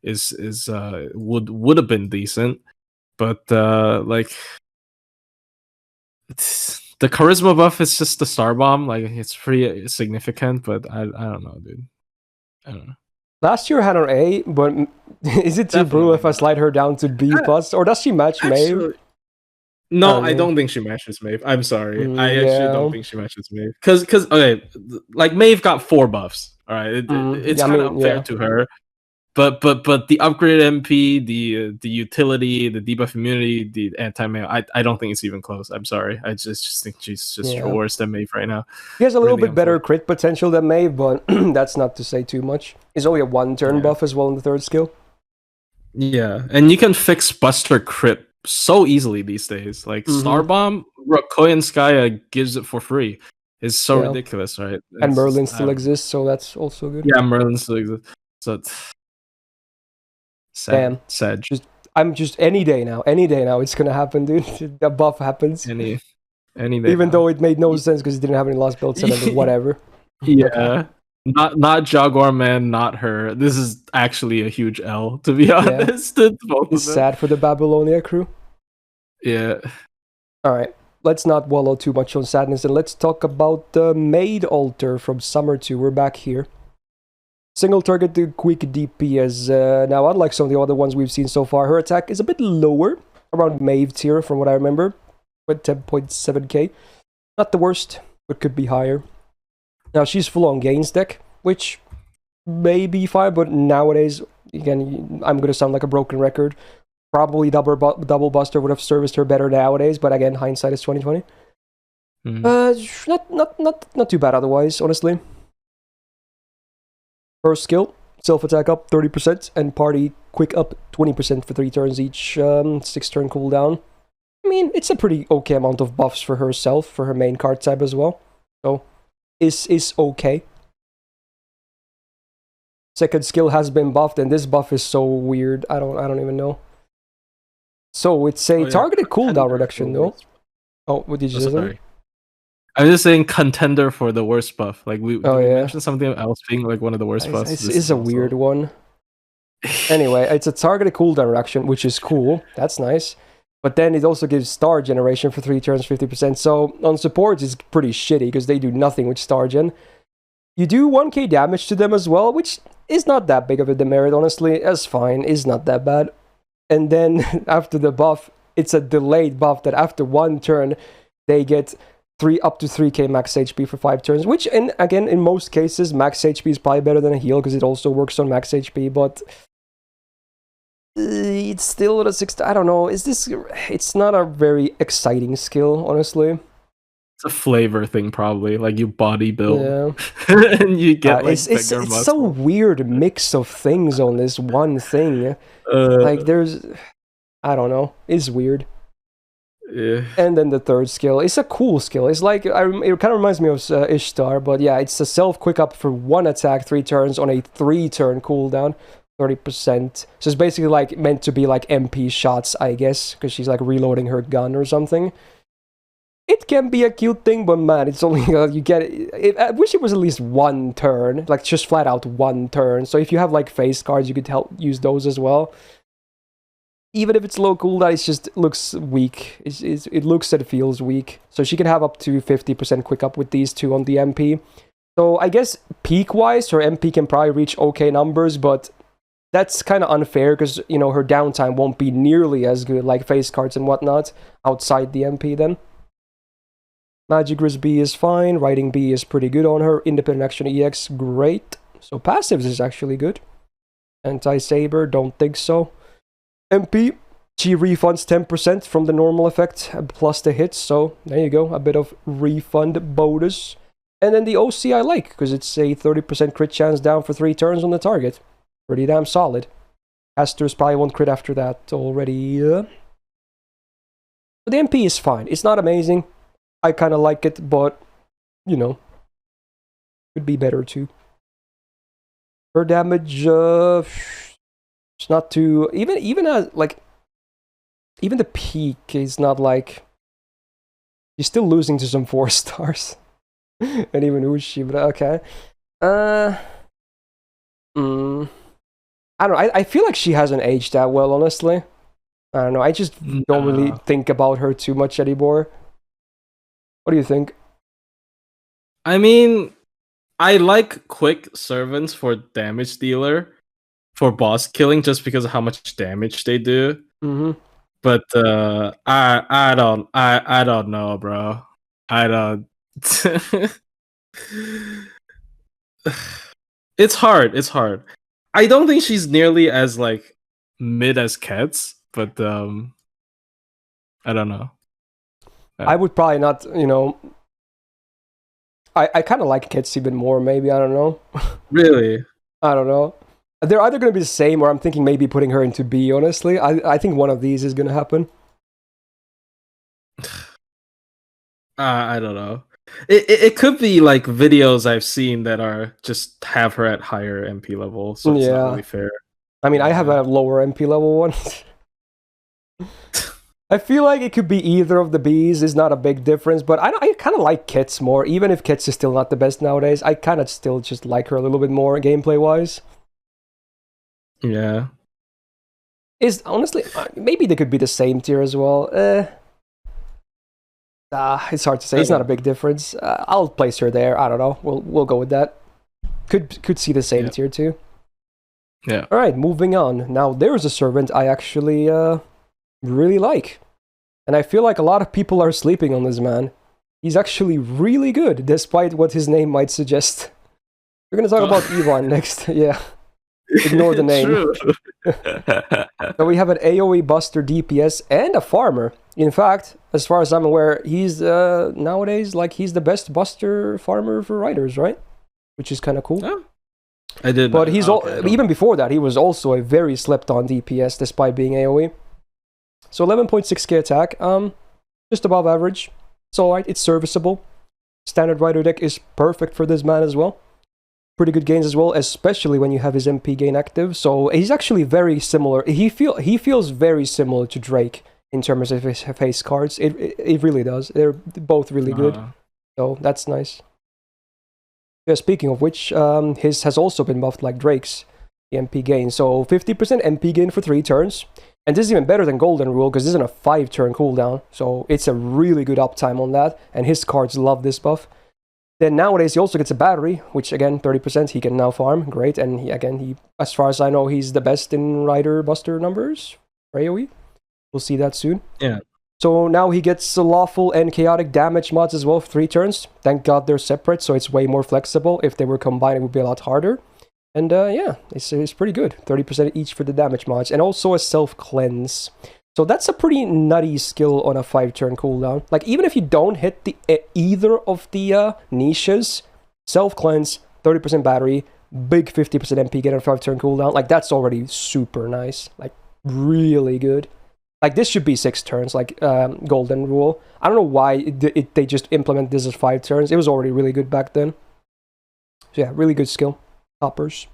is would have been decent, but like the charisma buff is just the star bomb. Like it's pretty significant, but I don't know, dude. I don't know. Last year I had her A, but is it too brutal if I slide her down to B plus, or does she match Maeve? No, I don't think she matches Maeve. I'm sorry, I actually don't think she matches Maeve. Because okay, like Maeve got 4 buffs. All right, it's kind of unfair to her. But the upgraded MP, the utility, the debuff immunity, the anti-Maeve, I don't think it's even close. I'm sorry. I just think she's just worse than Maeve right now. He has a little bit better crit potential than Maeve, but that's not to say too much. He's only a 1-turn buff as well in the 3rd skill. Yeah, and you can fix Buster crit so easily these days. Like Star Bomb, Koyanskaya gives it for free. It's so ridiculous, right? And Merlin still exists, so that's also good. Yeah, Merlin still exists. So sad. I'm just any day now it's gonna happen, dude. The buff happens. Any day. Even though it made no sense because he didn't have any lost build set, but whatever. Yeah. Okay. Not Jaguar Man, not her. This is actually a huge L, to be honest. It's sad for the Babylonia crew. Yeah. Alright. Let's not wallow too much on sadness, and let's talk about the Maid Altar from Summer 2. We're back here. Single target to quick DPS. Now, unlike some of the other ones we've seen so far, her attack is a bit lower, around Maeve tier from what I remember, with 10.7k. Not the worst, but could be higher. Now, she's full on gains deck, which may be fine, but nowadays, again, I'm going to sound like a broken record. Probably double Buster would have serviced her better nowadays, but again, hindsight is 2020. Not too bad otherwise, honestly. First skill, self-attack up 30%, and party quick up 20% for 3 turns each, 6-turn cooldown. I mean, it's a pretty okay amount of buffs for herself, for her main card type as well. So, is okay. Second skill has been buffed, and this buff is so weird, I don't even know. So, it's a targeted cooldown reduction, though. Oh, what did you say? I'm just saying contender for the worst buff. Like we mentioned something else being like one of the worst buffs. This is a weird one. Anyway, it's a targeted cooldown reduction, which is cool. That's nice. But then it also gives star generation for 3 turns, 50%. So on support, it's pretty shitty because they do nothing with star gen. You do 1k damage to them as well, which is not that big of a demerit, honestly. That's fine. It's not that bad. And then after the buff, it's a delayed buff that after 1 turn, they get up to 3k max HP for 5 turns, which, again, in most cases, max HP is probably better than a heal because it also works on max HP, but it's still at a 6. I don't know. It's not a very exciting skill, honestly. It's a flavor thing, probably. Like you body build, and you get it's so weird mix of things on this one thing. Like there's, I don't know. It's weird. Yeah. And then the third skill, it's a cool skill. It's like, it kind of reminds me of Ishtar, but yeah, it's a self quick up for 1 attack, 3 turns on a 3-turn cooldown, 30%. So it's basically like meant to be like MP shots, I guess, because she's like reloading her gun or something. It can be a cute thing, but man, it's only you get it. I wish it was at least 1 turn, like just flat out 1 turn. So if you have like face cards, you could use those as well. Even if it's low cooldown, it just looks weak. It looks and feels weak. So she can have up to 50% quick up with these 2 on the MP. So I guess peak-wise, her MP can probably reach okay numbers, but that's kind of unfair because, you know, her downtime won't be nearly as good, like face cards and whatnot, outside the MP then. Magic Resist B is fine. Writing B is pretty good on her. Independent Action EX, great. So passives is actually good. Anti-Saber, don't think so. MP, she refunds 10% from the normal effect plus the hits, so there you go, a bit of refund bonus. And then the OC I like, because it's a 30% crit chance down for 3 turns on the target. Pretty damn solid. Asters probably won't crit after that already. But the MP is fine. It's not amazing. I kind of like it, but, you know, could be better too. Her damage, it's not too... Even as, like... Even the peak is not like... She's still losing to some 4 stars. And even Ushi, but okay. I don't know, I feel like she hasn't aged that well, honestly. I don't know, I just don't really think about her too much anymore. What do you think? I mean, I like quick servants for damage dealer, for boss killing, just because of how much damage they do. But I don't know, bro. I don't. It's hard. I don't think she's nearly as like mid as Kets, but I don't know. I would probably not, you know... I kind of like Kets even more, maybe, I don't know. Really? I don't know. They're either going to be the same, or I'm thinking maybe putting her into B, honestly. I think one of these is going to happen. I don't know. It could be like videos I've seen that are just have her at higher MP level, so it's not really fair. I mean, I have a lower MP level one. I feel like it could be either of the Bs. Is not a big difference, but I kind of like Kits more. Even if Kits is still not the best nowadays, I kind of still just like her a little bit more gameplay-wise. Yeah. Is honestly, maybe they could be the same tier as well. It's hard to say. It's not a big difference. I'll place her there. I don't know. We'll go with that. Could see the same tier too. Yeah. All right, moving on. Now there's a servant I actually really like, and I feel like a lot of people are sleeping on this man. He's actually really good, despite what his name might suggest. We're gonna talk about Ivan next. Yeah. Ignore the name. So we have an AoE buster DPS and a farmer. In fact, as far as I'm aware, he's nowadays like he's the best buster farmer for riders, right? Which is kind of cool. Oh, I did. But he's even before that, he was also a very slept-on DPS despite being AoE. So 11.6k attack, just above average. It's alright. It's serviceable. Standard rider deck is perfect for this man as well. Pretty good gains as well, especially when you have his MP gain active. So he's actually very similar. He feels very similar to Drake in terms of his face cards. It really does. They're both really good. So that's nice. Yeah, speaking of which, his has also been buffed like Drake's, the MP gain. So 50% MP gain for 3 turns. And this is even better than Golden Rule because this isn't a 5-turn cooldown. So it's a really good uptime on that. And his cards love this buff. Then nowadays he also gets a battery, which again, 30% he can now farm. Great. And he, as far as I know, he's the best in Rider Buster numbers for AoE. We'll see that soon. Yeah. So now he gets lawful and chaotic damage mods as well for 3 turns. Thank God they're separate, so it's way more flexible. If they were combined, it would be a lot harder. And yeah, it's pretty good. 30% each for the damage mods. And also a self-cleanse. So that's a pretty nutty skill on a 5-turn cooldown. Like, even if you don't hit the either of the niches, self-cleanse, 30% battery, big 50% MP get on a 5-turn cooldown. Like, that's already super nice. Like, really good. Like, this should be 6 turns, like Golden Rule. I don't know why they just implement this as 5 turns. It was already really good back then. So yeah, really good skill. Toppers.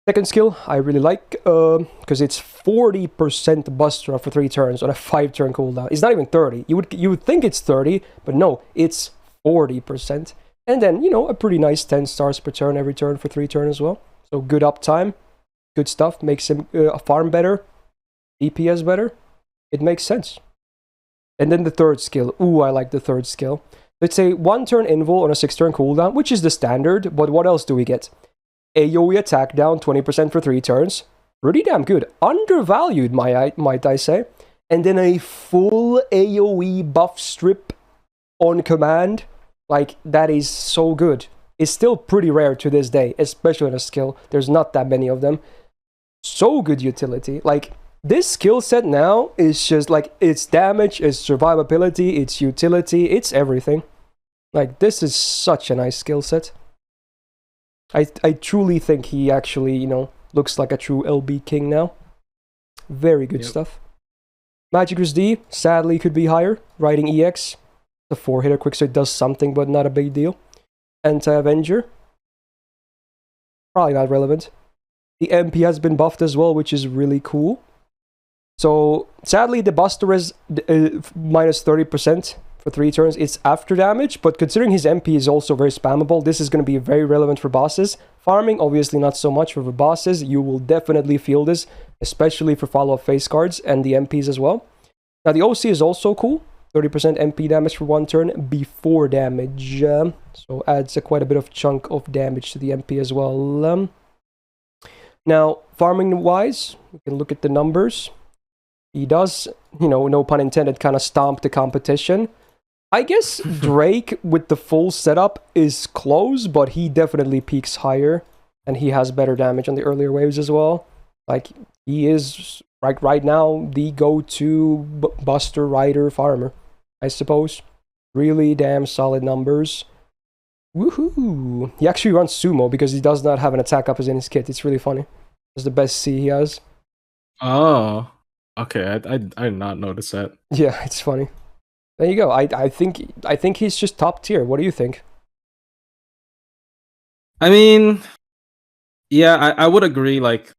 Second skill, I really like, because it's 40% buster for 3 turns on a 5-turn cooldown. It's not even 30. You would think it's 30, but no, it's 40%. And then, you know, a pretty nice 10 stars per turn every turn for 3 turns as well. So good uptime, good stuff, makes him farm better, DPS better. It makes sense. And then the third skill. Ooh, I like the third skill. It's a 1-turn invul on a 6-turn cooldown, which is the standard, but what else do we get? AoE attack down 20% for 3 turns. Pretty damn good. Undervalued, might I say. And then a full AoE buff strip on command. Like, that is so good. is still pretty rare to this day, especially in a skill. There's not that many of them. So good utility. Like, this skill set now is just like, it's damage, it's survivability, it's utility, it's everything. Like, this is such a nice skill set. I truly think he actually, you know, looks like a true LB king now. Very good stuff. Magic Resist D, sadly, could be higher. Riding EX. The 4-hitter quicksave does something, but not a big deal. Anti-Avenger. Probably not relevant. The MP has been buffed as well, which is really cool. So, sadly, the Buster is minus 30% for 3 turns. It's after damage, but considering his MP is also very spammable, this is going to be very relevant for bosses. Farming, obviously not so much for bosses. You will definitely feel this, especially for follow-up face cards and the MPs as well. Now, the OC is also cool. 30% MP damage for 1 turn before damage. So adds quite a bit of chunk of damage to the MP as well. Now, farming-wise, we can look at the numbers. He does, you know, no pun intended, kind of stomp the competition. I guess Drake with the full setup is close, but he definitely peaks higher, and he has better damage on the earlier waves as well. Like, he is, right now, the go-to Buster Rider farmer, I suppose. Really damn solid numbers. Woohoo! He actually runs sumo because he does not have an attack up as in his kit. It's really funny. It's the best C he has. Oh, okay. I did not notice that. Yeah, it's funny. There you go. I think he's just top tier. What do you think? I mean, yeah, I would agree. Like,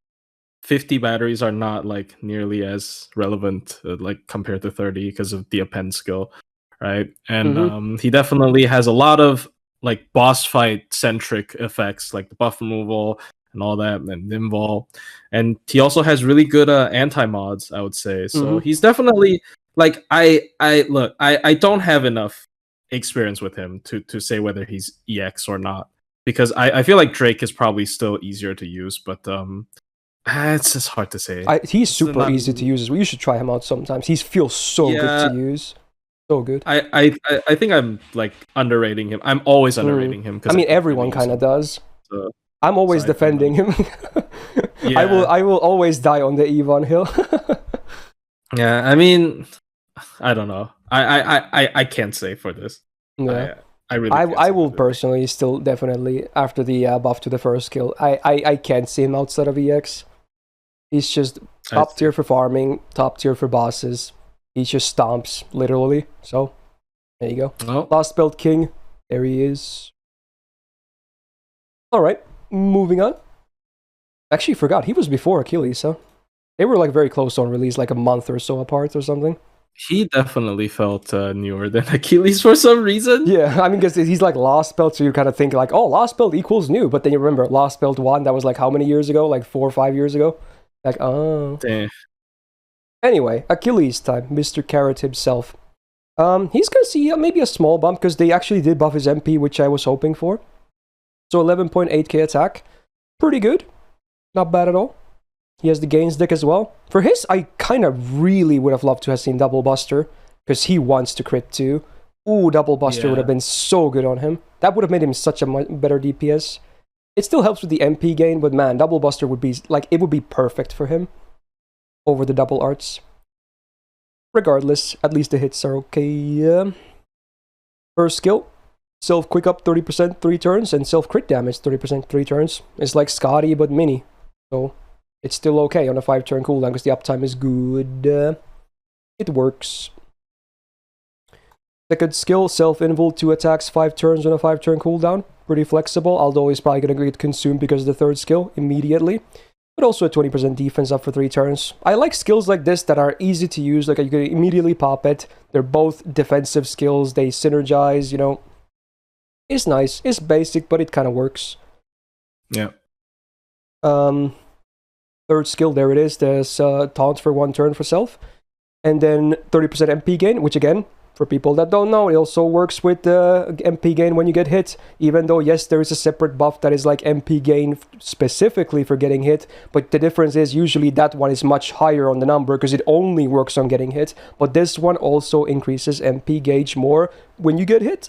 50 batteries are not like nearly as relevant like compared to 30 because of the append skill, right? And he definitely has a lot of like boss fight centric effects, like the buff removal and all that, and Nimval. And he also has really good anti mods, I would say. So he's definitely like I don't have enough experience with him to say whether he's EX or not, because I feel like Drake is probably still easier to use, but it's just hard to say. He's super easy to use as well. You should try him out sometimes. He feels so good to use. So good. I think I'm like underrating him. I'm always underrating him. I mean, everyone kind of does. So, I'm always defending him. I will always die on the Yvonne hill. Yeah, I mean, I don't know. I can't say for this. Yeah. I will personally still definitely, after the buff to the first skill, I can't see him outside of EX. He's just top tier for farming, top tier for bosses. He just stomps, literally. So, there you go. Oh. Lost Belt King. There he is. Alright, moving on. Actually, forgot. He was before Achilles, huh? They were like very close on release, like a month or so apart or something. He definitely felt newer than Achilles for some reason. Yeah, I mean, because he's like Lost Belt, so you kind of think like, oh, Lost Belt equals new. But then you remember Lost Belt 1, that was like how many years ago? Like 4 or 5 years ago? Like, oh. Damn. Anyway, Achilles time, Mr. Carrot himself. He's gonna see maybe a small bump, because they actually did buff his MP, which I was hoping for. So 11.8k attack. Pretty good. Not bad at all. He has the Gains deck as well. For his, I kind of really would have loved to have seen Double Buster, because he wants to crit too. Ooh, Double Buster would have been so good on him. That would have made him such a better DPS. It still helps with the MP gain, but man, Double Buster would be, like, it would be perfect for him over the double arts. Regardless, at least the hits are okay. First skill, self quick up 30% 3 turns, and self crit damage 30% 3 turns. It's like Scotty, but mini. So, it's still okay on a 5-turn cooldown because the uptime is good. It works. Second skill, self-invul, 2 attacks, 5 turns on a 5-turn cooldown. Pretty flexible, although he's probably going to get consumed because of the third skill immediately. But also a 20% defense up for 3 turns. I like skills like this that are easy to use, like you can immediately pop it. They're both defensive skills, they synergize, you know. It's nice, it's basic, but it kind of works. Yeah. Third skill, there it is. There's taunt for 1 turn for self. And then 30% MP gain, which again, for people that don't know, it also works with MP gain when you get hit. Even though, yes, there is a separate buff that is like MP gain specifically for getting hit. But the difference is usually that one is much higher on the number because it only works on getting hit. But this one also increases MP gauge more when you get hit.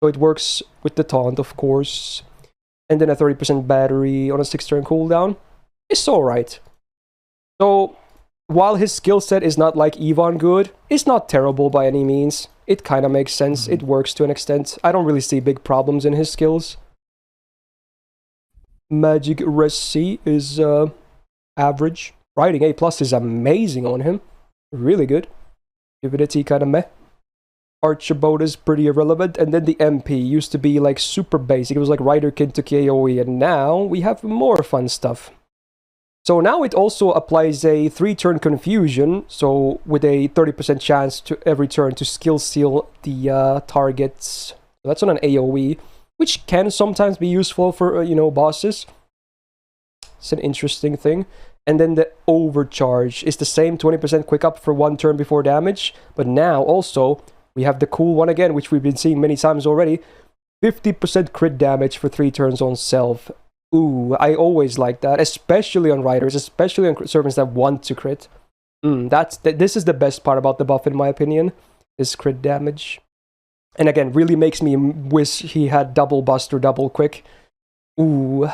So it works with the taunt, of course. And then a 30% battery on a 6-turn cooldown. It's alright. So, while his skill set is not like Yvonne good, it's not terrible by any means. It kind of makes sense. It works to an extent. I don't really see big problems in his skills. Magic Reci is average. Writing A+ is amazing on him. Really good. Divinity kind of meh. Archibald is pretty irrelevant. And then the MP used to be like super basic. It was like Rider, Kintoki, AoE. And now we have more fun stuff. So now it also applies a 3-turn confusion, so with a 30% chance to every turn to skill seal the targets. So that's on an AoE, which can sometimes be useful for, bosses. It's an interesting thing. And then the overcharge is the same 20% quick up for 1 turn before damage, but now also we have the cool one again, which we've been seeing many times already. 50% crit damage for 3 turns on self. Ooh, I always like that, especially on riders, especially on servants that want to crit. This is the best part about the buff, in my opinion, is crit damage. And again, really makes me wish he had double bust or double quick. Ooh.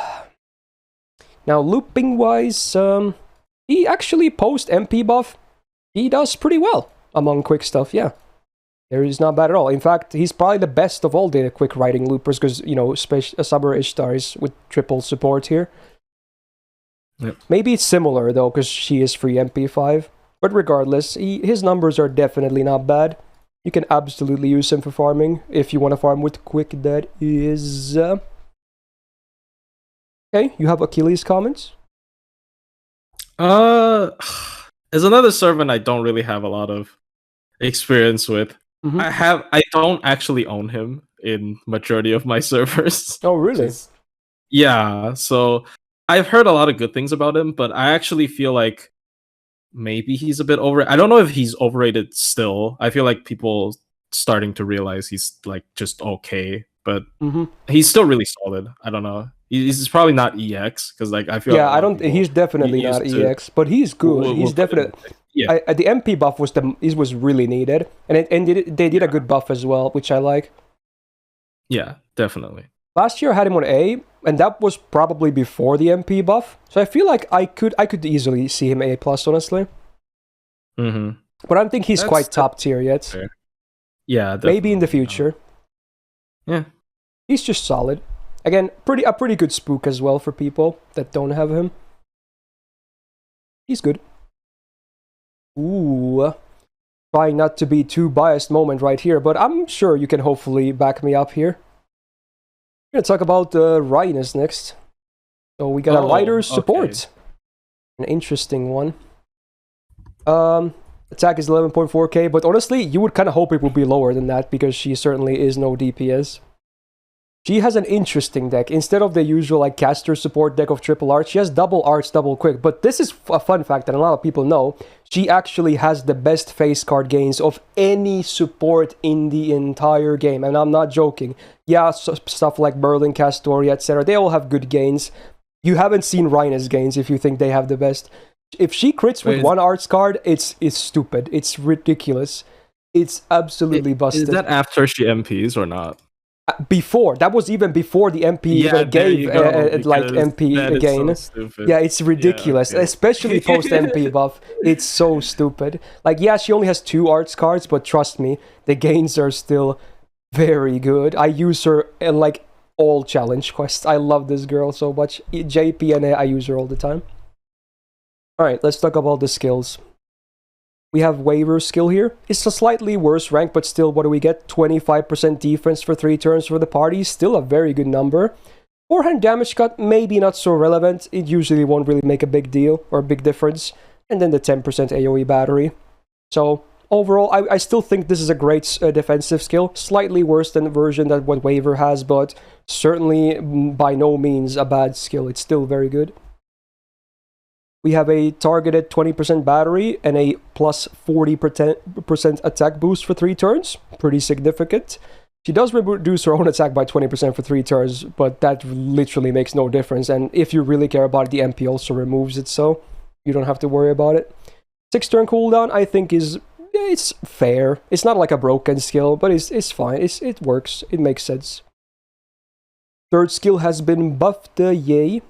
Now, looping-wise, he actually post-MP buff, he does pretty well among quick stuff, yeah. There is not bad at all. In fact, he's probably the best of all the quick riding loopers because, Summer Ishtar is with triple support here. Yep. Maybe it's similar, though, because she is free MP5. But regardless, his numbers are definitely not bad. You can absolutely use him for farming, if you want to farm with quick, that is... Okay, you have Achilles comments? As another servant I don't really have a lot of experience with. I don't actually own him in majority of my servers. Oh, really? Yeah, so I've heard a lot of good things about him, but I actually feel like maybe he's a bit over. I don't know if he's overrated still. I feel like people starting to realize he's like just okay, but he's still really solid. I don't know. He's probably not EX because like I feel. Yeah, I don't. He's definitely not EX, but he's good. He's definitely. Yeah. The MP buff was really needed, and they did a good buff as well, which I like. Yeah, definitely. Last year I had him on A, and that was probably before the MP buff. So I feel like I could easily see him A+, honestly. But I don't think he's quite top tier yet. Fair. Yeah, definitely. Maybe in the future. Yeah, he's just solid. Again, a pretty good spook as well for people that don't have him. He's good. Ooh, trying not to be too biased moment right here, but I'm sure you can hopefully back me up here. We're gonna talk about Reines next. So we got a rider support. Okay. An interesting one. Attack is 11.4k, but honestly, you would kind of hope it would be lower than that because she certainly is no DPS. She has an interesting deck. Instead of the usual like caster support deck of triple art, she has double arts, double quick. But this is a fun fact that a lot of people know. She actually has the best face card gains of any support in the entire game. And I'm not joking. Yeah, stuff like Merlin, Castoria, etc. They all have good gains. You haven't seen Reines gains if you think they have the best. If she crits with one arts card, it's stupid. It's ridiculous. It's absolutely busted. Is that after she MPs or not? Before. That was even before the MP gave like MP again. So yeah, it's ridiculous. Especially post MP buff. It's so stupid. Like, yeah, she only has 2 arts cards, but trust me, the gains are still very good. I use her in like all challenge quests. I love this girl so much. JP and I use her all the time. Alright, let's talk about the skills. We have Waver's skill here. It's a slightly worse rank, but still, what do we get? 25% defense for 3 turns for the party. Still a very good number. Forehand damage cut, maybe not so relevant. It usually won't really make a big deal or a big difference. And then the 10% AoE battery. So, overall, I still think this is a great defensive skill. Slightly worse than the version that what Waver has, but certainly by no means a bad skill. It's still very good. We have a targeted 20% battery and a plus 40% attack boost for 3 turns. Pretty significant. She does reduce her own attack by 20% for 3 turns, but that literally makes no difference. And if you really care about it, the MP also removes it, so you don't have to worry about it. 6-turn cooldown, I think, is it's fair. It's not like a broken skill, but it's fine. It works. It makes sense. Third skill has been buffed, yay.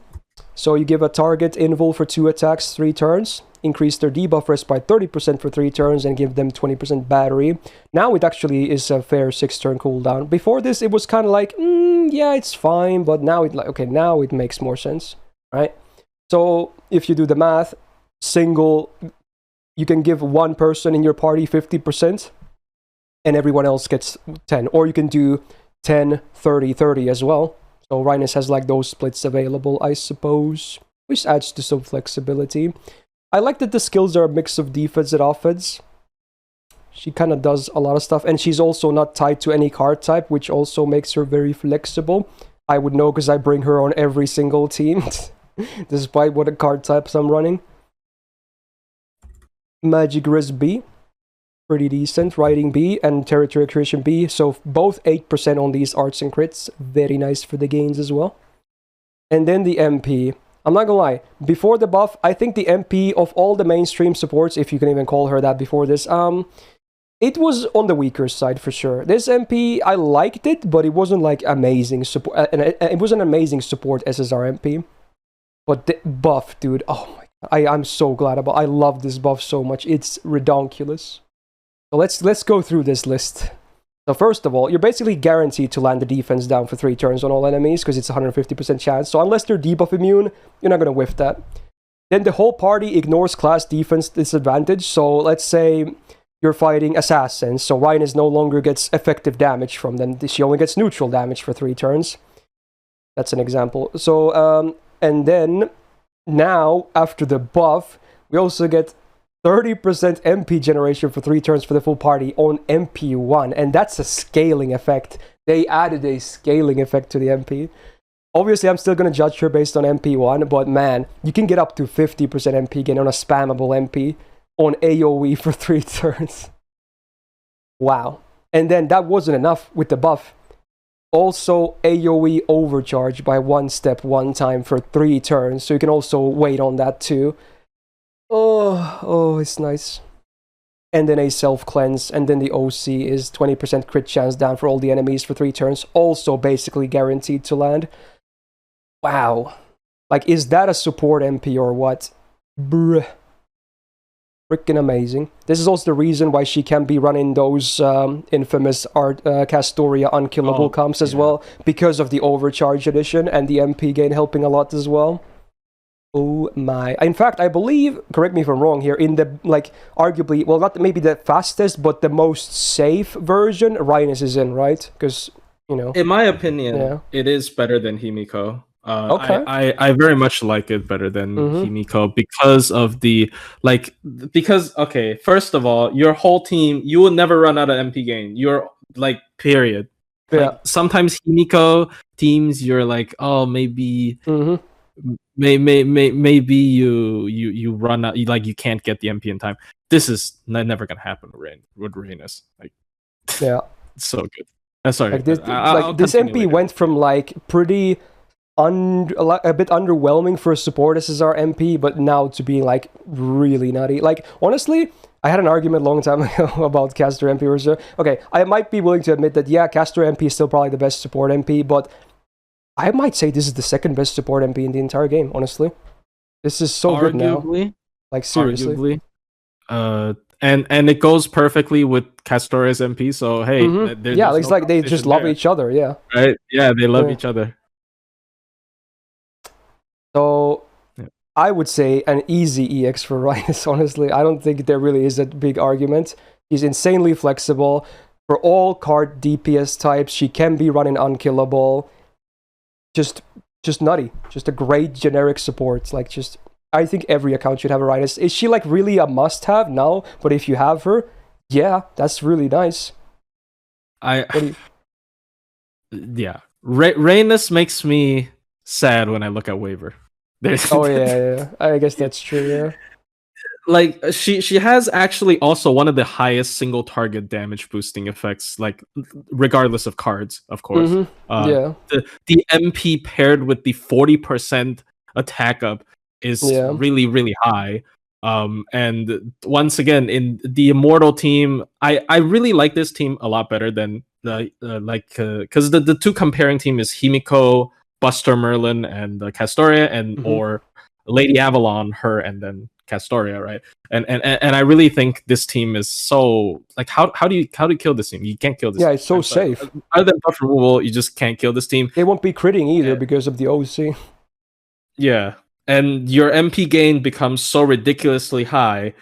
So you give a target invul for 2 attacks, 3 turns, increase their debuff rest by 30% for 3 turns, and give them 20% battery. Now it actually is a fair 6-turn cooldown. Before this, it was kind of like, yeah, it's fine, but now now it makes more sense, right? So if you do the math, you can give one person in your party 50%, and everyone else gets 10. Or you can do 10, 30, 30 as well. So Reines has like those splits available, I suppose, which adds to some flexibility. I like that the skills are a mix of defense and offense. She kind of does a lot of stuff, and she's also not tied to any card type, which also makes her very flexible. I would know because I bring her on every single team, despite what card types I'm running. Magic Res B, pretty decent. Riding B and Territory Creation B, so both 8% on these arts and crits. Very nice for the gains as well. And then the MP. I'm not gonna lie, before the buff, I think the MP of all the mainstream supports, if you can even call her that before this, it was on the weaker side for sure. This MP, I liked it, but it wasn't like amazing support. It was an amazing support SSR MP. But the buff, dude, oh my god, I'm so glad about. I love this buff so much. It's redonkulous. So let's go through this list. So first of all, you're basically guaranteed to land the defense down for 3 turns on all enemies because it's a 150% chance. So unless they're debuff immune, you're not going to whiff that. Then the whole party ignores class defense disadvantage. So let's say you're fighting assassins. So Reines no longer gets effective damage from them. She only gets neutral damage for 3 turns. That's an example. So, and then now, after the buff, we also get 30% MP generation for 3 turns for the full party on MP1, and that's a scaling effect. They added a scaling effect to the MP. Obviously, I'm still going to judge her based on MP1, but man, you can get up to 50% MP gain on a spammable MP on AoE for 3 turns. Wow. And then that wasn't enough with the buff. Also, AoE overcharge by 1 step 1 time for 3 turns, so you can also wait on that too. Oh, it's nice. And then a self-cleanse, and then the OC is 20% crit chance down for all the enemies for 3 turns, also basically guaranteed to land. Wow. Like, is that a support MP or what? Bruh. Freaking amazing. This is also the reason why she can be running those infamous Castoria unkillable comps as well, because of the overcharge edition and the MP gain helping a lot as well. Oh my. In fact, I believe, correct me if I'm wrong here, in the, like, arguably, well, not maybe the fastest, but the most safe version, Reines is in, right? Because, you know. In my opinion, it is better than Himiko. Okay. I very much like it better than Himiko because of okay, first of all, your whole team, you will never run out of MP gain. You're like, period. Yeah. Like, sometimes Himiko teams, you're like, oh, maybe... Maybe you run out, like you can't get the MP in time. This is never gonna happen with Reines. Like, yeah, it's so good. Sorry, like this MP later. Went from like pretty a bit underwhelming for a support SSR MP, but now to being like really nutty. Like, honestly, I had an argument a long time ago about Castor MP or so. Okay, I might be willing to admit that Castor MP is still probably the best support MP, but I might say this is the second best support MP in the entire game, honestly. This is so good now. Like, seriously. And it goes perfectly with Castoria's MP, so hey. It's like they just love each other, yeah. Right? Yeah, they love each other. So, I would say an easy EX for Reines, honestly. I don't think there really is a big argument. He's insanely flexible. For all card DPS types, she can be running unkillable. Just nutty. Just a great generic support. Like, just, I think every account should have a Reines. Is she like really a must-have? No, but if you have her, yeah, that's really nice. Reines makes me sad when I look at waiver. I guess that's true. Yeah. Like, she has actually also one of the highest single target damage boosting effects, like, regardless of cards, of course. The MP paired with the 40% attack up is really, really high. And once again, in the Immortal team, I really like this team a lot better than because the two comparing team is Himiko, Buster Merlin, and Castoria, and or Lady Avalon, her, and then Castoria, right? And I really think this team is so like how do you kill this team? You can't kill this. Yeah, team. it's so safe. Other than buff removal, you just can't kill this team. They won't be critting either because of the OC. Yeah, and your MP gain becomes so ridiculously high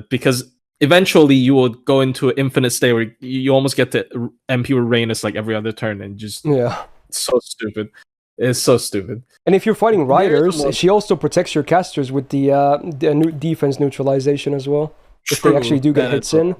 because eventually you will go into an infinite state where you almost get to MP with Reines like every other turn, and just it's so stupid. It's so stupid. And if you're fighting riders, she also protects your casters with the defense neutralization as well. If they actually do get hits in.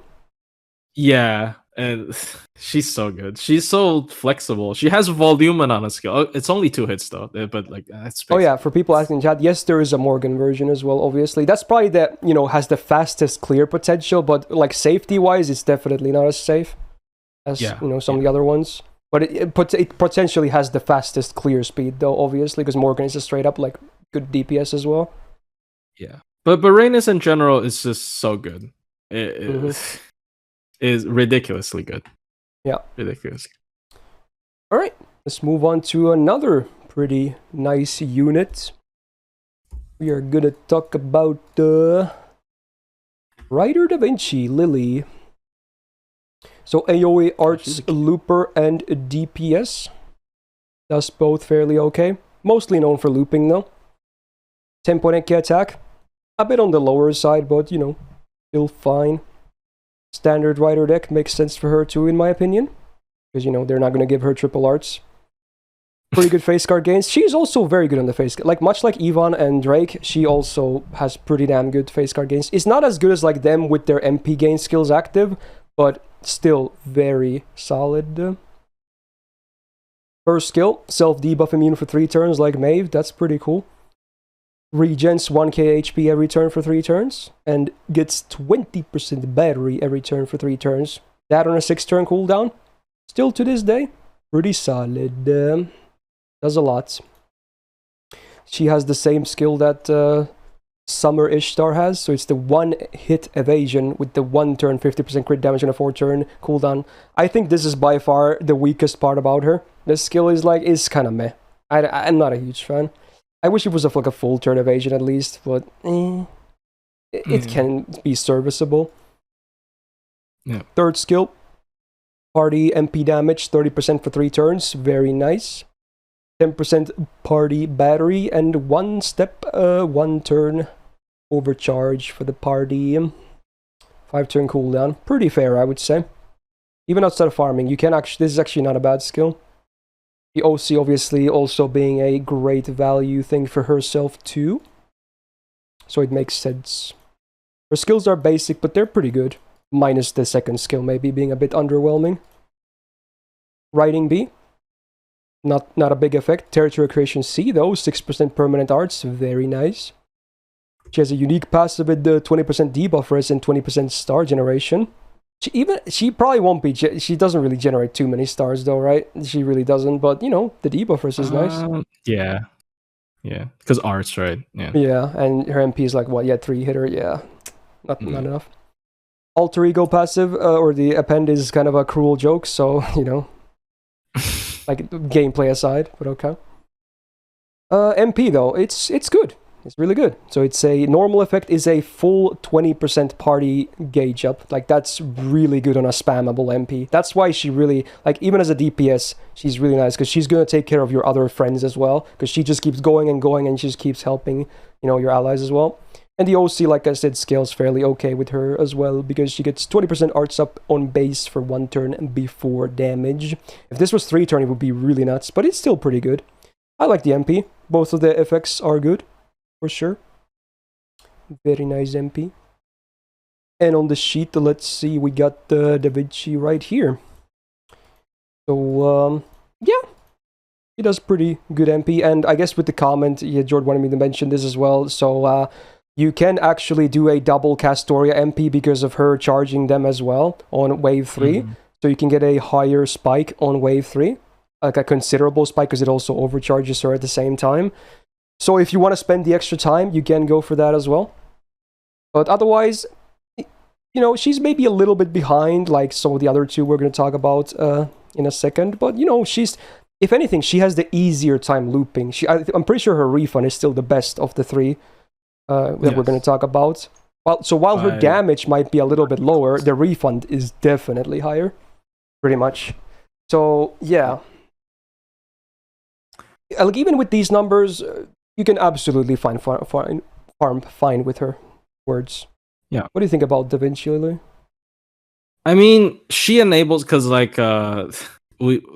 Yeah, and she's so good. She's so flexible. She has volumen on a skill. It's only 2 hits though, but like that's. Oh yeah, for people asking in chat, yes, there is a Morgan version as well. Obviously, that's probably that has the fastest clear potential, but like safety wise, it's definitely not as safe as some of the other ones. But it potentially has the fastest clear speed, though, obviously, because Morgan is a straight up like good DPS as well. Yeah, but Reines in general is just so good. It is ridiculously good. Yeah, ridiculous. All right, let's move on to another pretty nice unit. We are gonna talk about Rider Da Vinci Lily. So AoE Arts, Looper, and DPS. Does both fairly okay. Mostly known for looping though. 10.8k attack. A bit on the lower side, but still fine. Standard Rider deck makes sense for her too, in my opinion. Because they're not going to give her triple arts. Pretty good face card gains. She's also very good on the face card. Like much like Yvonne and Drake, she also has pretty damn good face card gains. It's not as good as like them with their MP gain skills active, but still very solid. First skill, self-debuff immune for 3 turns like Maeve. That's pretty cool. Regens 1k HP every turn for 3 turns. And gets 20% battery every turn for 3 turns. That on a 6-turn cooldown. Still to this day, pretty solid. Does a lot. She has the same skill that Summer Ishtar has, so it's the 1-hit evasion with the 1 turn 50% crit damage on a 4-turn cooldown. I think this is by far the weakest part about her. This skill is kind of meh. I'm not a huge fan. I wish it was a full turn evasion at least, but it can be serviceable. Yeah. Third skill, party MP damage 30% for 3 turns. Very nice. 10% party battery and 1 turn overcharge for the party. 5-turn cooldown. Pretty fair, I would say. Even outside of farming, you can actually. This is actually not a bad skill. The OC obviously also being a great value thing for herself too. So it makes sense. Her skills are basic, but they're pretty good. Minus the second skill maybe being a bit underwhelming. Riding B. Not a big effect. Territory Creation C though, 6% permanent arts, very nice. She has a unique passive with the 20% debuff res and 20% star generation. She probably won't be. She doesn't really generate too many stars though, right? She really doesn't. But the debuff res is nice. Yeah, because arts, right? Yeah. Yeah, and her MP is like what? Yeah, 3-hitter. Yeah, not enough. Alter ego passive or the append is kind of a cruel joke. So like gameplay aside, but okay. MP though, it's good. It's really good. So it's a normal effect is a full 20% party gauge up. Like that's really good on a spammable MP. That's why she really even as a DPS, she's really nice because she's gonna take care of your other friends as well. Because she just keeps going and going and she just keeps helping your allies as well. And the OC, like I said, scales fairly okay with her as well because she gets 20% arts up on base for 1 turn before damage. If this was 3 turn, it would be really nuts, but it's still pretty good. I like the MP. Both of the effects are good, for sure. Very nice MP. And on the sheet, let's see, we got the Da Vinci right here. So, yeah. He does pretty good MP, and I guess with the comment, George wanted me to mention this as well, so, you can actually do a double Castoria MP because of her charging them as well on wave 3. So you can get a higher spike on wave 3. Like a considerable spike because it also overcharges her at the same time. So if you want to spend the extra time, you can go for that as well. But otherwise, you know, she's maybe a little bit behind, like some of the other two we're going to talk about in a second. But, you know, she's, if anything, she has the easier time looping. I'm pretty sure her refund is still the best of the three that we're going to talk about. Well, so while her damage might be a little bit lower, the refund is definitely higher, pretty much. So, yeah. Like, even with these numbers, you can absolutely farm fine with her words. Yeah. What do you think about Da Vinci Lily? I mean, she enables, because like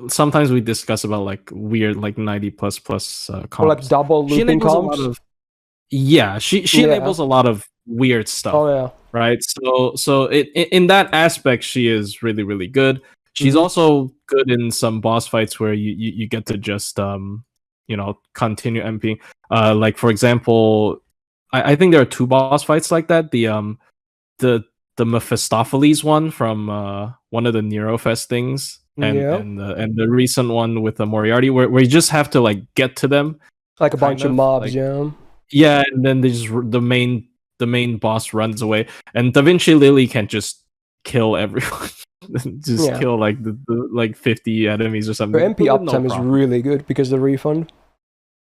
sometimes we discuss about like weird like 90 plus comps. Or like double looping comps. She enables a lot of weird stuff. Oh yeah. Right. So in that aspect, she is really, really good. She's also good in some boss fights where you get to just continue MPing. Like for example, I think there are two boss fights like that. The Mephistopheles one from one of the Nero Fest things, and the recent one with the Moriarty, where you just have to like get to them, like a bunch of mobs, and then they just the main boss runs away, and Da Vinci Lily can just kill everyone, kill like the like 50 enemies or something. Her MP uptime is really good because of the refund.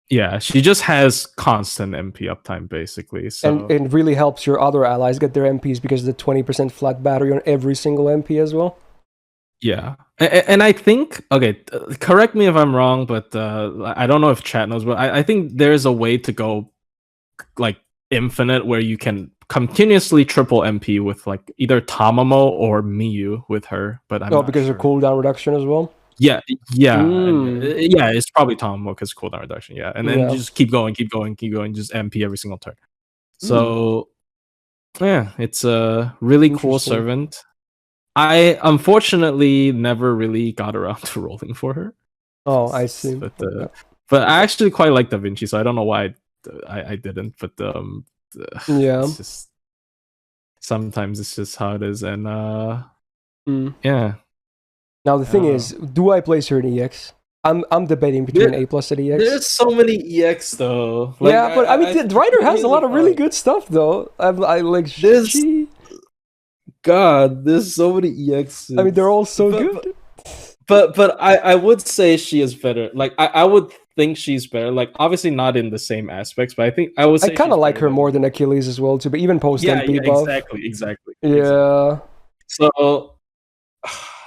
Yeah, she just has constant MP uptime basically. So. And it really helps your other allies get their MPs because of the 20% flat battery on every single MP as well. Yeah. And I think, okay, correct me if I'm wrong, but I don't know if chat knows, but I think there's a way to go like infinite where you can continuously triple MP with like either Tamamo or Miyu with her. But I'm not because sure. of cooldown reduction as well? Yeah, it's probably Tom because cooldown reduction. Yeah, and then just keep going, just MP every single turn. So, yeah, it's a really cool servant. I unfortunately never really got around to rolling for her. Oh, I see. But I actually quite like Da Vinci, so I don't know why I didn't. But it's just sometimes it's just how it is, and yeah. Now the thing is, do I place her in EX? I'm debating between A+ and EX. There's so many EX though. Like, yeah, but I mean, Rider has a lot of really good stuff though. I like this. God, there's so many EX. I mean, they're all so good. But I would say she is better. Like I would think she's better. Like obviously not in the same aspects, but I think I would say I kind of like her more than Achilles as well too. But even post MP buff. Exactly. Yeah. So.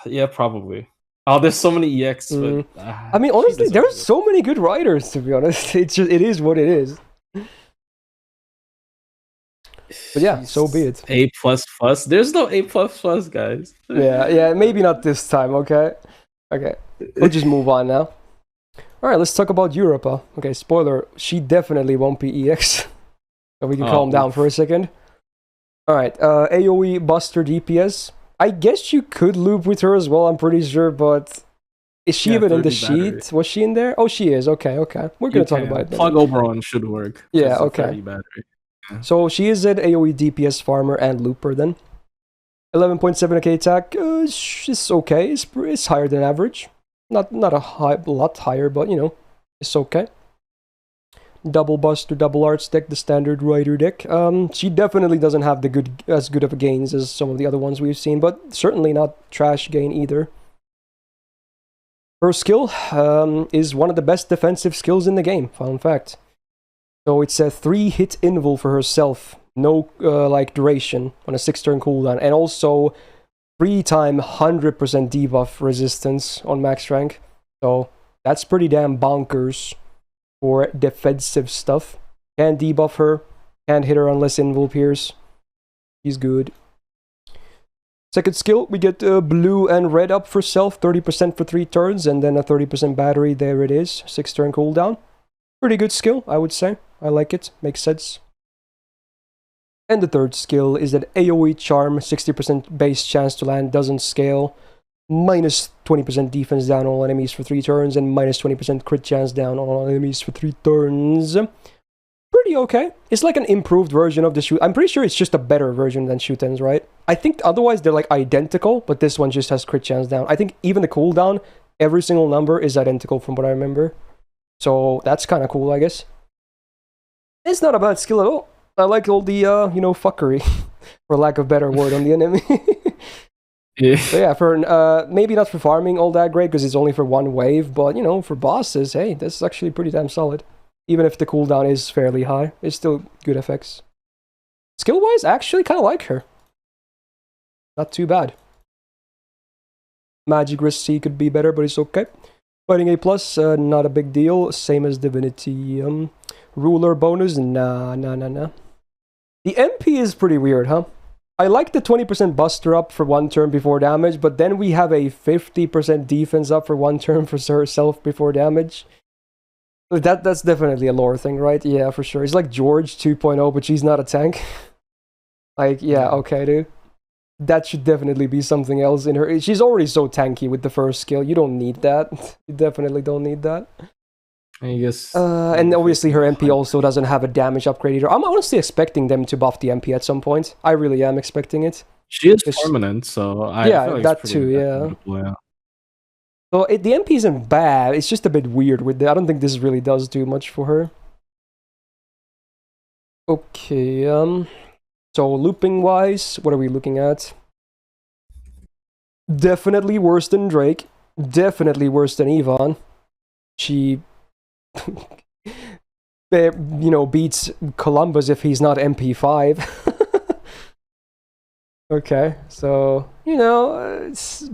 Yeah, probably. Oh, there's so many EX. But, I mean, honestly, there's so many good riders. To be honest, it is what it is. But yeah, so be it. A++. There's no A++, guys. Yeah. Maybe not this time. Okay. We'll just move on now. All right, let's talk about Europa. Okay, spoiler: she definitely won't be EX. So we can calm down for a second. All right, AOE Buster DPS. I guess you could loop with her as well, I'm pretty sure, but is she even in the sheet? Was she in there? Oh, she is. Okay. We're going to talk about it then. Plug Oberon should work. Yeah, okay. So she is an AoE DPS farmer and looper then. 11.7k attack is okay. It's higher than average. Not a lot higher, but you know, it's okay. Double Buster, double Arts deck, the standard Rider deck. She definitely doesn't have as good of a gains as some of the other ones we've seen, but certainly not trash gain either. Her skill is one of the best defensive skills in the game, fun fact. So it's a 3-hit invul for herself, no duration on a 6-turn cooldown, and also 3-time 100% debuff resistance on max rank. So that's pretty damn bonkers. For defensive stuff. Can debuff her. Can't hit her unless invul appears. She's good. Second skill, we get blue and red up for self. 30% for 3 turns. And then a 30% battery. There it is. 6-turn cooldown. Pretty good skill, I would say. I like it. Makes sense. And the third skill is that AoE Charm. 60% base chance to land. Doesn't scale. Minus 20% defense down on all enemies for 3 turns, and minus 20% crit chance down on all enemies for 3 turns. Pretty okay. It's like an improved version of the shoot. I'm pretty sure it's just a better version than Shootens, right? I think otherwise they're like identical, but this one just has crit chance down. I think even the cooldown, every single number is identical from what I remember. So that's kind of cool, I guess. It's not a bad skill at all. I like all the, fuckery, for lack of better word, on the enemy. Yeah. So yeah, for maybe not for farming all that great, because it's only for one wave, but, for bosses, hey, this is actually pretty damn solid. Even if the cooldown is fairly high, it's still good effects. Skill-wise, I actually kind of like her. Not too bad. Magic Wrist C could be better, but it's okay. Fighting A+, not a big deal. Same as Divinity. Ruler bonus, nah. The MP is pretty weird, huh? I like the 20% buster up for 1 turn before damage, but then we have a 50% defense up for 1 turn for herself before damage. That's definitely a lore thing, right? Yeah, for sure. It's like George 2.0, but she's not a tank. Like, yeah, okay, dude. That should definitely be something else in her. She's already so tanky with the first skill. You don't need that. You definitely don't need that. I guess. And obviously her MP also doesn't have a damage upgrade either. I'm honestly expecting them to buff the MP at some point. I really am expecting it. She is permanent, so I feel like that too, yeah. So the MP isn't bad. It's just a bit weird with it. I don't think this really does do much for her. Okay, so looping wise, what are we looking at? Definitely worse than Drake. Definitely worse than Yvonne. She beats Columbus if he's not MP5. Okay, so, it's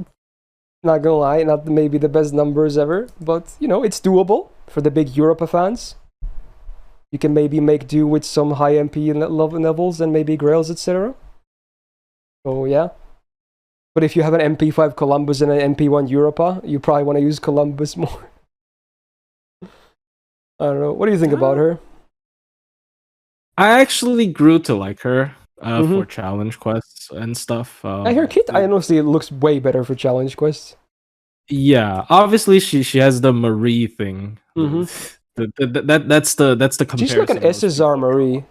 not gonna lie, not maybe the best numbers ever, but, it's doable for the big Europa fans. You can maybe make do with some high MP levels and maybe Grails, etc. So, yeah. But if you have an MP5 Columbus and an MP1 Europa, you probably want to use Columbus more. I don't know. What do you think about her? I actually grew to like her for challenge quests and stuff. Her kit, I honestly, it looks way better for challenge quests. Yeah, obviously she has the Marie thing. That's the comparison. She's like an SSR Marie.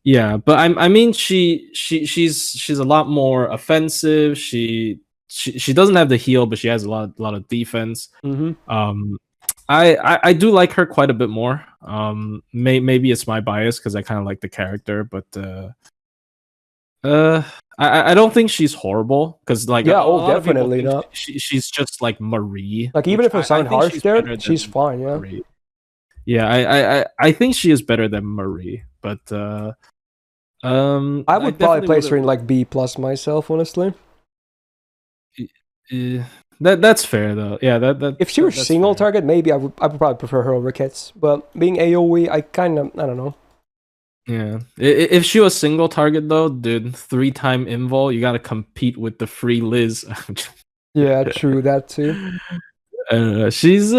Yeah, but I mean she's a lot more offensive. She doesn't have the heal, but she has a lot of defense. I do like her quite a bit more. Maybe it's my bias because I kind of like the character, but I don't think she's horrible because definitely not. She's just like Marie. Like even if I sound harsh there, she's fine. Yeah. Marie. Yeah, I think she is better than Marie, but I would probably place her in like B+ myself, honestly. That's fair though. Yeah, that if she were single target, maybe I would probably prefer her over Kits. But being AoE, I don't know. Yeah, if she was single target though, dude, 3-time invul, you gotta compete with the free Liz. Yeah, true, that too. She's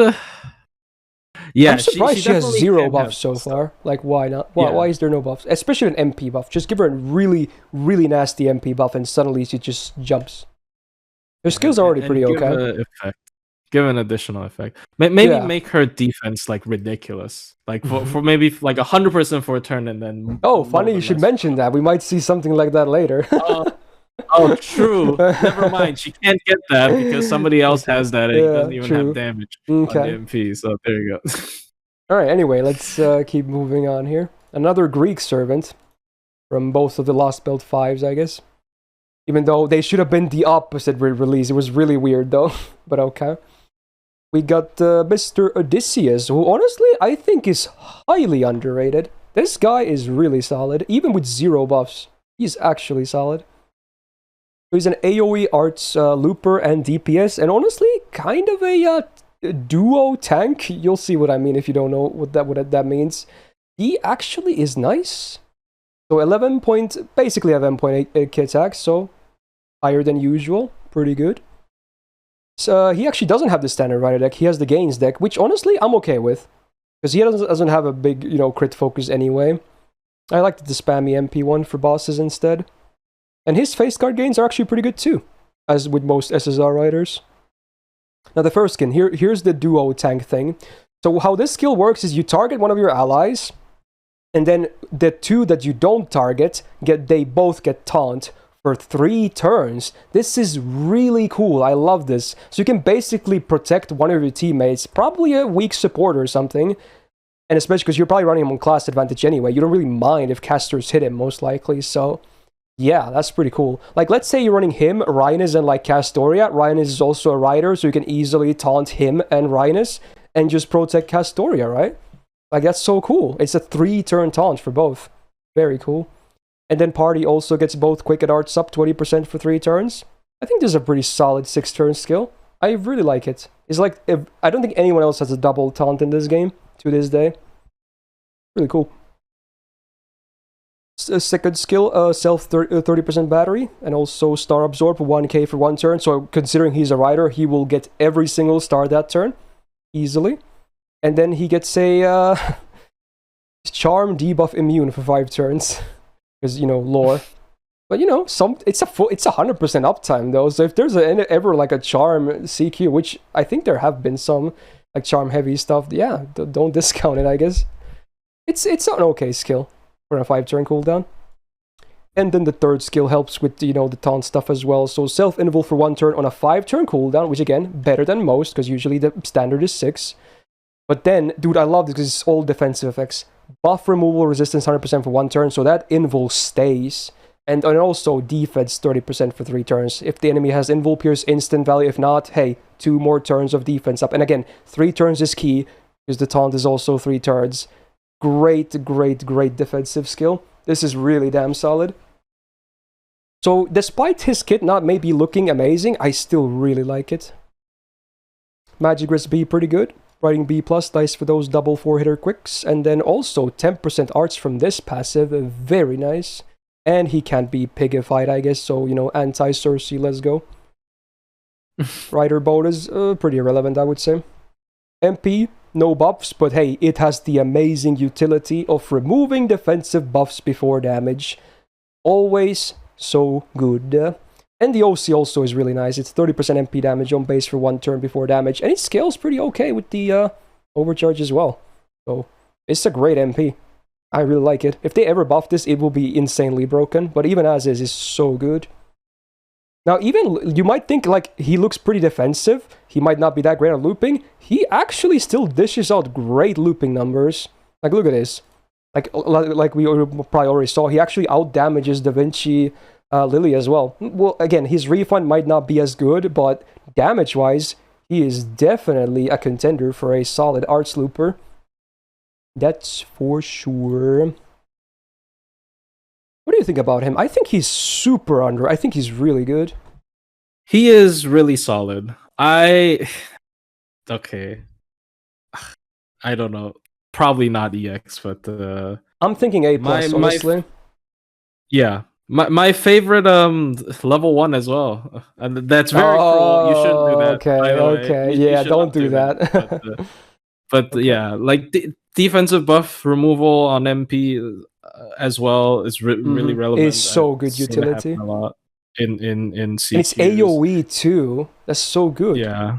I'm surprised she has 0 buffs so far. Like, why not? Why is there no buffs? Especially an MP buff. Just give her a really, really nasty MP buff, and suddenly she just jumps. Her skills are already pretty okay. Give an additional effect. Maybe make her defense like ridiculous. Like for maybe like 100% for a turn, and then. Oh, funny you should mention that. We might see something like that later. Oh, true. Never mind. She can't get that because somebody else has that, and he doesn't even have damage on the MP. So there you go. All right. Anyway, let's keep moving on here. Another Greek servant from both of the Lost Belt 5s, I guess. Even though they should have been the opposite release. It was really weird, though. But okay. We got Mr. Odysseus, who honestly I think is highly underrated. This guy is really solid, even with 0 buffs. He's actually solid. He's an AoE arts looper and DPS, and honestly, kind of a duo tank. You'll see what I mean if you don't know what that means. He actually is nice. So basically 11.8 kit attack, so higher than usual. Pretty good. So he actually doesn't have the standard rider deck. He has the gains deck, which honestly I'm okay with, because he doesn't have a big crit focus anyway. I like the spammy MP one for bosses instead. And his face card gains are actually pretty good too, as with most SSR riders. Now the first skin, here's the duo tank thing. So how this skill works is you target one of your allies, and then the 2 that you don't target, they both get taunt for 3 turns. This is really cool. I love this. So you can basically protect one of your teammates, probably a weak support or something, And especially because you're probably running him on class advantage anyway. You don't really mind if casters hit him, most likely. So, yeah, that's pretty cool. Like, let's say you're running him, Reines, and like Castoria. Reines is also a rider, so you can easily taunt him and Reines and just protect Castoria, right? Like, that's so cool. It's a 3-turn taunt for both. Very cool. And then Party also gets both Quick at Arts up 20% for 3 turns. I think this is a pretty solid 6-turn skill. I really like it. It's like, I don't think anyone else has a double taunt in this game to this day. Really cool. Second skill, self 30% battery, and also Star Absorb for 1k for 1 turn. So considering he's a rider, he will get every single star that turn easily. And then he gets a Charm, Debuff, Immune for 5 turns. Because, you know, lore. But, you know, it's 100% uptime, though. So if there's ever, like, a Charm CQ, which I think there have been some, like, Charm-heavy stuff, yeah, don't discount it, I guess. It's an okay skill for a 5-turn cooldown. And then the third skill helps with, you know, the taunt stuff as well. So self-invul for 1 turn on a 5-turn cooldown, which, again, better than most, because usually the standard is 6. But then, dude, I love this because it's all defensive effects. Buff removal resistance 100% for 1 turn, so that invul stays. And also defense 30% for 3 turns. If the enemy has invul, pierce instant value. If not, hey, 2 more turns of defense up. And again, 3 turns is key, because the taunt is also 3 turns. Great defensive skill. This is really damn solid. So, despite his kit not maybe looking amazing, I still really like it. Magic recipe pretty good. Writing B+ dice for those double 4-hitter quicks. And then also 10% arts from this passive. Very nice. And he can't be pigified, I guess. So, you know, anti-Cersei, let's go. Rider bonus, pretty irrelevant, I would say. MP, no buffs, but hey, it has the amazing utility of removing defensive buffs before damage. Always so good. And the OC also is really nice. It's 30% MP damage on base for 1 turn before damage. And it scales pretty okay with the overcharge as well. So, it's a great MP. I really like it. If they ever buff this, it will be insanely broken. But even as is, it's so good. Now, even, you might think, like, he looks pretty defensive. He might not be that great at looping. He actually still dishes out great looping numbers. Like, look at this. Like we probably already saw, he actually out-damages the Vinci Lily as well. Well, again, his refund might not be as good, but damage-wise, he is definitely a contender for a solid arts looper. That's for sure. What do you think about him? I think he's super under. I think he's really good. He is really solid. Okay. I don't know. Probably not EX, but I'm thinking A+, honestly. Yeah. My favorite level 1 as well. And that's very cruel. You shouldn't do that. Okay. Yeah, don't do that. But yeah, like defensive buff removal on MP as well is really relevant. It's so good utility. A lot in CQs. And it's AoE too. That's so good. Yeah.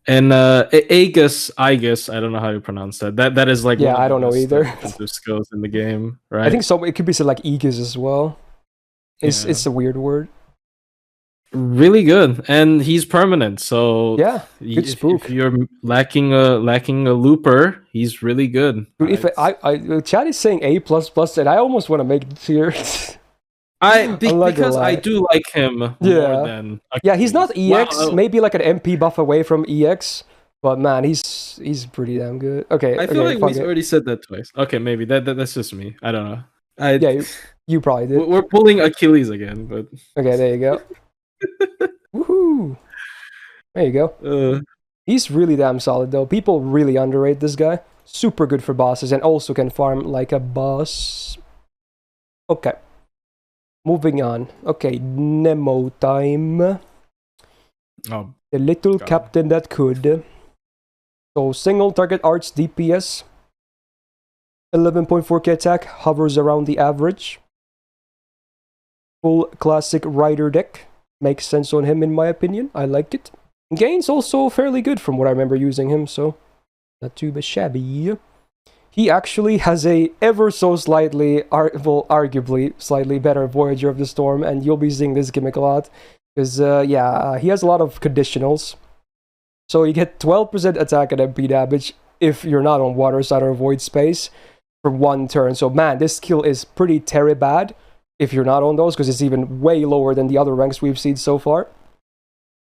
And Aegis, I don't know how you pronounce that. That is like I don't know either. Defensive skills in the game, right? I think so. It could be said like Aegis as well. It's a weird word. Really good, and he's permanent. So yeah, good spook. If you're lacking a looper, he's really good. Dude, if Chad is saying A++, and I almost want to make it here. Because I do like him more than Achilles. Yeah, he's not EX. Maybe like an MP buff away from EX. But man, he's pretty damn good. Okay, I feel like we already said that twice. Okay, maybe that's just me. I don't know. You probably did. We're pulling Achilles again, but okay, there you go. Woohoo! There you go. He's really damn solid though. People really underrate this guy. Super good for bosses and also can farm like a boss. Okay. Moving on. Okay, Nemo time. Oh, the little captain that could. So single target arts DPS. 11.4k attack, hovers around the average. Full classic rider deck. Makes sense on him in my opinion. I like it. Gain's also fairly good from what I remember using him, so not too shabby. He actually has a ever so slightly, arguably slightly better Voyager of the Storm, and you'll be seeing this gimmick a lot. Because, he has a lot of conditionals. So you get 12% attack and MP damage if you're not on water side or void space for 1 turn. So man, this skill is pretty terrible bad if you're not on those, because it's even way lower than the other ranks we've seen so far.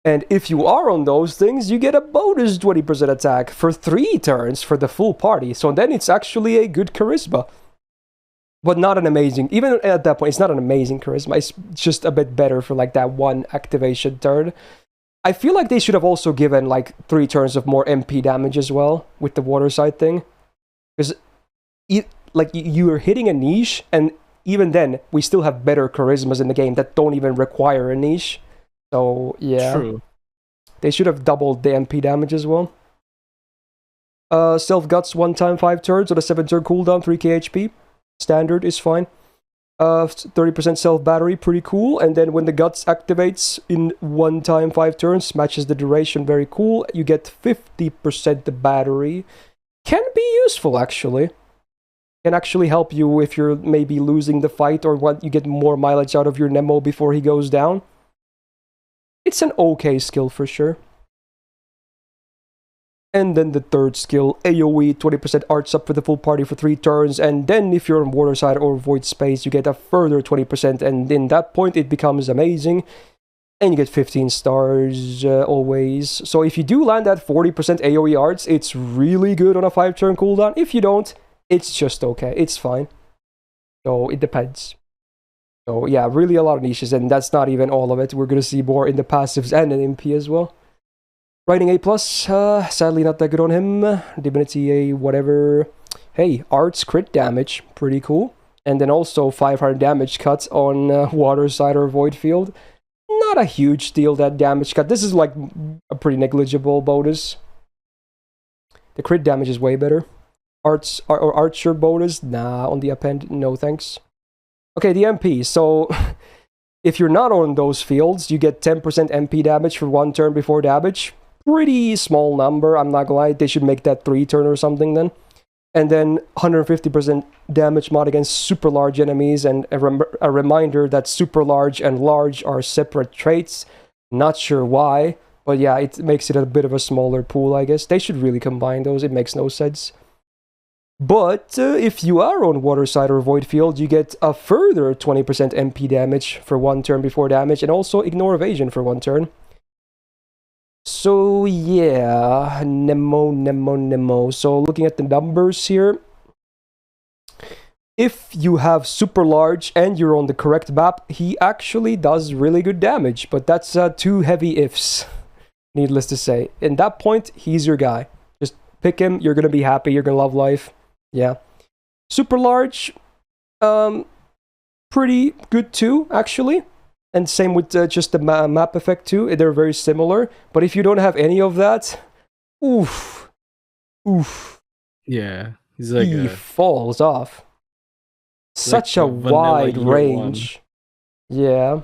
And if you are on those things, you get a bonus 20% attack for 3 turns for the full party. So then it's actually a good charisma. But not an amazing, even at that point, it's not an amazing charisma. It's just a bit better for like that 1 activation turn. I feel like they should have also given like 3 turns of more MP damage as well with the water side thing. Because like you're hitting a niche, and even then, we still have better charismas in the game that don't even require a niche. So, yeah. True. They should have doubled the MP damage as well. Self-Guts 1 time 5 turns on a 7-turn cooldown, 3k HP. Standard is fine. 30% self-battery, pretty cool. And then when the Guts activates in 1 time 5 turns, matches the duration, very cool. You get 50% the battery. Can be useful, actually. Can actually help you if you're maybe losing the fight or want you get more mileage out of your Nemo before he goes down. It's an okay skill for sure. And then the third skill, AoE, 20% arts up for the full party for 3 turns. And then if you're on water side or void space, you get a further 20%. And in that point, it becomes amazing. And you get 15 stars always. So if you do land that 40% AoE arts, it's really good on a 5-turn cooldown. If you don't, it's just okay. It's fine. So it depends. So yeah, really a lot of niches. And that's not even all of it. We're going to see more in the passives and in MP as well. Writing A+, sadly not that good on him. Divinity A, whatever. Hey, arts crit damage, pretty cool. And then also 500 damage cut on water side or void field. Not a huge deal, that damage cut. This is like a pretty negligible bonus. The crit damage is way better. Arts or archer bonus, nah, on the append, no thanks. Okay, the MP. So if you're not on those fields, you get 10% MP damage for 1 turn before damage. Pretty small number, I'm not gonna lie. They should make that 3 turn or something then. And then 150% damage mod against super large enemies, and a reminder that super large and large are separate traits. Not sure why, but yeah, it makes it a bit of a smaller pool, I guess. They should really combine those, it makes no sense. But if you are on water side or void field, you get a further 20% MP damage for 1 turn before damage, and also ignore evasion for 1 turn. So yeah, Nemo. So looking at the numbers here, if you have super large and you're on the correct map, he actually does really good damage, but that's 2 heavy ifs, needless to say. In that point, he's your guy. Just pick him, you're gonna be happy, you're gonna love life. Yeah. Super large, pretty good too, actually. And same with just the map effect too. They're very similar. But if you don't have any of that, oof. Yeah, he's like he falls off. Such a wide range. Yeah.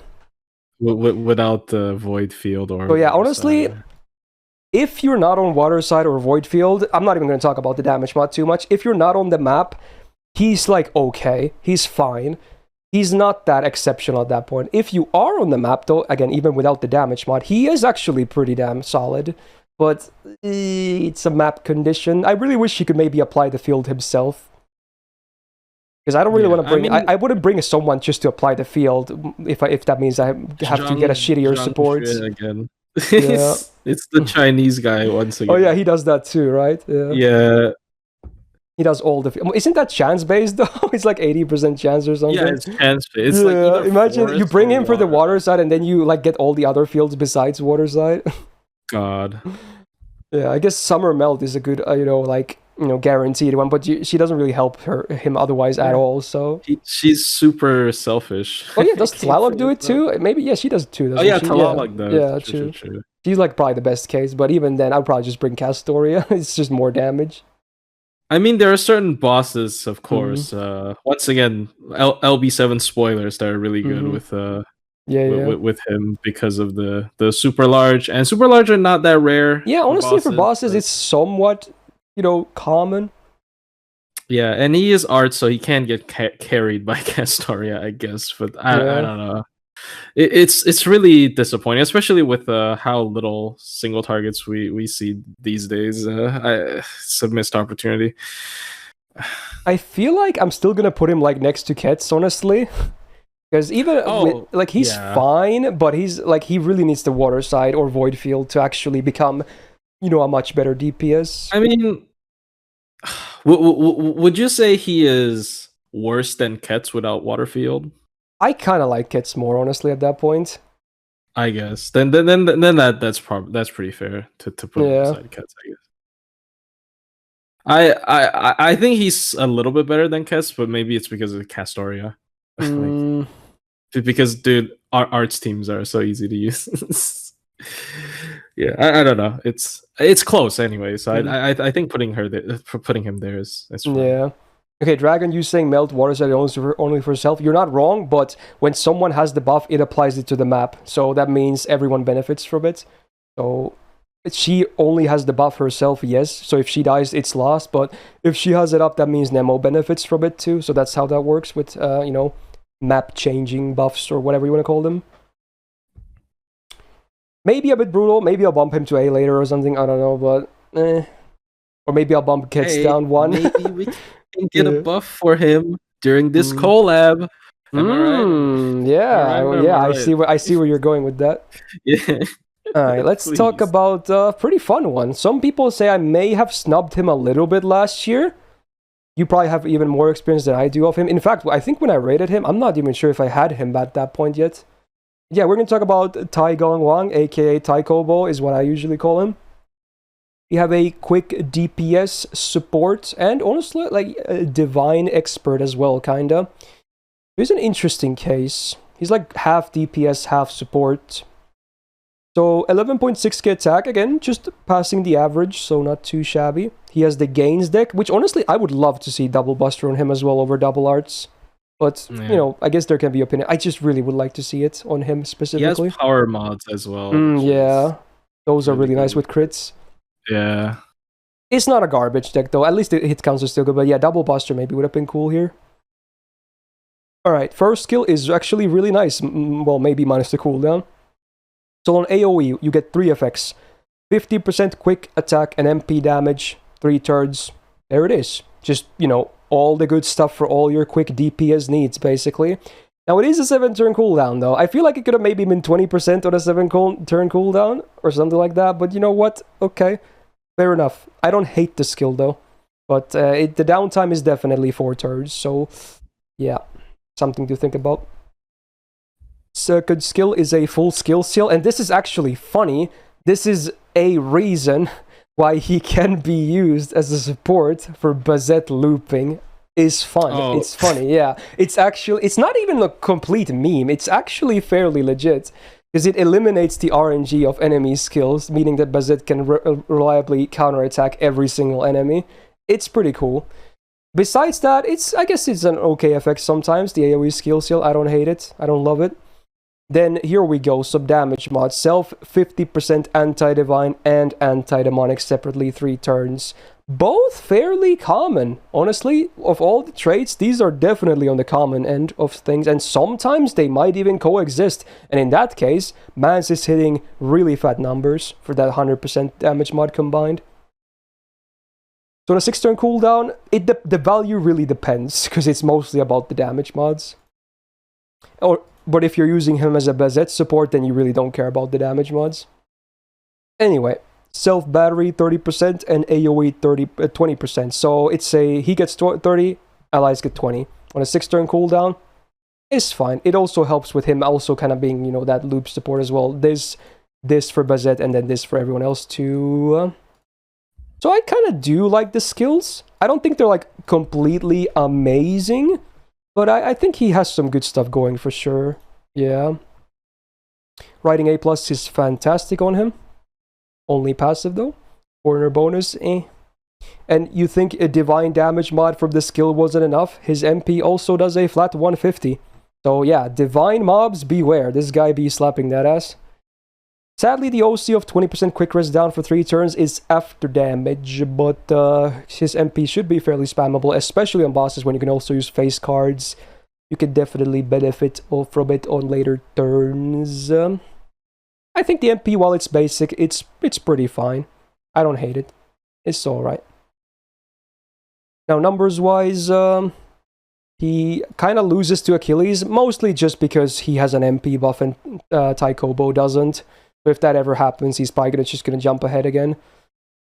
Without the void field or... So yeah, honestly, if you're not on water side or void field, I'm not even going to talk about the damage mod too much. If you're not on the map, he's like okay. He's fine. He's not that exceptional at that point. If you are on the map, though, again, even without the damage mod, he is actually pretty damn solid. But it's a map condition. I really wish he could maybe apply the field himself. Because I don't really want to bring... I wouldn't bring someone just to apply the field if that means I have to get a shittier support. Again. It's the Chinese guy once again. Oh yeah, he does that too, right? Yeah. He does all the... Isn't that chance-based, though? It's like 80% chance or something. Yeah, it's chance-based. It's like imagine you bring him for the water side, and then you like get all the other fields besides water side. God. Yeah, I guess Summer Melt is a good, guaranteed one, but she doesn't really help him otherwise at all, so... She's super selfish. Oh yeah, does Tlaloc do it too? Maybe, yeah, she does it too, doesn't she? Tlaloc does. Yeah, true. She's like probably the best case, but even then, I'd probably just bring Castoria. It's just more damage. I mean, there are certain bosses, of course. Once again, LB7 spoilers that are really good with him because of the super large, and super large are not that rare. Yeah, honestly, for bosses, it's somewhat common. Yeah, and he is art, so he can get carried by Castoria, I guess. But I don't know. It's really disappointing, especially with how little single targets we see these days. It's a missed opportunity. I feel like I'm still gonna put him like next to Kets, honestly. Because even with, he's fine, but he's like he really needs the water side or void field to actually become, a much better DPS. I mean, would you say he is worse than Kets without water field? I kind of like Kets more, honestly, at that point. I guess then that's pretty fair to put him beside Kets. I guess. I think he's a little bit better than Kets, but maybe it's because of Castoria. Because dude, our arts teams are so easy to use. Yeah, I don't know. It's close anyway. So I think putting him there is fine. Yeah. Okay, Dragon, you saying melt water side only for self. You're not wrong, but when someone has the buff, it applies it to the map. So that means everyone benefits from it. So she only has the buff herself, yes. So if she dies, it's lost. But if she has it up, that means Nemo benefits from it too. So that's how that works with, map changing buffs or whatever you want to call them. Maybe a bit brutal. Maybe I'll bump him to A later or something. I don't know, but or maybe I'll bump Kets down one. Maybe we can get a buff for him during this collab. I see where you're going with that. Yeah. All right, let's talk about a pretty fun one. Some people say I may have snubbed him a little bit last year. You probably have even more experience than I do of him. In fact, I think when I rated him, I'm not even sure if I had him at that point yet. Yeah, we're going to talk about Tai Gong Wang, aka Tai Kobo, is what I usually call him. We have a quick DPS support, and honestly, like a divine expert as well, kinda. He's an interesting case. He's like half DPS, half support. So 11.6k attack, again, just passing the average, so not too shabby. He has the gains deck, which honestly, I would love to see double buster on him as well over double arts. But, I guess there can be opinion. I just really would like to see it on him specifically. He has power mods as well. Yeah, those are really nice with crits. Yeah. It's not a garbage deck, though. At least the hit counts are still good. But yeah, double buster maybe would have been cool here. Alright, first skill is actually really nice. Well, maybe minus the cooldown. So on AoE, you get 3 effects. 50% quick attack and MP damage, 3 turns. There it is. Just, all the good stuff for all your quick DPS needs, basically. Now, it is a 7-turn cooldown, though. I feel like it could have maybe been 20% on a 7-turn cooldown, or something like that, but you know what? Okay, fair enough. I don't hate the skill, though. But the downtime is definitely 4 turns, so yeah, something to think about. Second skill is a full skill seal, and this is actually funny. This is a reason why he can be used as a support for Bazette looping. Is fun. Oh. It's funny, yeah. It's not even a complete meme. It's actually fairly legit, because it eliminates the RNG of enemy skills, meaning that Bazette can reliably counterattack every single enemy. It's pretty cool. Besides that, I guess it's an okay effect sometimes, the AoE skill seal. I don't hate it. I don't love it. Then here we go, sub-damage mod. Self, 50% anti-divine and anti-demonic separately, 3 turns. Both fairly common. Honestly, of all the traits, these are definitely on the common end of things, and sometimes they might even coexist. And in that case, Mans is hitting really fat numbers for that 100% damage mod combined. So the 6-turn cooldown, the value really depends, because it's mostly about the damage mods. But if you're using him as a Bazette support, then you really don't care about the damage mods. Anyway, self-battery 30% and AoE 20%. So he gets 30, allies get 20. On a 6-turn cooldown, it's fine. It also helps with him also kind of being, that loop support as well. This for Bazette and then this for everyone else too. So I kind of do like the skills. I don't think they're like completely amazing, but I think he has some good stuff going for sure. Yeah. Riding A+ is fantastic on him. Only passive though. Corner bonus, And you think a divine damage mod from the skill wasn't enough? His MP also does a flat 150. So yeah, divine mobs, beware. This guy be slapping that ass. Sadly, the OC of 20% quick rest down for 3 turns is after damage, but his MP should be fairly spammable, especially on bosses when you can also use face cards. you could definitely benefit from it on later turns. I think the MP, while it's basic, it's pretty fine. I don't hate it. It's alright. Now, numbers-wise, he kind of loses to Achilles, mostly just because he has an MP buff and Taikobo doesn't. So if that ever happens, he's probably just going to jump ahead again.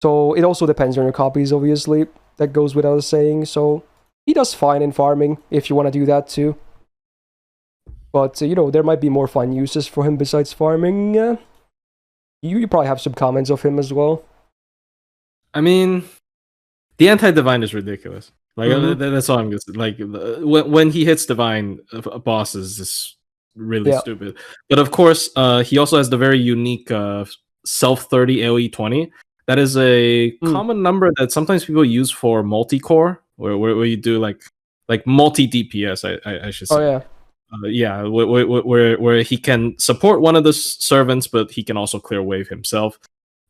So it also depends on your copies, obviously. That goes without saying. So he does fine in farming, if you want to do that too. But, there might be more fun uses for him besides farming. You probably have some comments of him as well. I mean, the anti-divine is ridiculous. Like, that's all I'm going to say. Like, when he hits divine bosses, it's really stupid. But of course, he also has the very unique self 30 AoE 20. That is a common number that sometimes people use for multi-core, where you do like multi DPS. I should say. Oh yeah. Where he can support one of the servants, but he can also clear wave himself.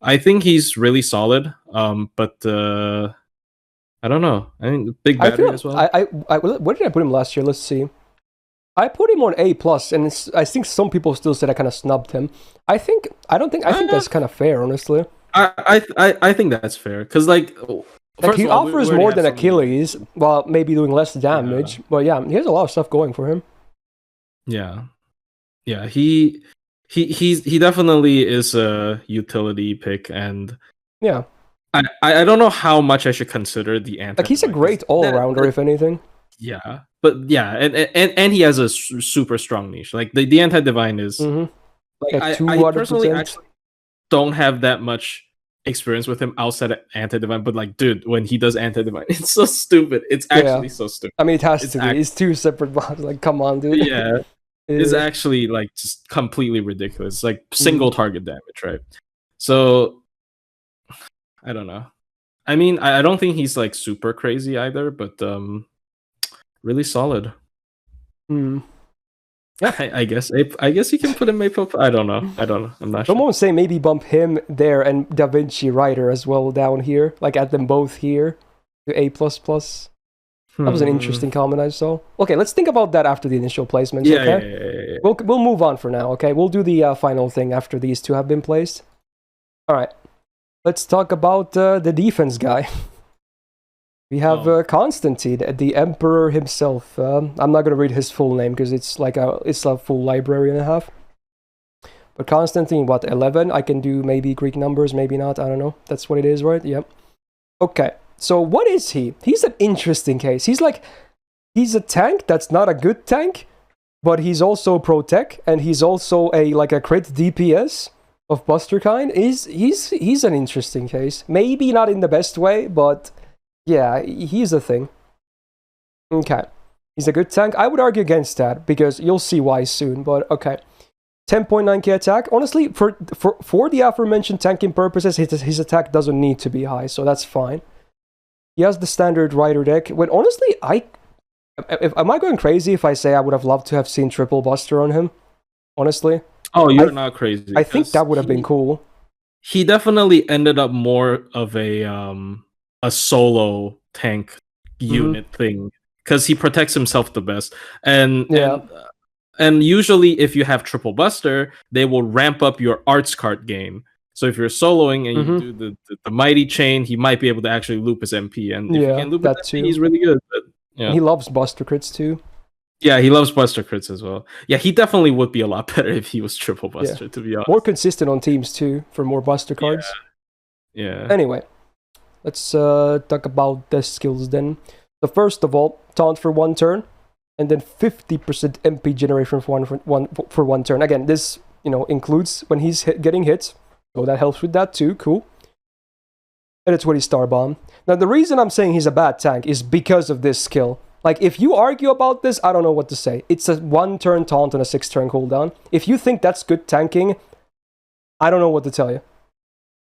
I think he's really solid. But I don't know. I mean, big battery as well. Where did I put him last year? Let's see. I put him on A+, and I think some people still said I kind of snubbed him. I think that's kind of fair, honestly. I think that's fair, because he offers more than Achilles, while maybe doing less damage. Yeah. But yeah, he has a lot of stuff going for him. Yeah, he definitely is a utility pick, and yeah, I don't know how much I should consider the anti. He's a great all-rounder, if anything. Yeah, but yeah, and he has a super strong niche. Like the anti-divine is I personally actually don't have that much experience with him outside of anti-divine, but dude, when he does anti-divine, it's so stupid. It's actually so stupid. I mean, it has to be. It's two separate bosses. Like, come on, dude. Yeah. It's actually just completely ridiculous. Like single target damage, right? So I don't know. I mean, I don't think he's super crazy either, but really solid. Yeah, I guess you can put him Maple. I don't know. I'm not sure. Someone say maybe bump him there and Da Vinci Rider as well down here. Like add them both here to A++. That was an interesting comment I saw. Okay, let's think about that after the initial placements. Yeah. We'll move on for now. Okay, we'll do the final thing after these two have been placed. All right, let's talk about the defense guy. We have Constantine, the Emperor himself. I'm not gonna read his full name because it's a full library and a half. But Constantine, what, 11? I can do maybe Greek numbers, maybe not. I don't know. That's what it is, right? Yep. Okay. So what is he? He's an interesting case. He's a tank that's not a good tank, but he's also pro tech, and he's also a crit DPS of Buster kind. He's an interesting case. Maybe not in the best way, but yeah, he's a thing. Okay. He's a good tank. I would argue against that, because you'll see why soon, but okay. 10.9k attack. Honestly, for the aforementioned tanking purposes, his attack doesn't need to be high, so that's fine. He has the standard Rider deck. When honestly, am I going crazy if I say I would have loved to have seen Triple Buster on him? Honestly. Oh, you're not crazy. I think that would have been cool. He definitely ended up more of a solo tank unit thing, because he protects himself the best. And usually if you have Triple Buster, they will ramp up your arts card game. So if you're soloing and you do the mighty chain, he might be able to actually loop his MP. And if you can loop his MP, he's really good. But, he loves Buster crits too. Yeah, he loves Buster crits as well. Yeah, he definitely would be a lot better if he was Triple Buster, to be honest. More consistent on teams too, for more Buster cards. Yeah. Anyway, let's talk about the skills then. So first of all, taunt for 1 turn, and then 50% MP generation for one turn. Again, this includes when he's getting hit. So that helps with that too, cool. And a 20 star bomb. Now the reason I'm saying he's a bad tank is because of this skill. Like, if you argue about this, I don't know what to say. It's a 1 turn taunt and a 6 turn cooldown. If you think that's good tanking, I don't know what to tell you.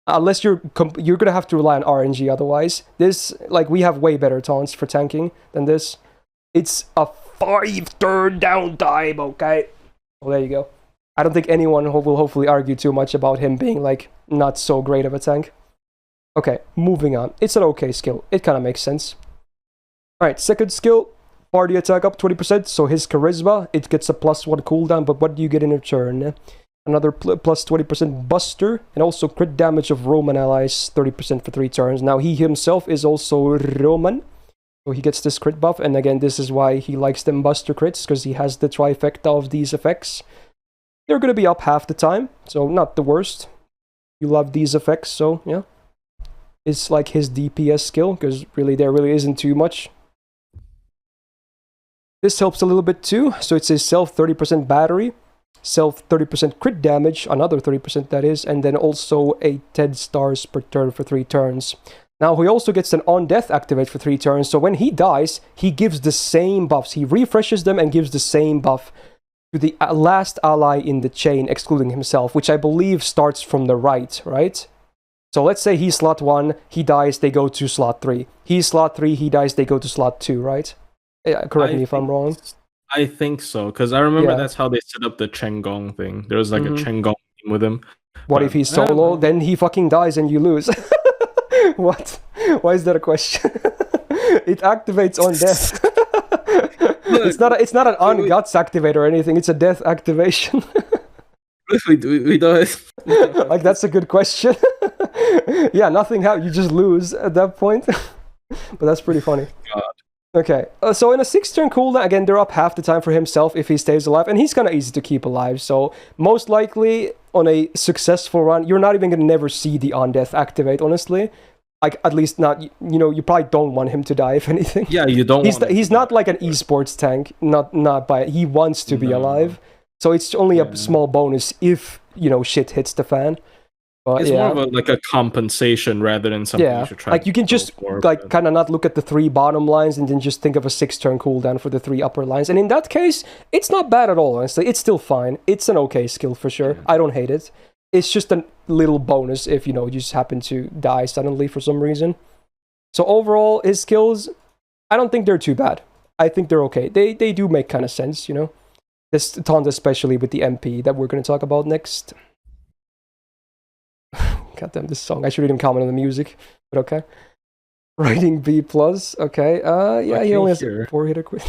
Unless you're gonna have to rely on RNG otherwise. This, we have way better taunts for tanking than this. It's a 5 turn downtime, okay? Well, there you go. I don't think anyone will hopefully argue too much about him being, not so great of a tank. Okay, moving on. It's an okay skill. It kind of makes sense. Alright, second skill, Party attack up 20%, so his charisma, it gets a +1 cooldown, but what do you get in return? Another plus 20% buster, and also crit damage of Roman allies, 30% for 3 turns. Now, he himself is also Roman, so he gets this crit buff, and again, this is why he likes them buster crits, because he has the trifecta of these effects. They're going to be up half the time, so not the worst. You love these effects, so yeah. It's like his DPS skill, because really there really isn't too much. This helps a little bit too, so it's his self 30% battery, self 30% crit damage, another 30% that is, and then also a 10 stars per turn for 3 turns. Now he also gets an on death activate for 3 turns, so when he dies, he gives the same buffs. He refreshes them and gives the same buff to the last ally in the chain, excluding himself, which I believe starts from the right? So let's say he's slot 1, he dies, they go to slot 3. He's slot 3, he dies, they go to slot 2, right? Yeah, correct me if I'm wrong. I think so, because I remember that's how they set up the Chengong thing. There was like a Chengong team with him. What if he's solo? Then he fucking dies and you lose. What? Why is that a question? It activates on death. It's not an on guts activate or anything. It's a death activation. we don't. Like, that's a good question. Yeah, nothing happens. You just lose at that point. But that's pretty funny. God. Okay, so in a 6-turn cooldown, again, they're up half the time for himself if he stays alive, and he's kind of easy to keep alive, so most likely on a successful run, you're not even going to never see the on-death activate, honestly. Like, at least not, you probably don't want him to die, if anything. Yeah, you don't He's not like an esports tank, he wants to be alive, so it's only a small bonus if, shit hits the fan. But it's more of a compensation rather than something you should try. Like, you can just kind of not look at the 3 bottom lines and then just think of a 6-turn cooldown for the 3 upper lines. And in that case, it's not bad at all, honestly. It's still fine. It's an okay skill for sure. I don't hate it. It's just a little bonus if, you just happen to die suddenly for some reason. So overall, his skills, I don't think they're too bad. I think they're okay. They do make kind of sense, This taunt especially with the MP that we're going to talk about next. Goddamn, this song. I shouldn't even comment on the music, but okay. Writing B+, okay. Yeah, he only has a 4-hitter quit.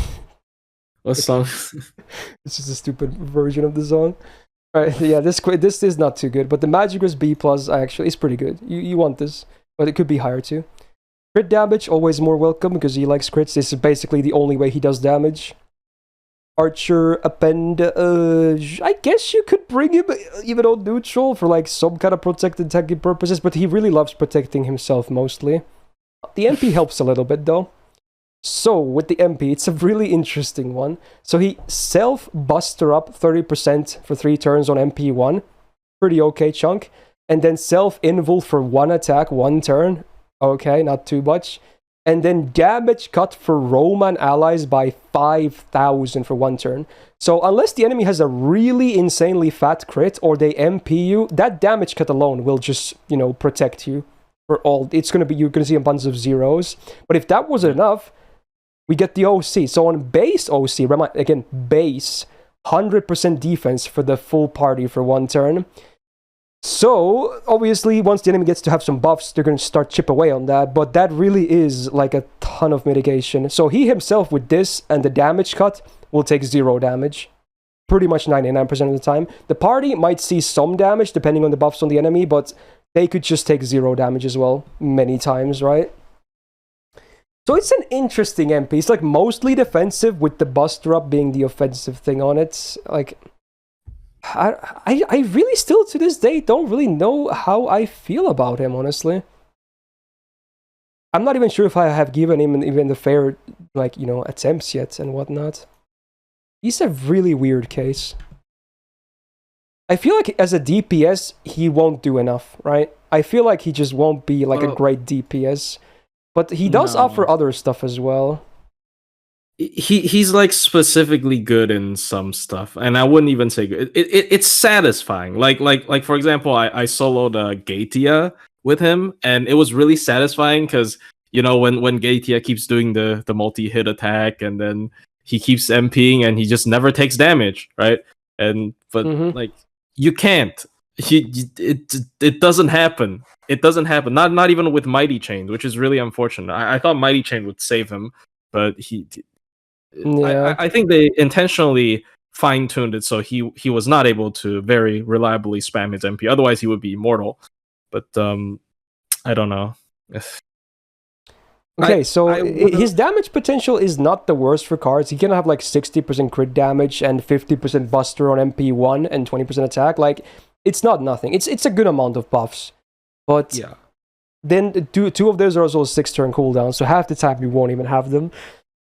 What song? It's just a stupid version of the song. Alright, yeah, this is not too good, but the Magicus B+, actually, is pretty good. You want this, but it could be higher too. Crit damage, always more welcome, because he likes crits. This is basically the only way he does damage. Archer append, I guess you could bring him even on neutral for like some kind of protected tanking purposes, but he really loves protecting himself mostly. The MP helps a little bit though. So with the MP, it's a really interesting one. So he self-buster up 30% for 3 turns on MP1. Pretty okay chunk. And then self-invul for 1 attack, 1 turn. Okay, not too much. And then damage cut for Roman allies by 5,000 for 1 turn. So unless the enemy has a really insanely fat crit or they MP you, that damage cut alone will just, protect you for all. It's going to be, you're going to see a bunch of zeros. But if that wasn't enough, we get the OC. So on base OC, again, base, 100% defense for the full party for 1 turn. So, obviously, once the enemy gets to have some buffs, they're going to start chip away on that, but that really is like a ton of mitigation. So he himself with this and the damage cut will take 0 damage. Pretty much 99% of the time. The party might see some damage depending on the buffs on the enemy, but they could just take 0 damage as well many times, right? So it's an interesting MP. It's like mostly defensive with the buster up being the offensive thing on it. Like, I really still to this day don't really know how I feel about him, honestly. I'm not even sure if I have given him even the fair, attempts yet and whatnot. He's a really weird case. I feel like as a DPS, he won't do enough, right? I feel like he just won't be like a great DPS. But he does offer other stuff as well. He's like specifically good in some stuff, and I wouldn't even say good. It's satisfying. Like for example, I soloed Gaetia with him, and it was really satisfying because when Gaetia keeps doing the multi-hit attack, and then he keeps MPing, and he just never takes damage, right? But you can't. It doesn't happen. It doesn't happen. Not even with Mighty Chain, which is really unfortunate. I thought Mighty Chain would save him, but Yeah. I think they intentionally fine-tuned it so he was not able to very reliably spam his MP. Otherwise, he would be immortal. But I don't know. Okay, so his damage potential is not the worst for cards. He can have like 60% crit damage and 50% buster on MP1 and 20% attack. Like, it's not nothing. It's a good amount of buffs. But yeah. Then two of those are also 6-turn cooldowns, so half the time you won't even have them.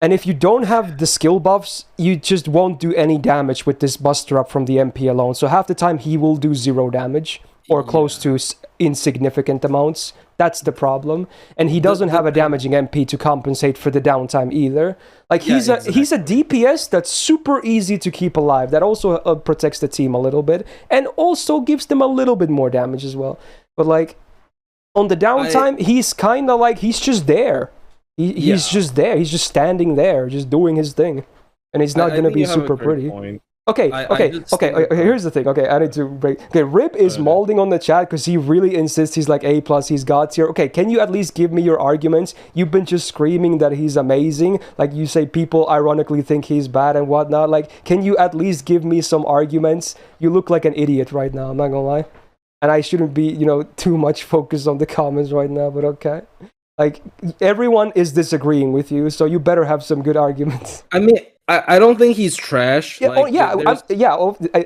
And if you don't have the skill buffs, you just won't do any damage with this buster up from the MP alone. So half the time he will do 0 damage or close to insignificant amounts. That's the problem. And he doesn't have a damaging MP to compensate for the downtime either. Like he's a DPS that's super easy to keep alive. That also protects the team a little bit and also gives them a little bit more damage as well. But like on the downtime, he's kind of like he's just there. He's just there. He's just standing there, just doing his thing, and he's not going to be super pretty. Point. Okay. Here's the thing. Okay, I need to break. Okay, Rip is molding on the chat because he really insists he's like A+. He's God tier. Okay, can you at least give me your arguments? You've been just screaming that he's amazing. Like you say, people ironically think he's bad and whatnot. Like, can you at least give me some arguments? You look like an idiot right now. I'm not gonna lie, and I shouldn't be, too much focused on the comments right now. But okay. Like, everyone is disagreeing with you, so you better have some good arguments. I mean, I don't think he's trash. Yeah,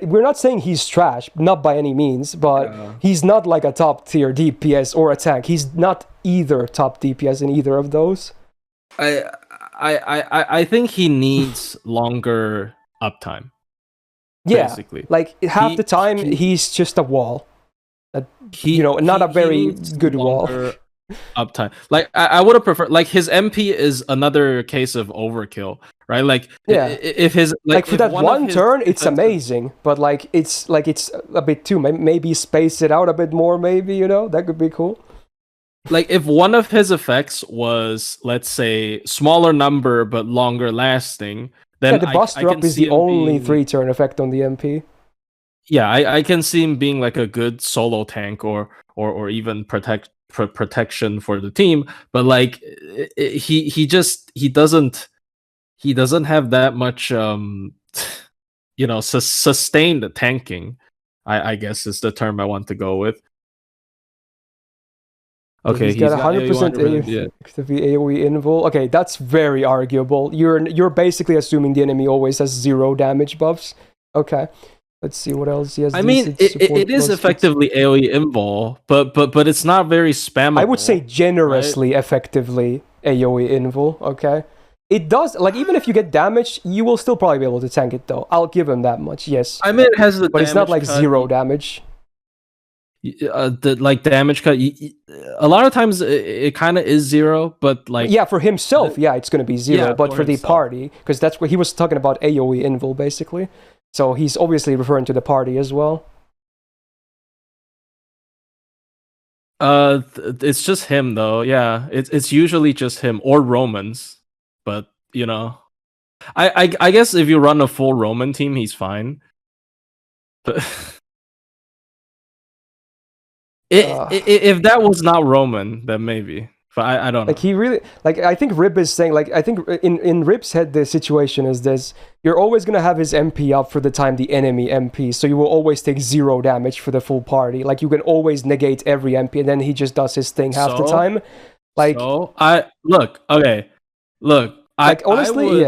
we're not saying he's trash, not by any means, but he's not like a top tier DPS or a tank. He's not either top DPS in either of those. I think he needs longer uptime. Yeah, basically. Like half the time he's just a wall. Not a very good wall. Uptime. Like I would have preferred. Like his MP is another case of overkill, right? Like if his like for that one turn, it's amazing, but like it's a bit too. Maybe space it out a bit more. Maybe that could be cool. Like if one of his effects was, let's say, smaller number but longer lasting, then the buster up is the only 3-turn effect on the MP. Yeah, I can see him being like a good solo tank or even protection for the team, but like he doesn't have that much sustained tanking, I guess is the term I want to go with. Okay, he's got 100% AoE invul. Okay, that's very arguable. You're basically assuming the enemy always has 0 damage buffs. Okay. Let's see what else he has. I mean, it is effectively AoE invul, but it's not very spammable. I would say generously effectively AoE invul. Okay, it does. Like even if you get damaged, you will still probably be able to tank it though. I'll give him that much. Yes. I mean, it has the. But it's not like 0 damage. The damage cut. A lot of times it kind of is 0, but like for himself, it's going to be 0. But for the party, because that's what he was talking about AoE invul basically. So he's obviously referring to the party as well. It's just him though. Yeah, it's usually just him or Romans. But I guess if you run a full Roman team, he's fine. But if that was not Roman, then maybe. But I don't know. Like he really, like I think Rib is saying, like I think in Rib's head the situation is this: you're always gonna have his MP up for the time the enemy MP, so you will always take 0 damage for the full party. Like you can always negate every MP, and then he just does his thing half the time. Like honestly,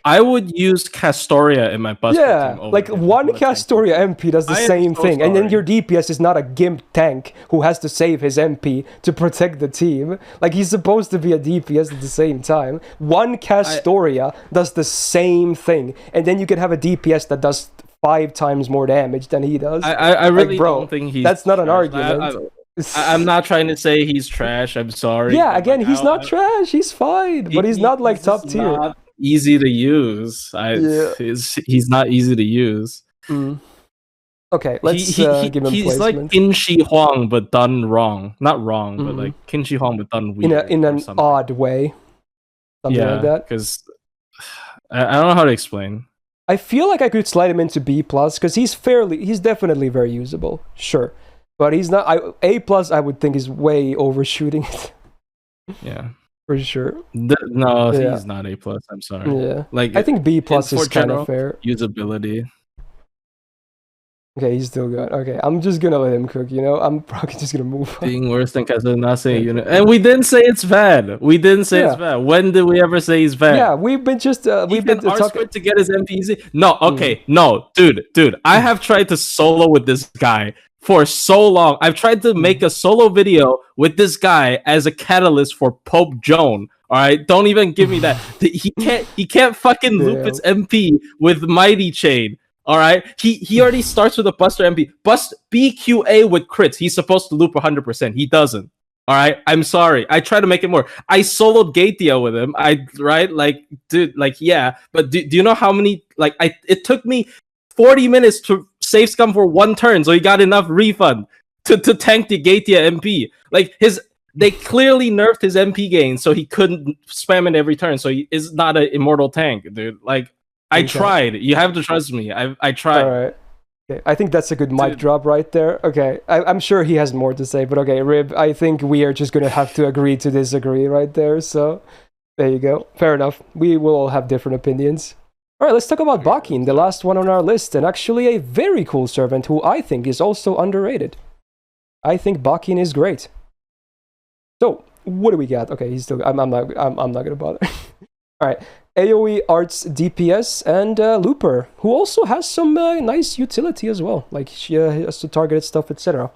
I would use Castoria in my Buster team. Like one Castoria MP does the same thing, and then your DPS is not a gimp tank who has to save his MP to protect the team. Like he's supposed to be a DPS at the same time. One Castoria does the same thing, and then you can have a DPS that does 5 times more damage than he does. I really don't think he's. That's not an argument. I'm not trying to say he's trash. I'm sorry. Yeah, again, he's not trash. He's fine, but he's not like top tier. Easy to use. He's not easy to use. Okay, let's give him placement. He's like Qin Shi Huang, but done wrong. Not wrong, but like Qin Shi Huang, but done weird. In an odd way. Something like that. Because I don't know how to explain. I feel like I could slide him into B+, because he's definitely very usable. Sure. But he's not. A+, I would think, is way overshooting it. Yeah. for sure. No, Yeah. he's not A plus. I'm sorry. Yeah. Like I think B plus is for kind general of fair. usability. Okay, he's still good. Okay, I'm just gonna let him cook, you know? I'm probably just gonna move on. Being worse than Kazunase unit. And we didn't say it's bad. We didn't say it's bad. When did we ever say he's bad? Yeah, we've been just we've been talking to get his MP. No, okay, no, dude. I have tried to solo with this guy for so long. I've tried to make a solo video with this guy as a catalyst for Pope Joan. All right, don't even give me that. He can't fucking loop its MP with Mighty Chain. All right, he already starts with a Buster MP. Bust BQA with crits. He's supposed to loop 100%. He doesn't. All right, I'm sorry. I try to make it more. I soloed Gatia with him. But do you know how many? It took me 40 minutes to save scum for one turn, so he got enough refund to tank the Gatia MP. They clearly nerfed his MP gain, so he couldn't spam it every turn. So he is not an immortal tank, dude. I tried. You have to trust me. I tried. All right. Okay. I think that's a good mic drop right there. Okay. I'm sure he has more to say, but okay, Rib, I think we are just going to have to agree to disagree right there. So there you go. Fair enough. We will all have different opinions. All right, let's talk about Bakin, the last one on our list, and actually a very cool servant who I think is also underrated. I think Bakin is great. So, what do we got? Okay, he's still... I'm not going to bother. All right. AoE Arts DPS and Looper, who also has some nice utility as well. Like she has to target stuff, etc.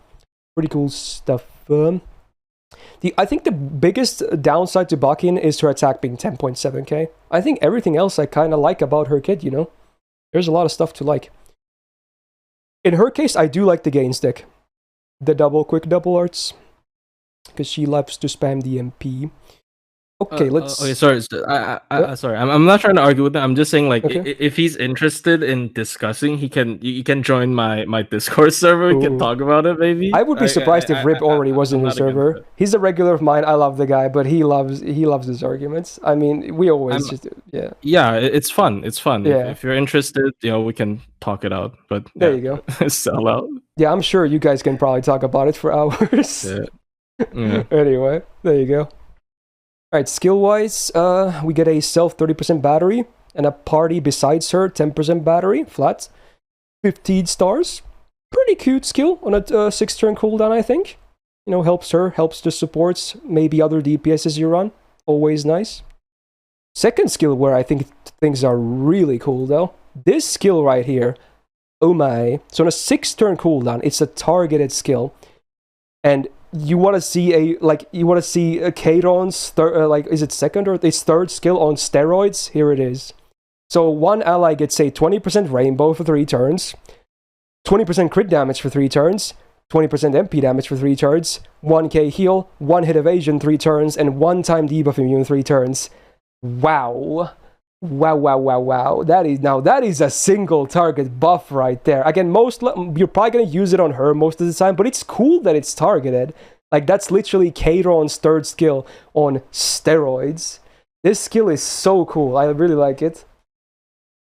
Pretty cool stuff. I think the biggest downside to Bakin is her attack being 10.7k. I think everything else I kind of like about her kit, you know? There's a lot of stuff to like. In her case, I do like the gain stick. The quick double arts. Because she loves to spam the MP. Okay, let's... Okay, sorry. Sorry. I'm not trying to argue with him. I'm just saying, if he's interested in discussing, you can join my Discord server. We can talk about it, maybe. I would be surprised if Rip already was in your server. He's a regular of mine. I love the guy, but he loves his arguments. I mean, we always Yeah, it's fun. It's fun. Yeah. If you're interested, we can talk it out. But there you go. Sell out. Yeah, I'm sure you guys can probably talk about it for hours. Yeah. Anyway, there you go. Alright, skill-wise, we get a self 30% battery, and a party besides her 10% battery, flat. 15 stars. Pretty cute skill on a 6-turn cooldown, I think. You know, helps the supports, maybe other DPSs you run. Always nice. Second skill where I think things are really cool, though. This skill right here. Oh my. So on a 6-turn cooldown, it's a targeted skill. And... you want to see a Charon's is it second or its third skill on steroids? Here it is. So one ally gets a 20% rainbow for 3 turns, 20% crit damage for 3 turns, 20% MP damage for 3 turns, 1k heal, 1 hit evasion 3 turns, and 1 time debuff immune 3 turns. Wow. Wow. That is a single target buff right there. Again, you're probably going to use it on her most of the time, but it's cool that it's targeted. Like, that's literally Charon's third skill on steroids. This skill is so cool. I really like it.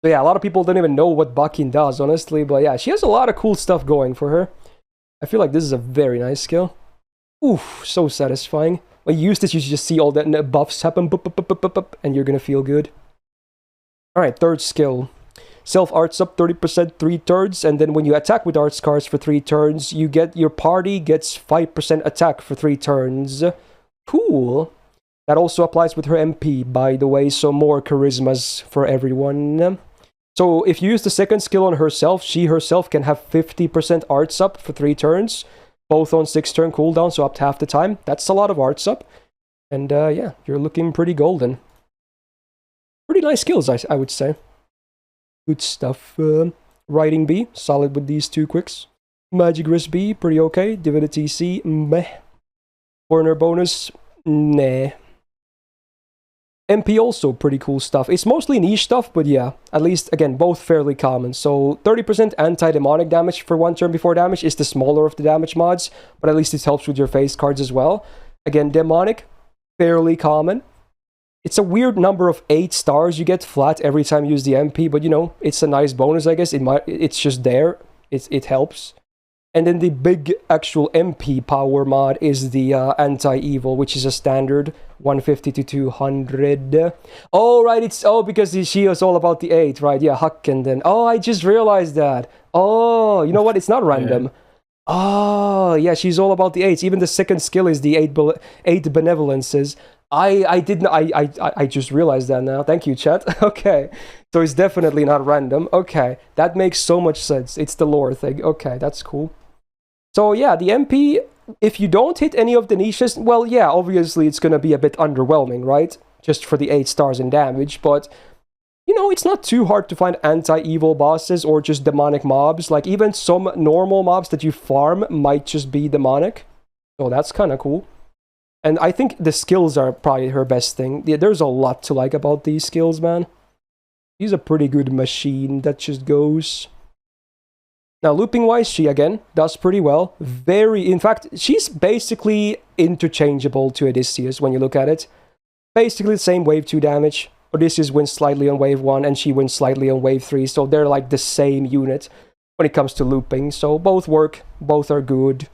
So yeah, a lot of people don't even know what Bakin does, honestly, but yeah, she has a lot of cool stuff going for her. I feel like this is a very nice skill. Oof, so satisfying. When you use this, you just see all the buffs happen, and you're going to feel good. Alright, third skill. Self-arts up 30% 3 turns, and then when you attack with arts cards for 3 turns, your party gets 5% attack for 3 turns. Cool. That also applies with her MP, by the way, so more charismas for everyone. So if you use the second skill on herself, she herself can have 50% arts up for 3 turns, both on 6-turn cooldown, so up to half the time. That's a lot of arts up. And yeah, you're looking pretty golden. Pretty nice skills, I would say. Good stuff. Writing B, solid with these 2 quicks. Magic Wrist B, pretty okay. Divinity C, meh. Corner bonus, nah. MP also pretty cool stuff. It's mostly niche stuff, but yeah, at least, again, both fairly common. So 30% anti-demonic damage for 1 turn before damage is the smaller of the damage mods, but at least it helps with your face cards as well. Again, demonic, fairly common. It's a weird number of 8 stars you get flat every time you use the MP, but you know, it's a nice bonus, I guess. It's just there. It helps. And then the big actual MP power mod is the anti-evil, which is a standard 150 to 200. Oh, right, it's because she is all about the 8, right? Yeah, Huck and then. Oh, I just realized that. Oh, you know what? It's not random. Yeah. Oh, yeah, she's all about the 8s. Even the second skill is the 8 benevolences. I just realized that now. Thank you, chat. Okay. So it's definitely not random. Okay. That makes so much sense. It's the lore thing. Okay, that's cool. So yeah, the MP, if you don't hit any of the niches, well, yeah, obviously it's going to be a bit underwhelming, right? Just for the 8 stars in damage, but, you know, it's not too hard to find anti-evil bosses or just demonic mobs. Like, even some normal mobs that you farm might just be demonic. So that's kind of cool. And I think the skills are probably her best thing. Yeah, there's a lot to like about these skills, man. She's a pretty good machine that just goes... Now, looping-wise, she, again, does pretty well. In fact, she's basically interchangeable to Odysseus when you look at it. Basically the same wave 2 damage. Odysseus wins slightly on wave 1, and she wins slightly on wave 3, so they're like the same unit when it comes to looping. So both work, both are good.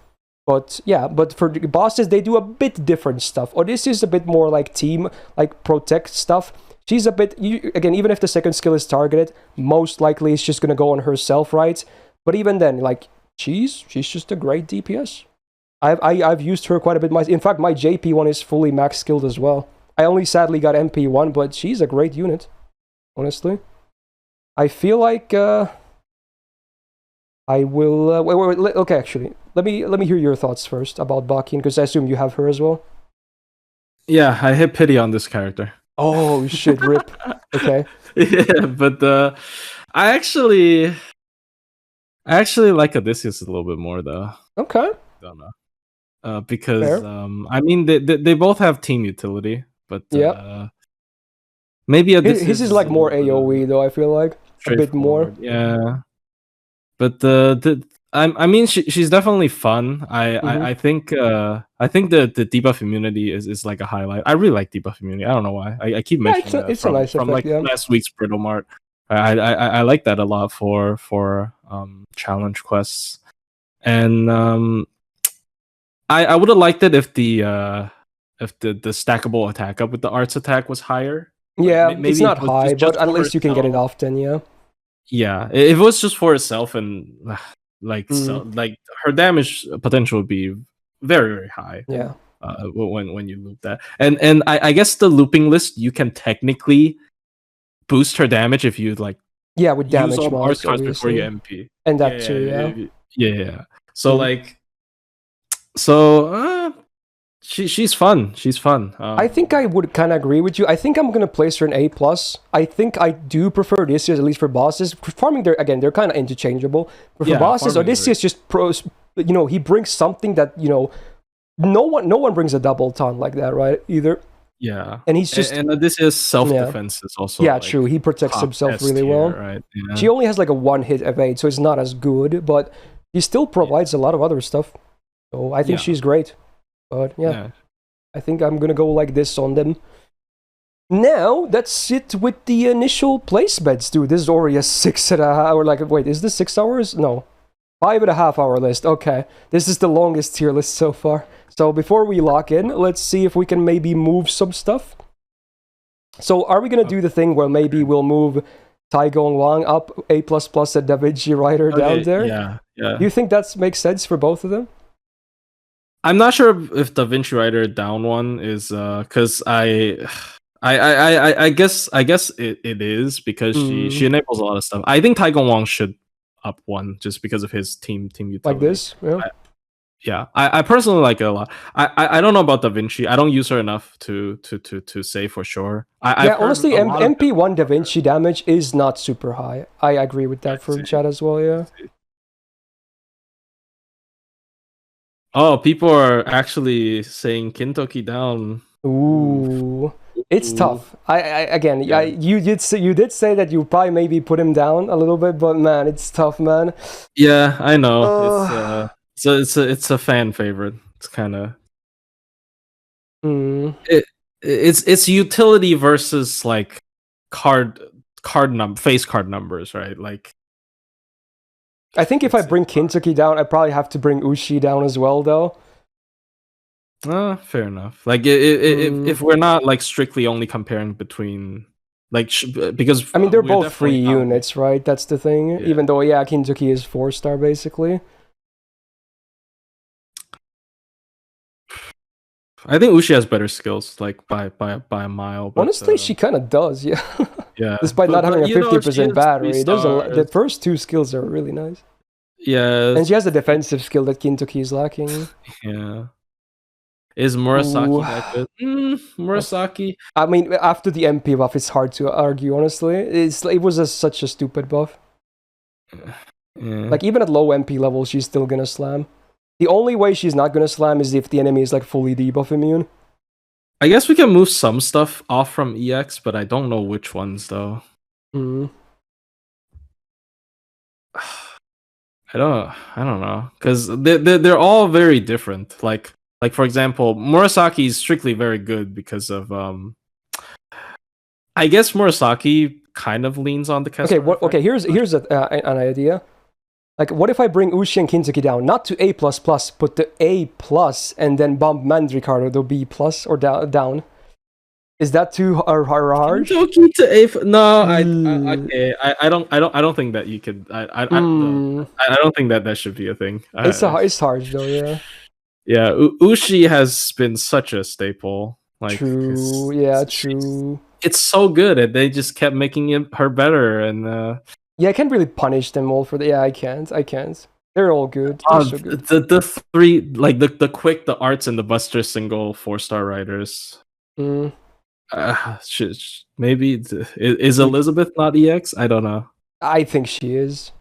But yeah, but for the bosses, they do a bit different stuff. Odysseus is a bit more like team, like protect stuff. She's a bit, again, even if the second skill is targeted, most likely it's just going to go on herself, right? But even then, like, she's just a great DPS. I've used her quite a bit. In fact, my JP one is fully max skilled as well. I only sadly got MP one, but she's a great unit, honestly. I feel like I will. Wait, okay, actually, let me hear your thoughts first about Bakin, because I assume you have her as well. Yeah, I hit pity on this character. Oh shit, rip. Okay. Yeah, but I actually like Odysseus a little bit more, though. Okay. Don't know. Because I mean they both have team utility, but maybe Odysseus his is like more AoE though. I feel like a bit more. Yeah. But I mean she's definitely fun. I think the debuff immunity is like a highlight. I really like debuff immunity. I don't know why. I keep mentioning that it's a nice from effect, like last week's Brittle Mart. I like that a lot for challenge quests, and I would have liked it if the stackable attack up with the arts attack was higher. Yeah, maybe it's not high, but at least you can get it often. Yeah. Yeah, if it was just for itself and like like her damage potential would be very, very high. Yeah. When you loop that, and I guess the looping list you can technically boost her damage if you like. Yeah, with damage use all mobs, cards before you MP. And that too, yeah. So like, she's fun. She's fun. I think I would kind of agree with you. I think I'm gonna place her in A+. I think I do prefer Odysseus, at least for bosses. Farming, they're kind of interchangeable. But for bosses, Odysseus just he brings something that no one brings a double ton like that, right? Either. Yeah, and he's just and Odysseus self-defense is also like, true. He protects himself really well. Right? Yeah. She only has like a 1-hit evade, so it's not as good, but he still provides a lot of other stuff. So I think she's great. But yeah, I think I'm gonna go like this on them. Now that's it with the initial placements, dude. This is already a 6.5 hour. Like, wait, is this 6 hours? No, 5.5 hour list. Okay, this is the longest tier list so far. So before we lock in, let's see if we can maybe move some stuff. So are we gonna do the thing where maybe we'll move Taigong Wang up A++ and Da Vinci Rider down there? Yeah. Do you think that makes sense for both of them? I'm not sure if the Vinci Rider down one is because I guess it is because she enables a lot of stuff. I think Taigong Wang should up one just because of his team utility. Like this, yeah. I personally like it a lot. I don't know about Da Vinci. I don't use her enough to say for sure. Honestly, MP1 Da Vinci damage is not super high. I agree with that for chat as well. Yeah. Oh, people are actually saying Kintoki down. Ooh, it's tough. You did say that you probably maybe put him down a little bit, but man, it's tough, man. Yeah, I know. It's a fan favorite. It's kind of it's utility versus like face card numbers, right? Like I think if I bring Kintoki down, I probably have to bring Ushi down as well, though. Fair enough. Like if we're not like strictly only comparing between like because I mean they're we're both free definitely not units, right? That's the thing. Yeah. Even though Kintoki is 4-star basically. I think Ushi has better skills, like by a mile. But, honestly, she kind of does, yeah. Yeah. Despite not having a 50% battery, there's the first 2 skills are really nice. Yeah. And she has a defensive skill that Kintoki is lacking. Yeah. Is Murasaki that good? Murasaki. I mean, after the MP buff, it's hard to argue. Honestly, it was such a stupid buff. Yeah. Like even at low MP levels, she's still gonna slam. The only way she's not gonna slam is if the enemy is like fully debuff immune. I guess we can move some stuff off from EX, but I don't know which ones though. Mm. I don't know, because they're all very different. Like for example, Murasaki is strictly very good because of I guess Murasaki kind of leans on the Kessler. Okay, here's an idea. Like, what if I bring Ushi and Kintoki down, not to A++, but to A+, and then bump Mandricardo to B+ or down? Is that too hard? Kintoki to A? No, I don't think that you could. I don't think that should be a thing. It's hard though, yeah. Yeah, Ushi has been such a staple. Like, true. It's so good, and they just kept making her better, and yeah, I can't really punish them all for the. Yeah, I can't. They're all good. So good. The 3, like the quick, the arts, and the Buster single 4-star riders. Maybe is Elizabeth not EX? I don't know. I think she is.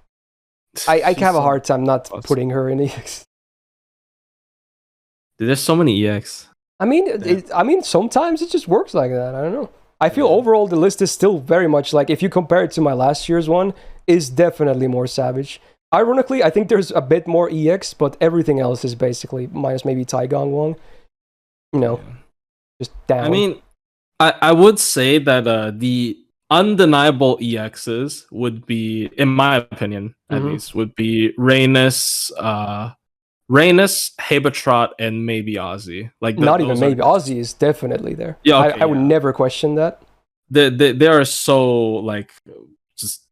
I have a hard time not putting her in EX. There's so many EX. I mean, sometimes it just works like that. I don't know. I feel overall the list is still very much like, if you compare it to my last year's one, is definitely more savage. Ironically, I think there's a bit more EX, but everything else is basically minus maybe Taigong Wong. Just down. I mean, I would say that the undeniable EXs would be, in my opinion, at least, would be Reines, Habetrot, and maybe Ozzy. Like not even maybe. Ozzy is definitely there. Yeah, I would never question that. They are so like just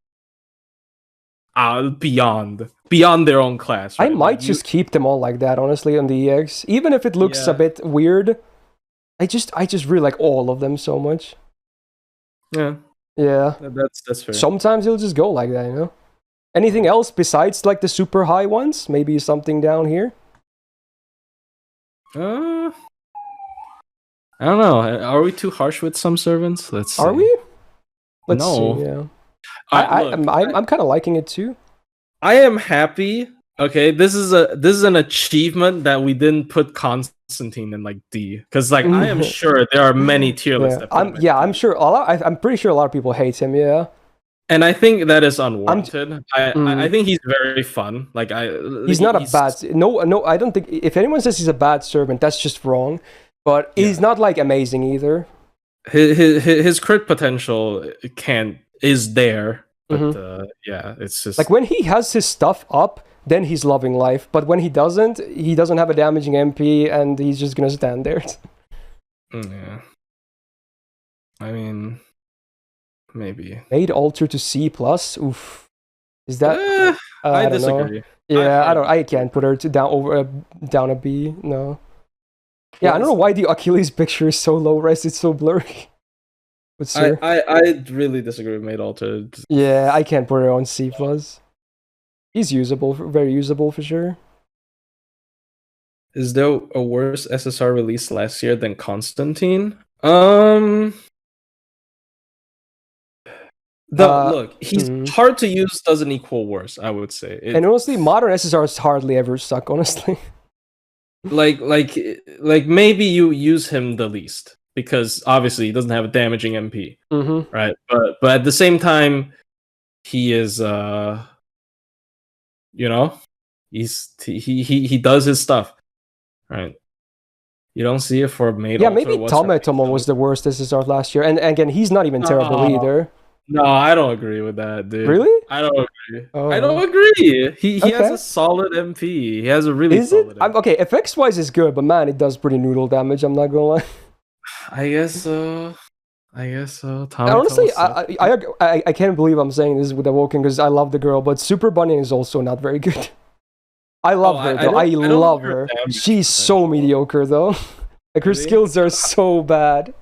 beyond their own class. Right? I might just keep them all like that, honestly, on the EX, even if it looks a bit weird. I just really like all of them so much. Yeah. That's fair. Sometimes it'll just go like that, you know. Anything else besides like the super high ones? Maybe something down here? I don't know. Are we too harsh with some servants? Let's see. Are we? Let's see, yeah. I'm kind of liking it too. I am happy. Okay, this is an achievement that we didn't put Constantine in like D, because like I am sure there are many tier lists. I'm sure I'm pretty sure a lot of people hate him. Yeah. And I think that is unwarranted. I think he's very fun. Like he's not a bad. No. I don't think if anyone says he's a bad servant, that's just wrong. But he's not like amazing either. His crit potential is there, but it's just like when he has his stuff up, then he's loving life. But when he doesn't have a damaging MP, and he's just gonna stand there. Yeah. I mean. Maybe made alter to C+. Oof, is that? I disagree. Know. Yeah, I can't put her down a B. No. Yeah, I don't know why the Achilles picture is so low res. It's so blurry. But sir, I really disagree with made alter. Yeah, I can't put her on C+. He's usable, very usable for sure. Is there a worse SSR release last year than Constantine? Look, he's hard to use doesn't equal worse, I would say. And honestly, modern SSRs hardly ever suck, honestly. like maybe you use him the least, because obviously he doesn't have a damaging MP. Right? But at the same time, he is he does his stuff. Right. You don't see it for made. Yeah, maybe Tomotomon was the worst SSR last year. And again, he's not even terrible either. No, I don't agree with that, dude. Really? I don't agree. I Oh, don't agree. He has okay. a solid MP. He has a really Is it? solid MP. Okay, effects wise is good, but man, it does pretty noodle damage. I'm not gonna lie. I guess so. Tommy Honestly, sucks. I can't believe I'm saying this with Awoken because I love the girl, but Super Bunny is also not very good. I love her though. I don't love know her. damage She's so potential. mediocre though. Like her Really? skills are so bad.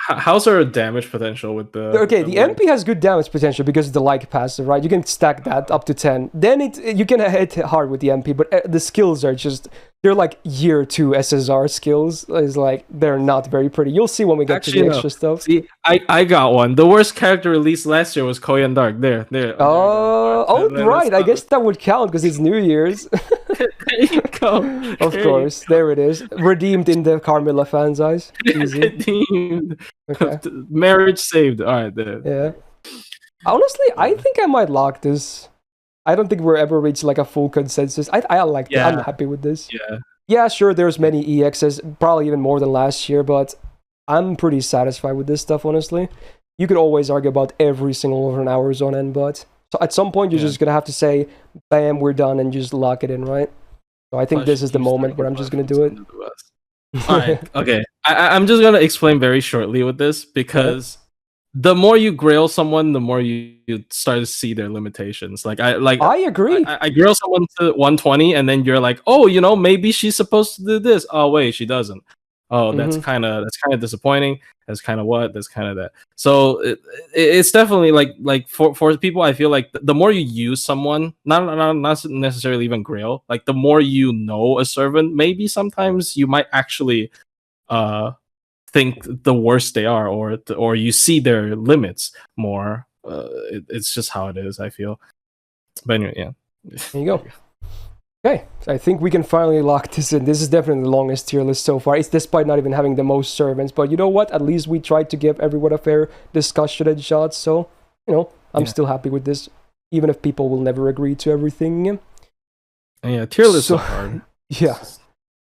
How's her damage potential with the? Okay, the MP has good damage potential because of the like passive, right? You can stack that up to 10. Then you can hit hard with the MP, but the skills are just they're like year 2 SSR skills. Is like they're not very pretty. You'll see when we get to the extra stuff. See, I got one. The worst character released last year was Koyan Dark. There. Right. I guess that would count because it's New Year's. There you go. Of course, there it is. Redeemed in the Carmilla fans' eyes. Easy. Redeemed. Okay. Marriage saved. All right, there. Yeah. Honestly, I think I might lock this. I don't think we're ever reached like a full consensus. I like it. I'm happy with this. Yeah, sure, there's many EXs, probably even more than last year, but I'm pretty satisfied with this stuff, honestly. You could always argue about every single one of an hours on end, but so at some point you're just gonna have to say, bam, we're done, and just lock it in, right? So I think this is the moment where I'm just gonna do it. Alright, okay. I'm just gonna explain very shortly with this because the more you grail someone, the more you start to see their limitations. I agree. I grail someone to 120, and then you're like, oh, maybe she's supposed to do this. Oh wait, she doesn't. Oh, that's kind of disappointing. That's kind of what. That's kind of that. So it's definitely like for people, I feel like the more you use someone, not necessarily even grail, like the more you know a servant, maybe sometimes you might actually think the worse they are, or you see their limits more. It's just how it is, I feel. But anyway, yeah. There you go. Okay, so I think we can finally lock this in. This is definitely the longest tier list so far. It's despite not even having the most servants, but you know what? At least we tried to give everyone a fair discussion and shot. So I'm still happy with this, even if people will never agree to everything. Yeah, tier lists are hard. Yeah,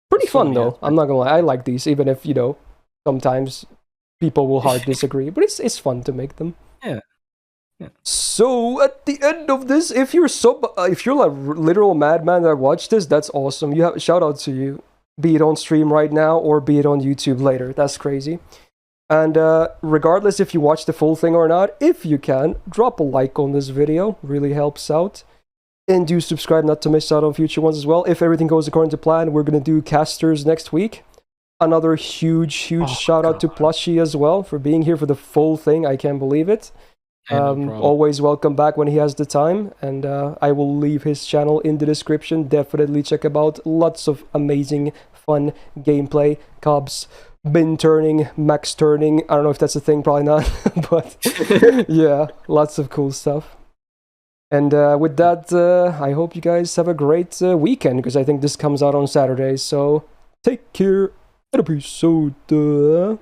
pretty fun though. I'm not gonna lie. I like these, even if sometimes people will hard disagree, but it's fun to make them. Yeah. So at the end of this, if you're a literal madman that watched this, that's awesome. You have shout out to you, be it on stream right now or be it on YouTube later. That's crazy. And regardless if you watch the full thing or not, if you can, drop a like on this video. Really helps out. And do subscribe not to miss out on future ones as well. If everything goes according to plan, we're gonna do casters next week. Another huge shout out to Plushie as well for being here for the full thing. I can't believe it. Always welcome back when he has the time, and I will leave his channel in the description. Definitely check him out. Lots of amazing fun gameplay, cobs, bin turning, max turning. I don't know if that's a thing, probably not, but yeah, lots of cool stuff. And with that, I hope you guys have a great weekend, because I think this comes out on Saturday. So take care and peace out.